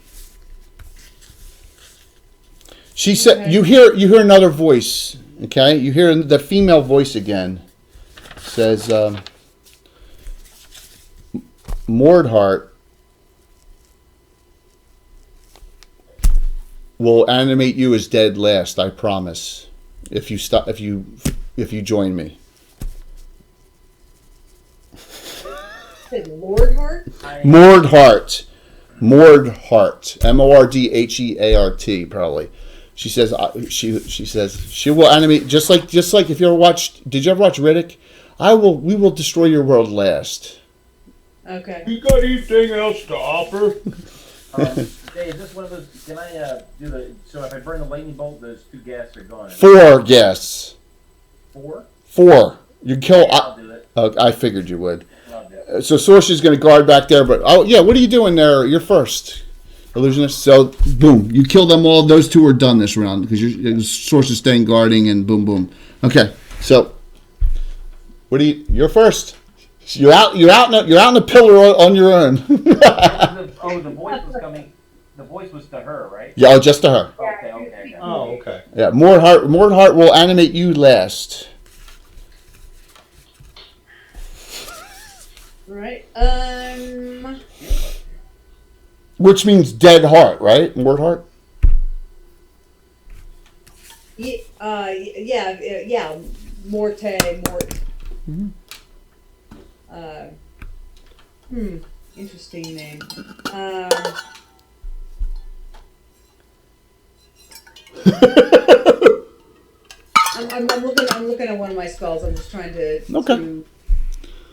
She said, you hear another voice. Okay, you hear the female voice again. Says, Mordhart will animate you as dead last, I promise. If you join me. Said Lordheart? Mordhart. Mordheart. Probably. She says she says she will animate just like if you ever watched. Did you ever watch Riddick? We will destroy your world last. Okay. You got anything else to offer? Hey, is this one of those? Can I do the? So if I burn the lightning bolt, those 2 gas are gone. 4 guests. 4? 4. You kill. Yeah, I'll do it. I figured you would. I'll do it. So Sorcerer's going to guard back there, but what are you doing there? You're first, illusionist. So boom, you kill them all. Those 2 are done this round because your Sorcerer's staying guarding and boom boom. Okay, so you're first. You're out in the pillar on your own. The voice was coming. The voice was to her, right? Yeah, just to her. Okay. Oh, okay. Yeah, Mordhart will animate you last. Right. Which means dead heart, right? Mordhart? Yeah. Morte. Mm-hmm. Interesting name. I'm looking at one of my spells. I'm just trying to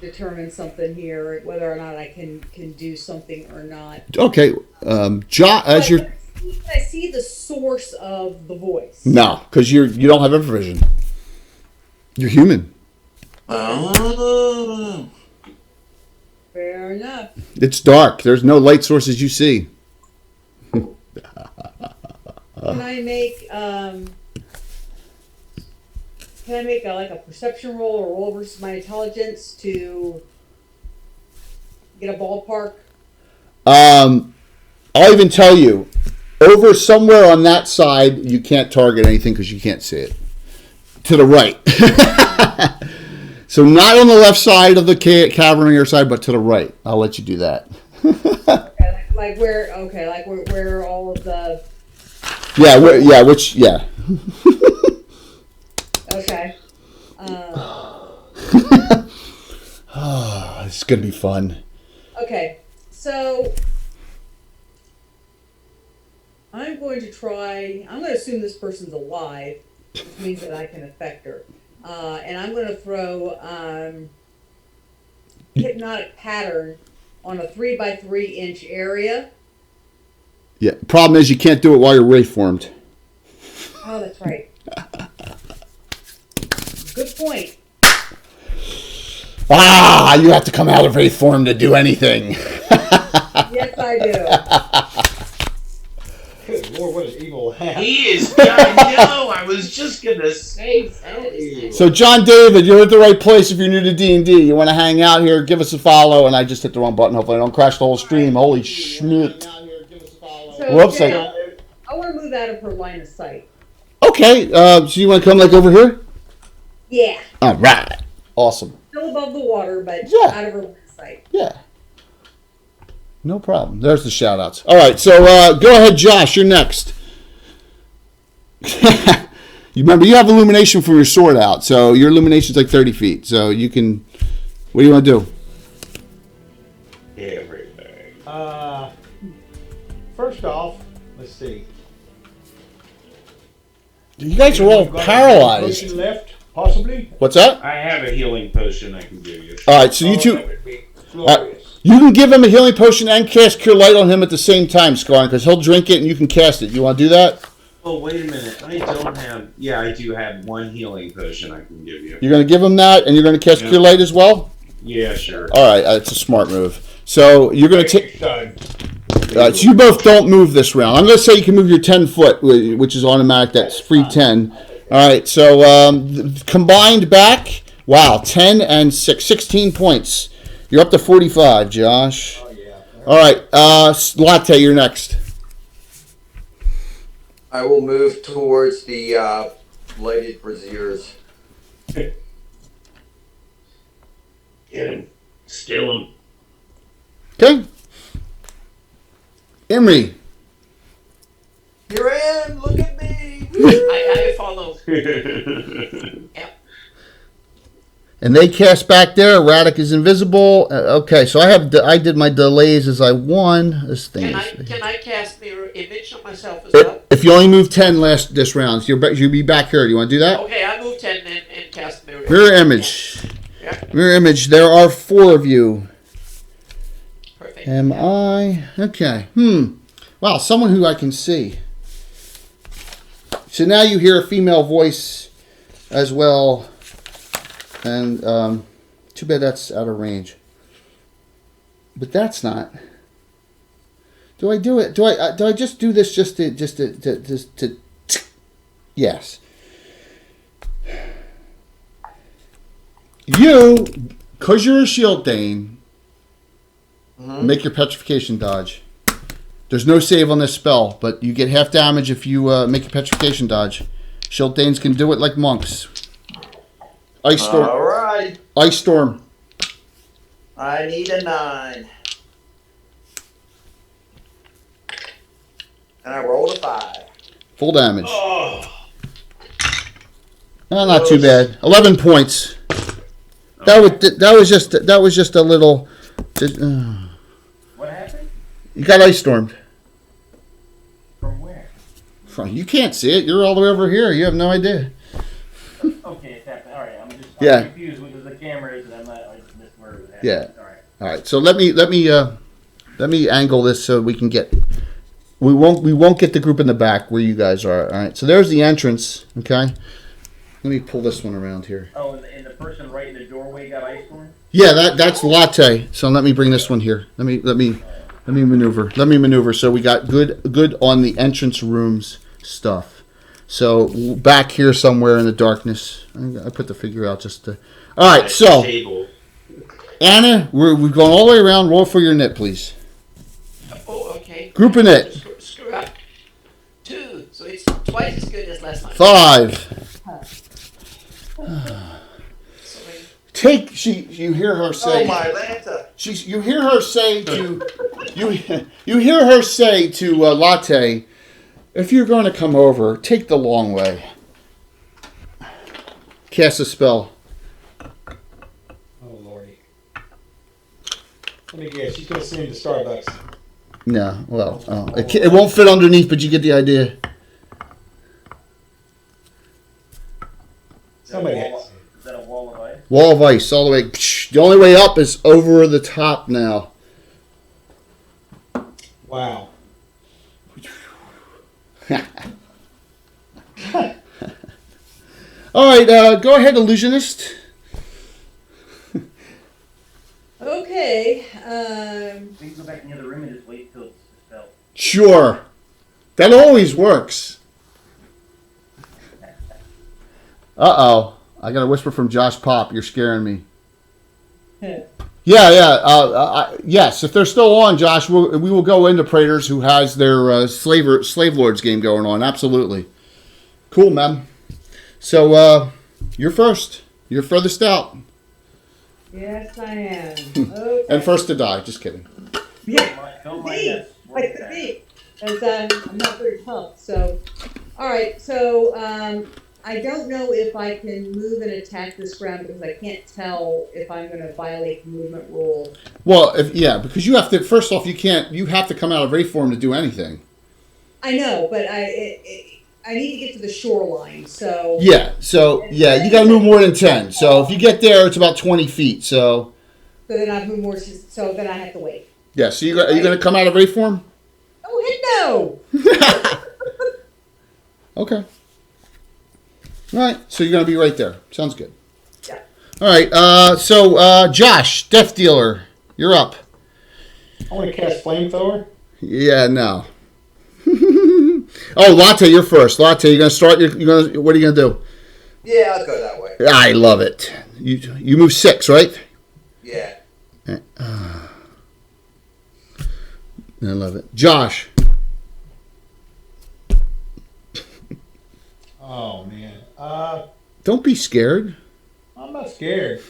determine something here, whether or not I can do something or not. Okay, as you're. I see the source of the voice. No, because you don't have infravision. You're human. Oh. Fair enough. It's dark. There's no light sources you see. Can I make can I make a perception roll or roll versus my intelligence to get a ballpark? I'll even tell you, over somewhere on that side, you can't target anything because you can't see it. To the right. So not on the left side of the cavern on your side, but to the right. I'll let you do that. Okay, like where all of the... Yeah, Okay. It's going to be fun. Okay, so I'm going to assume this person's alive, which means that I can affect her. And I'm going to throw hypnotic pattern on a 3x3 inch area. Yeah, problem is you can't do it while you're wraith formed. Oh, that's right. Good point. You have to come out of wraith form to do anything. Yes, I do. Good Lord, what an evil hat. He is. I know. I was just gonna say that. So, John David, you're at the right place if you're new to D&D. You want to hang out here, give us a follow, and I just hit the wrong button. Hopefully I don't crash the whole stream. Holy schmoot. So, Whoops. Jen, I want to move out of her line of sight. Okay, so you want to come over here? Yeah. All right. Awesome. Still above the water, but out of her line of sight. Yeah. No problem. There's the shout-outs. All right, so go ahead, Josh. You're next. You remember, you have illumination from your sword out, so your illumination's like 30 feet. So you can... What do you want to do? Everything. First off, let's see. You guys are all Got a paralyzed. potion left, possibly. What's that? I have a healing potion I can give you. All right, so you two... That would be glorious. You can give him a healing potion and cast Cure Light on him at the same time, Scarn, because he'll drink it and you can cast it. You want to do that? Oh, wait a minute. I don't have... Yeah, I do have one healing potion I can give you. You're going to give him that, and you're going to cast Cure Light as well? Yeah, sure. All right, that's a smart move. So you're going to take... Son. So you both don't move this round. I'm going to say you can move your 10 foot, which is automatic. That's free 10. All right, so combined back, wow, 10 and 16 points. You're up to 45, Josh. Oh, yeah. All right, Latte, you're next. I will move towards the lighted braziers. Get him. Steal him. Okay. Emery. Here I am, look at me! I follow. Yep. And they cast back there. Radic is invisible. Okay, so I did my delays as I won. This thing. Can I cast mirror image on myself as well? If you only move 10 this round, you'll be back here. Do you want to do that? Okay, I move 10 and cast mirror image. Mirror image. Yeah. Mirror image. There are 4 of you. Perfect. Am I? Okay. Wow, someone who I can see. So now you hear a female voice as well. And too bad that's out of range. But that's not. Do I do it? Do I just do this just to yes. You, because you're a shield Dane, make your petrification dodge. There's no save on this spell, but you get half damage if you make your petrification dodge. Shield Danes can do it like monks. Ice Storm. All right. Ice Storm. I need a 9. And I rolled a 5. Full damage. Oh. Not too bad. 11 points. That was just a little. What happened? You got ice stormed. From where? You can't see it. You're all the way over here. You have no idea. Okay, it's happening. All right, I'm Yeah. confused because the camera is, and I'm not. I just missed where it was happening. Yeah. All right. All right. So let me angle this so we can get. We won't get the group in the back where you guys are. All right. So there's the entrance. Okay. Let me pull this one around here. Oh, and the person right in the doorway got ice storm? Yeah, that's Latte. So let me bring this one here. Let me maneuver. So we got good on the entrance rooms stuff. So back here somewhere in the darkness. I put the figure out just to. All right, so Table. Anna, we've gone all the way around. Roll for your knit, please. Oh, okay. Group of knit. Screw up. 2, so it's twice as good as last time. 5. Sorry. You hear her say. Oh my Lanta. You hear her say to you hear her say to Latte, if you're going to come over, take the long way. Cast a spell. Oh lordy. Let me guess. She's gonna send me to Starbucks. No, well, it won't fit underneath, but you get the idea. Somebody has. Is that a wall of ice? Wall of ice, all the way. The only way up is over the top now. Wow. All right, go ahead, illusionist. Okay, We can go back in the other room and just wait till it's dispelled. Sure, that always works. Uh-oh. I got a whisper from Josh Pop. You're scaring me. Yeah. Yes, if they're still on, Josh, we will go into Praetors, who has their slave lords game going on. Absolutely. Cool, man. So, you're first. You're furthest out. Yes, I am. Okay. And first to die. Just kidding. Yeah. Don't mind Me. us. Like the me. As I'm not very tough. So, all right. So, I don't know if I can move and attack this ground because I can't tell if I'm going to violate the movement rule. Well, because you have to. First off, you have to come out of ready form to do anything. I know, but I need to get to the shoreline. So Yeah. So you got to move more than 10. So if you get there, it's about 20 feet. So then I move more. So then I have to wait. yeah. So are you going to come out of ready form? Oh heck no! Okay. All right, so you're going to be right there. Sounds good. Yeah. All right, so Josh, Death Dealer, you're up. I want to cast flamethrower. Yeah, no. Oh, Latte, you're first. Latte, you're going to start. What are you going to do? Yeah, I'll go that way. I love it. You move 6, right? Yeah. I love it. Josh. Oh man. Don't be scared. I'm not scared.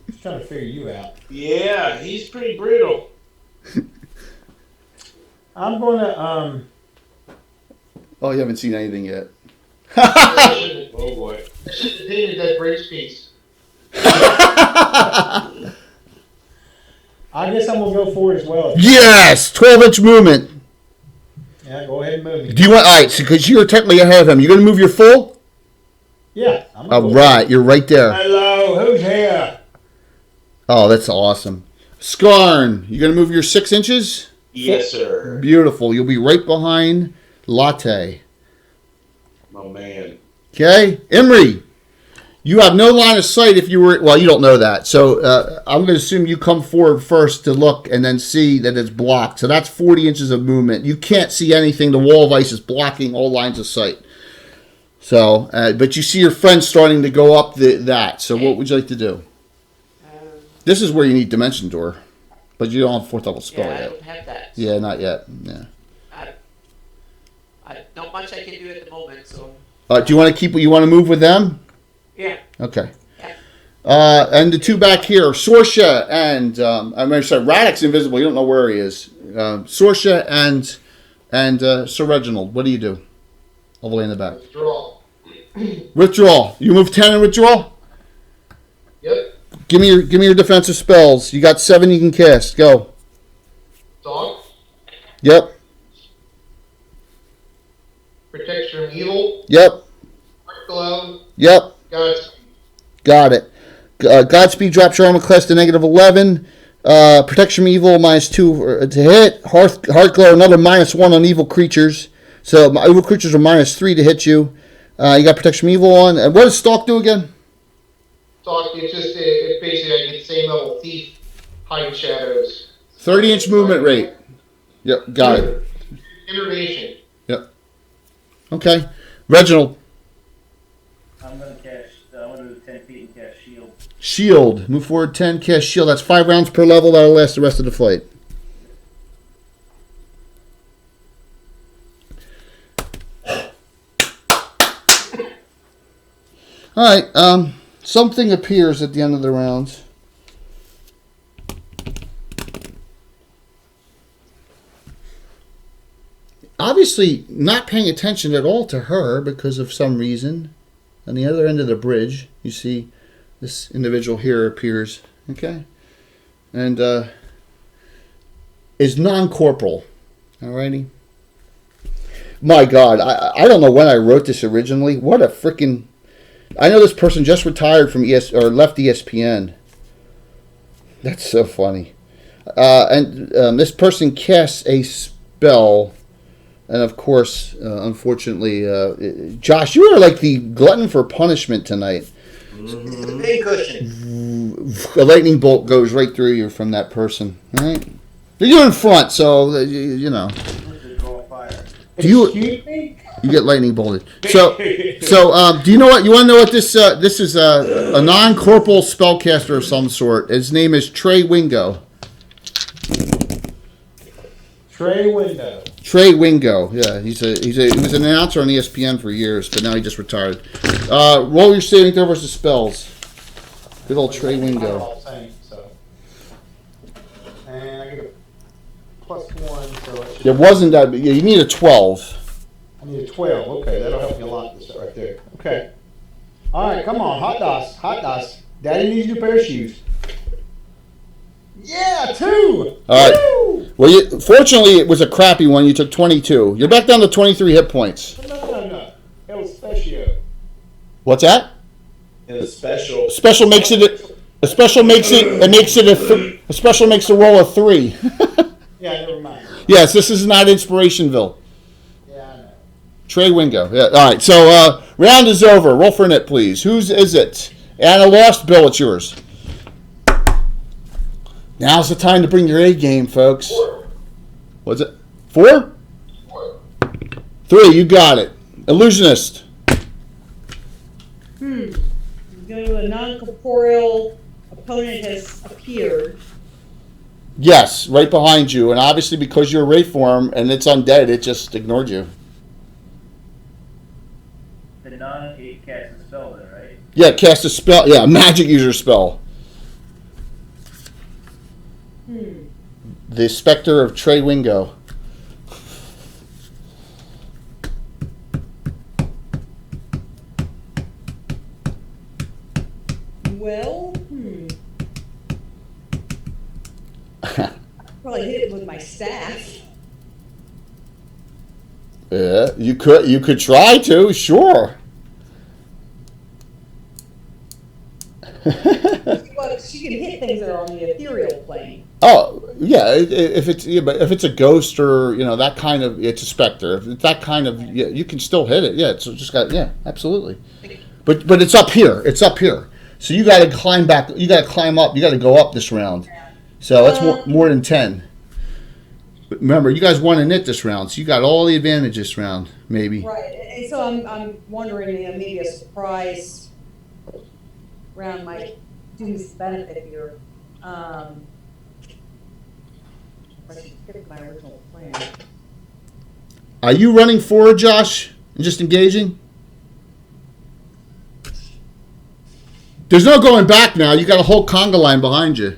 Just trying to figure you out. Yeah, he's pretty brutal. I'm gonna Oh, you haven't seen anything yet. Oh boy. Dated that bridge piece. I guess I'm gonna go for it as well. Yes, 12-inch movement. Yeah, go ahead and move me. Do you want? All right, because you're technically ahead of him. You're going to move your full. Yeah. I'm gonna All go right, you're right there. Hello, who's here? Oh, that's awesome. Skarn, you going to move your 6 inches? Yes, sir. Beautiful. You'll be right behind Latte. Oh man. Okay, Imri, you have no line of sight if you were. Well, you don't know that, so I'm going to assume you come forward first to look and then see that it's blocked. So that's 40 inches of movement. You can't see anything. The wall of ice is blocking all lines of sight. So, but you see your friend starting to go up that. So, what would you like to do? This is where you need Dimension Door, but you don't have 4th level spell Yeah, I yet. don't have that. Yeah, not yet. Yeah. Not much I can do at the moment, so. Do you want to keep? You want to move with them? Yeah. Okay. And the two back here, Sorsha and I'm sorry, Radek's invisible. You don't know where he is. Sorsha and Sir Reginald. What do you do? All the way in the back. Withdrawal. You move 10 and withdraw. Yep. Give me your defensive spells. You got 7 you can cast. Go. Dog. Yep. Protection from evil. Yep. Dark glow. Yep. Godspeed. Got it. Godspeed drops your armor class to -11. Protection from evil -2 to hit. Hearthguard another -1 on evil creatures. So evil creatures are -3 to hit you. You got protection from evil on. And what does Stalk do again? Talk. It's just it basically I get same level thief, hide shadows. 30-inch movement rate. Yep, got it. Innovation. Yep. Okay. Reginald. I'm gonna move 10 feet and cast shield. Shield. Move forward 10, cast shield. That's 5 rounds per level. That'll last the rest of the fight. Alright, something appears at the end of the round. Obviously not paying attention at all to her because of some reason. On the other end of the bridge, you see this individual here appears, okay? And is non-corporal, alrighty? My God, I don't know when I wrote this originally. What a freaking... I know this person just retired from left ESPN. That's so funny. And this person casts a spell, and of course, unfortunately, Josh, you are like the glutton for punishment tonight. The pincushion. A lightning bolt goes right through you from that person. All right, you're in front, so you know. Do you get lightning bolted? So, do you know what? You want to know what this is? A non-corporal spellcaster of some sort. His name is Trey Wingo. Trey Wingo. Yeah, he was an announcer on ESPN for years, but now he just retired. Roll your saving throw versus spells. Good old Trey Wingo. And I get a +1, so it should... It wasn't that. Yeah, you need a 12. I need a 12. Okay, that'll help me a lot. This right there. Okay. All right, come on, hot dice. Daddy needs a new pair of shoes. Yeah, 2. All right. Well, fortunately, it was a crappy one. You took 22. You're back down to 23 hit points. No. It was special. What's that? It was special. Special makes it. A special makes it. It makes it a special makes the roll a 3. Yeah, never mind. Yes, this is not Inspirationville. Yeah, I know. Trey Wingo. Yeah. All right. So round is over. Roll for it, please. Whose is it? Anna lost. Bill, it's yours. Now's the time to bring your A game, folks. 4. What's it? 4? 3. You got it. Illusionist. Go to a non-corporeal opponent has appeared. Yes, right behind you, and obviously because you're a Wraith form and it's undead, it just ignored you. The non-8 casts a spell then, right? Yeah, cast a spell. Yeah, magic user spell. The Spectre of Trey Wingo. Well, probably hit it with my staff. Yeah, you could try to, sure. Well, she can hit things that are on the ethereal plane. Oh yeah, if it's a ghost or that kind of, it's a specter. If it's that kind of, you can still hit it. Yeah, it's just got absolutely. But it's up here. It's up here. So you got to climb back. You got to climb up. You got to go up this round. So that's more than 10. But remember, you guys won a knit this round, so you got all the advantage this round, maybe. Right, and so I'm wondering, maybe a surprise round might do this benefit here. I should skip my original plan. Are you running forward, Josh, and just engaging? There's no going back now. You got a whole conga line behind you.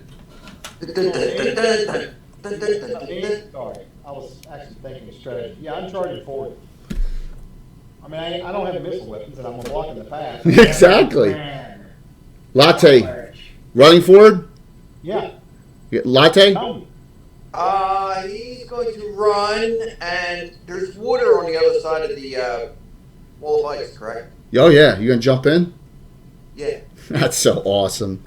Sorry, I was actually thinking of strategy. Yeah, I'm charging forward. I mean, I don't have missile weapons, and I'm gonna block in the path. Exactly. Latte, running forward. Yeah. Latte. He's going to run, and there's water on the other side of the wall of ice, correct? Oh yeah, you gonna jump in? Yeah. That's so awesome.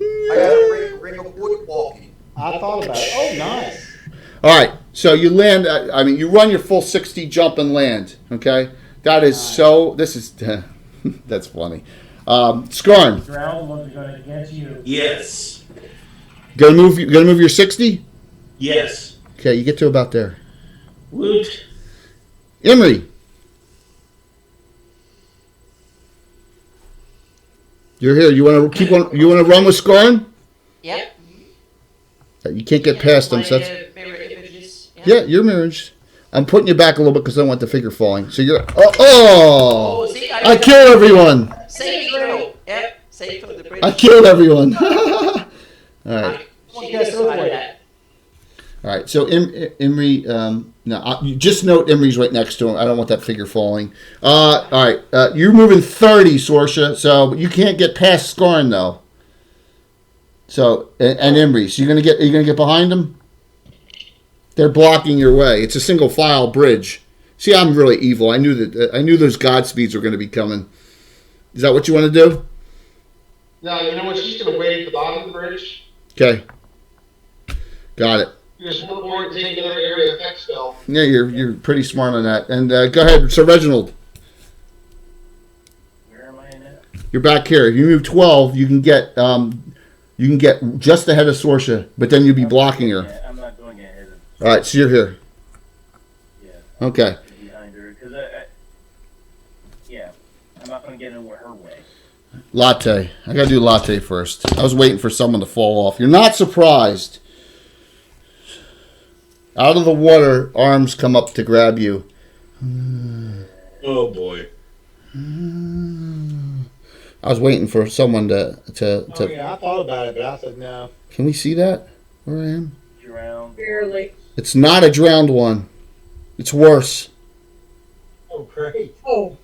I got a ring of wood walking. I thought about it. Oh, nice. All right, so you land. I mean, you run your full 60 jump and land. Okay, that is so. This is that's funny. Scorn. Ground ones are going against you. Yes. Gonna move your 60. Yes. Okay, you get to about there. Woot. Emery. You're here. You want to keep on? You want to run with Scarn? Yep. You can't get past them. So that's, Mirror images. yeah, you're mirrors. I'm putting you back a little bit because I don't want the figure falling. So you're. Oh, see, I killed everyone. Same throw. Yep. Same throw. The bridge. I killed everyone. All right. All right. So Imri, you just note Imri's right next to him. I don't want that figure falling. All right. You're moving 30, Sorsha. So you can't get past Scarn though. So and Imri. So are you gonna get behind them? They're blocking your way. It's a single file bridge. See, I'm really evil. I knew those Godspeeds were going to be coming. Is that what you want to do? No, you know what? She's going to wait at the bottom of the bridge. Okay. Got it. There's no more to take another area effect spell. Yeah, you're pretty smart on that. And go ahead, Sir Reginald. Where am I at? You're back here. If you move 12, you can get just ahead of Sorsha, but then you'll be blocking her. Yeah, I'm not going ahead of. All right, so you're here. Yeah. Okay. Behind her, because I'm not going to get in her way. Latte. I got to do latte first. I was waiting for someone to fall off. You're not surprised. Out of the water, arms come up to grab you. Oh boy. I was waiting for someone to. Oh, yeah, I thought about it, but I said no. Can we see that? Where I am? Drowned. Barely. It's not a drowned one. It's worse. Oh, great. Oh,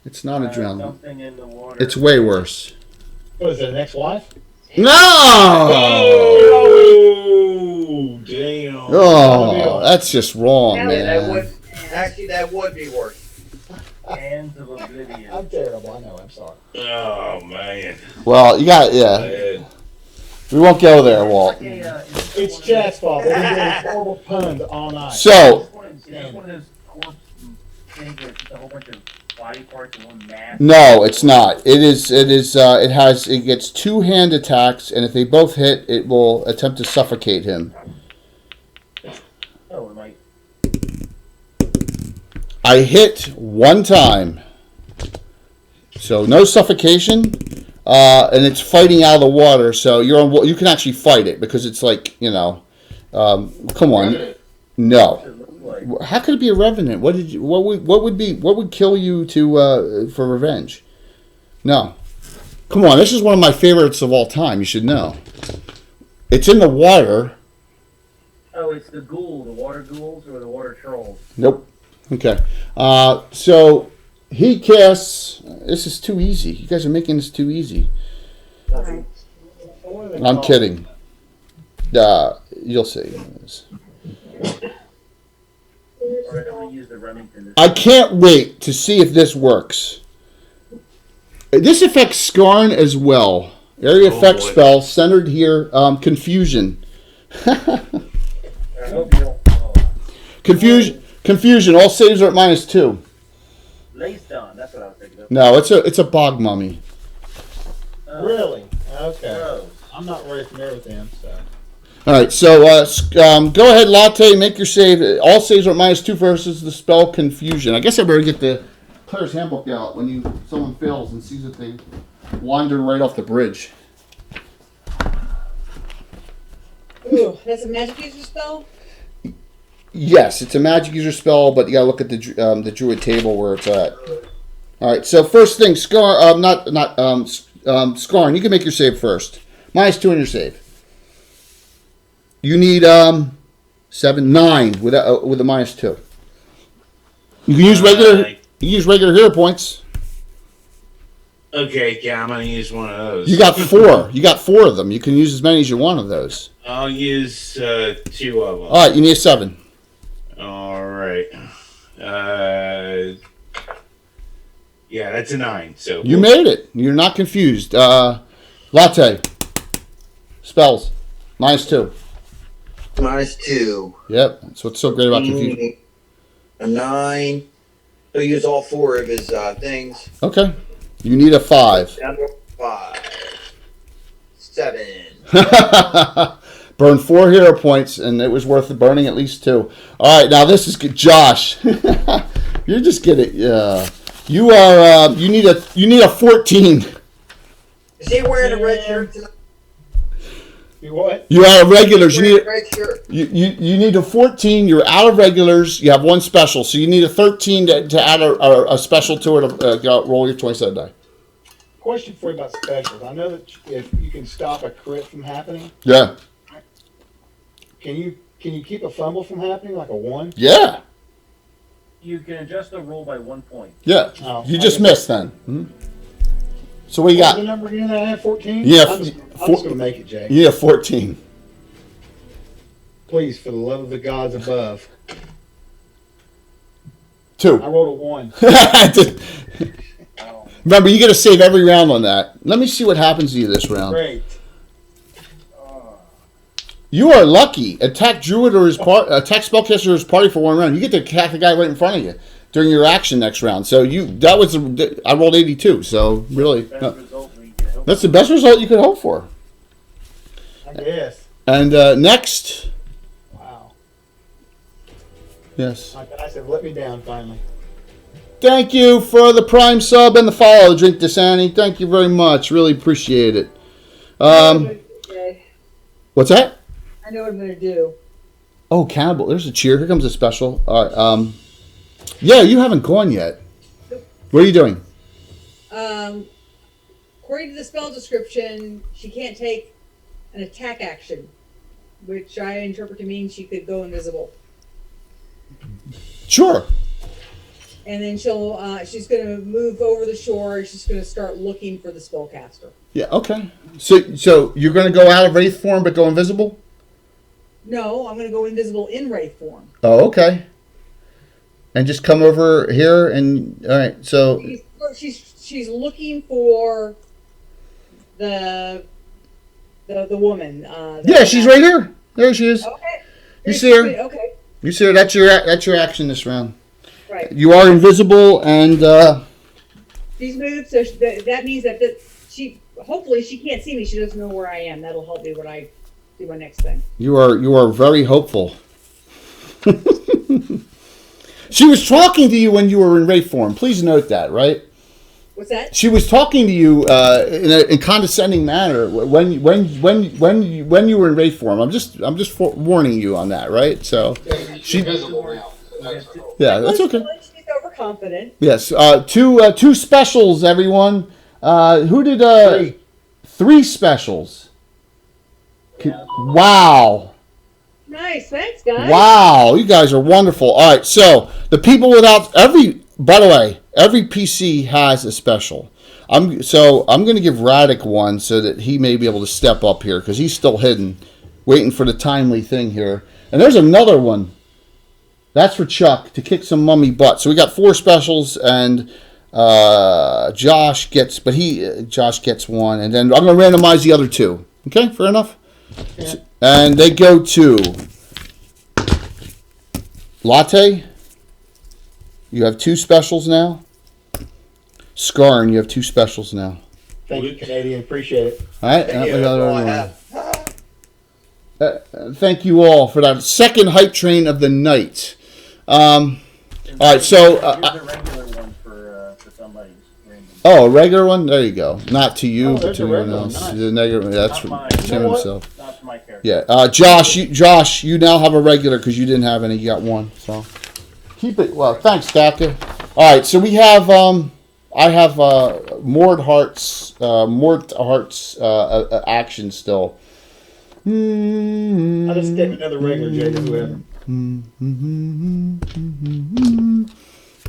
It's not a drowned one. Something in the water. It's way worse. What is it, an ex-wife? No! Oh, damn. Oh, that's just wrong, man. That would be worse. Hands of oblivion. I'm terrible, I know, I'm sorry. Oh, man. Well, you got, yeah. Bad. We won't go there, Walt. It's Chad's fault. They've been doing horrible puns all night. So, Is this one of those corpse things where it's just a whole bunch of body parts in one mass? no, it's not. It gets 2 hand attacks, and if they both hit, it will attempt to suffocate him. Oh, it might. I hit 1 time. So no suffocation, and it's fighting out of the water. So you can actually fight it because it's like come on, no. How could it be a revenant? What would kill you for revenge? No, come on. This is one of my favorites of all time. You should know. It's in the water. Oh, it's the ghoul, the water ghouls or the water trolls? Nope. Okay. So he casts. This is too easy. You guys are making this too easy. I'm kidding. You'll see. Alright, I'm gonna use the Remington. I can't wait to see if this works. This affects Scarn as well. Area effect boy. spell centered here. Confusion. Confusion. All saves are at -2. Laced on, that's what I was thinking of. No, it's a bog mummy. Really? Okay. Gross. I'm not very familiar with them, so. All right, so go ahead, Latte, make your save. All saves are at -2 versus the spell Confusion. I guess I better get the player's handbook out when someone fails and sees that they wander right off the bridge. ooh, that's a magic user spell? Yes, it's a magic user spell, but you gotta look at the druid table where it's at. All right, so first thing, Scarn. Scarn, you can make your save first. -2 on your save. You need 9 with a -2. You can use regular. You can use regular hero points. Okay, yeah, I'm gonna use one of those. You got 4. You got 4 of them. You can use as many as you want of those. I'll use 2 of them. All right, you need a 7. All right. Yeah, that's a 9. So You made it. You're not confused. Latte. Spells. -2. -2. Yep. That's what's so great about confusion. A 9. He'll use all 4 of his things. Okay. You need a 5. Down to 5. 7. Burn 4 hero points, and it was worth burning at least 2. All right, now this is good. Josh. You're just getting. You need a 14. Is he wearing a red shirt tonight? You what? You're out of regulars. You Wearing need a red shirt. you need a 14. You're out of regulars. You have one special, so you need a 13 to add a special to it. Roll your 27 die. Question for you about specials. I know that if you can stop a crit from happening, Yeah. can you keep a fumble from happening, like a 1? Yeah. You can adjust the roll by 1 point. Yeah. Oh, You just missed then. Hmm? So what you What's the got? number again that I had? 14? Yeah, I'm just going to make it, Jay. You have 14. Please, for the love of the gods above. 2. I rolled a 1. Remember, you got to save every round on that. Let me see what happens to you this round. Great. You are lucky. Attack druid or attack spellcaster or his party for 1 round. You get to attack the guy right in front of you during your action next round. So I rolled 82. So really, that's the best result you could hope for. I guess. And next, Wow. yes. I said, let me down finally. Thank you for the prime sub and the follow, Drink Desani. Thank you very much. Really appreciate it. What's that? I know what I'm gonna do. Oh, cannibal. There's a cheer. Here comes a special. All right. Yeah, you haven't gone yet. What are you doing? According to the spell description, she can't take an attack action, which I interpret to mean she could go invisible. Sure. And then she's going to move over the shore. She's going to start looking for the spellcaster. Yeah, okay. So you're going to go out of wraith form but go invisible? No, I'm going to go invisible in wraith form. Oh, okay. And just come over here and all right. So she's looking for the woman. yeah, she's right here. There she is. Okay. You see her? Okay. You see her? That's your action this round. Right. You are invisible and. She's moved, so that means that she hopefully she can't see me. She doesn't know where I am. That'll help me when I do my next thing. You are very hopeful. She was talking to you when you were in wraith form. Please note that, right? What's that? She was talking to you in a condescending manner when you were in wraith form. I'm just warning you on that, right? So She's visible now. yeah, that's okay. She's overconfident. Yes, two specials, everyone. Who did 3 specials? Yeah. Wow. Nice, thanks, guys. Wow, you guys are wonderful. All right, so the people without by the way, every PC has a special. I'm going to give Radic one so that he may be able to step up here because he's still hidden, waiting for the timely thing here. And there's another one. That's for Chuck to kick some mummy butt. So we got 4 specials, and Josh gets one, and then I'm going to randomize the other 2. Okay, fair enough. Yeah. And they go to Latte. You have 2 specials now. Scarn, you have 2 specials now. Thank you, Canadian. Appreciate it. All right. That's all I have. Thank you all for that second hype train of the night. All right, so here's a regular one for somebody. a regular one. There you go. Not to you, but there's to a everyone regular else. one. Nice. The negative. That's for mine. Tim himself. Not for my character. Yeah. Josh, you now have a regular because you didn't have any. You got one. So keep it. Well, thanks, Daka. All right, so we have. I have Mort Heart's action still. I'll just stick another regular J to whoever.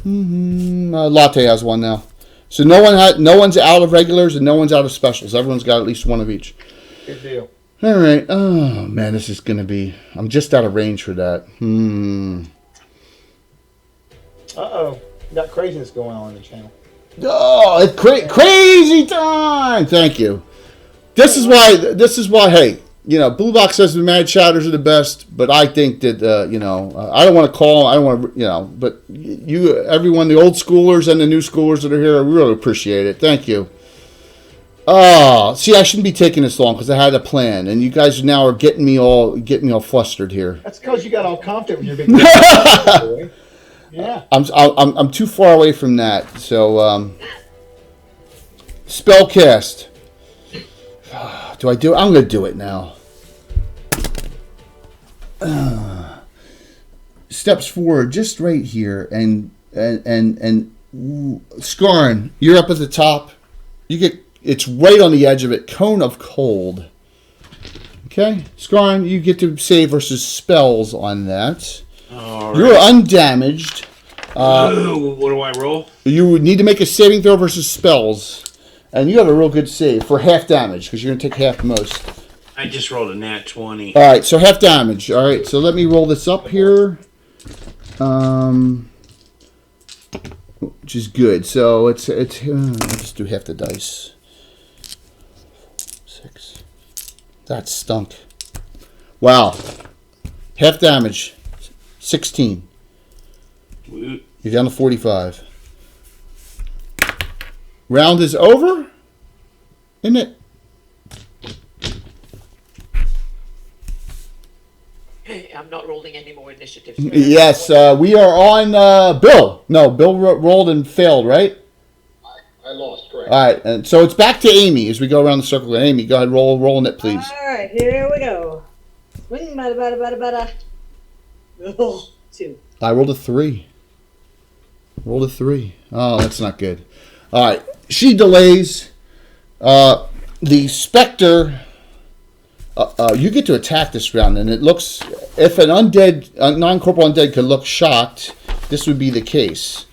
Latte has one now. So no one's out of regulars and no one's out of specials. Everyone's got at least one of each. Good deal. All right. Oh man, this is gonna be. I'm just out of range for that. Uh-oh. Got craziness going on in the channel. Oh, it's crazy time. Thank you. This is why. Hey, Blue Box says the Mad Chatters are the best, but I think that I don't want to call. I don't want to. But everyone, the old schoolers and the new schoolers that are here, I really appreciate it. Thank you. Oh, see, I shouldn't be taking this long because I had a plan, and you guys now are getting me all flustered here. That's because you got all confident with your big boy. Yeah. I'm too far away from that. So spellcast. Do I do it? I'm going to do it now. Steps forward, just right here, and Skarn, you're up at the top. It's right on the edge of it. Cone of Cold. Okay, Skarn, you get to save versus spells on that. All You're right. undamaged. What do I roll? You would need to make a saving throw versus spells, and you have a real good save for half damage because you're going to take half most. I just rolled a nat 20. All right, so half damage. All right, so let me roll this up here, which is good. So it's I'll just do half the dice. 6. That stunk. Wow, half damage. 16. Woot. You're down to 45. Round is over, isn't it? Hey, I'm not rolling any more initiatives. Yes, we are on Bill. No, Bill rolled and failed, right? I lost, correct. All right, and so it's back to Amy as we go around the circle. Amy, go ahead, rolling it, please. All right, here we go. Swing, bada. Oh, 2. I rolled a 3. Rolled a 3. Oh, that's not good. All right, she delays. The Spectre, you get to attack this round, and it looks, if an undead, non-corporal undead could look shocked, this would be the case.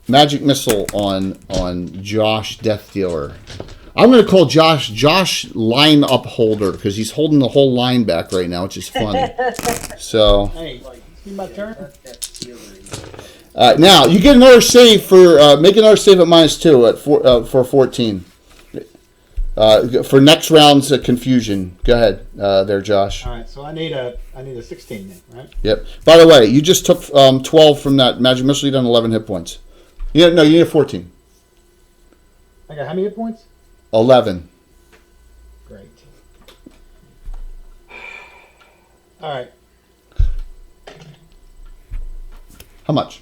Magic Missile on Josh Death Dealer. I'm going to call Josh Line Upholder because he's holding the whole line back right now, which is funny. So Hey, see my turn? now you get another save for make another save at -2 for 14 for next round's confusion. Go ahead, there, Josh. All right, so I need a 16 then, right? Yep. By the way, you just took 12 from that magic missile. You done 11 hit points. You need 14. I got how many hit points? 11. Great. All right. How much?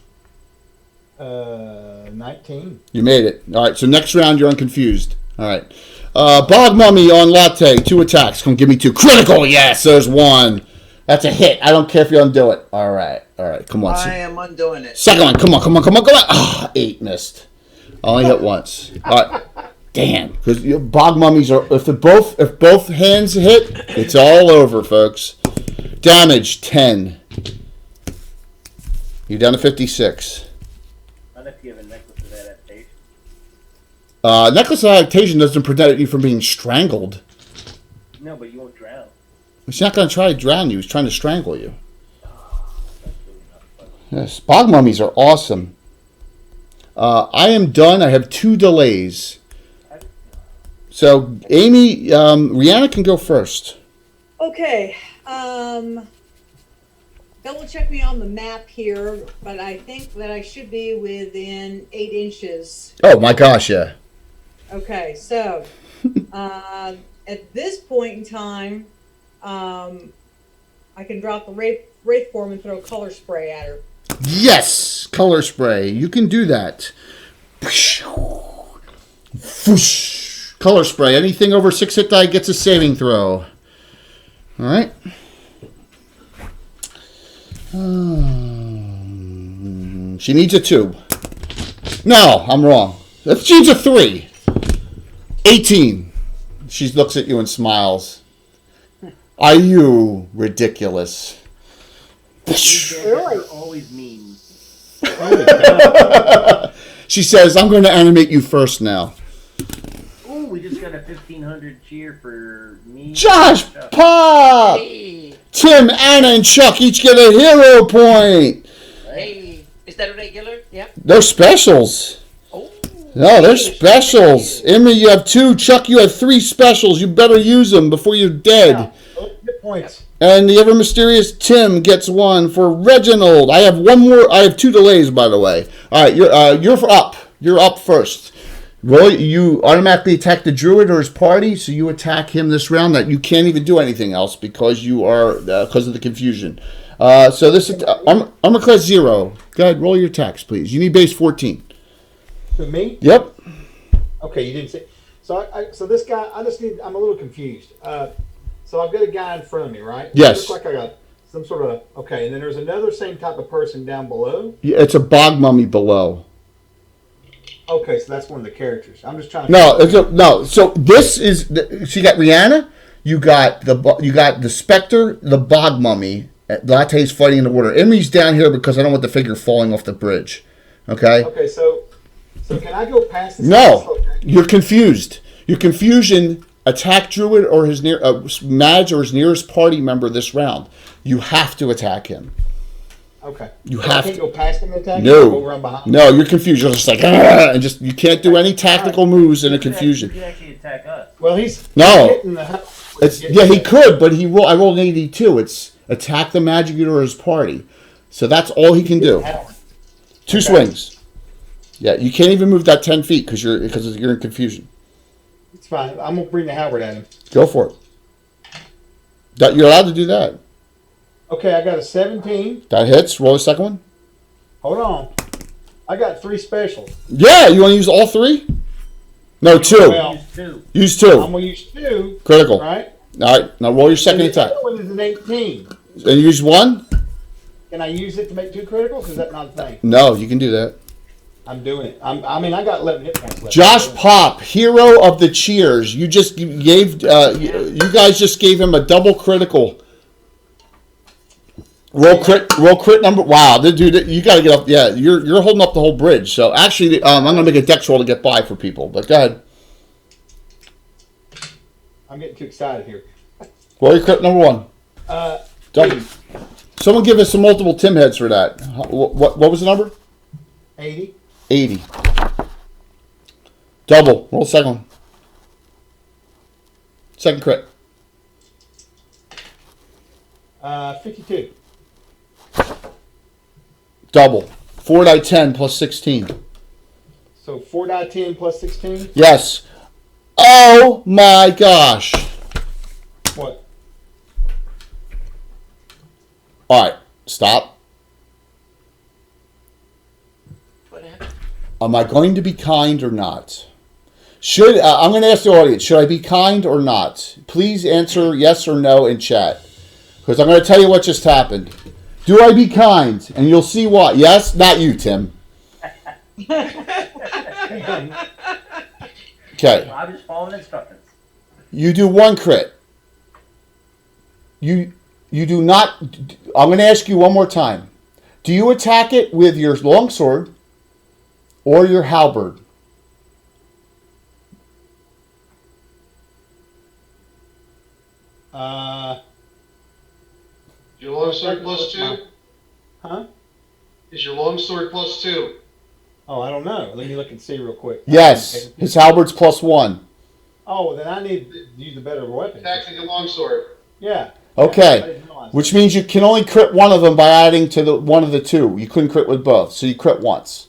19. You made it. All right. So next round, you're unconfused. All right. Bog Mummy on Latte. 2 attacks. Come give me 2. Critical. Yes, there's 1. That's a hit. I don't care if you undo it. All right. Come on. I am undoing it. Second one. Come on. Ah, 8 missed. I only hit once. All right. Damn. Because Bog Mummies are. If both hands hit, it's all over, folks. Damage 10. You're down to 56. Not if you have a necklace of adaptation. Necklace of Adaptation doesn't prevent you from being strangled. No, but you won't drown. He's not going to try to drown you. He's trying to strangle you. Yes, Bog Mummies are awesome. I am done. I have 2 delays. So, Amy, Rihanna can go first. Okay. Double check me on the map here, but I think that I should be within 8 inches. Oh, my gosh, yeah. Okay, so at this point in time, I can drop the wraith form and throw color spray at her. Yes, color spray. You can do that. Whoosh. Color spray. Anything over 6 hit die gets a saving throw. All right. She needs a 2. No, I'm wrong. She needs a 3. 18. She looks at you and smiles. Are you ridiculous? Really? Always mean. She says, I'm going to animate you first now. Ooh, we just got a 1,500 cheer for me. Josh Pop! Hey, Tim, Anna, and Chuck each get a hero point. hey, is that a regular? Yeah. They're specials. Oh. No, they're specials. Emma, you have 2. Chuck, you have 3 specials. You better use them before you're dead. Hit points. And the ever mysterious Tim gets 1 for Reginald. I have 1 more. I have 2 delays, by the way. All right, you're up. You're up first. Roll. You automatically attack the druid or his party, so you attack him this round. That you can't even do anything else because you are because of the confusion. So this is armor class 0. Go ahead, roll your attacks, please. You need base 14. To me? Yep. Okay, you didn't say. So so this guy, I'm a little confused. So I've got a guy in front of me, right? Yes. It looks like I got some sort of, okay, and then there's another same type of person down below. Yeah, it's a bog mummy below. Okay, so that's one of the characters. I'm just trying to. No. So this is. So you got Rihanna. You got the Spectre, the bog mummy. Latte's fighting in the water. Emery's down here because I don't want the figure falling off the bridge. Okay. Okay, so can I go past this? No, you're confused. Your confusion. Attack Druid or his Madge or his nearest party member this round. You have to attack him. Okay. You so have I can't to go past him and attack him? No. Go around behind him? No, you're confused. You're just like and just you can't do any tactical moves in a confusion. He could actually attack us. Well, he's No. hitting the He could, but I rolled an 82. It's attack the magic user or his party. So that's all he can do. 2 swings. Yeah, you can't even move that 10 feet because you're in confusion. It's fine. I'm gonna bring the halberd at him. Go for it. You're allowed to do that. Okay, I got a 17. That hits. Roll a second one. Hold on. I got 3 specials. Yeah, you want to use all 3? No, 2. Well, Use 2. I'm gonna use 2. Critical. Right. All right. Now roll your second And the attack. other one is an 18. And use 1? Can I use it to make 2 criticals? Is that not a thing? No, you can do that. I'm doing it. I mean, I got 11 hit points left. Josh Pop, hero of the cheers. You gave you guys just gave him a double critical. Roll crit number. Wow, dude, you got to get up. Yeah, you're holding up the whole bridge. So actually, I'm gonna make a dex roll to get by for people. But go ahead. I'm getting too excited here. Roll your crit number 1. Double. Someone give us some multiple Tim heads for that. What was the number? 80. 80. Double. Roll second one. Second crit. 52. Double. 4 die 10 plus 16. So 4 die 10 plus 16. Yes. Oh my gosh. What? All right. Stop. What happened? Am I going to be kind or not? I'm going to ask the audience, should I be kind or not? Please answer yes or no in chat. Because I'm going to tell you what just happened. Do I be kind? And you'll see why. Yes? Not you, Tim. Okay. I'm just following instructions. You do 1 crit. You do not... I'm going to ask you one more time. Do you attack it with your longsword or your halberd? Your longsword plus 2? Huh? Is your longsword plus 2? Oh, I don't know. Let me look and see real quick. Yes. His halberd's plus 1. Oh, well, then I need to use the better weapon. Attacking the longsword. Yeah. I Okay. didn't realize Which means you can only crit one of them by adding to one of the 2. You couldn't crit with both, so you crit once.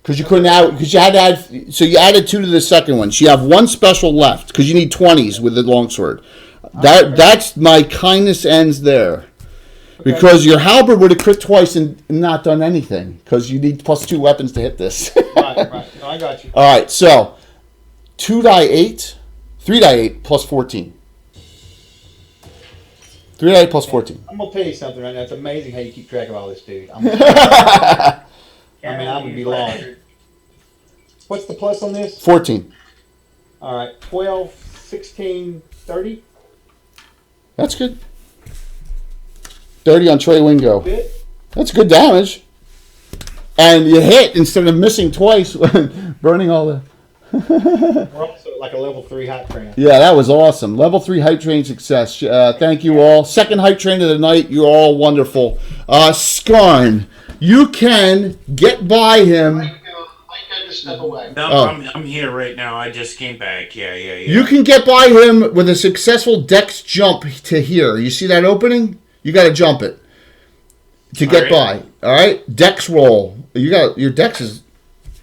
Because you couldn't add, because you had to add, so you added 2 to the second one. So you have 1 special left, because you need 20s with the longsword. That's my kindness ends there. Because your halberd would have crit twice and not done anything. Because you need plus 2 weapons to hit this. Right. No, I got you. All right, so 3 die 8 plus 14. 3 die 8 plus 14. I'm going to tell you something right now. It's amazing how you keep track of all this, dude. I mean, I would be lost. What's the plus on this? 14. All right. 12, 16, 30. That's good. 30 on Trey Wingo. Good. That's good damage. And you hit instead of missing twice, burning all the... We're also like a level 3 hype train. Yeah, that was awesome. Level 3 hype train success. Thank you all. Second hype train of the night. You're all wonderful. Skarn, you can get by him. Mike had to step away. No, Oh. I'm here right now. I just came back. Yeah. You can get by him with a successful dex jump to here. You see that opening? You got to jump it to get by. All right, dex roll. You got your dex is.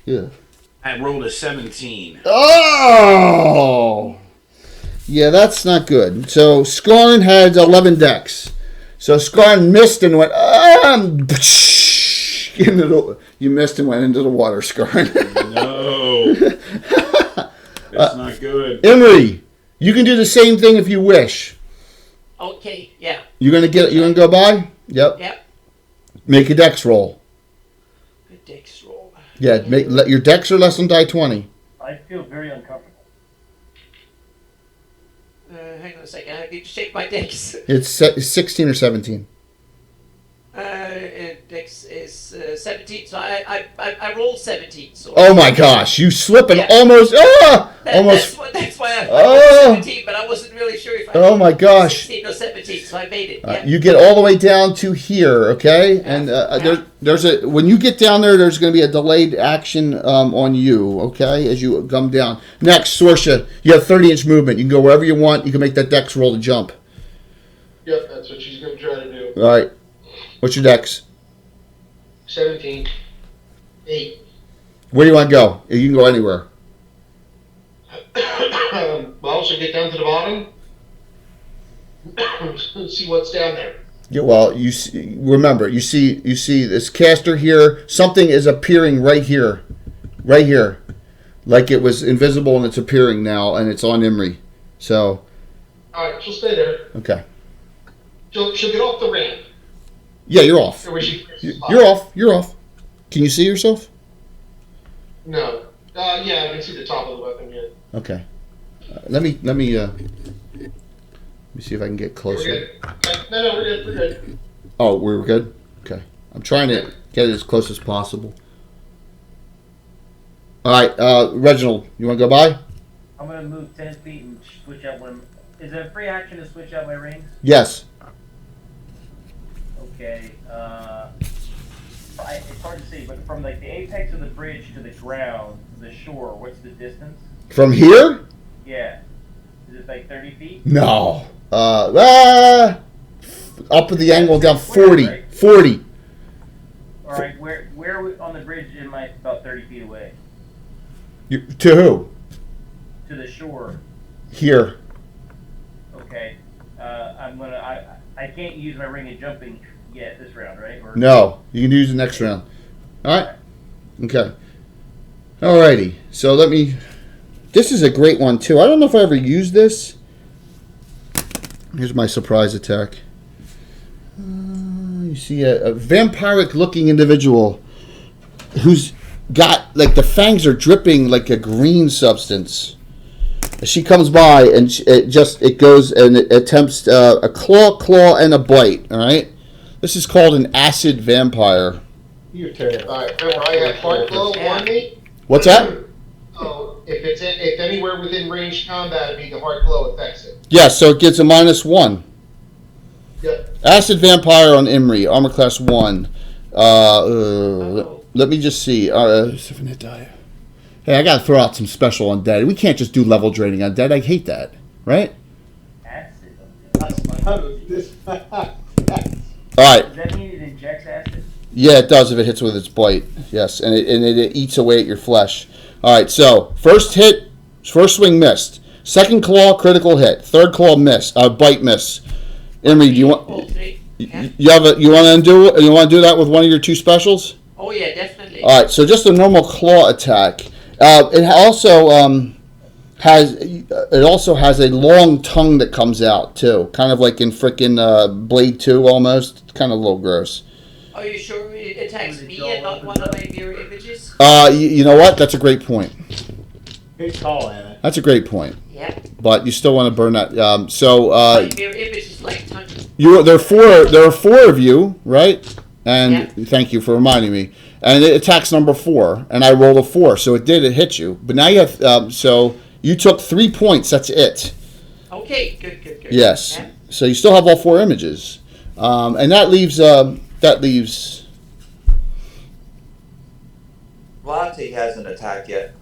Yeah. I rolled a 17. Oh, yeah, that's not good. So Skarn had 11 dex. So Skarn missed and went. You missed and went into the water, Skarn. No. It's not good. Emery, you can do the same thing if you wish. Okay, yeah. You're gonna go by? Yep. Yep. Make a dex roll. Good dex roll. Yeah, let your dex are less than die 20. I feel very uncomfortable. Hang on a second. I need to check my dex. It's 16 or 17. Dex is 17, so I rolled 17. So Oh my gosh, you slip and Yeah. almost That's why I Oh. rolled 17, but I wasn't really sure if I Oh my gosh. 16 or 17, so I made it. Yeah. You get all the way down to here, okay? And there's a when you get down there, there's going to be a delayed action on you, okay? As you come down. Next, Sorsha, you have 30-inch movement. You can go wherever you want. You can make that dex roll to jump. Yep, that's what she's gonna try to do. All right. What's your dex? 17. 8. Where do you want to go? You can go anywhere. Well, should get down to the bottom. See what's down there. Yeah, well, you see, remember, you see this caster here. Something is appearing right here, like it was invisible and it's appearing now, and it's on Emery. So, All right, she'll stay there. okay. She'll get off the ramp. Yeah, you're off. Or where she You're off. You're off. Can you see yourself? No. Yeah, I can see the top of the weapon. Yeah. Okay. Let me see if I can get We're closer. good. No, we're good. We're good. Oh, we're good? Okay. I'm trying to get it as close as possible. All right, Reginald, you want to go by? I'm gonna move 10 feet and switch out one. Is it a free action to switch out my rings? Yes. Okay. It's hard to see, but from like the apex of the bridge to the ground, the shore, what's the distance? From here? Yeah. Is it like 30 feet? No. Up with the angle down 40. Right? 40. All right. Where on the bridge am I about 30 feet away? To who? To the shore. Here. Okay. I can't use my ring of jumping yet this round, right? Or, No. You can use the next round. All right. Okay. Alrighty. So let me... This is a great one, too. I don't know if I ever used this. Here's my surprise attack. You see a vampiric-looking individual who's got, like, the fangs are dripping like a green substance. She comes by and it goes and it attempts a claw, and a bite. All right. This is called an acid vampire. You're terrible. All right, remember I have heart glow on me. What's that? Oh, if anywhere within range combat, the heart glow affects it. Yeah, so it gets a -1. Yep. Acid vampire on Emery, armor class 1. Let me just see. Hey, I gotta throw out some special undead. We can't just do level draining undead. I hate that. Right? Acid. Alright. Does that mean it injects acid? Yeah, it does if it hits with its bite. Yes, and it eats away at your flesh. Alright, so first hit, first swing missed. Second claw, critical hit. Third claw miss. Bite miss. Emery, do you want you want to do that with one of your two specials? Oh yeah, definitely. All right, so just a normal claw attack. It also has a long tongue that comes out too, kind of like in frickin' Blade 2 almost. Kind of a little gross. Are you sure it attacks me and not one of my mirror images? You know what? That's a great point. Good call, Anna. That's a great point. Yeah. But you still want to burn that. My mirror image is like tongue. There are four of you, right? And thank you for reminding me. And it attacks number 4, and I rolled a 4, so it hit you. But now you have, so you took 3 points. That's it. Okay, good. Yes. Yeah. So you still have all 4 images, and that leaves Lati hasn't attacked yet.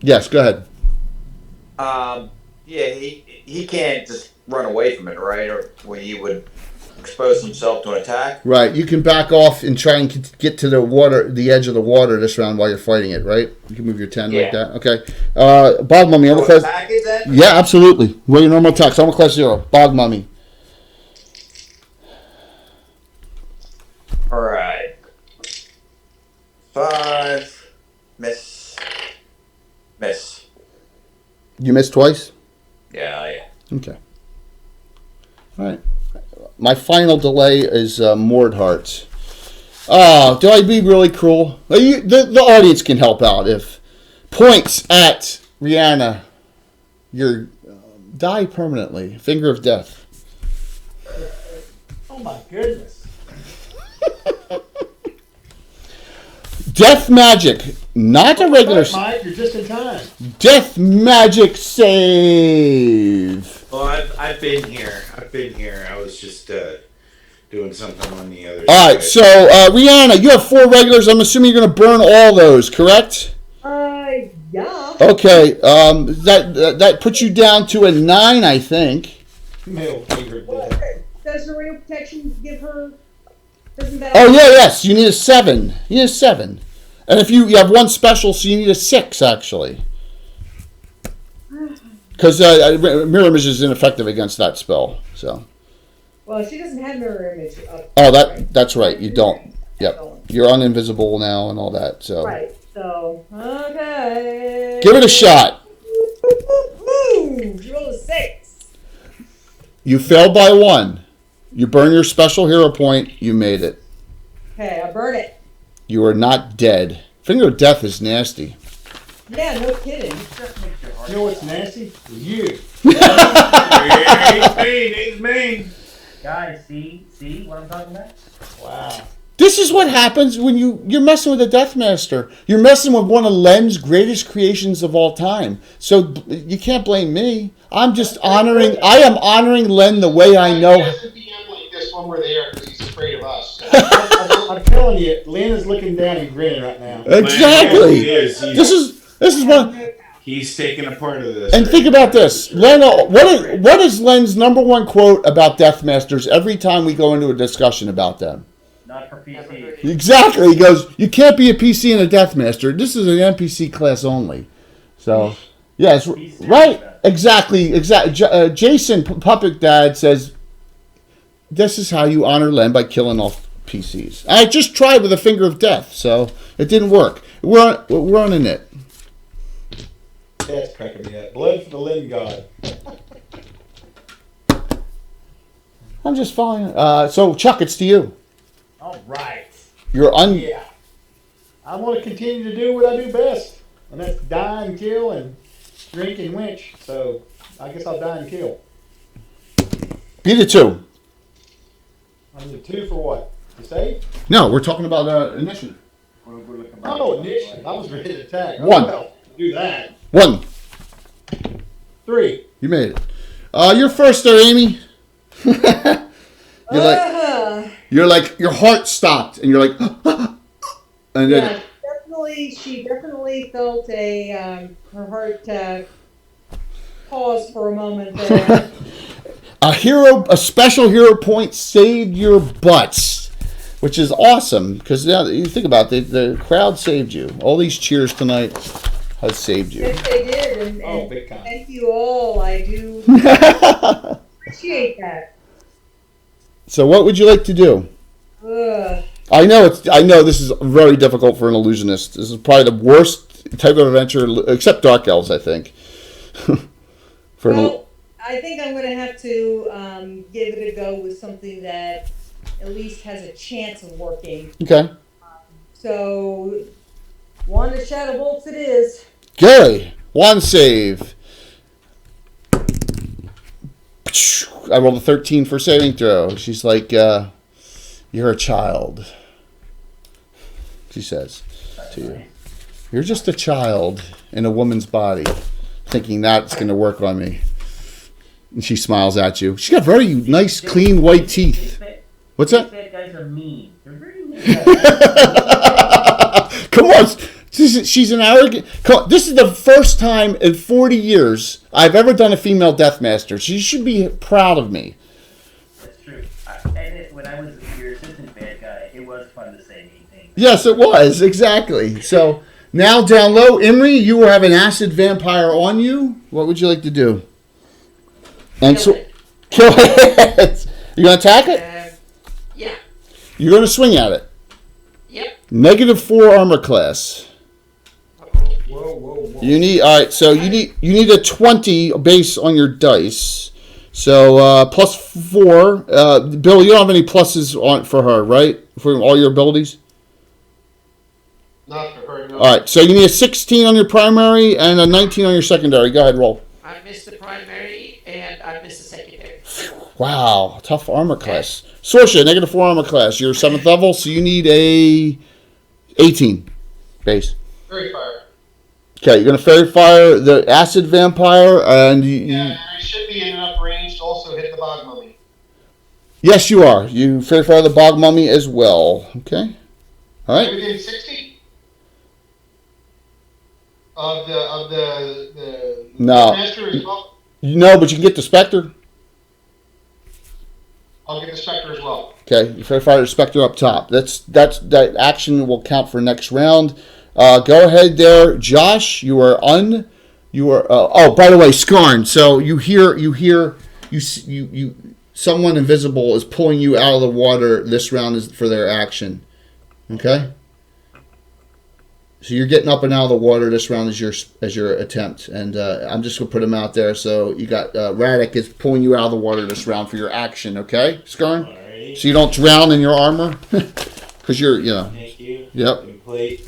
Yes, go ahead. Yeah, he can't just run away from it, right? Or where he would expose himself to an attack. Right. You can back off and try and get to the edge of the water this round while you're fighting it, right? You can move your 10 like that. Okay. Bog Mummy, armor class. Attack is that? Yeah, absolutely. Roll your normal attacks. Armor class 0. Bog Mummy. All right. 5. Miss. You missed twice? Yeah. Okay. All right. My final delay is Mordhart. Oh, do I be really cruel? The audience can help out if points at Rihanna. You're die permanently. Finger of death. Oh my goodness. Death magic, not a regular. Mike, you're just in time. Death magic save. Well, I've been here. I was just doing something on the other All right, so Rihanna, you have 4 regulars. I'm assuming you're going to burn all those, correct? Yeah. Okay, that puts you down to a 9, I think. Middle finger. Does the radio protection give her? Doesn't that? Oh yeah, yes. You need a 7. You need a 7, and if you have 1 special, so you need a 6 actually. Because mirror image is ineffective against that spell. So. Well, she doesn't have mirror image. Oh, that's right. You don't. Yep. You're uninvisible now and all that. So. Right. So okay. Give it a shot. Roll a 6. You failed by 1. You burn your special hero point. You made it. Okay, I burn it. You are not dead. Finger of death is nasty. Yeah, no kidding. You know what's nasty? You. He's mean. Guys, see what I'm talking about? Wow. This is what happens when you're messing with a Death Master. You're messing with one of Len's greatest creations of all time. So you can't blame me. I'm just honoring. I am honoring Len the way I know. He doesn't DM like this when we're there because he's afraid of us. I'm telling you, Lynn is looking down and grinning right now. Exactly. He is. This is one. He's taking a part of this. And think about this, Len. What is Len's number 1 quote about Death Masters every time we go into a discussion about them? Not for PC. Exactly. He goes, you can't be a PC and a Death Master. This is an NPC class only. So, yes, right. Exactly. Jason, Puppet Dad, says, this is how you honor Len, by killing off PCs. I just tried with a finger of death, so it didn't work. We're on a knit. That's cracking me up. Blood for the Lynn God. I'm just following. So, Chuck, it's to you. All right. You're Yeah. I want to continue to do what I do best, and that's die and kill and drink and winch. So I guess I'll die and kill. Be the 2. I'm the 2 for what? To save? No, we're talking about initiative. Oh, initiative. I was ready to attack. 1. Well, do that. 1. 3. You made it. You're first there, Amy. You're like your heart stopped, and you're like, and then Yeah, definitely. She definitely felt her heart pause for a moment there. a special hero point saved your butts, which is awesome because now you think about it, the crowd saved you. All these cheers tonight has saved you. Yes, they did, and Big time. thank you all. I do appreciate that. So, what would you like to do? I know this is very difficult for an illusionist. This is probably the worst type of adventure, except Dark Elves, I think. I think I'm going to have to give it a go with something that at least has a chance of working. Okay. So, 1 to Shadow Bolts it is. Gary, 1 save. I rolled a 13 for saving throw. She's like, you're a child. She says to you. You're just a child in a woman's body, thinking that's going to work on me. And she smiles at you. She's got very nice, clean, white teeth. What's that? These bad guys are mean. They're very mean. Come on. She's an arrogant. This is the first time in 40 years I've ever done a female Death Master. She should be proud of me. That's true. When I was your assistant bad guy, it was fun to say mean things. Yes, it was. Exactly. So now down low, Imri, you have an acid vampire on you. What would you like to do? And Kill it. Kill it. You going to attack it? Yeah. You're going to swing at it. Yep. -4 armor class. Whoa. You need all right. So you need a 20 base on your dice. So plus 4. Bill, you don't have any pluses on for her, right? For all your abilities. Not for her, no. All right. So you need a 16 on your primary and a 19 on your secondary. Go ahead, roll. I missed the primary and I missed the secondary. Wow, tough armor class. Sorsha, -4 armor class. You're 7th level, so you need a 18 base. Very fire. Okay, you're gonna fairy fire the acid vampire, and Yeah, and I should be in enough range to also hit the bog mummy. yes, you are. You fairy fire the bog mummy as well. Okay, all right. Within 60 of the No. master as well. No, but you can get the specter. I'll get the specter as well. Okay, you fairy fire the specter up top. That action will count for next round. Go ahead there, Josh. You are. Oh, by the way, Skarn. So you hear someone invisible is pulling you out of the water. This round is for their action. Okay. So you're getting up and out of the water. This round is your attempt, and I'm just gonna put him out there. So you got Radek is pulling you out of the water this round for your action. Okay, Skarn. Alrighty. So you don't drown in your armor, because you're Thank you. Yep. Complete.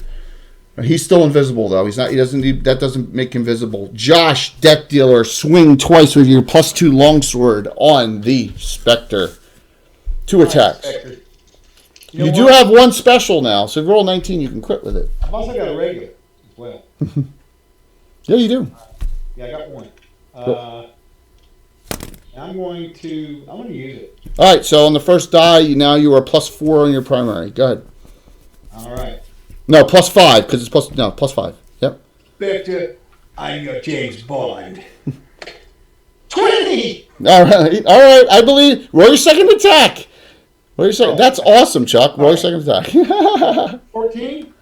He's still invisible though. He's not. He doesn't need. That doesn't make him visible. Josh, Death Dealer, swing twice with your +2 longsword on the Spectre. 2 attacks. Spectre. You do have one special now, so if you roll 19, you can crit with it. I've also got a regular as well. Yeah, you do. Yeah, I got one. I'm going to use it. All right. So on the first die, you are +4 on your primary. Go ahead. All right. No, +5 because it's +5. Yep. Spectre, I'm your James Bond. 20! All right. I believe. Roll your second attack. Roll your second. That's awesome, Chuck. Roll your second attack. 14?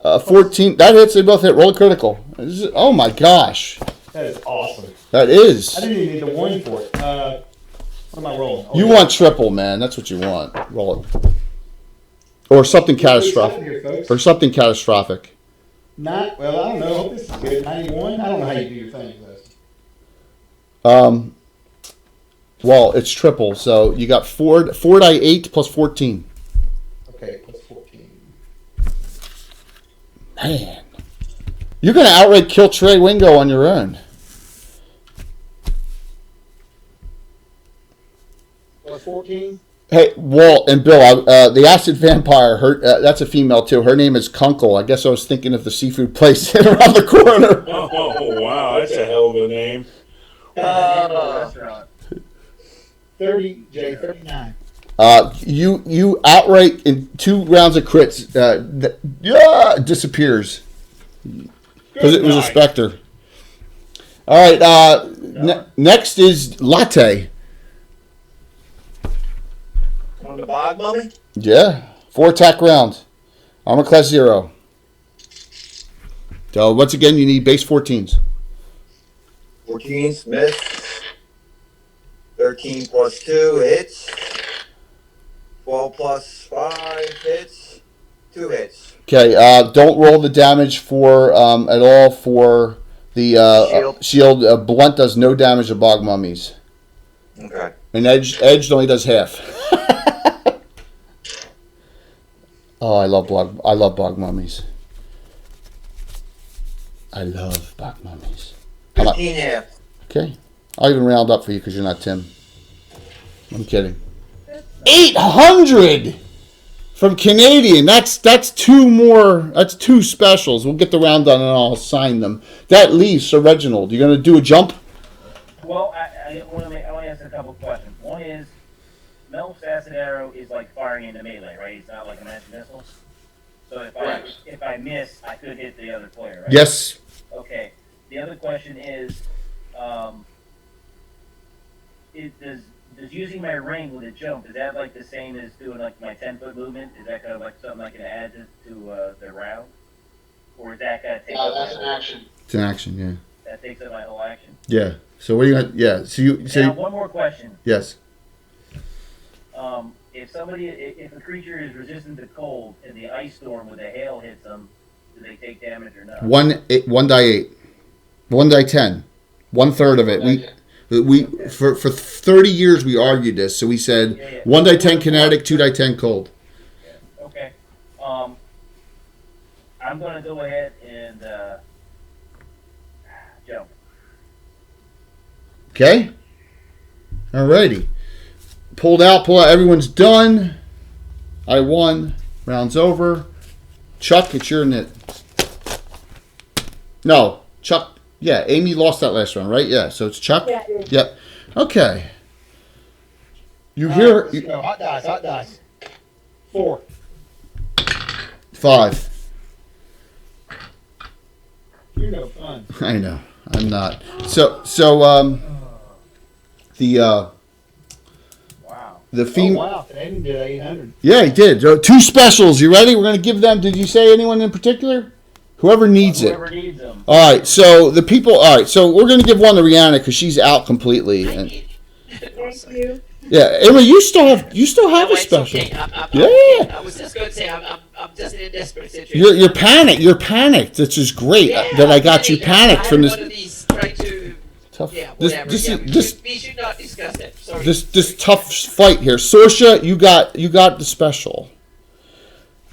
14. That hits. They both hit. Roll a critical. Oh my gosh. That is awesome. That is. I didn't even need the 1 for it. What am I rolling? You want triple, man. That's what you want. Roll it. Or something catastrophic. Here, folks. Or something catastrophic. Well, I don't know. I hope this is good. 91? I don't know how you do your things, though. Well, it's triple, so you got 4 die 8 plus 14. Okay, plus 14. Man. You're going to outright kill Trey Wingo on your own. Plus 14? Hey, Walt and Bill, the acid vampire, that's a female too. Her name is Kunkel. I guess I was thinking of the seafood place around the corner. Oh, wow. That's a hell of a name. 30, Jay, 39. You outright in 2 rounds of crits disappears because it was a specter. All right, next is Latte. On the bog mummy? Yeah, 4 attack round, armor class 0. So once again, you need base 14s. 14 Smith. 13 plus 2 hits. 12 plus 5 hits. 2 hits. Okay, don't roll the damage for at all for the shield. Blunt does no damage to bog mummies. Okay. And edged only does half. Oh, I love bog mummies. I love bog mummies. 15 half. Okay, I'll even round up for you because you're not Tim. I'm kidding. 800 from Canadian. That's 2 more. That's 2 specials. We'll get the round done and I'll sign them. That leaves Sir Reginald. You gonna do a jump? Well, I want to ask a couple questions. One is, Melf's acid arrow is like firing into melee, right? It's not like a magic missile. So if I miss, I could hit the other player, right? Yes. Okay. The other question is, does using my ring with a jump, is that like the same as doing like my 10-foot movement? Is that kind of like something I can add to the round? Or is that kind of take up That's an action. It's an action. Yeah. That takes up my whole action? Yeah. So what are you gonna? Yeah. Now, one more question. Yes. If a creature is resistant to cold and the ice storm with the hail hits them, Do they take damage or not? 1 die 8. 1 die 10. 1/3 of it. We for 30 years we argued this, so we said 1 die 10 kinetic, 2 die 10 cold. Yeah. Okay. I'm gonna go ahead and jump. Okay. Alrighty. Pull out. Everyone's done. I won. Round's over. Chuck, it's your knit. No, Chuck. Yeah, Amy lost that last round, right? Yeah, so it's Chuck? Yeah. Yep. Okay. You hear... Let's go. Hot dice. 4. 5. You're no fun. I know. I'm not. So the Oh, female... wow. Aiden did 800. Yeah, he did. 2 specials. You ready? We're going to give them... Did you say anyone in particular? Whoever needs it. Whoever needs them. All right, so the people... All right, so we're going to give one to Rihanna because she's out completely. And, Thank you. yeah, Emma, you still have a It's special. okay. I'm Yeah. okay. I was just going to say I'm just in a desperate situation. You're panicked. You're panicked. Which is great that I got you panicked from this... One of these trying to, Tough. yeah, This whatever. this yeah, is we should not discuss that. Sorry. this tough fight here. Sorsha, you got the special.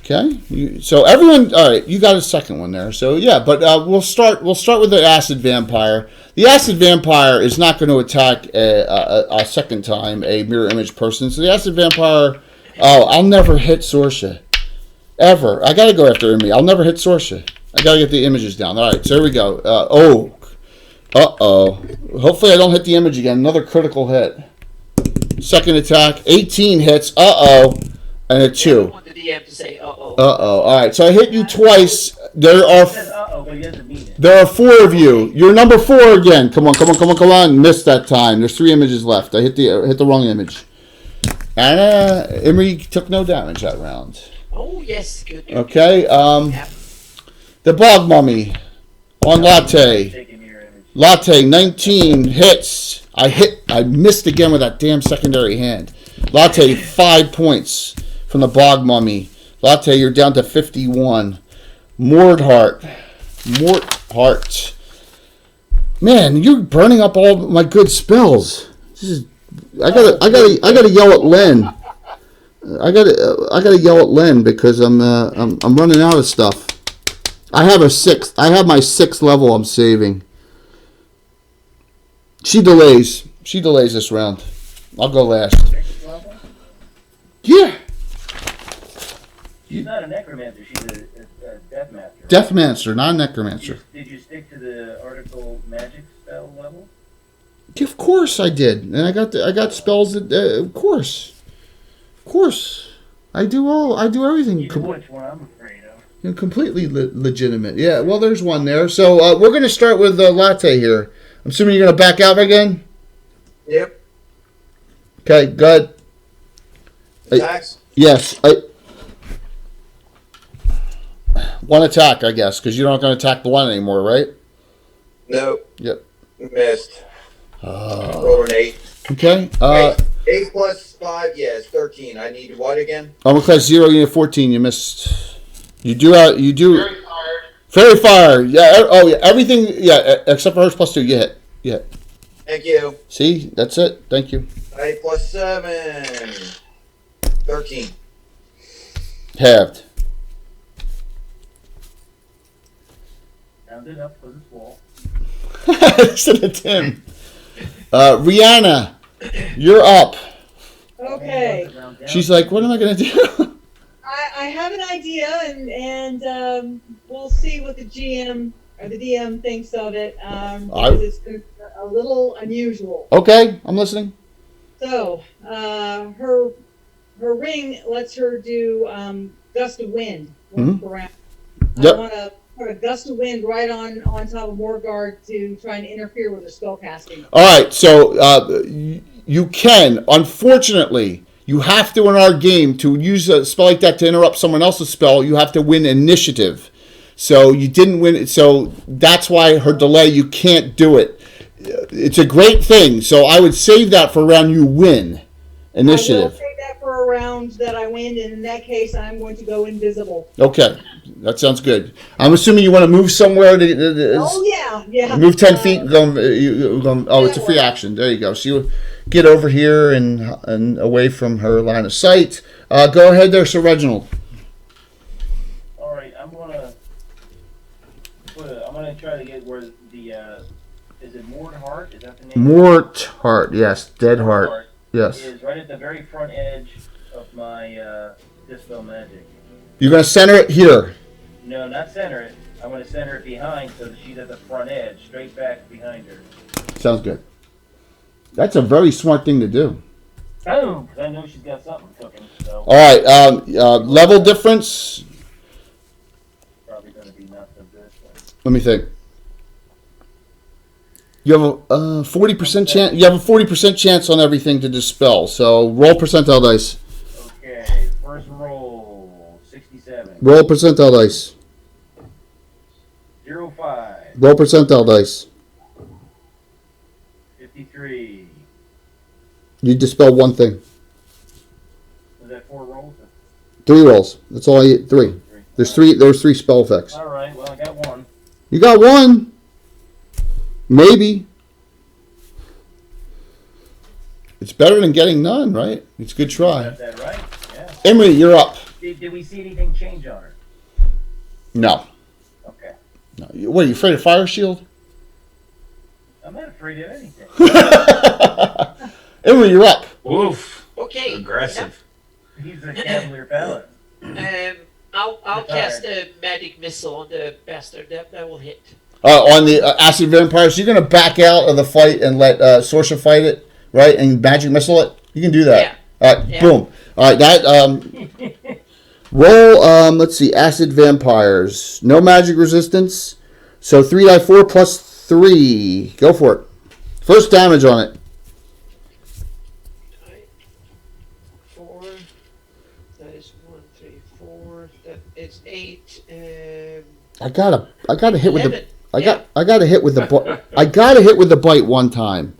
Okay. So everyone, all right. You got a second one there. So yeah, but we'll start with the acid vampire. The acid vampire is not going to attack a second time a mirror image person. So the acid vampire. Oh, I'll never hit Sorsha. Ever. I got to go after Emmy. I'll never hit Sorsha. I got to get the images down. All right. So here we go. Uh-oh. Hopefully I don't hit the image again. Another critical hit. Second attack. 18 hits. Uh-oh. And a 2. I want the DM to say, uh-oh. All right. So I hit you twice. There are Says uh-oh, but he doesn't mean it. there are 4 of you. You're number 4 again. Come on. Missed that time. There's 3 images left. I hit the wrong image. And Emery took no damage that round. Oh, yes. Good. Okay. Yeah. The bog mummy on Latte. Latte, 19 hits. I missed again with that damn secondary hand. Latte, 5 points from the bog mummy. Latte, you're down to 51. Mortheart. Man, you're burning up all my good spells. I gotta yell at Len. I gotta yell at Len because I'm running out of stuff. I have my 6th level I'm saving. She delays this round. I'll go last. Yeah. She's not a necromancer. She's a deathmaster. Deathmancer, not a necromancer. Did you stick to the article magic spell level? Of course I did, and I got spells that of course. I do everything. You know which one I'm afraid of. Completely legitimate. Yeah. Well, there's one there. So we're gonna start with Latte here. I'm assuming you're gonna back out again. Yep. Okay. Good. Attacks? Yes. One attack, I guess, because you're not going to attack the one anymore, right? Nope. Yep. Missed. Rolled an 8. Okay. Wait, 8 plus 5, yes, 13. I need what again? Class 0, you need 14. You missed. You do. Very tired. Fairy fire. Yeah. Oh, yeah. Everything. Yeah. Except for hers plus 2. You hit. Yeah. Thank you. See, that's it. Thank you. 8 plus 7. 13. Halved. Rounded up for this wall. Listen to Tim. Rihanna, you're up. Okay. She's like, what am I going to do? I have an idea, and we'll see what the GM or the DM thinks of it. Because it's a little unusual. Okay, I'm listening. So, her ring lets her do gust of wind around. Yep. I want to put a gust of wind right on top of Morguard to try and interfere with her spell casting. All right, so you can. Unfortunately, you have to in our game to use a spell like that to interrupt someone else's spell. You have to win initiative. So you didn't win. So that's why her delay. You can't do it. It's a great thing. So I would save that for around you win initiative. I will save that for a round that I win, and in that case, I'm going to go invisible. Okay. That sounds good. I'm assuming you want to move somewhere. Oh, yeah. Move 10 feet. It's a free action. There you go. So you get over here and away from her line of sight. Go ahead there, Sir Reginald. All right, I'm gonna try to get where the is it Mort Heart? Is that the name? Mort Heart, yes, dead heart, yes. Is right at the very front edge of my Dispel Magic. You're gonna center it here. No, not center it. I'm gonna center it behind so that she's at the front edge, straight back behind her. Sounds good. That's a very smart thing to do. Boom! 'Cause I know she's got something cooking. So. All right, level difference. Probably gonna be not so good. Let me think. You have a 40% chance. You have a 40% chance on everything to dispel. So roll percentile dice. Okay, first roll 67. Roll percentile dice. 05. Roll percentile dice. 53. You dispel one thing. Was that 4 rolls? 3 rolls. That's all I need. 3. There's 3 spell effects. All right. Well, I got 1. You got 1. Maybe. It's better than getting none, right? It's a good try. Got that right? Yeah. Emery, you're up. Did we see anything change on her? No. Okay. No. What, are you afraid of Fire Shield? I'm not afraid of anything. Emery, you're up. Oof. Okay. Aggressive. He's a Cavalier Paladin. I'll cast a magic missile on the bastard. That will hit. On the acid vampire, so you're going to back out of the fight and let Sorcerer fight it, right? And magic missile it? You can do that. Yeah. All right, Yeah. boom. All right, that, roll, let's see, acid vampires. No magic resistance. So 3d4 plus 3. Go for it. First damage on it. 4. That is 1, 3, 4. That is 8. I got to hit with the 11. I got to hit with the I got to hit with the bite one time.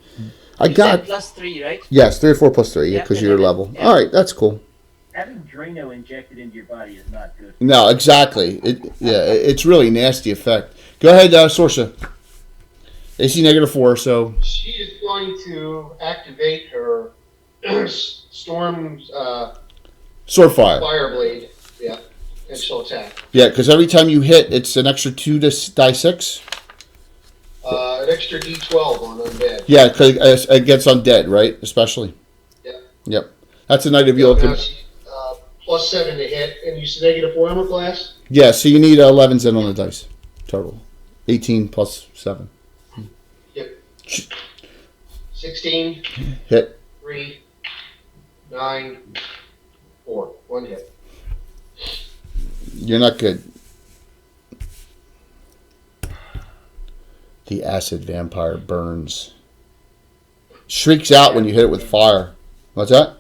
I You got said plus 3, right? yes, 3 or 4 plus 3, yeah, Yeah, because you're level. yeah. All right, that's cool. Having Drano injected into your body is not good. No, exactly. It's really nasty effect. Go ahead, Sorcerer. AC -4, so She is going to activate her storm sword fire. fire blade. Yeah, and she'll attack. Yeah, because every time you hit, it's an extra 2 to die 6. An extra D12 on undead. Yeah, because it gets undead, right? Especially. Yeah. Yep. That's a night of you. Now she, plus 7 to hit, and you said -4 armor class. Yeah, so you need 11s in on the dice total. 18 plus 7. Yep. 16. Hit. 3, 9, 4. 1 hit. You're not good. The acid vampire burns. Shrieks out when you hit it with fire. What's that?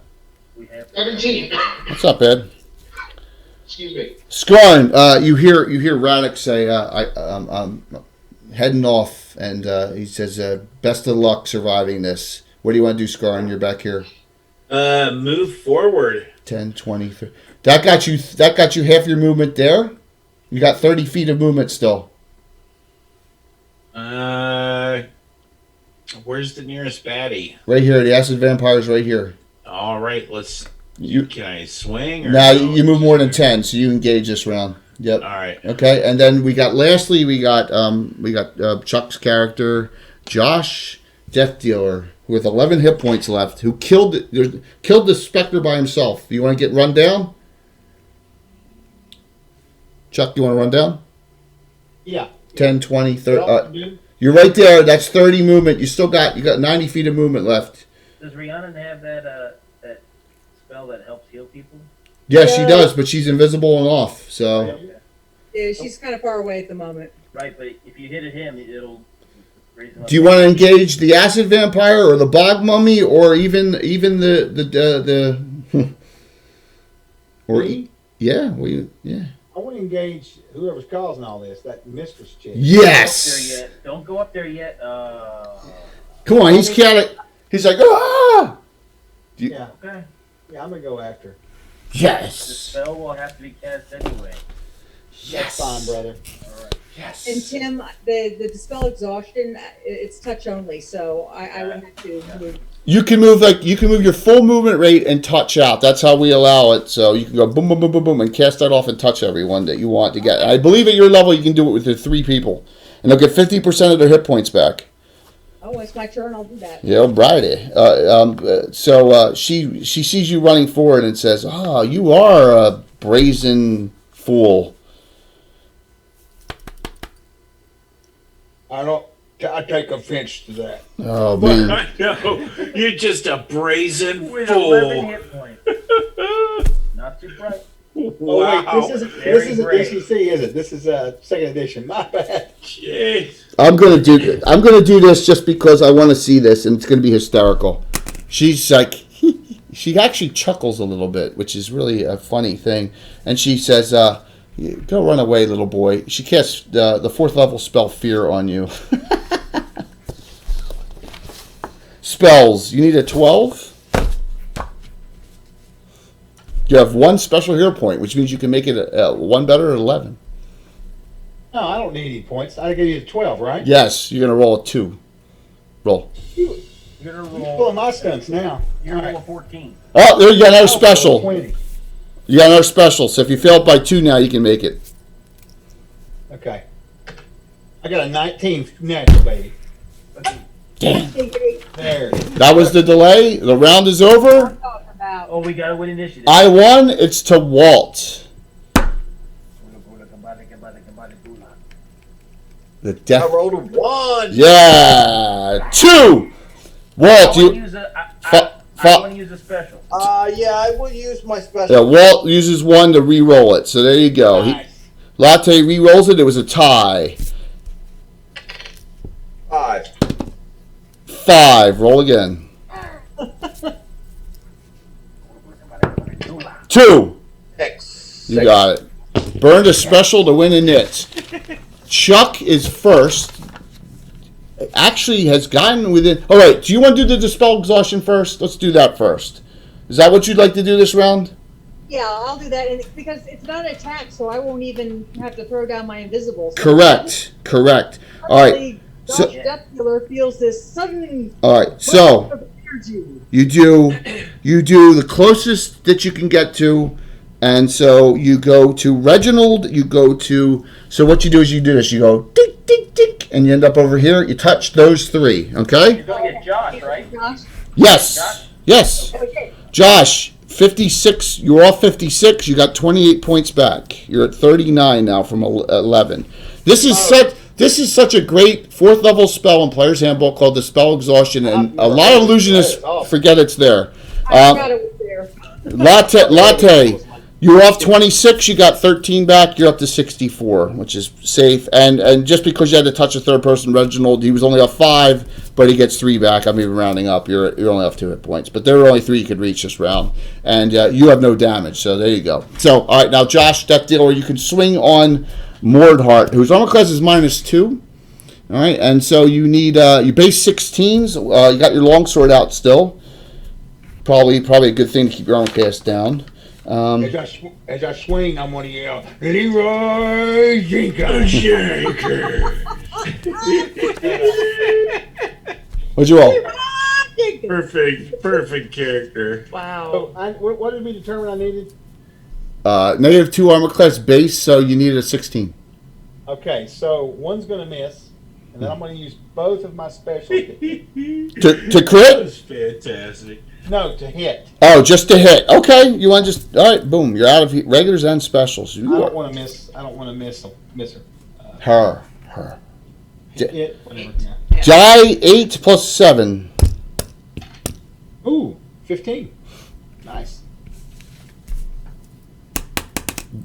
17. That's not bad. Excuse me. Scorn, you hear Radek say, I'm heading off, and he says, best of luck surviving this. What do you want to do, Scorn? You're back here. Move forward. 10, 20, 30. That got you half your movement there? You got 30 feet of movement still. Where's the nearest baddie? Right here. The acid vampire's right here. All right, let's. Can I swing? Or Now no? you move more than 10, so you engage this round. Yep. All right. Okay, and then we got Chuck's character, Josh, Death Dealer, with 11 hit points left, who killed the Spectre by himself. You want to get run down? Chuck, you want to run down? Yeah. 10, 20, 30. Dude. You're right there. That's 30 movement. You got 90 feet of movement left. Does Rhiannon have that spell that helps heal people? Yes, she does, but she's invisible and off. So Yeah, she's kind of far away at the moment. Right, but if you hit at him, it'll raise him up. do you want to engage the acid vampire or the bog mummy or even the or Me? yeah, I want to engage whoever's causing all this, that mistress chick. yes. Don't go up there yet. Come on, he's chaotic. He's like ah. Yeah. Okay. Yeah, I'm going to go after her. The Yes. spell will have to be cast anyway. That's fine, brother. Yes. And Tim, the dispel exhaustion, it's touch only, so I would have to move. You can move your full movement rate and touch out. That's how we allow it. So you can go boom, boom, boom, boom, boom, and cast that off and touch everyone that you want to get. I believe at your level you can do it with the 3 people, and they'll get 50% of their hit points back. Oh, it's my turn. I'll do that. Yeah, righty. She sees you running forward and says, "Ah, you are a brazen fool." I take offense to that. Oh man. I know. You're just a brazen With 11 fool. hit points. Not too bright. Wow. Oh, wait, this isn't DCC, is it? This is second edition. My bad. Jeez. I'm gonna do this just because I want to see this, and it's gonna be hysterical. She's like, she actually chuckles a little bit, which is really a funny thing, and she says, "Go run away, little boy." She casts the 4th level spell Fear on you. Spells. You need a 12. You have 1 special hero point, which means you can make it a 1 better at 11. No, I don't need any points. I give you 12, right? Yes, you're gonna roll a 2. Roll. You're gonna You're roll. pulling my stunts now. You're gonna roll All a 14. Oh, there you got another right. special. 20. You got another special. So if you fail it by 2 now, you can make it. Okay. I got a 19 natural, baby. Damn. There. That was the delay. The round is over. Talk about. Oh, we gotta win initiative. I won. It's to Walt. The I death. rolled a 1. Yeah. 2. I Walt, want you. to use a. Fa- I want to use a special. Yeah, I will use my Yeah, special. Walt uses 1 to re-roll it. So there you go. Nice. Latte re-rolls it. It was a tie. 5. 5. Roll again. 2. 6. You got it. Burned a special to win a nit. Chuck is first. Actually has gotten within... All right, do you want to do the Dispel Exhaustion first? Let's do that first. Is that what you'd like to do this round? Yeah, I'll do that, and because it's not an attack, so I won't even have to throw down my invisible. So Correct. All right. Suddenly, So- Josh Death Dealer feels this sudden All right, so burst of energy. you do the closest that you can get to, and so you go to Reginald, so what you do is you do this, you go tick, tick, tick, and you end up over here, you touch those 3, okay? You're gonna get Josh, right? Josh, Yes, okay. Josh, 56, you're off 56, you got 28 points back. You're at 39 now from 11. This is such a great 4th level spell in Player's Handbook called Dispel Exhaustion, and a lot of illusionists forget it's there. I forgot it was there. Latte, you're off 26, you got 13 back, you're up to 64, which is safe. And just because you had to touch a 3rd person, Reginald, he was only off 5, but he gets 3 back. I'm even rounding up. You're only off 2 hit points. But there were only 3 you could reach this round. And you have no damage, so there you go. So, all right, now Josh, Death Dealer, you can swing on Mordhart, whose armor class is -2. All right, and so you need you base 16s. You got your longsword out still. Probably a good thing to keep your armor class down. As I swing, I'm gonna yell, Leroy Jenkins. What'd you roll? Perfect character. Wow. So, what did we determine I needed? -2 armor class base, so you needed a 16. Okay, so 1's going to miss, and then I'm going to use both of my specials. To That crit? was fantastic. No, to hit. Oh, just to hit. Okay, you want to just... All right, boom. You're out of regulars and specials. I You don't are want to miss. I don't want to miss her. her. It, whatever. Yeah. Jai 8 plus 7. Ooh, 15. Nice.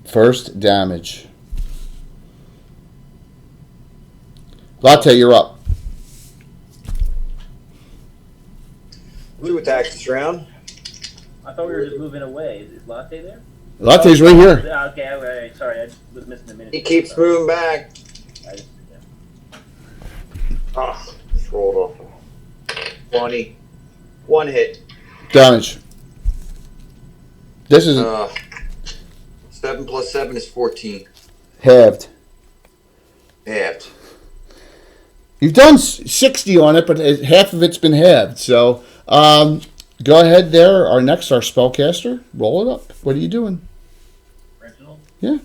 First damage. Latte, you're up. 2 attacks this round. I thought we were just moving away. Is Latte there? Latte's right here. Okay, all right. Sorry, I was missing a minute. He keeps moving back. I just, Just rolled off. 20. 1 hit. Damage. This is... 7 plus 7 is 14. Halved. Halved. You've done 60 on it, but half of it's been halved. So go ahead there. Our spellcaster. Roll it up. What are you doing? Original? Yeah.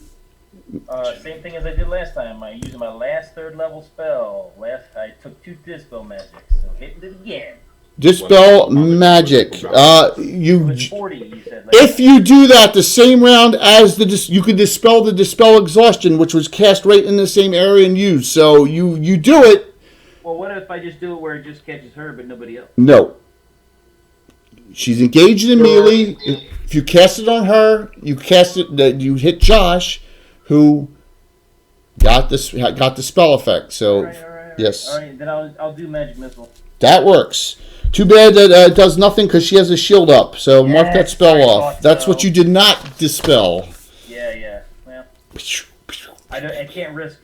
Same thing as I did last time. I using my last 3rd level spell. I took 2 Dispel magics, so hitting it again. Dispel magic. It was 40, you said. If you do that the same round as you could dispel the Dispel Exhaustion, which was cast right in the same area and used. So you do it. Well, what if I just do it where it just catches her but nobody else? No. She's engaged in melee. If you cast it on her, you hit Josh, who got the spell effect. So All right. yes. All right, then I'll do magic missile. That works. Too bad that it does nothing because she has a shield up. So mark that spell off. That's what you did not dispel. Yeah. Well, I can't risk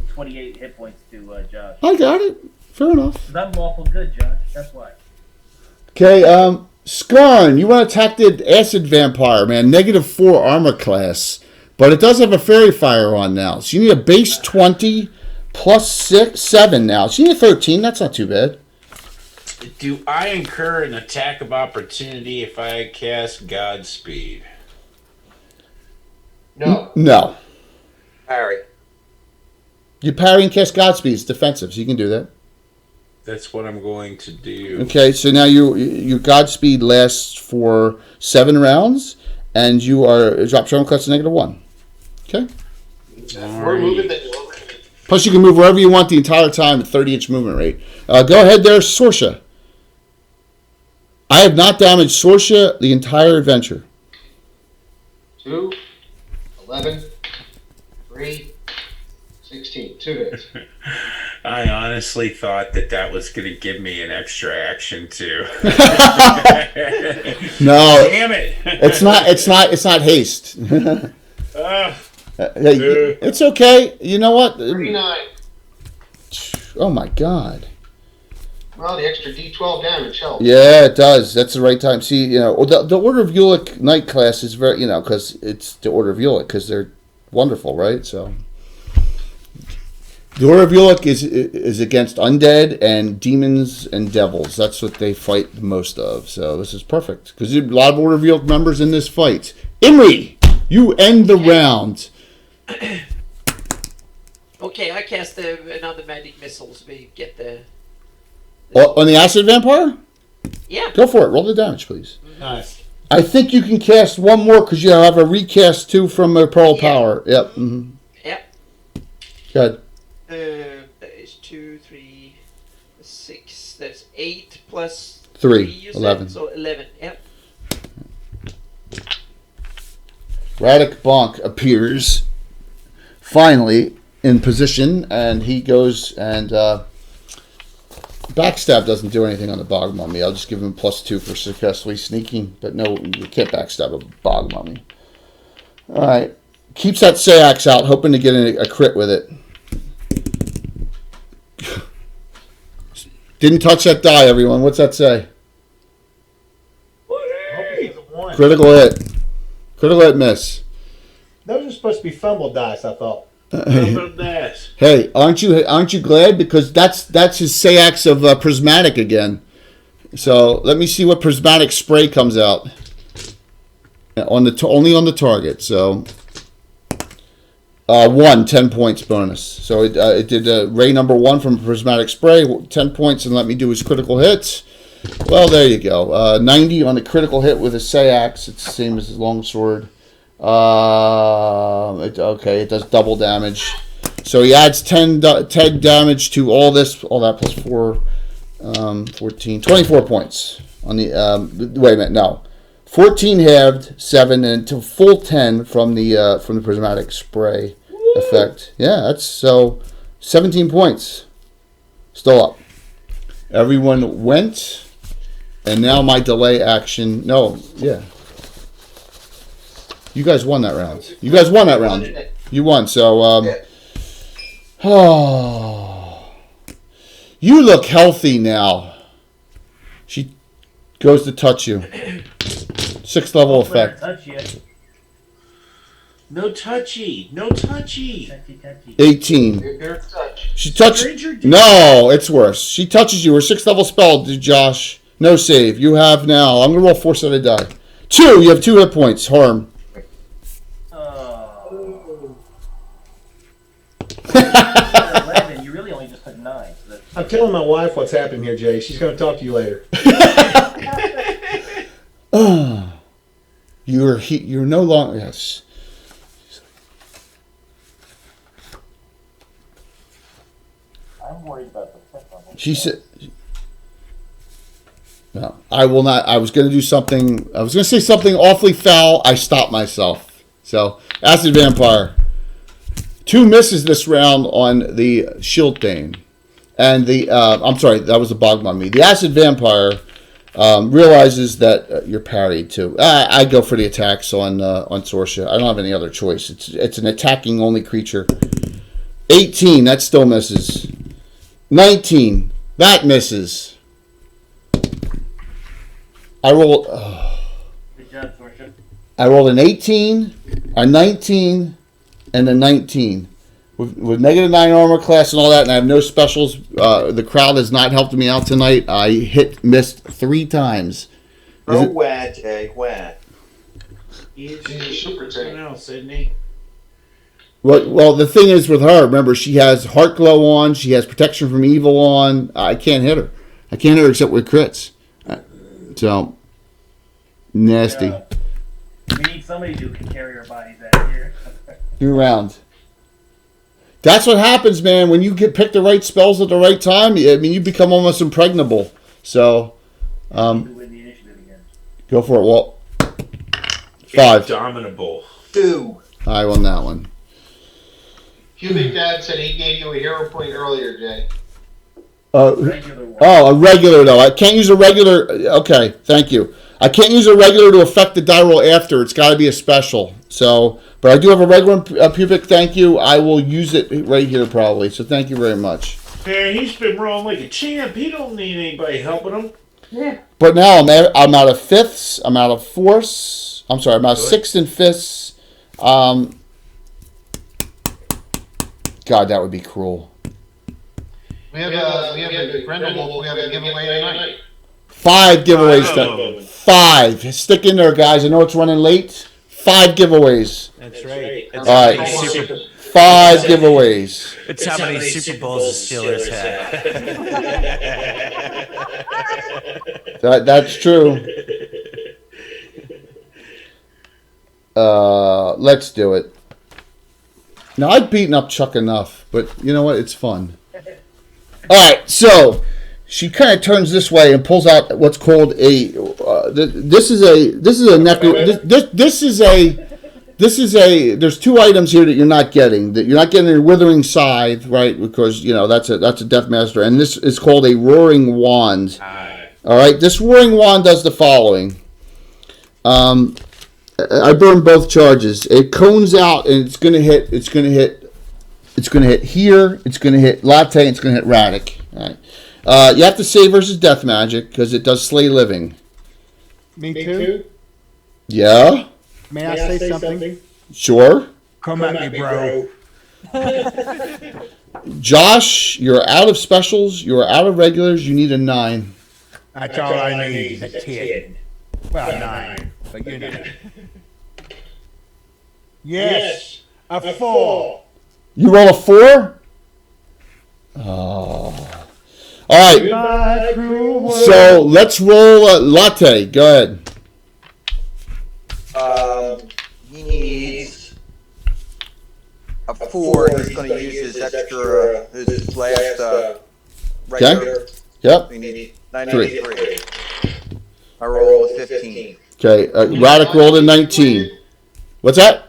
28 hit points to Josh. I got it. Fair enough. 'Cause I'm lawful good, Josh. That's why. Okay, Skarn, you want to attack the Acid Vampire, man. -4 armor class. But it does have a Fairy Fire on now. So you need a base 20 plus 7 now. So you need 13. That's not too bad. Do I incur an attack of opportunity if I cast Godspeed? No. Parry. You parry and cast Godspeed. It's defensive, so you can do that. That's what I'm going to do. Okay, so now your Godspeed lasts for 7 rounds, and you drop your armor class to -1. Okay? We're moving the. Plus, you can move wherever you want the entire time at 30-inch movement rate. Go ahead there, Sorsha. I have not damaged Sorsha the entire adventure. 2, 11, 3, 16. 2 hits. I honestly thought that was going to give me an extra action too. No, damn it! It's not haste. It's okay. You know what? 39. Oh my God. Well, the extra D12 damage helps. Yeah, it does. That's the right time. See, the Order of Ulick Knight class is very, because it's the Order of Ulick, because they're wonderful, right? So the Order of Ulick is against undead and demons and devils. That's what they fight the most of. So this is perfect because there's a lot of Order of Ulick members in this fight. Imri, you end the round. Okay, I cast another magic missile so we get the. On the Acid Vampire? Yeah. Go for it. Roll the damage, please. Nice. I think you can cast one more because you have a recast too from a Pearl Power. Yep. Mm-hmm. Yep. Good. That is 2, 3, 6. That's 8 plus 3, you 11. said? So 11. Yep. Radic Bonk appears finally in position, and he goes and backstab doesn't do anything on the bog mummy. I'll just give him +2 for successfully sneaking, but no, you can't backstab a bog mummy. All right, keeps that Sayax out, hoping to get a crit with it. Didn't touch that die, everyone. What's that say? Critical hit. Critical hit miss. Those are supposed to be fumble dice, I thought. Hey, aren't you glad? Because that's his Sayax of Prismatic again. So let me see what Prismatic Spray comes out only on the target. So 10 points bonus. So it did Ray number 1 from Prismatic Spray, 10 points, and let me do his critical hits. Well, there you go. 90 on the critical hit with a Sayax. It's the same as his longsword. It does double damage. So he adds 10 damage to all that plus 4, 14, 24 points on the. Wait a minute, no, 14 halved, 7, and to full 10 from the Prismatic Spray effect. Yeah, that's so 17 points. Still up. Everyone went, and now my delay action. No, yeah. You guys won that round. You won. So, you look healthy now. She goes to touch you. 6th level effect. Touch you. No touchy. No touchy. Touchy, touchy. 18. You're in touch. She touched. Stranger danger. No, it's worse. She touches you. Her 6th level spell, Josh. No save. You have now. I'm gonna roll 4-sided die. 2. You have 2 hit points. Harm. Oh. 11. You really only just took 9. So that's I'm telling my wife what's happening here, Jay. She's going to talk to you later. You're no longer. Yes. I'm worried about the fifth level. She said. No, I will not. I was going to do something. I was going to say something awfully foul. I stopped myself. So, Acid Vampire. 2 misses this round on the Shield Thane. And the. I'm sorry, that was a bog on me. The Acid Vampire realizes that you're parried too. I go for the attacks on Sorsha. I don't have any other choice. It's an attacking only creature. 18, that still misses. 19, that misses. I rolled. Good job, Sorsha. I rolled an 18, a 19, and a 19. With -9 armor class and all that, and I have no specials. The crowd has not helped me out tonight. I missed 3 times. Oh, where, Jay? Where? He's super something else, isn't he? Well, the thing is with her, remember, she has Heart Glow on. She has Protection from Evil on. I can't hit her. I can't hit her except with crits. So, nasty. We need somebody who can carry our bodies out of here. New round. That's what happens, man. When you pick the right spells at the right time, I mean, you become almost impregnable. So, Who win the initiative again? go for it, Walt. 5. Indomitable. 2. I won that one. Cubic Dad said he gave you a hero point earlier, Jay. Regular one. Oh, a regular, though. I can't use a regular. Okay, thank you. I can't use a regular to affect the die roll after. It's got to be a special. So, but I do have a regular pubic. Thank you. I will use it right here probably. So thank you very much. Man, he's been rolling like a champ. He don't need anybody helping him. Yeah. But now I'm out of 5ths. I'm out of 4ths. I'm sorry. I'm out of 6ths and 5ths. God, that would be cruel. We have a Grendel, we have a giveaway tonight. 5 giveaways. 5. Stick in there, guys. I know it's running late. 5 giveaways. That's right. All right. 5 giveaways. It's how many Super Bowls the Steelers have. That's true. Let's do it. Now, I've beaten up Chuck enough, but you know what? It's fun. All right, so she kind of turns this way and pulls out what's called a. This is a There's 2 items here that you're not getting. That you're not getting a Withering Scythe, right? Because that's a Death Master, and this is called a Roaring Wand. All right, this Roaring Wand does the following. I burned both charges. It cones out and it's gonna hit here. It's gonna hit Latte. And it's gonna hit Radic. All right. You have to save versus death magic because it does slay living. Me too? Yeah. May I say something? Sure. Come at me, bro. Josh, you're out of specials. You're out of regulars. You need a 9. That's all I need, a 10. Well, 9, but you know. Yes, a 4. You roll a 4? Oh. All right. So let's roll Latte. Go ahead. He needs a 4. He's going to use his extra, his last regular. Yep. We need 93. I roll a 15. Okay. Radic rolled a 19. What's that?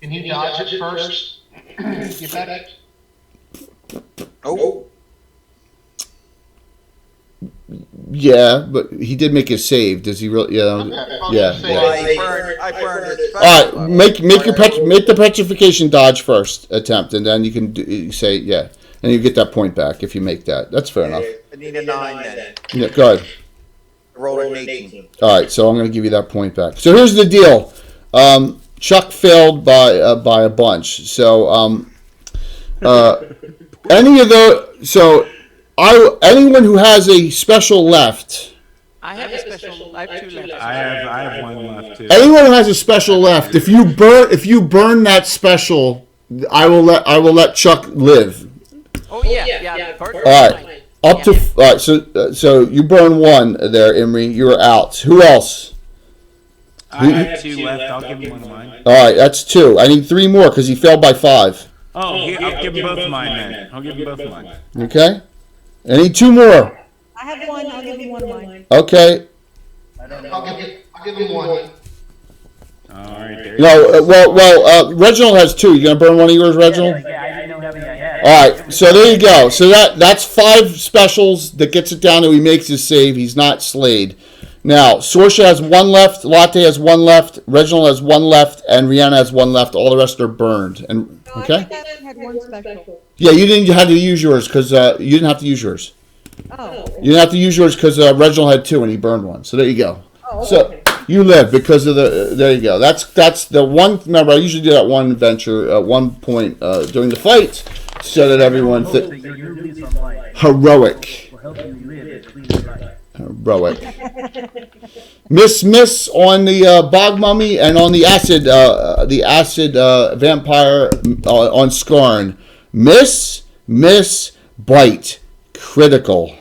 Can you dodge it first? Get back. Oh. Yeah, but he did make a save. Does he really? Yeah. Yeah. Well, I burned his All right. Make the petrification dodge first attempt, and then you can say yeah, and you get that point back if you make that. That's fair enough. I need a 9 then. Yeah. Go ahead. I rolled an 18. All right. So I'm going to give you that point back. So here's the deal. Chuck failed by a bunch. So any of those. So anyone who has a special left. I have a special. I have 2 left. I have 1 left too. Anyone who has a special left, if you burn that special, I will let Chuck live. Oh yeah. All right, up to all right. So you burn 1 there, Imri. You're out. Who else? I have 2 left. I'll give him 1 of mine. All right, that's 2. I need 3 more because he failed by 5. Oh, I'll give him both of mine then. I'll give him both of mine. Okay. I need 2 more. I have 1. I'll give you 1 of mine. Okay. I'll give him 1. All right, there. No, Reginald has 2. You gonna burn 1 of yours, Reginald? Yeah, I didn't know how many I had. All right, so there you go. So that's 5 specials that gets it down to he makes his save. He's not slayed. Now, Sorsha has 1 left, Latte has 1 left, Reginald has 1 left, and Rihanna has 1 left. All the rest are burned. And okay? I had 1 special. Yeah, you had to use yours because you didn't have to use yours. Oh. You didn't have to use yours because Reginald had 2 and he burned 1. So there you go. Oh, okay. So you live because of the. There you go. That's the one. Remember, I usually do that 1 adventure at 1 point during the fight, so that everyone heroic. Heroic. Miss on the bog mummy and on the acid vampire on Skarn. Miss, bite, critical.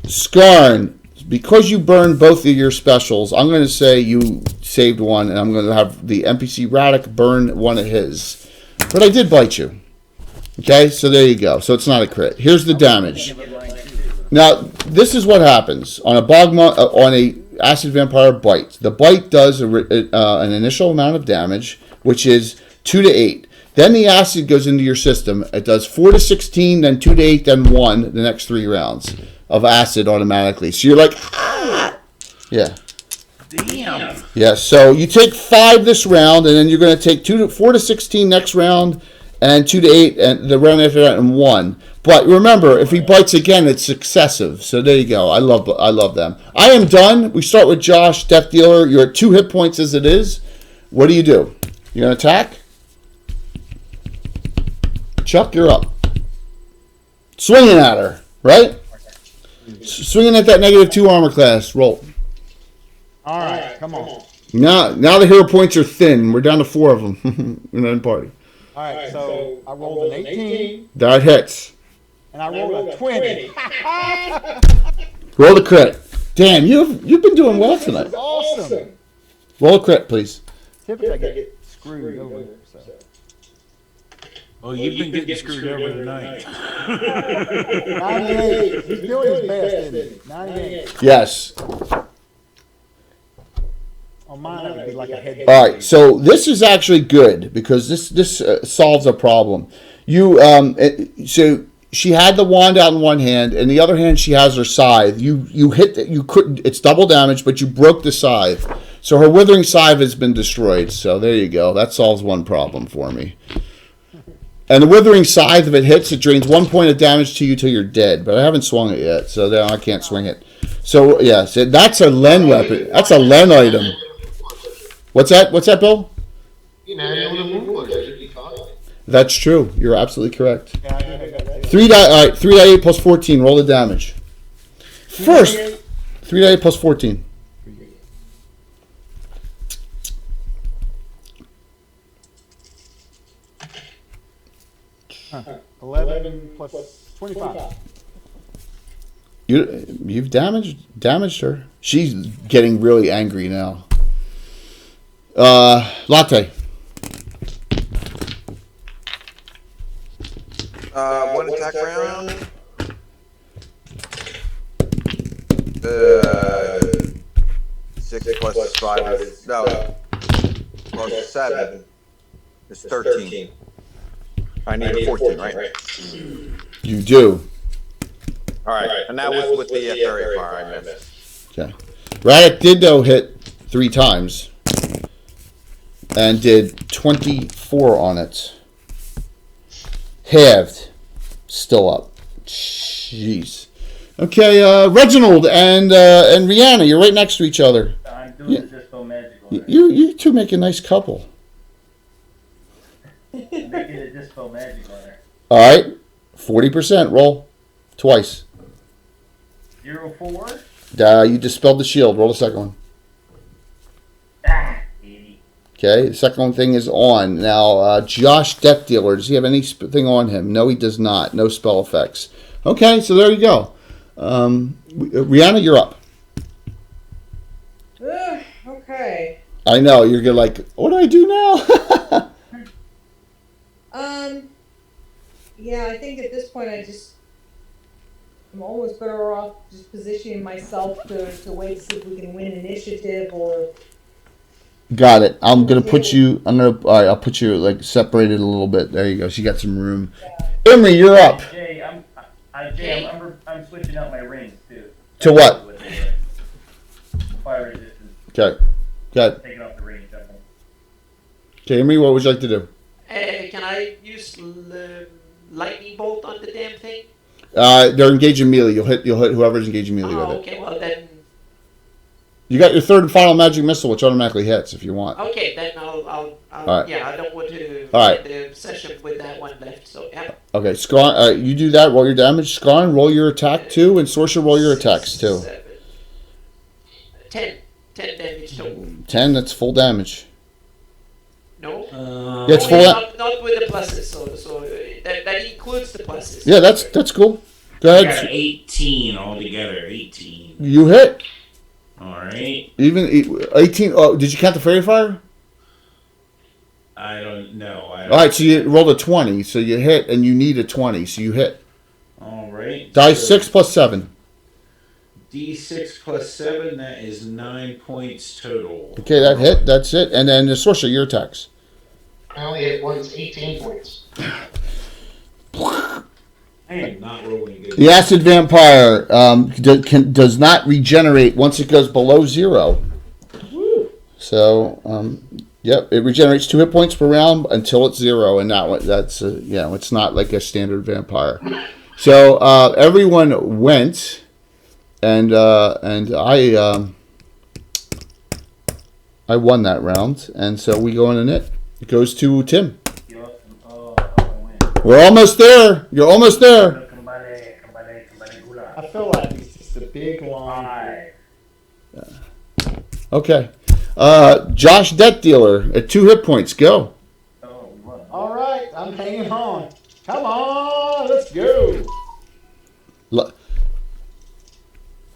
Skarn, because you burned both of your specials, I'm going to say you saved 1, and I'm going to have the NPC Radic burn 1 of his. But I did bite you. Okay, so there you go. So it's not a crit. Here's the damage. Now, this is what happens on a acid vampire bite. The bite does an initial amount of damage, which is 2 to 8. Then the acid goes into your system. It does 4 to 16, then 2 to 8, then 1 the next 3 rounds of acid automatically. So you're like, ah! Yeah. Damn. Yeah, so you take 5 this round, and then you're going to take 4 to 16 next round, and 2 to 8, and the round after that, and 1. But remember, if he bites again, it's successive. So there you go. I love them. I am done. We start with Josh, Death Dealer. You're at 2 hit points as it is. What do? You're going to attack? Chuck, you're up. Swinging at her, right? Swinging at that -2 armor class. Roll. All right, come on. Now the hero points are thin. We're down to 4 of them in that party. All right, so I rolled an 18, That hits. and I rolled a 20. Roll the crit. Damn, you've been doing well tonight. Awesome. Roll a crit, please. Typically, I get screwed over. So. Oh, you've been getting screwed over tonight. 98. He's doing his best, isn't he? 98. Yes. On mine, that would be like a head. All right, so this is actually good because this solves a problem. So she had the wand out in one hand, and the other hand she has her scythe. You hit it. You couldn't. It's double damage, but you broke the scythe. So her withering scythe has been destroyed. So there you go. That solves one problem for me. And the withering scythe, if it hits, it drains 1 point of damage to you till you're dead. But I haven't swung it yet, so now I can't swing it. So yeah, so that's a Len weapon. That's a Len item. What's that? What's that, Bill? You know, you want to move closer, you'd be fine. That's true. You're absolutely correct. Yeah, I do have that. 3 die 8 plus 14. Roll the damage. First, 3 die 8 plus 14. Huh. 11 plus 25. You've damaged her. She's getting really angry now. Latte. 1 attack round. 6 plus 5 is plus 7 is 13. I need a 14, right? You do. All right, and that was with the fairy fire I missed. Okay. Radic did though hit 3 times and did 24 on it. Halved. Still up. Jeez. Okay, Reginald and Rihanna, you're right next to each other. I'm doing the Cisco magical. water. You two make a nice couple. Making a dispel magic on her. All right, 40%. Roll twice. 0-4. You dispelled the shield. Roll the second one. 80. Okay, the second thing is on. Now, Josh Death Dealer, does he have anything on him? No, he does not. No spell effects. Okay, so there you go. Rihanna, you're up. Okay. I know, you're gonna like, what do I do now? Yeah, I think at this point I'm almost better off just positioning myself to wait to see if we can win initiative or. Got it. I'm gonna put you. All right, I'll put you like separated a little bit. There you go. She got some room. Emery, you're up. Jay, I'm switching out my rings too. To what? Fire resistance. Okay. Got it. Taking off the rings. Okay, Emery, what would you like to do? Can I use lightning bolt on the damn thing? They're engaging melee. You'll hit whoever's engaging melee with it. Okay, well then. You got your third and final magic missile, which automatically hits if you want. Okay, then I'll right. yeah, I don't want to All end the session with that one left, so yeah. Okay, Scar, you do that. Roll your damage. Scar, roll your attack too, and Sorcerer, roll your attacks too. 10 damage total. 10. That's full damage. No. Yeah, it's full. Not with the pluses, so that includes the pluses. Yeah, that's cool. Go I ahead. got 18 altogether. 18. You hit. All right. Even 18. Oh, did you count the fairy fire? I don't know. All right, so you rolled a 20, so you hit, and you need a 20, so you hit. All right. Die 6 plus 7. D6 plus 7. That is 9 points total. Okay, that hit. That's it. And then the sorcerer, your attacks. I only hit once, 18 points. I am not rolling good. The acid vampire does not regenerate once it goes below 0. So, yep, it regenerates 2 hit points per round until it's 0, and that's it's not like a standard vampire. So everyone went, and I won that round, and so we go in it. It goes to Tim. We're almost there. You're almost there. I feel like it's just a big line. Okay. Josh Death Dealer at 2 hit points. Go. All right, I'm hanging on. Come on, let's go.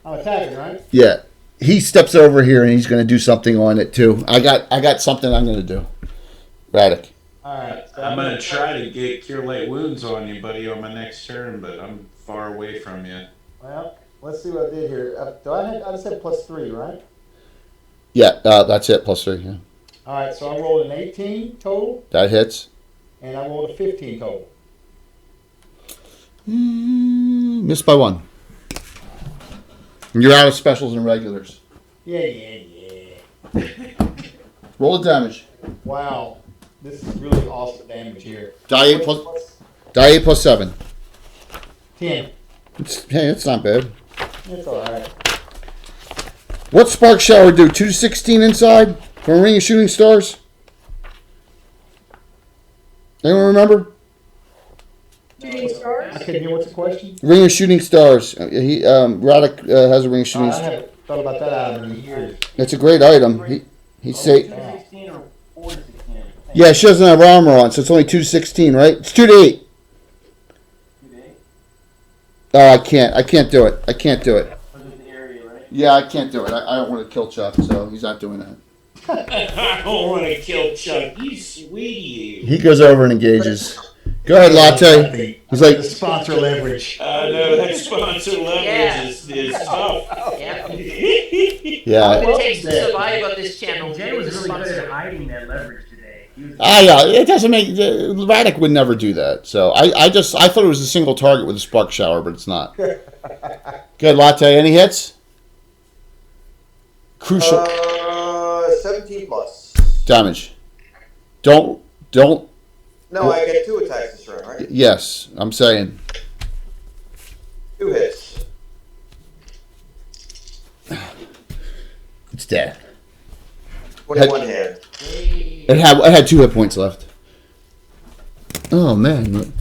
I'm attacking, right? Yeah. He steps over here and he's going to do something on it too. I got something I'm going to do. Radic. All right. So I'm going to try to get Cure Light Wounds on you, buddy, on my next turn, but I'm far away from you. Well, let's see what I did here. I just said +3, right? Yeah, that's it. +3. Yeah. All right, so I rolled an 18 total. That hits. And I rolled a 15 total. Missed by 1. You're out of specials and regulars. Yeah. Roll the damage. Wow. This is really awesome damage here. Die 8 plus 7. 10. It's not bad. It's all right. What's Spark Shower do? 216 inside from a Ring of Shooting Stars? Anyone remember? Shooting stars? I couldn't hear what's the question. Ring of Shooting Stars. Radic has a Ring of Shooting I Stars. haven't thought about that out in years. It's a great item. He'd say. 216 or 416? Yeah, she doesn't have armor on, so it's only 216, right? It's 2 to 8. Oh, I can't do it. I can't do it. Yeah, I can't do it. I don't want to kill Chuck, so he's not doing that. I don't want to kill Chuck. You sweetie. He goes over and engages. Go ahead, Latte. He's like, sponsor leverage. I know that sponsor leverage is tough. Yeah. yeah. What it takes to survive on this channel. Jay was really good at hiding that leverage today. It doesn't make Radic would never do that. So I thought it was a single target with a Spark Shower, but it's not. Good, Latte. Any hits? Crucial 17 plus. damage. Don't. No, I get 2 attacks this round, right? Yes, I'm saying. 2 hits. It's dead. 21 hand. It had 2 hit points left. Oh man.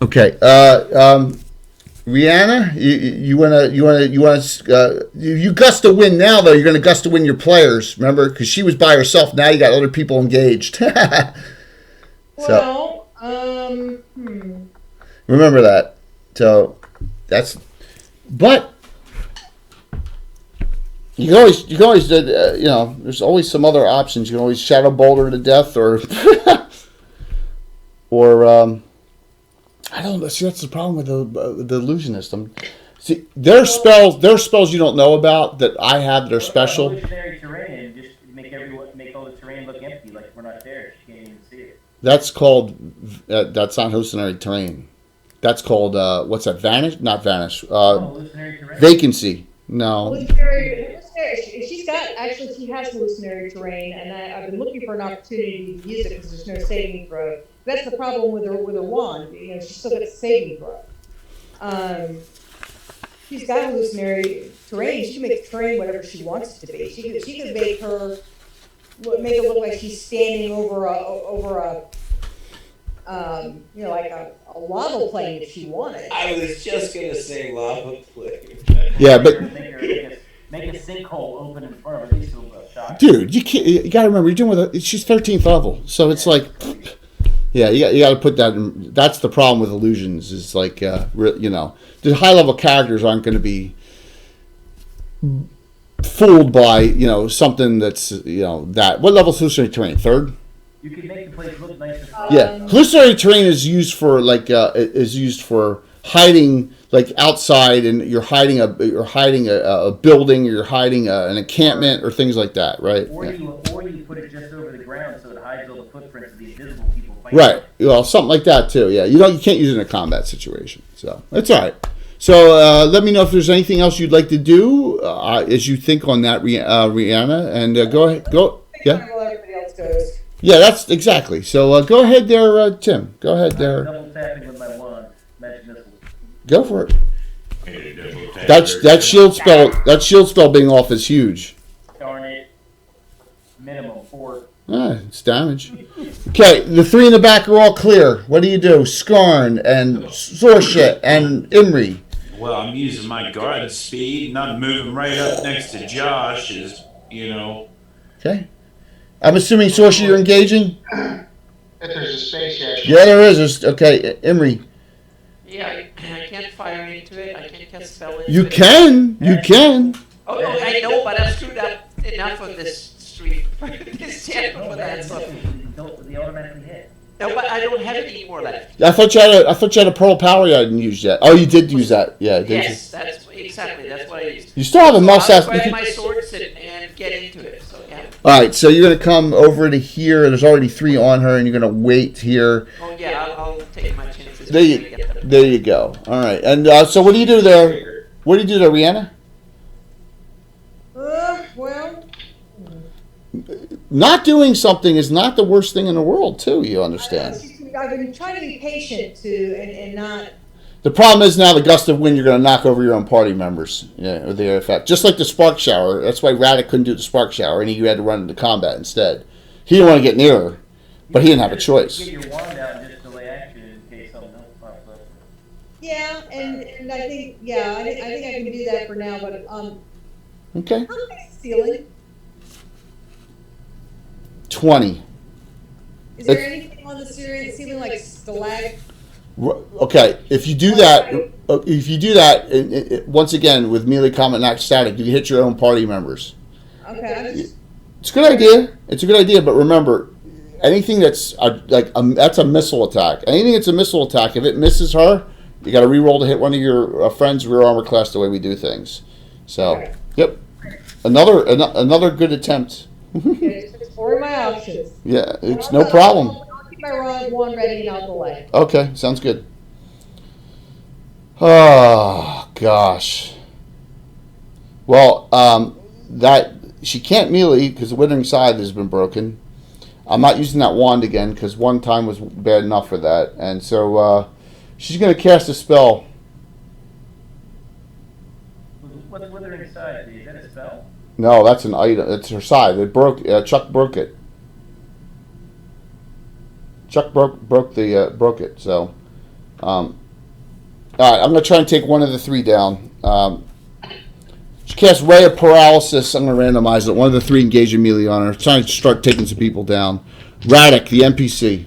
Okay. Rihanna, you gust to win now though. You're gonna gust to win your players. Remember, because she was by herself. Now you got other people engaged. Well, Remember that. So that's. But you can always, there's always some other options. You can always Shadow Boulder to death, or, I don't know. See, that's the problem with the illusionist. See, their spells you don't know about that I have that are special. Illusionary terrain, just make all the terrain look empty, like we're not there. She can't even see it. That's called. That's not hallucinatory terrain. That's called what's that? Vanish? Not vanish. Hallucinatory terrain. Vacancy. No. She has hallucinatory terrain, and I've been looking for an opportunity to use it because there's no saving throw. That's the problem with her wand. She's still got a saving throw. She's got hallucinatory terrain. She can make the terrain whatever she wants it to be. She could make it look like she's standing over a like a lava plane if she wanted. I was just gonna say lava plane. Yeah, but make a sinkhole open in front of her. These little shots. dude, you can't. You gotta remember, you're doing she's 13th level, so it's like, yeah, you got to put that. That's the problem with illusions. Is like, the high level characters aren't going to be fooled by something that's that. What level is hallucinatory terrain? 3rd. You can make the place look nice. Yeah, hallucinatory terrain is used for hiding, like outside, and you're hiding a building, or you're hiding an encampment, or things like that, right? Or you put it just over the ground so it hides all the footprints of the invisible people fighting. Right. Well, something like that too. Yeah, you can't use it in a combat situation, so that's all right. So let me know if there's anything else you'd like to do as you think on that, Rihanna, and go ahead. Yeah. Everybody else goes. Yeah, that's exactly. So go ahead there, Tim. Go ahead there. Double tapping with my wand. Magic missile. Go for it. That shield spell. That shield spell being off is huge. Darn it. Minimum 4. It's damage. Okay, the 3 in the back are all clear. What do you do? Skarn and Sorshet and Imri. Well, I'm using my guard speed, and I'm moving right up next to Josh. Okay. I'm assuming Sorshet you're engaging. If there's a space, Yeah, there is. Okay, Imri. Yeah, I can't fire into it. I can't cast spell into it. You can. Oh, no, I know, but I've screwed up enough on this street. This channel for that, so. They automatically hit. No, but I don't have any more left. I thought you had a Pearl Power you hadn't used yet. Oh, you did use that. Yeah, didn't Yes, you? that's what I used. You still have a mouse I'll ass. grab my swords and get into it, so yeah. All right, so you're gonna come over to here. There's already 3 on her, and you're gonna wait here. Oh yeah, I'll take my chances. There you go. All right, and so what do you do there? What do you do there, Rihanna? Well. Not doing something is not the worst thing in the world, too. You understand? I've been trying to be patient and not. The problem is now the gust of wind, you're going to knock over your own party members. Yeah, with the effect. Just like the spark shower. That's why Radek couldn't do the spark shower, and he had to run into combat instead. He didn't want to get near her, but he didn't have a choice. Get your wand out and just delay action in case something else pops up. Yeah, and I think I think I can do that for now. But Okay. how high is the ceiling? 20. Is there anything on the ceiling like stalag? Okay, if you do that, once again with melee combat not static, you can hit your own party members. Okay. It's a good idea. It's a good idea, but remember, anything that's that's a missile attack. Anything that's a missile attack, if it misses her, you got to re-roll to hit one of your friend's rear armor class. The way we do things. So, Okay. Yep, another good attempt. Okay, just explore my options. Yeah, it's no problem. I'll keep my wand ready and out the way. Okay, sounds good. Oh gosh. Well, that she can't melee because the withering scythe has been broken. I'm not using that wand again because one time was bad enough for that, and so she's going to cast a spell. What's withering scythe? Is that a spell? No, that's an item. It's her side. It broke. Chuck broke it. Chuck broke it. So, all right. I'm gonna try and take one of the three down. She casts Ray of Paralysis. I'm gonna randomize it. One of the three engage immediately on her. Trying to start taking some people down. Radek, the NPC.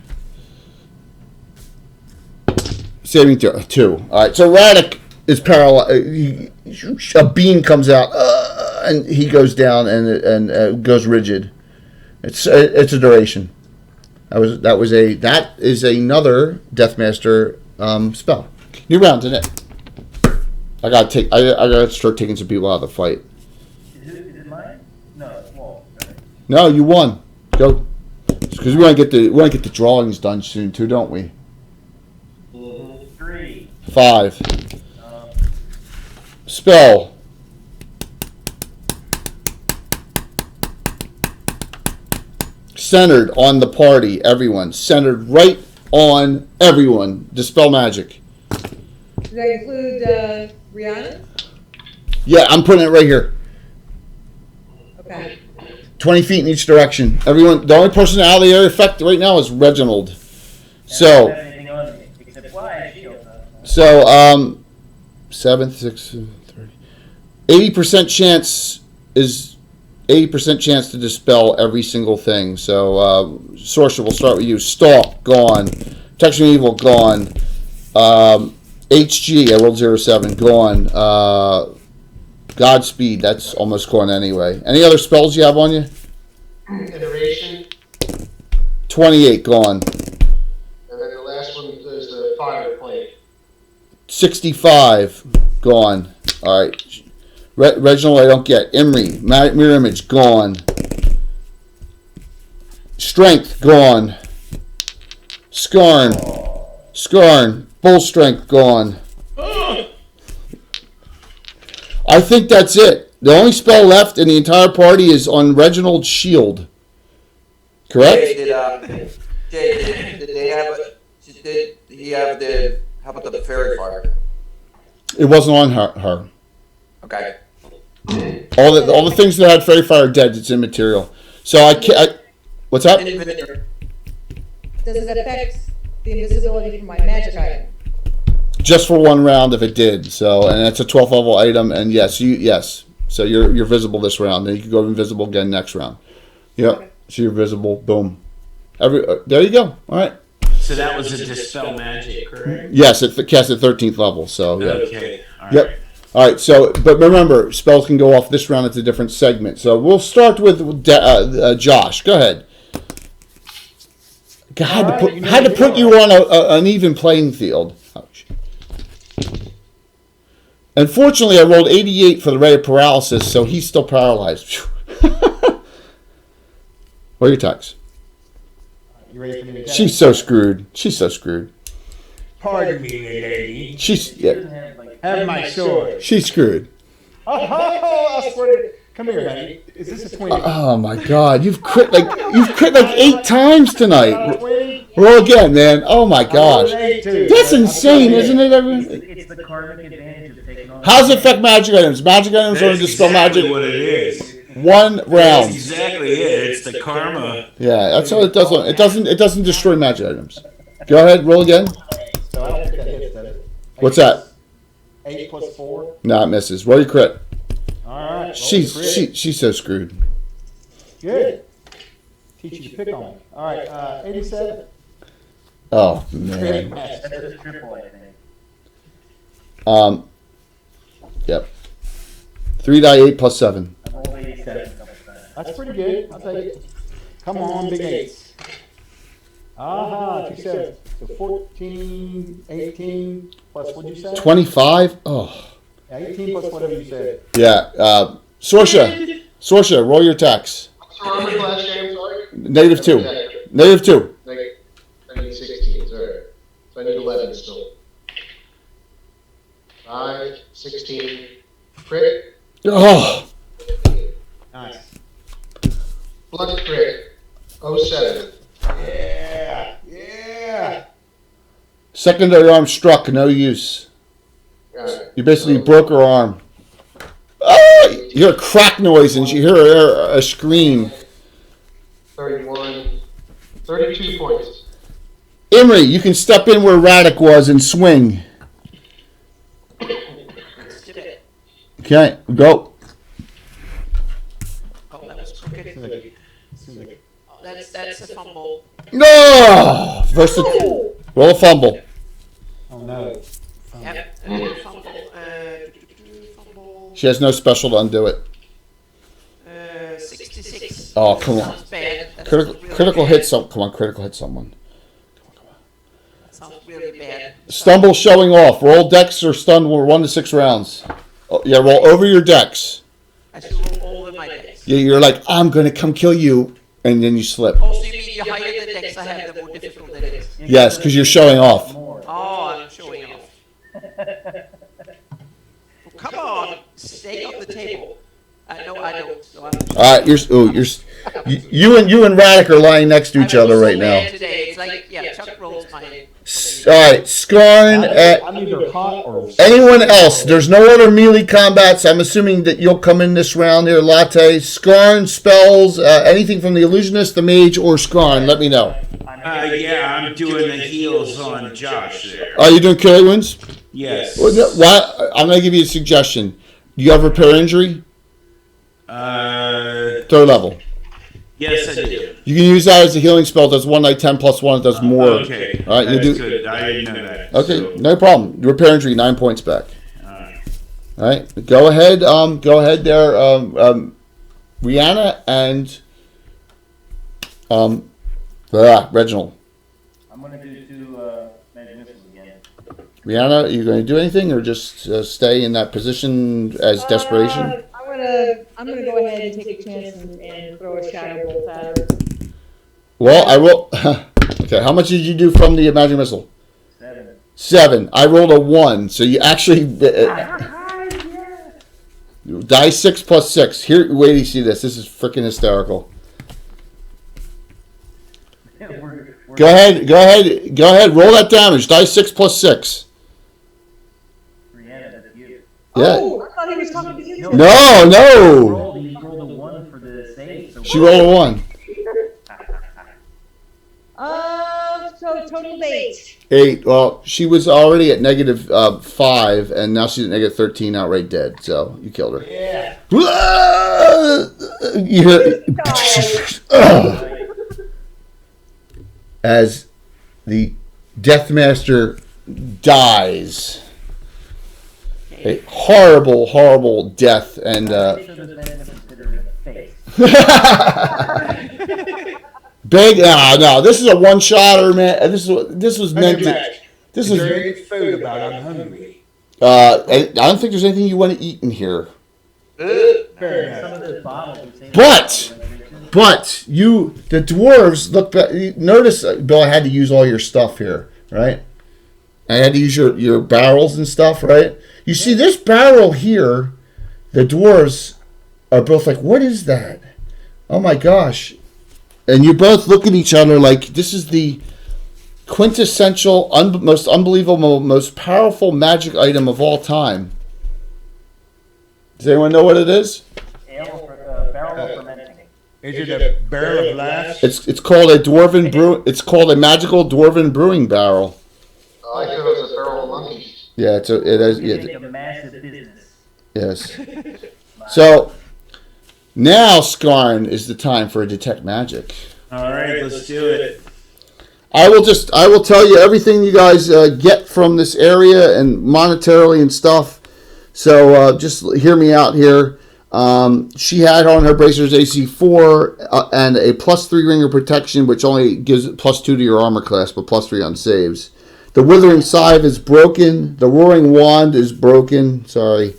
Saving 2. All right. So Radek is paralyzed. A beam comes out, and he goes down and goes rigid. It's a duration. That is another Deathmaster spell. New round, isn't it? I gotta start taking some people out of the fight. Is it mine? No, it's Walt. Right? No, you won. Go, because we want to get the drawings done soon too, don't we? 3. 5. Spell. Centered on the party, everyone. Centered right on everyone. Dispel magic. Does that include Rihanna? Yeah, I'm putting it right here. Okay. 20 feet in each direction. Everyone. The only person out of the area effect right now is Reginald. So. So 7th, 6th, 30. 80% chance is 80% chance to dispel every single thing. So Sorcerer, we'll start with you. Stalk, gone. Protection of Evil, gone. HG, I rolled 07, gone. Godspeed, that's almost gone anyway. Any other spells you have on you? Iteration. 28, gone. And then the last one is the fire plate. 65, gone. All right. Reginald, I don't get. Imri, mirror image, gone. Strength, gone. Skarn, bull strength, gone. I think that's it. The only spell left in the entire party is on Reginald's shield. Correct? Did they have did he have the, how about the fairy fire? It wasn't on her. Okay. All the things that had fairy fire are dead. It's immaterial. So what's that? Does it affect the invisibility from my magic item? Just for one round if it did. So, and it's a 12th level item, and yes. So you're visible this round. Then you can go invisible again next round. Yep. Okay. So you're visible. Boom. There you go. All right. So that was a dispel magic, correct? Yes, it cast at 13th level. So yeah. Okay. All yep. right. All right. So, but remember, spells can go off this round. It's a different segment. So we'll start with Josh. Go ahead. I had to put you on an even playing field. Ouch. Unfortunately, I rolled 88 for the ray of paralysis, so he's still paralyzed. What are your attacks? You ready for me to attack? She's so screwed. Pardon me, lady. Have my sword. She's screwed. Oh, I swear to... Come here, honey. Is this a 20? Oh my God! You've crit like 8 times tonight. Roll again, man. Oh my gosh, that's insane, isn't it? It's the karmic advantage of taking on. How's it affect magic items? Magic items are to dispel magic. What it is. One round. That's exactly it. It's the karma. Yeah, that's how it does. It doesn't destroy magic items. Go ahead, roll again. So I don't think that hits, does it? What's that? 8 plus 4. No, it misses. Roll your crit. All right. She's so screwed. Good. Teach you to pick on me. All right, 87. Oh man. That's a triple, I think. Yep. 3 die 8 plus 7. I rolled 87. That's pretty good. I'll take it. Come on, big 8s. Aha, 2 7. So 14, 18 plus what'd you say? 25. Oh. 18 plus whatever you said. Yeah. Sorsha, roll your attacks. What's the armor class, James? Sorry? Negative 2. Negative 2. I need 16. Alright. So I need 11 still. 5, 16. Crit. Oh. Nice. Blood crit. 07. Yeah. Secondary arm struck. No use. Got it. You basically broke her arm. Oh, hear a crack noise and you hear a scream. 31, 32 points. Imri, you can step in where Radek was and swing. Okay, go. Oh, that was crooked. Oh, that's a fumble. No! Roll a fumble. Oh no. Yep, fumble. Fumble. She has no special to undo it. 66. Oh, come on. Sounds bad. That Critical, sounds really critical bad. hit some. Come on, critical hit someone. That sounds really bad. Stumble showing off. Roll dex or stun 1 to 6 rounds. Oh, yeah, roll over your dex. I should roll over my dex. Yeah, you're like, I'm gonna come kill you, and then you slip. Oh, so you mean the higher the dex I have, the more difficult it is? Yes, because you're showing off. Oh, I'm showing off. Come on, stay on the table. No, I don't. So I'm All right, you and Radek are lying next to each other right now. today. It's like, yeah, Chuck rolls my. All right, Skarn. I'm either hot or. Anyone else? There's no other melee combats. I'm assuming that you'll come in this round here. Latte, Skarn, spells, anything from the illusionist, the mage, or Skarn. Let me know. Yeah, I'm doing the heals on Josh there. Are you doing killer wounds? Yes. Why? I'm gonna give you a suggestion. Do you have repair injury? 3rd level. Yes, I do. You can use that as a healing spell. It does 1d10 plus 1. It does more. Okay. All right, That's you do. good. I didn't know that. Okay, So, no problem. Repair injury, 9 points back. all right. All right, go ahead. Go ahead there, Rihanna and Reginald. I'm gonna do 2 magic missiles again. Rihanna, are you going to do anything, or just stay in that position as desperation? I'm gonna go ahead and take a chance and throw a shadow bolt at her. Well, I roll. Okay, how much did you do from the magic missile? 7. 7. I rolled a 1, so you actually die 6 plus 6. Here, wait till you see this. This is freaking hysterical. Go ahead. Roll that damage. Die 6 plus 6. Brianna, that's you. Yeah. Oh, I thought he was talking to you. No. You rolled a 1 for the save. So She rolled a 1. So total 8. 8. Well, she was already at negative 5, and now she's at negative 13, outright dead. So you killed her. Yeah. You hear as the Deathmaster dies. A horrible, horrible death, and big. No, this is a one-shotter, man. This was meant to. This is. There ain't food about it. I'm hungry. I don't think there's anything you want to eat in here. But you, the dwarves, look back. Notice, Bill, I had to use all your stuff here, right? I had to use your barrels and stuff, right? You see this barrel here, the dwarves are both like, what is that? Oh my gosh. And you both look at each other like, this is the quintessential, most unbelievable, most powerful magic item of all time. Does anyone know what it is? Barrel of fermenting. Is it a barrel of laughs? It's called a dwarven brew. It's called a magical dwarven brewing barrel. I thought it was a barrel of monkeys. Yeah, it is. It's Yeah, a massive business. yes. So now, Skarn, is the time for a detect magic. All right, let's do it. I will tell you everything you guys get from this area and monetarily and stuff. So just hear me out here. She had on her bracers AC 4 and a +3 ring of protection, which only gives +2 to your armor class, but +3 on saves. The Withering Scythe is broken. The Roaring Wand is broken. Sorry.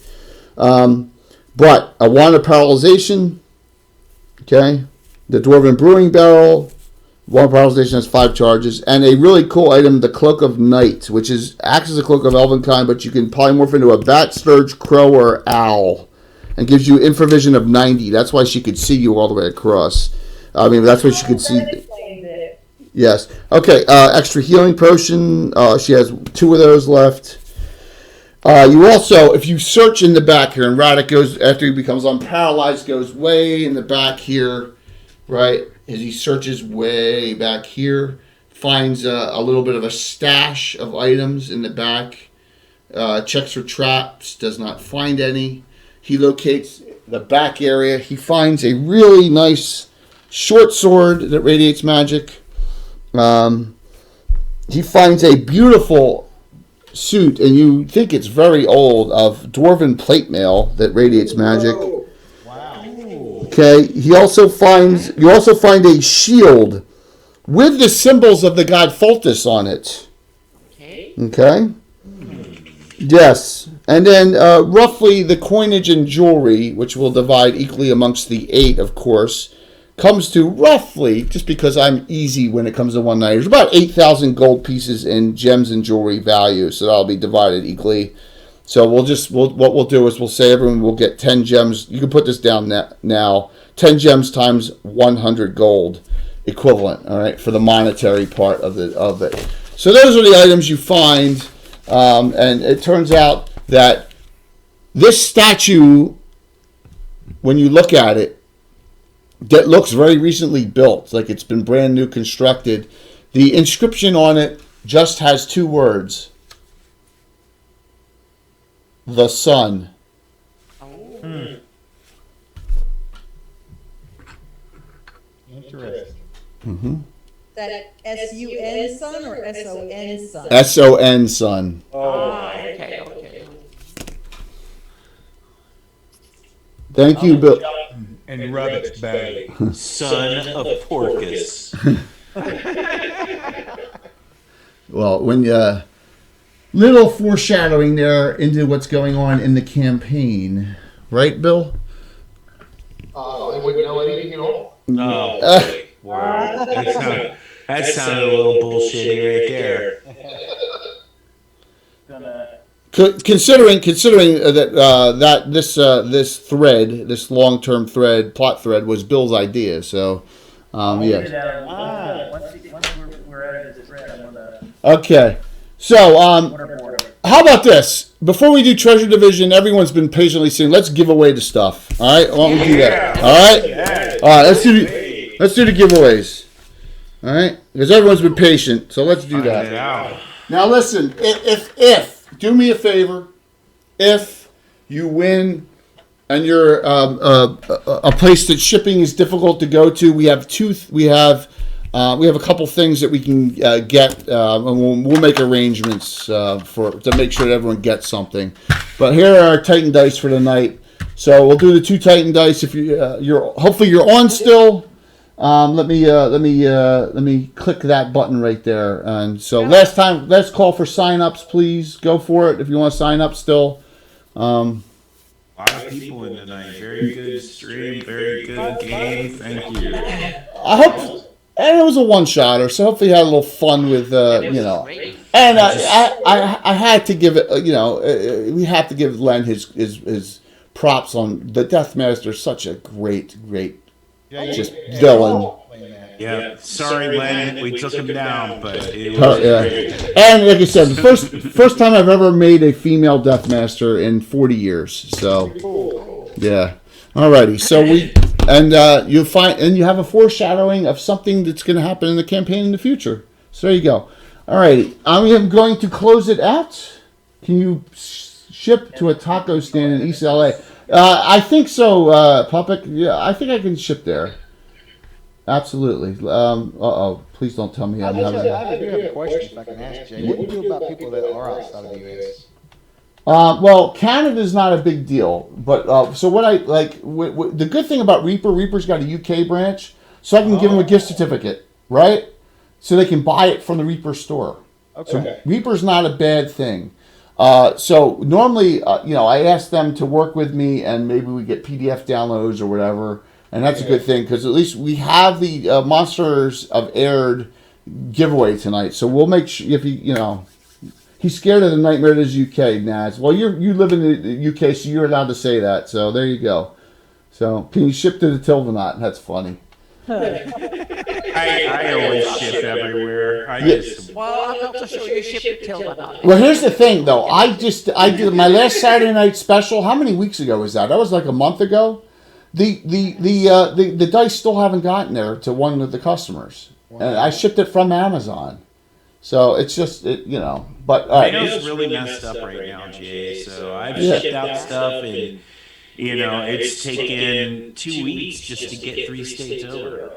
But a Wand of Paralyzation. Okay. The Dwarven Brewing Barrel. Wand of Paralyzation has 5 charges. And a really cool item, the Cloak of Night, which acts as a cloak of Elvenkind, but you can polymorph into a bat, sturge, crow, or owl. And gives you infravision of 90. That's why she could see you all the way across. I mean, that's why she could see. Yes. Okay. Extra healing potion. She has 2 of those left. You also, if you search in the back here, and Radek goes, after he becomes unparalyzed, goes way in the back here, right? As he searches way back here, finds a little bit of a stash of items in the back, checks for traps, does not find any. He locates the back area. He finds a really nice short sword that radiates magic. He finds a beautiful suit, and you think it's very old, of dwarven plate mail that radiates magic. Wow. Okay. You also find a shield with the symbols of the god Foltus on it. Okay. Yes. And then roughly the coinage and jewelry, which we'll divide equally amongst the 8, of course, comes to roughly, just because I'm easy when it comes to one-nighters, about 8,000 gold pieces in gems and jewelry value. So that'll be divided equally. So what we'll do is we'll say everyone will get 10 gems. You can put this down now. 10 gems times 100 gold equivalent, all right, for the monetary part of it. So those are the items you find, and it turns out that this statue, when you look at it, that looks very recently built, like it's been brand new constructed. The inscription on it just has 2 words: the sun. Interesting. Mm-hmm. That S-U-N sun or S-O-N sun? S-O-N sun. Okay. Thank you, Bill. And rub its belly. Son of Porcus. Well, when little foreshadowing there into what's going on in the campaign, right, Bill? I wouldn't know anything at all. No. Wow. That sounded a little bullshitty right there. Considering that this thread, this long-term thread, plot thread, was Bill's idea, so yes. Once we're out of this thread, I'm gonna. Okay, so how about this? Before we do treasure division, everyone's been patiently saying, let's give away the stuff. All right, why don't we do that? All right, all right. Let's do the giveaways. All right, because everyone's been patient, so let's do that. Now listen, if do me a favor, if you win and you're a place that shipping is difficult to go to, we have a couple things that we can get, and we'll make arrangements to make sure that everyone gets something. But here are our Titan dice for the night. So we'll do the 2 Titan dice. If hopefully you're on still. Let me click that button right there. And so let's call for sign-ups, please. Go for it if you want to sign up still. A lot of people in tonight. Very good stream. Very good game. Thank you. I hope. And it was a one-shotter, so hopefully you had a little fun with, And I had to give it, we have to give Len his props on the Deathmaster. Such a great just villain. Yeah, sorry, Len, we took him down, but it was great. And like I said, the first time I've ever made a female Deathmaster in 40 years. So, yeah. Alrighty, so you have a foreshadowing of something that's going to happen in the campaign in the future. So there you go. Alrighty, I am going to close it out. Can you ship to a taco stand in East LA? I think so, Puppet. Yeah, I think I can ship there. Absolutely. Please don't tell me I'm having. I do have a question if I can ask Jay. What do you do about people that are outside of the U.S.? Well, Canada's not a big deal, but so what I like. The good thing about Reaper's got a UK branch, so I can give them a gift certificate, right? So they can buy it from the Reaper store. Okay. So Reaper's not a bad thing. So normally, I ask them to work with me, and maybe we get PDF downloads or whatever, and that's a good thing because at least we have the Monsters of Aired giveaway tonight. So we'll make sure if he's scared of the nightmare that is UK, Naz. Well, you live in the UK, so you're allowed to say that. So there you go. So can you ship to the Tilvanot? That's funny. I always ship everywhere. I Yeah. just Well, I'm also sure you shipped it till about. Well, here's the thing, though. I did my last Saturday night special. How many weeks ago was that? That was like a month ago. The dice still haven't gotten there to one of the customers, and I shipped it from Amazon. So it's just But all right. Mail's really messed up right now, Jay. So I've shipped out stuff, and it's taken 2 weeks just to get 3 states over.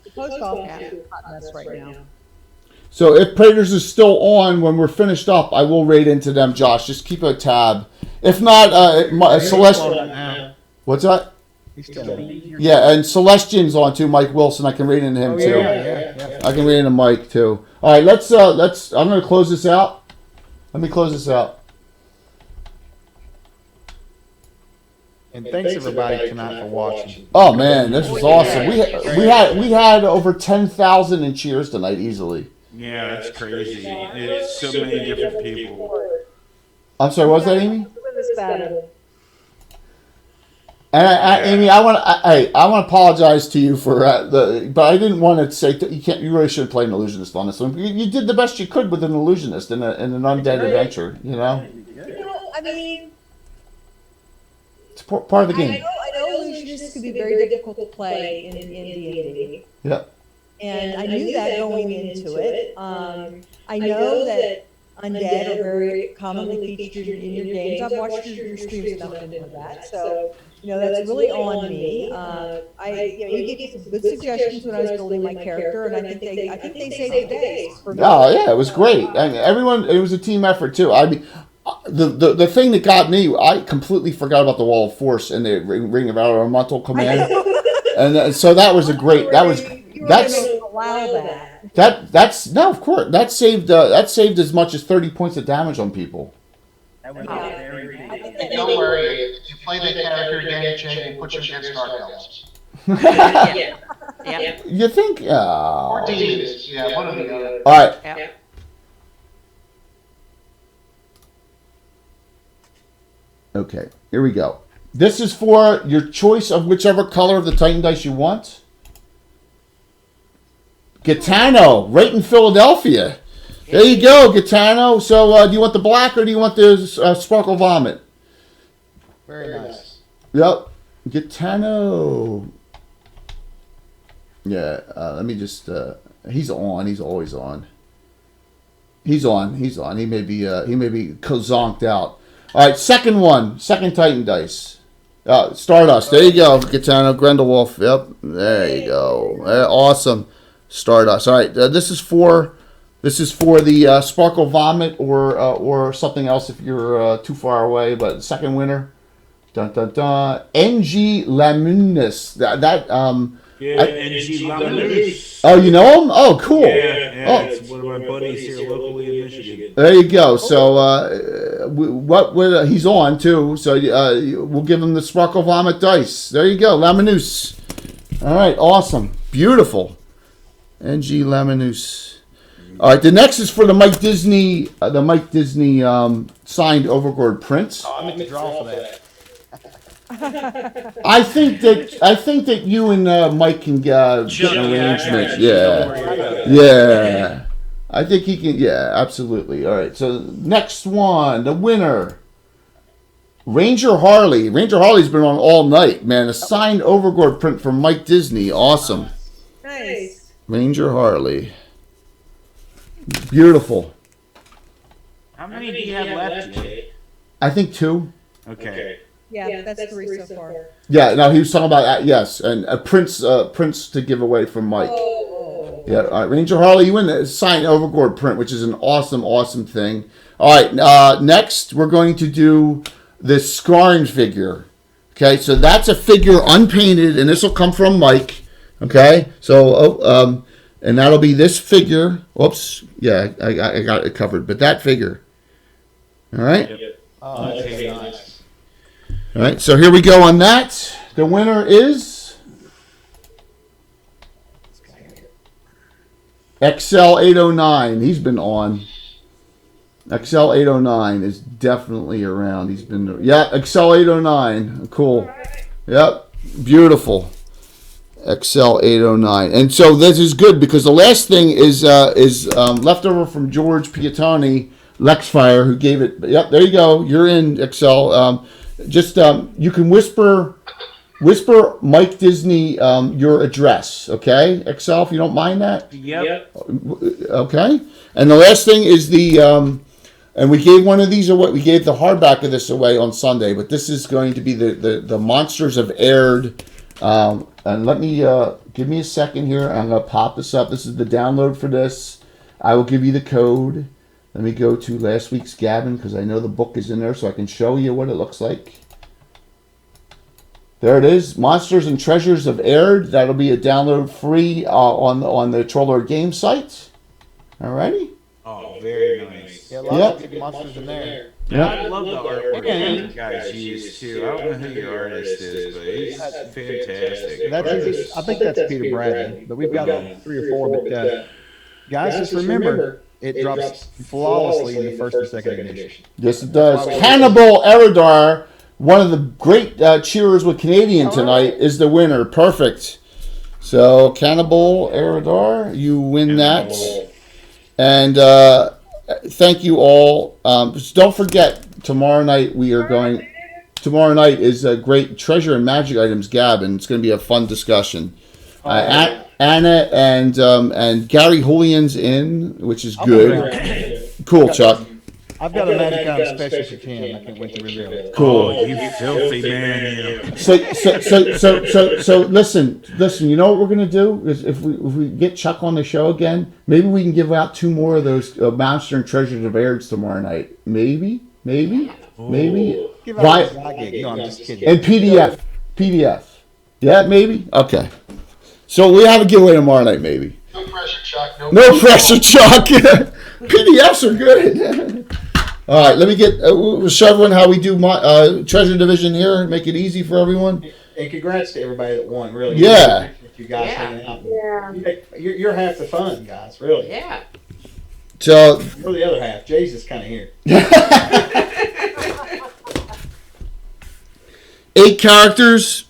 The post office is a hot mess right now. So if Praters is still on when we're finished up, I will raid into them, Josh. Just keep a tab. If not, Celeste. What's that? Yeah, and Celestian's on too, Mike Wilson. I can read into him too. Yeah. I can read into Mike too. All right, let's. I'm gonna close this out. Let me close this out. And thanks everybody tonight for watching. Oh man, this was awesome. We had over 10,000 in cheers tonight easily. Yeah, that's crazy. It's so many different people. I'm sorry, what was that, Amy? This battle. And Amy, I want to apologize to you for but I didn't want to say you really shouldn't play an illusionist on this one. You did the best you could with an illusionist in an undead adventure. I mean, it's part of the game. I know illusionists can be very difficult to play in D&D. Yep. And I knew that going into it. I know that undead are very commonly featured in your games. I've watched your streams enough to know that. So, that's really on me. You gave me some good suggestions when I was building my character, and I think they saved the day. Oh yeah, it was great. I mean, it was a team effort too. I mean, the thing that got me, I completely forgot about the Wall of Force and the Ring of Elemental Command, and so that was a great. That's no, of course that saved as much as 30 points of damage on people. That was very good. And don't worry, if you play that character again, Jay, we'll put you against Dark Elves. Yeah. You think? Or demons. Yeah, one or the other. All right. Yeah. Okay, here we go. This is for your choice of whichever color of the Titan dice you want. Gitano, right in Philadelphia. There you go, Gitano. So, do you want the black or do you want the sparkle vomit? Very nice. Yep, Gitano. Yeah, let me just. He's on. He's always on. He's on. He may be zonked out. All right, second Titan dice. Stardust. There you go, Gitano, Grendelwolf. Yep, there you go. Awesome. Stardust. All right, this is for the sparkle vomit or something else if you're too far away. But second winner, dun dun dun. NG Lamunus. NG Lamunus. Oh, you know him? Oh, cool. Yeah, it's one of my buddies here locally in Michigan. There you go. So he's on too. So we'll give him the sparkle vomit dice. There you go, Lamunus. All right, awesome, beautiful. NG Lamunus. All right, the next is for the Mike Disney signed Overlord prints. Oh, I meant to draw for that. I think that you and Mike can get an arrangement. Yeah. I think he can. Yeah, absolutely. All right. So next one, the winner, Ranger Harley. Ranger Harley's been on all night, man. A signed Overlord print from Mike Disney. Awesome. Nice. Ranger Harley. Beautiful. How many do you have left, Jay? I think 2. Okay. Yeah, that's 3 so far. Yeah, no, he was talking about yes, and prints to give away from Mike. Oh. Yeah, all right, Ranger Harley, you win the signed Overlord print, which is an awesome thing. All right, next we're going to do the scarring figure. Okay, so that's a figure unpainted, and this will come from Mike. Okay, so and that'll be this figure. Oops, yeah, I got it covered, but that figure. All right. Yep. Oh, that's very nice. All right, so here we go on that. The winner is XL809. He's been on. XL809 is definitely around. He's been, yeah, XL809. Cool. Yep, beautiful. XL 809. And so this is good because the last thing is leftover from George Piatoni, Lexfire, who gave it. Yep, there you go. You're in, XL. You can whisper Mike Disney your address, okay? XL, if you don't mind that. Yep. Okay. And the last thing is and we gave one of these away. We gave the hardback of this away on Sunday, but this is going to be the Monsters Have Aired. And let me give me a second here. I'm going to pop this up. This is the download for this. I will give you the code. Let me go to last week's Gavin because I know the book is in there, so I can show you what it looks like. There it is. Monsters and Treasures Have Aired. That'll be a download free on the Troller Game site. Alrighty. Oh, very nice. Yeah, a lot of good monsters in there. Yeah, I love the artwork that you guys use too. I don't know who your artist is, but he's fantastic. I think that's Peter Bradley, but we've got 3 or 4. But guys, just remember, it drops flawlessly in the first and second edition. Yes, it does. Cannibal Eridar, one of the great cheerers with Canadian tonight, is the winner. Perfect. So, Cannibal Eridar, you win that. And thank you all. Just don't forget, tomorrow night Tomorrow night is a great Treasure and Magic Items Gavin. It's going to be a fun discussion. Anna and Gary Julian's in, which is good. Cool, Chuck. I've got a Magic Item special for 10. I can't wait to reveal it. Cool. Oh, you filthy man. So listen. You know what we're gonna do is if we get Chuck on the show again, maybe we can give out 2 more of those Monster and Treasures of Airs tomorrow night. Maybe. Give out no, I'm just kidding. And PDF. Yeah, maybe. Okay. So we have a giveaway tomorrow night, maybe. No pressure, Chuck. No pressure, Chuck. PDFs are good. All right, let me get show everyone how we do my Treasure Division here and make it easy for everyone. And congrats to everybody that won, really. Yeah. You guys hanging out. Yeah. You're half the fun, guys, really. Yeah. So you're the other half. Jay's just kind of here. 8 characters.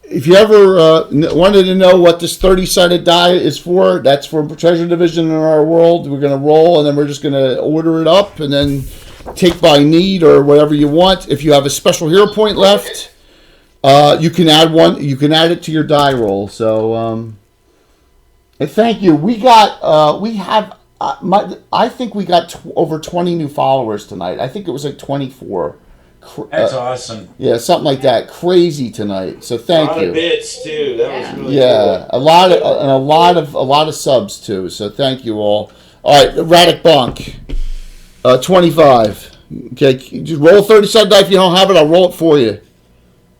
If you ever wanted to know what this 30-sided die is for, that's for Treasure Division in our world. We're going to roll, and then we're just going to order it up, and then take by need or whatever you want. If you have a special hero point left, you can add one. You can add it to your die roll. So, and thank you. I think we got over 20 new followers tonight. I think it was like 24. That's awesome. Yeah, something like that. Crazy tonight. So thank you. A lot of bits too. That was really cool. a lot of subs too. So thank you all. All right, Radic Bonk, 25. Okay, just roll 30-sided die. If you don't have it, I'll roll it for you.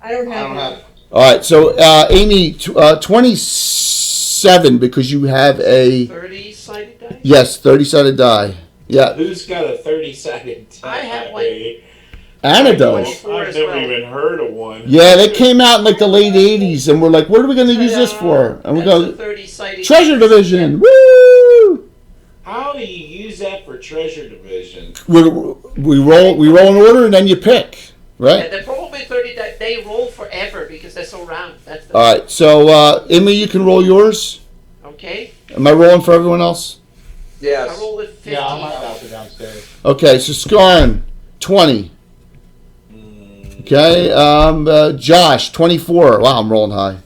I don't have it. All right, so Amy, 27 because you have a 30-sided die. Yes, 30-sided die. Yeah. Who's got a 30-sided die? I have one. Anna does. I've never even heard of one. Yeah, they came out in like the late 80s, and we're like, what are we going to use this for? And we go, Treasure Division, woo! How do you use that for Treasure Division? We roll an order, and then you pick, right? And the problem with 30, they roll forever because they're so round. That's the All right, so Emily, you can roll yours. Okay. Am I rolling for everyone else? Yes. I rolled a 15. Yeah, I might bounce it downstairs. Okay, so Scarn, 20. Okay, Josh, 24. Wow, I'm rolling high.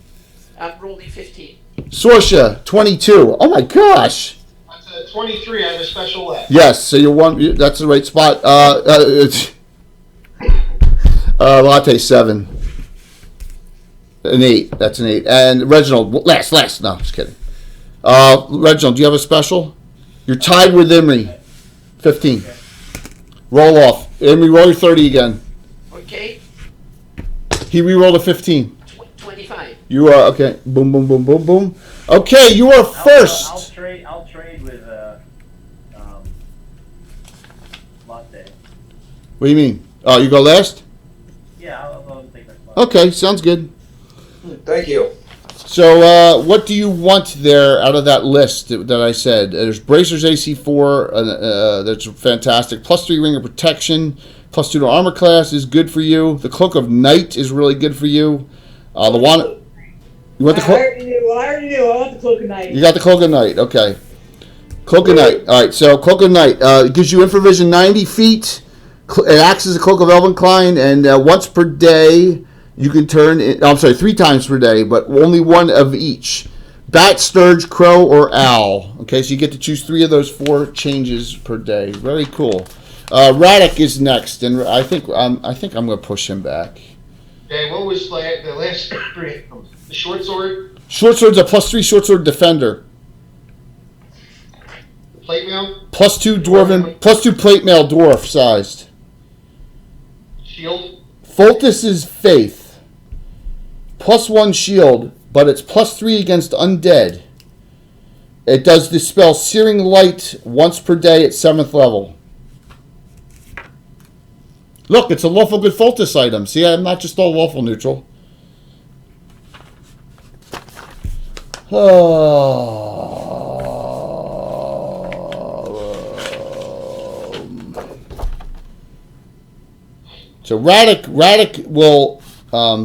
I'm rolling 15. Sorsha, 22. Oh my gosh. That's 23. I have a special left. Yes, so you're one. That's the right spot. Latte, 7. An 8. That's an 8. And Reginald, last. No, just kidding. Reginald, do you have a special? You're tied with Emery. 15. Roll off. Emery, roll your 30 again. Okay. He re-rolled a 15. 25. You are okay. Boom, boom, boom, boom, boom. Okay, you are first. I'll trade with Latte. What do you mean? Oh, you go last? Yeah, I'll take that spot. Okay, sounds good. Thank you. So, what do you want there out of that list that I said? There's Bracers AC4. That's fantastic. +3 Ring of Protection. +2 to armor class is good for you. The Cloak of Night is really good for you. The You want the I cloak? already knew. I want the Cloak of Night. You got the Cloak of Night. Okay. Cloak of Night. All right. So Cloak of Night it gives you infravision 90 feet. It acts as a Cloak of Elvenkline, and once per day you can turn. I'm sorry, 3 times per day, but only one of each. Bat, Sturge, Crow, or Owl. Okay, so you get to choose 3 of those 4 changes per day. Very cool. Radek is next, and I think I'm going to push him back. Okay, what was the last 3? The short sword? Short sword's a +3 short sword defender. Plate mail? +2 dwarven, +2 plate mail dwarf sized. Shield? Foltis is Faith. +1 shield, but it's +3 against undead. It does the spell Searing Light once per day at 7th level. Look, it's a lawful good Foltis item. See, I'm not just all lawful neutral. So Radek will. I'll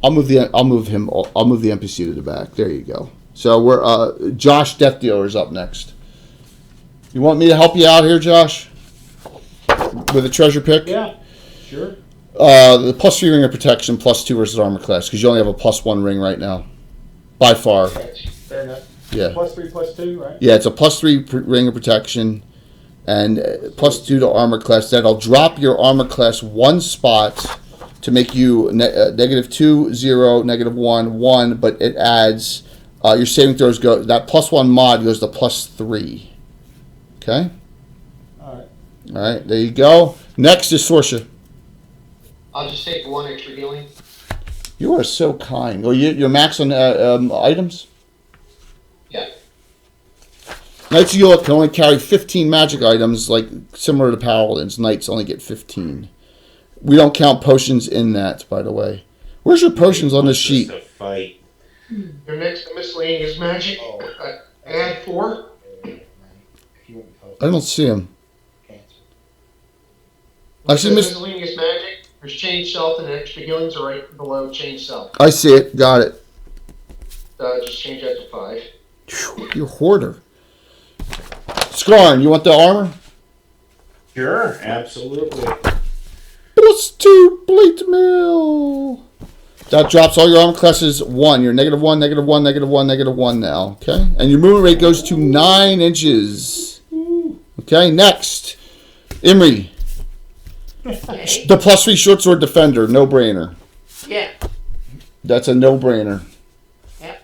move the NPC to the back. There you go. So we're Josh Death Dealer is up next. You want me to help you out here, Josh? With a treasure pick? Yeah, sure. The +3 ring of protection, +2 versus armor class, because you only have a +1 ring right now. By far. Fair enough. Yeah. +3, +2, right? Yeah, it's a +3 ring of protection, and +2 to armor class. That'll drop your armor class 1 spot to make you -2, 0, -1, 1, but it adds, your saving throws go, that +1 mod goes to +3. Okay? Alright. Alright, there you go. Next is Sorsha. I'll just take 1 extra healing. You are so kind. Oh, you're max on items? Yeah. Knights of York can only carry 15 magic items, like similar to Paladins. Knights only get 15. We don't count potions in that, by the way. Where's your potions on this sheet? Just a fight. Your next miscellaneous magic. Add 4. I don't see them. I see miscellaneous magic. There's change self and extra healings are right below change self. I see it. Got it. Just change that to 5. You're a hoarder. Scarn, you want the armor? Sure, absolutely. +2 plate mail. That drops all your armor classes 1. You're -1, -1, -1, -1 now. Okay? And your movement rate goes to 9 inches. Okay, next. Imri. The +3 short sword defender. No brainer. Yeah. That's a no brainer. Yeah.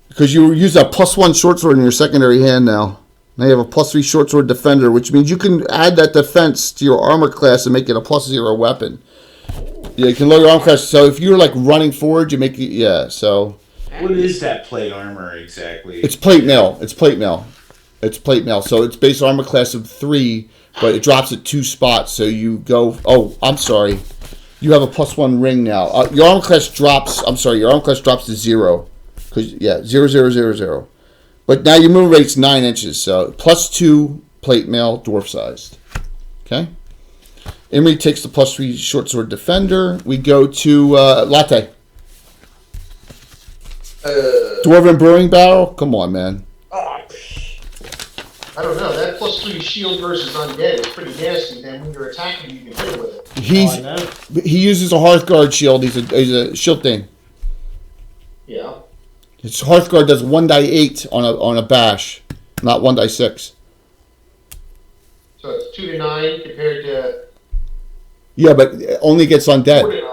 Because you use that +1 short sword in your secondary hand now. Now you have a +3 short sword defender, which means you can add that defense to your armor class and make it a +0 weapon. Yeah, you can lower your armor class. So if you're like running forward, you make it. Yeah. So. What is that plate armor exactly? It's plate mail. It's plate mail. It's plate mail. So it's base armor class of 3, but it drops at 2 spots. So you go. Oh, I'm sorry. You have a +1 ring now. Your armor class drops. I'm sorry. Your armor class drops to 0. Because 0, 0, 0, 0. But now your movement rate's 9 inches. So +2 plate mail, dwarf sized. Okay. Imri takes the +3 short sword defender. We go to Latte. Dwarven Brewing Barrel. Come on, man. I don't know. That +3 shield versus undead is pretty nasty. Then when you're attacking, you can hit with it. He uses a Hearthguard shield. He's a shield thing. Yeah. His Hearthguard does 1d8 on a bash, not 1d6. So it's 2 to 9 compared to. Yeah, but it only gets undead. 4 to 9.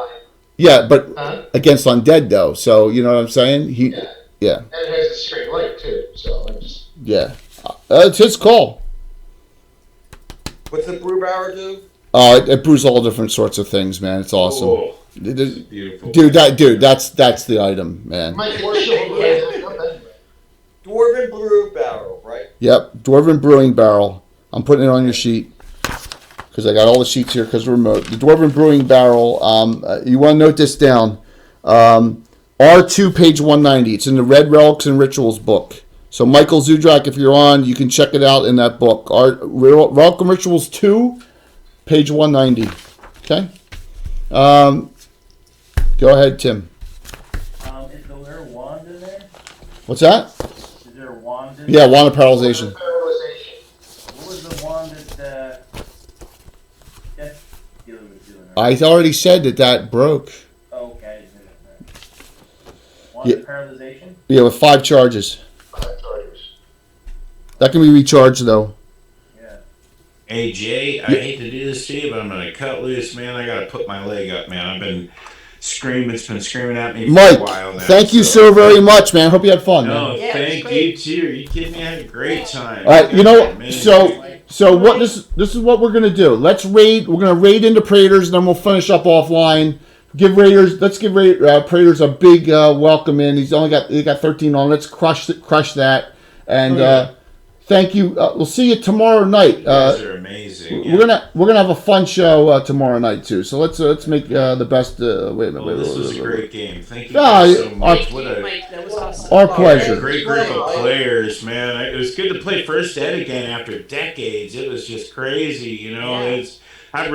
Yeah, but against undead though. So you know what I'm saying? Yeah. And it has a searing light too. So I'm just. Yeah. It's his call. What's the brew hour do? It brews all different sorts of things, man. It's awesome. Oh, beautiful. Dude, that's the item, man. Dwarven brew barrel, right? Yep, Dwarven Brewing Barrel. I'm putting it on your sheet because I got all the sheets here because we're remote. The Dwarven Brewing Barrel. You want to note this down. R2, page 190. It's in the Red Relics and Rituals book. So Michael Zudrak, if you're on, you can check it out in that book. Relic and Rituals 2, page 190. Okay? Go ahead, Tim. Is there a wand in there? What's that? Is there a wand in Yeah, there? wand of paralyzation. What was the wand that Death Dealer was doing? Right? I already said that broke. Oh, okay. I didn't know that. Wand Yeah. of paralyzation? Yeah, with 5 charges. That can be recharged though. Yeah. Hey Jay, I hate to do this to you, but I'm gonna cut loose, man. I gotta put my leg up, man. I've been screaming. It's been screaming at me for Mike, a while now. thank you so very much, man. Hope you had fun, No, man. Yeah, thank it's you great. too. Are you kidding me? I had a great time. All right, you know, Man, so what this is what we're gonna do. Let's raid. We're gonna raid into Praetors, and then we'll finish up offline. Let's give Praetors a big welcome in. He got 13 on. Let's crush that. And thank you. We'll see you tomorrow night. you guys are amazing. We're gonna have a fun show tomorrow night too. So let's make the best. Wait a minute. Well, this was a great game. Thank you Ah, guys so much. Thank What you, a Mike. That was awesome. Our What a pleasure. great group of players, man. It was good to play First Ed again after decades. It was just crazy, you know. Yeah. I'd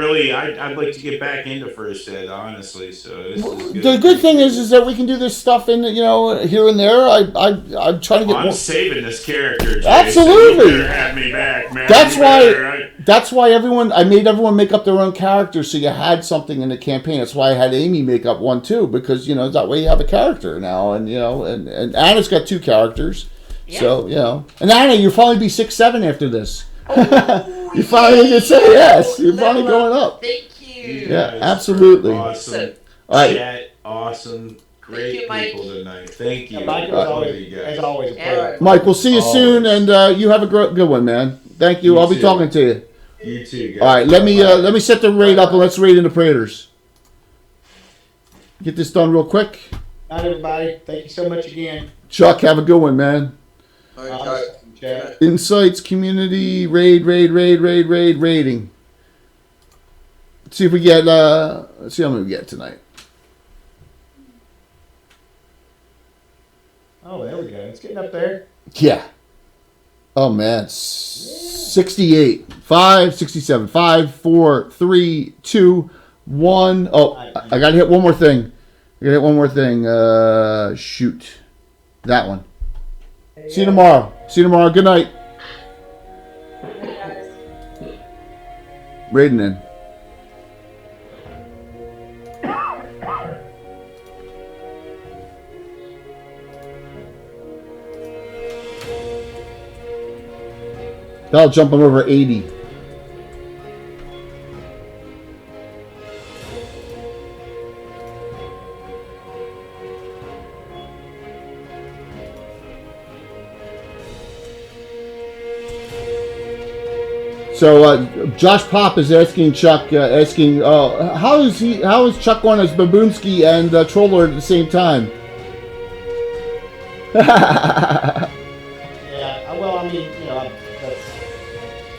like to get back into First Ed, honestly. So this is good. The good thing is that we can do this stuff in here and there. I'm trying to get I'm more. saving this character, Jay, Absolutely. So you better have me back, man. That's You why. better, That's why I made everyone make up their own character, so you had something in the campaign. That's why I had Amy make up one too, because that way you have a character now, and and Anna's got 2 characters, Yeah. so and Anna, you'll probably be 6'7" after this. Oh, You finally can say yes. You're finally going up. Thank you. Yeah, guys absolutely. are Awesome. All right. Chat, awesome. Great you, Mike. people tonight. Thank you. Yeah, Mike, All of you as guys. always, a Yeah. pleasure. Mike, we'll see you soon, and you have a good one, man. Thank you. You I'll be too. talking to you. You too, guys. All right, let me set the raid up and let's raid into Praetors. Get this done real quick. Night, everybody. Thank you so much again. Chuck, have a good one, man. Chat. Insights, community, raiding. Let's see if we get. Let's see how many we get tonight. Oh, there we go. It's getting up there. Yeah. Oh man, 68, 5, 67, 5, 4, 3, 2, 1. Oh, I gotta hit one more thing. Shoot, that one. See you tomorrow. Good night. Raiding in. That'll jump him over 80. So Josh Pop is asking Chuck, how is Chuck going as Baboonsky and Troller at the same time? Yeah. Well, I mean, that's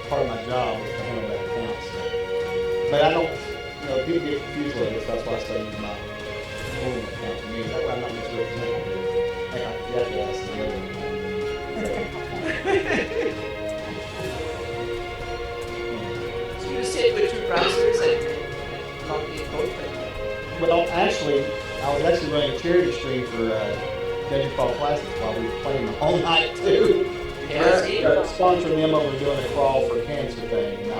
part of my job is to handle that account. So. But I don't, people get confused with this. That's why I say use my home account to me. That way I'm not misrepresenting you. Like I forget to ask the other. So you sit with 2 browsers and log in both. Well, actually, I was actually running a charity stream for Dungeon Crawl Classics while we were playing the whole night too. Yeah, see? Sponsoring them over doing a crawl for cancer thing, and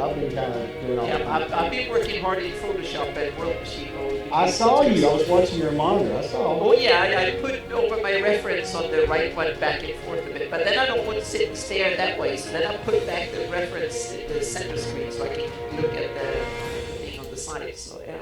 I've been kind of doing all Yeah, that. I've been working hard in Photoshop and World Machine. I saw you. I was watching your monitor. I saw. Oh yeah, I put over my reference on the right one back and forth a bit, but then I don't want to sit and stare that way, so then I put back the reference in the center screen so I can look at the thing on the side. So yeah.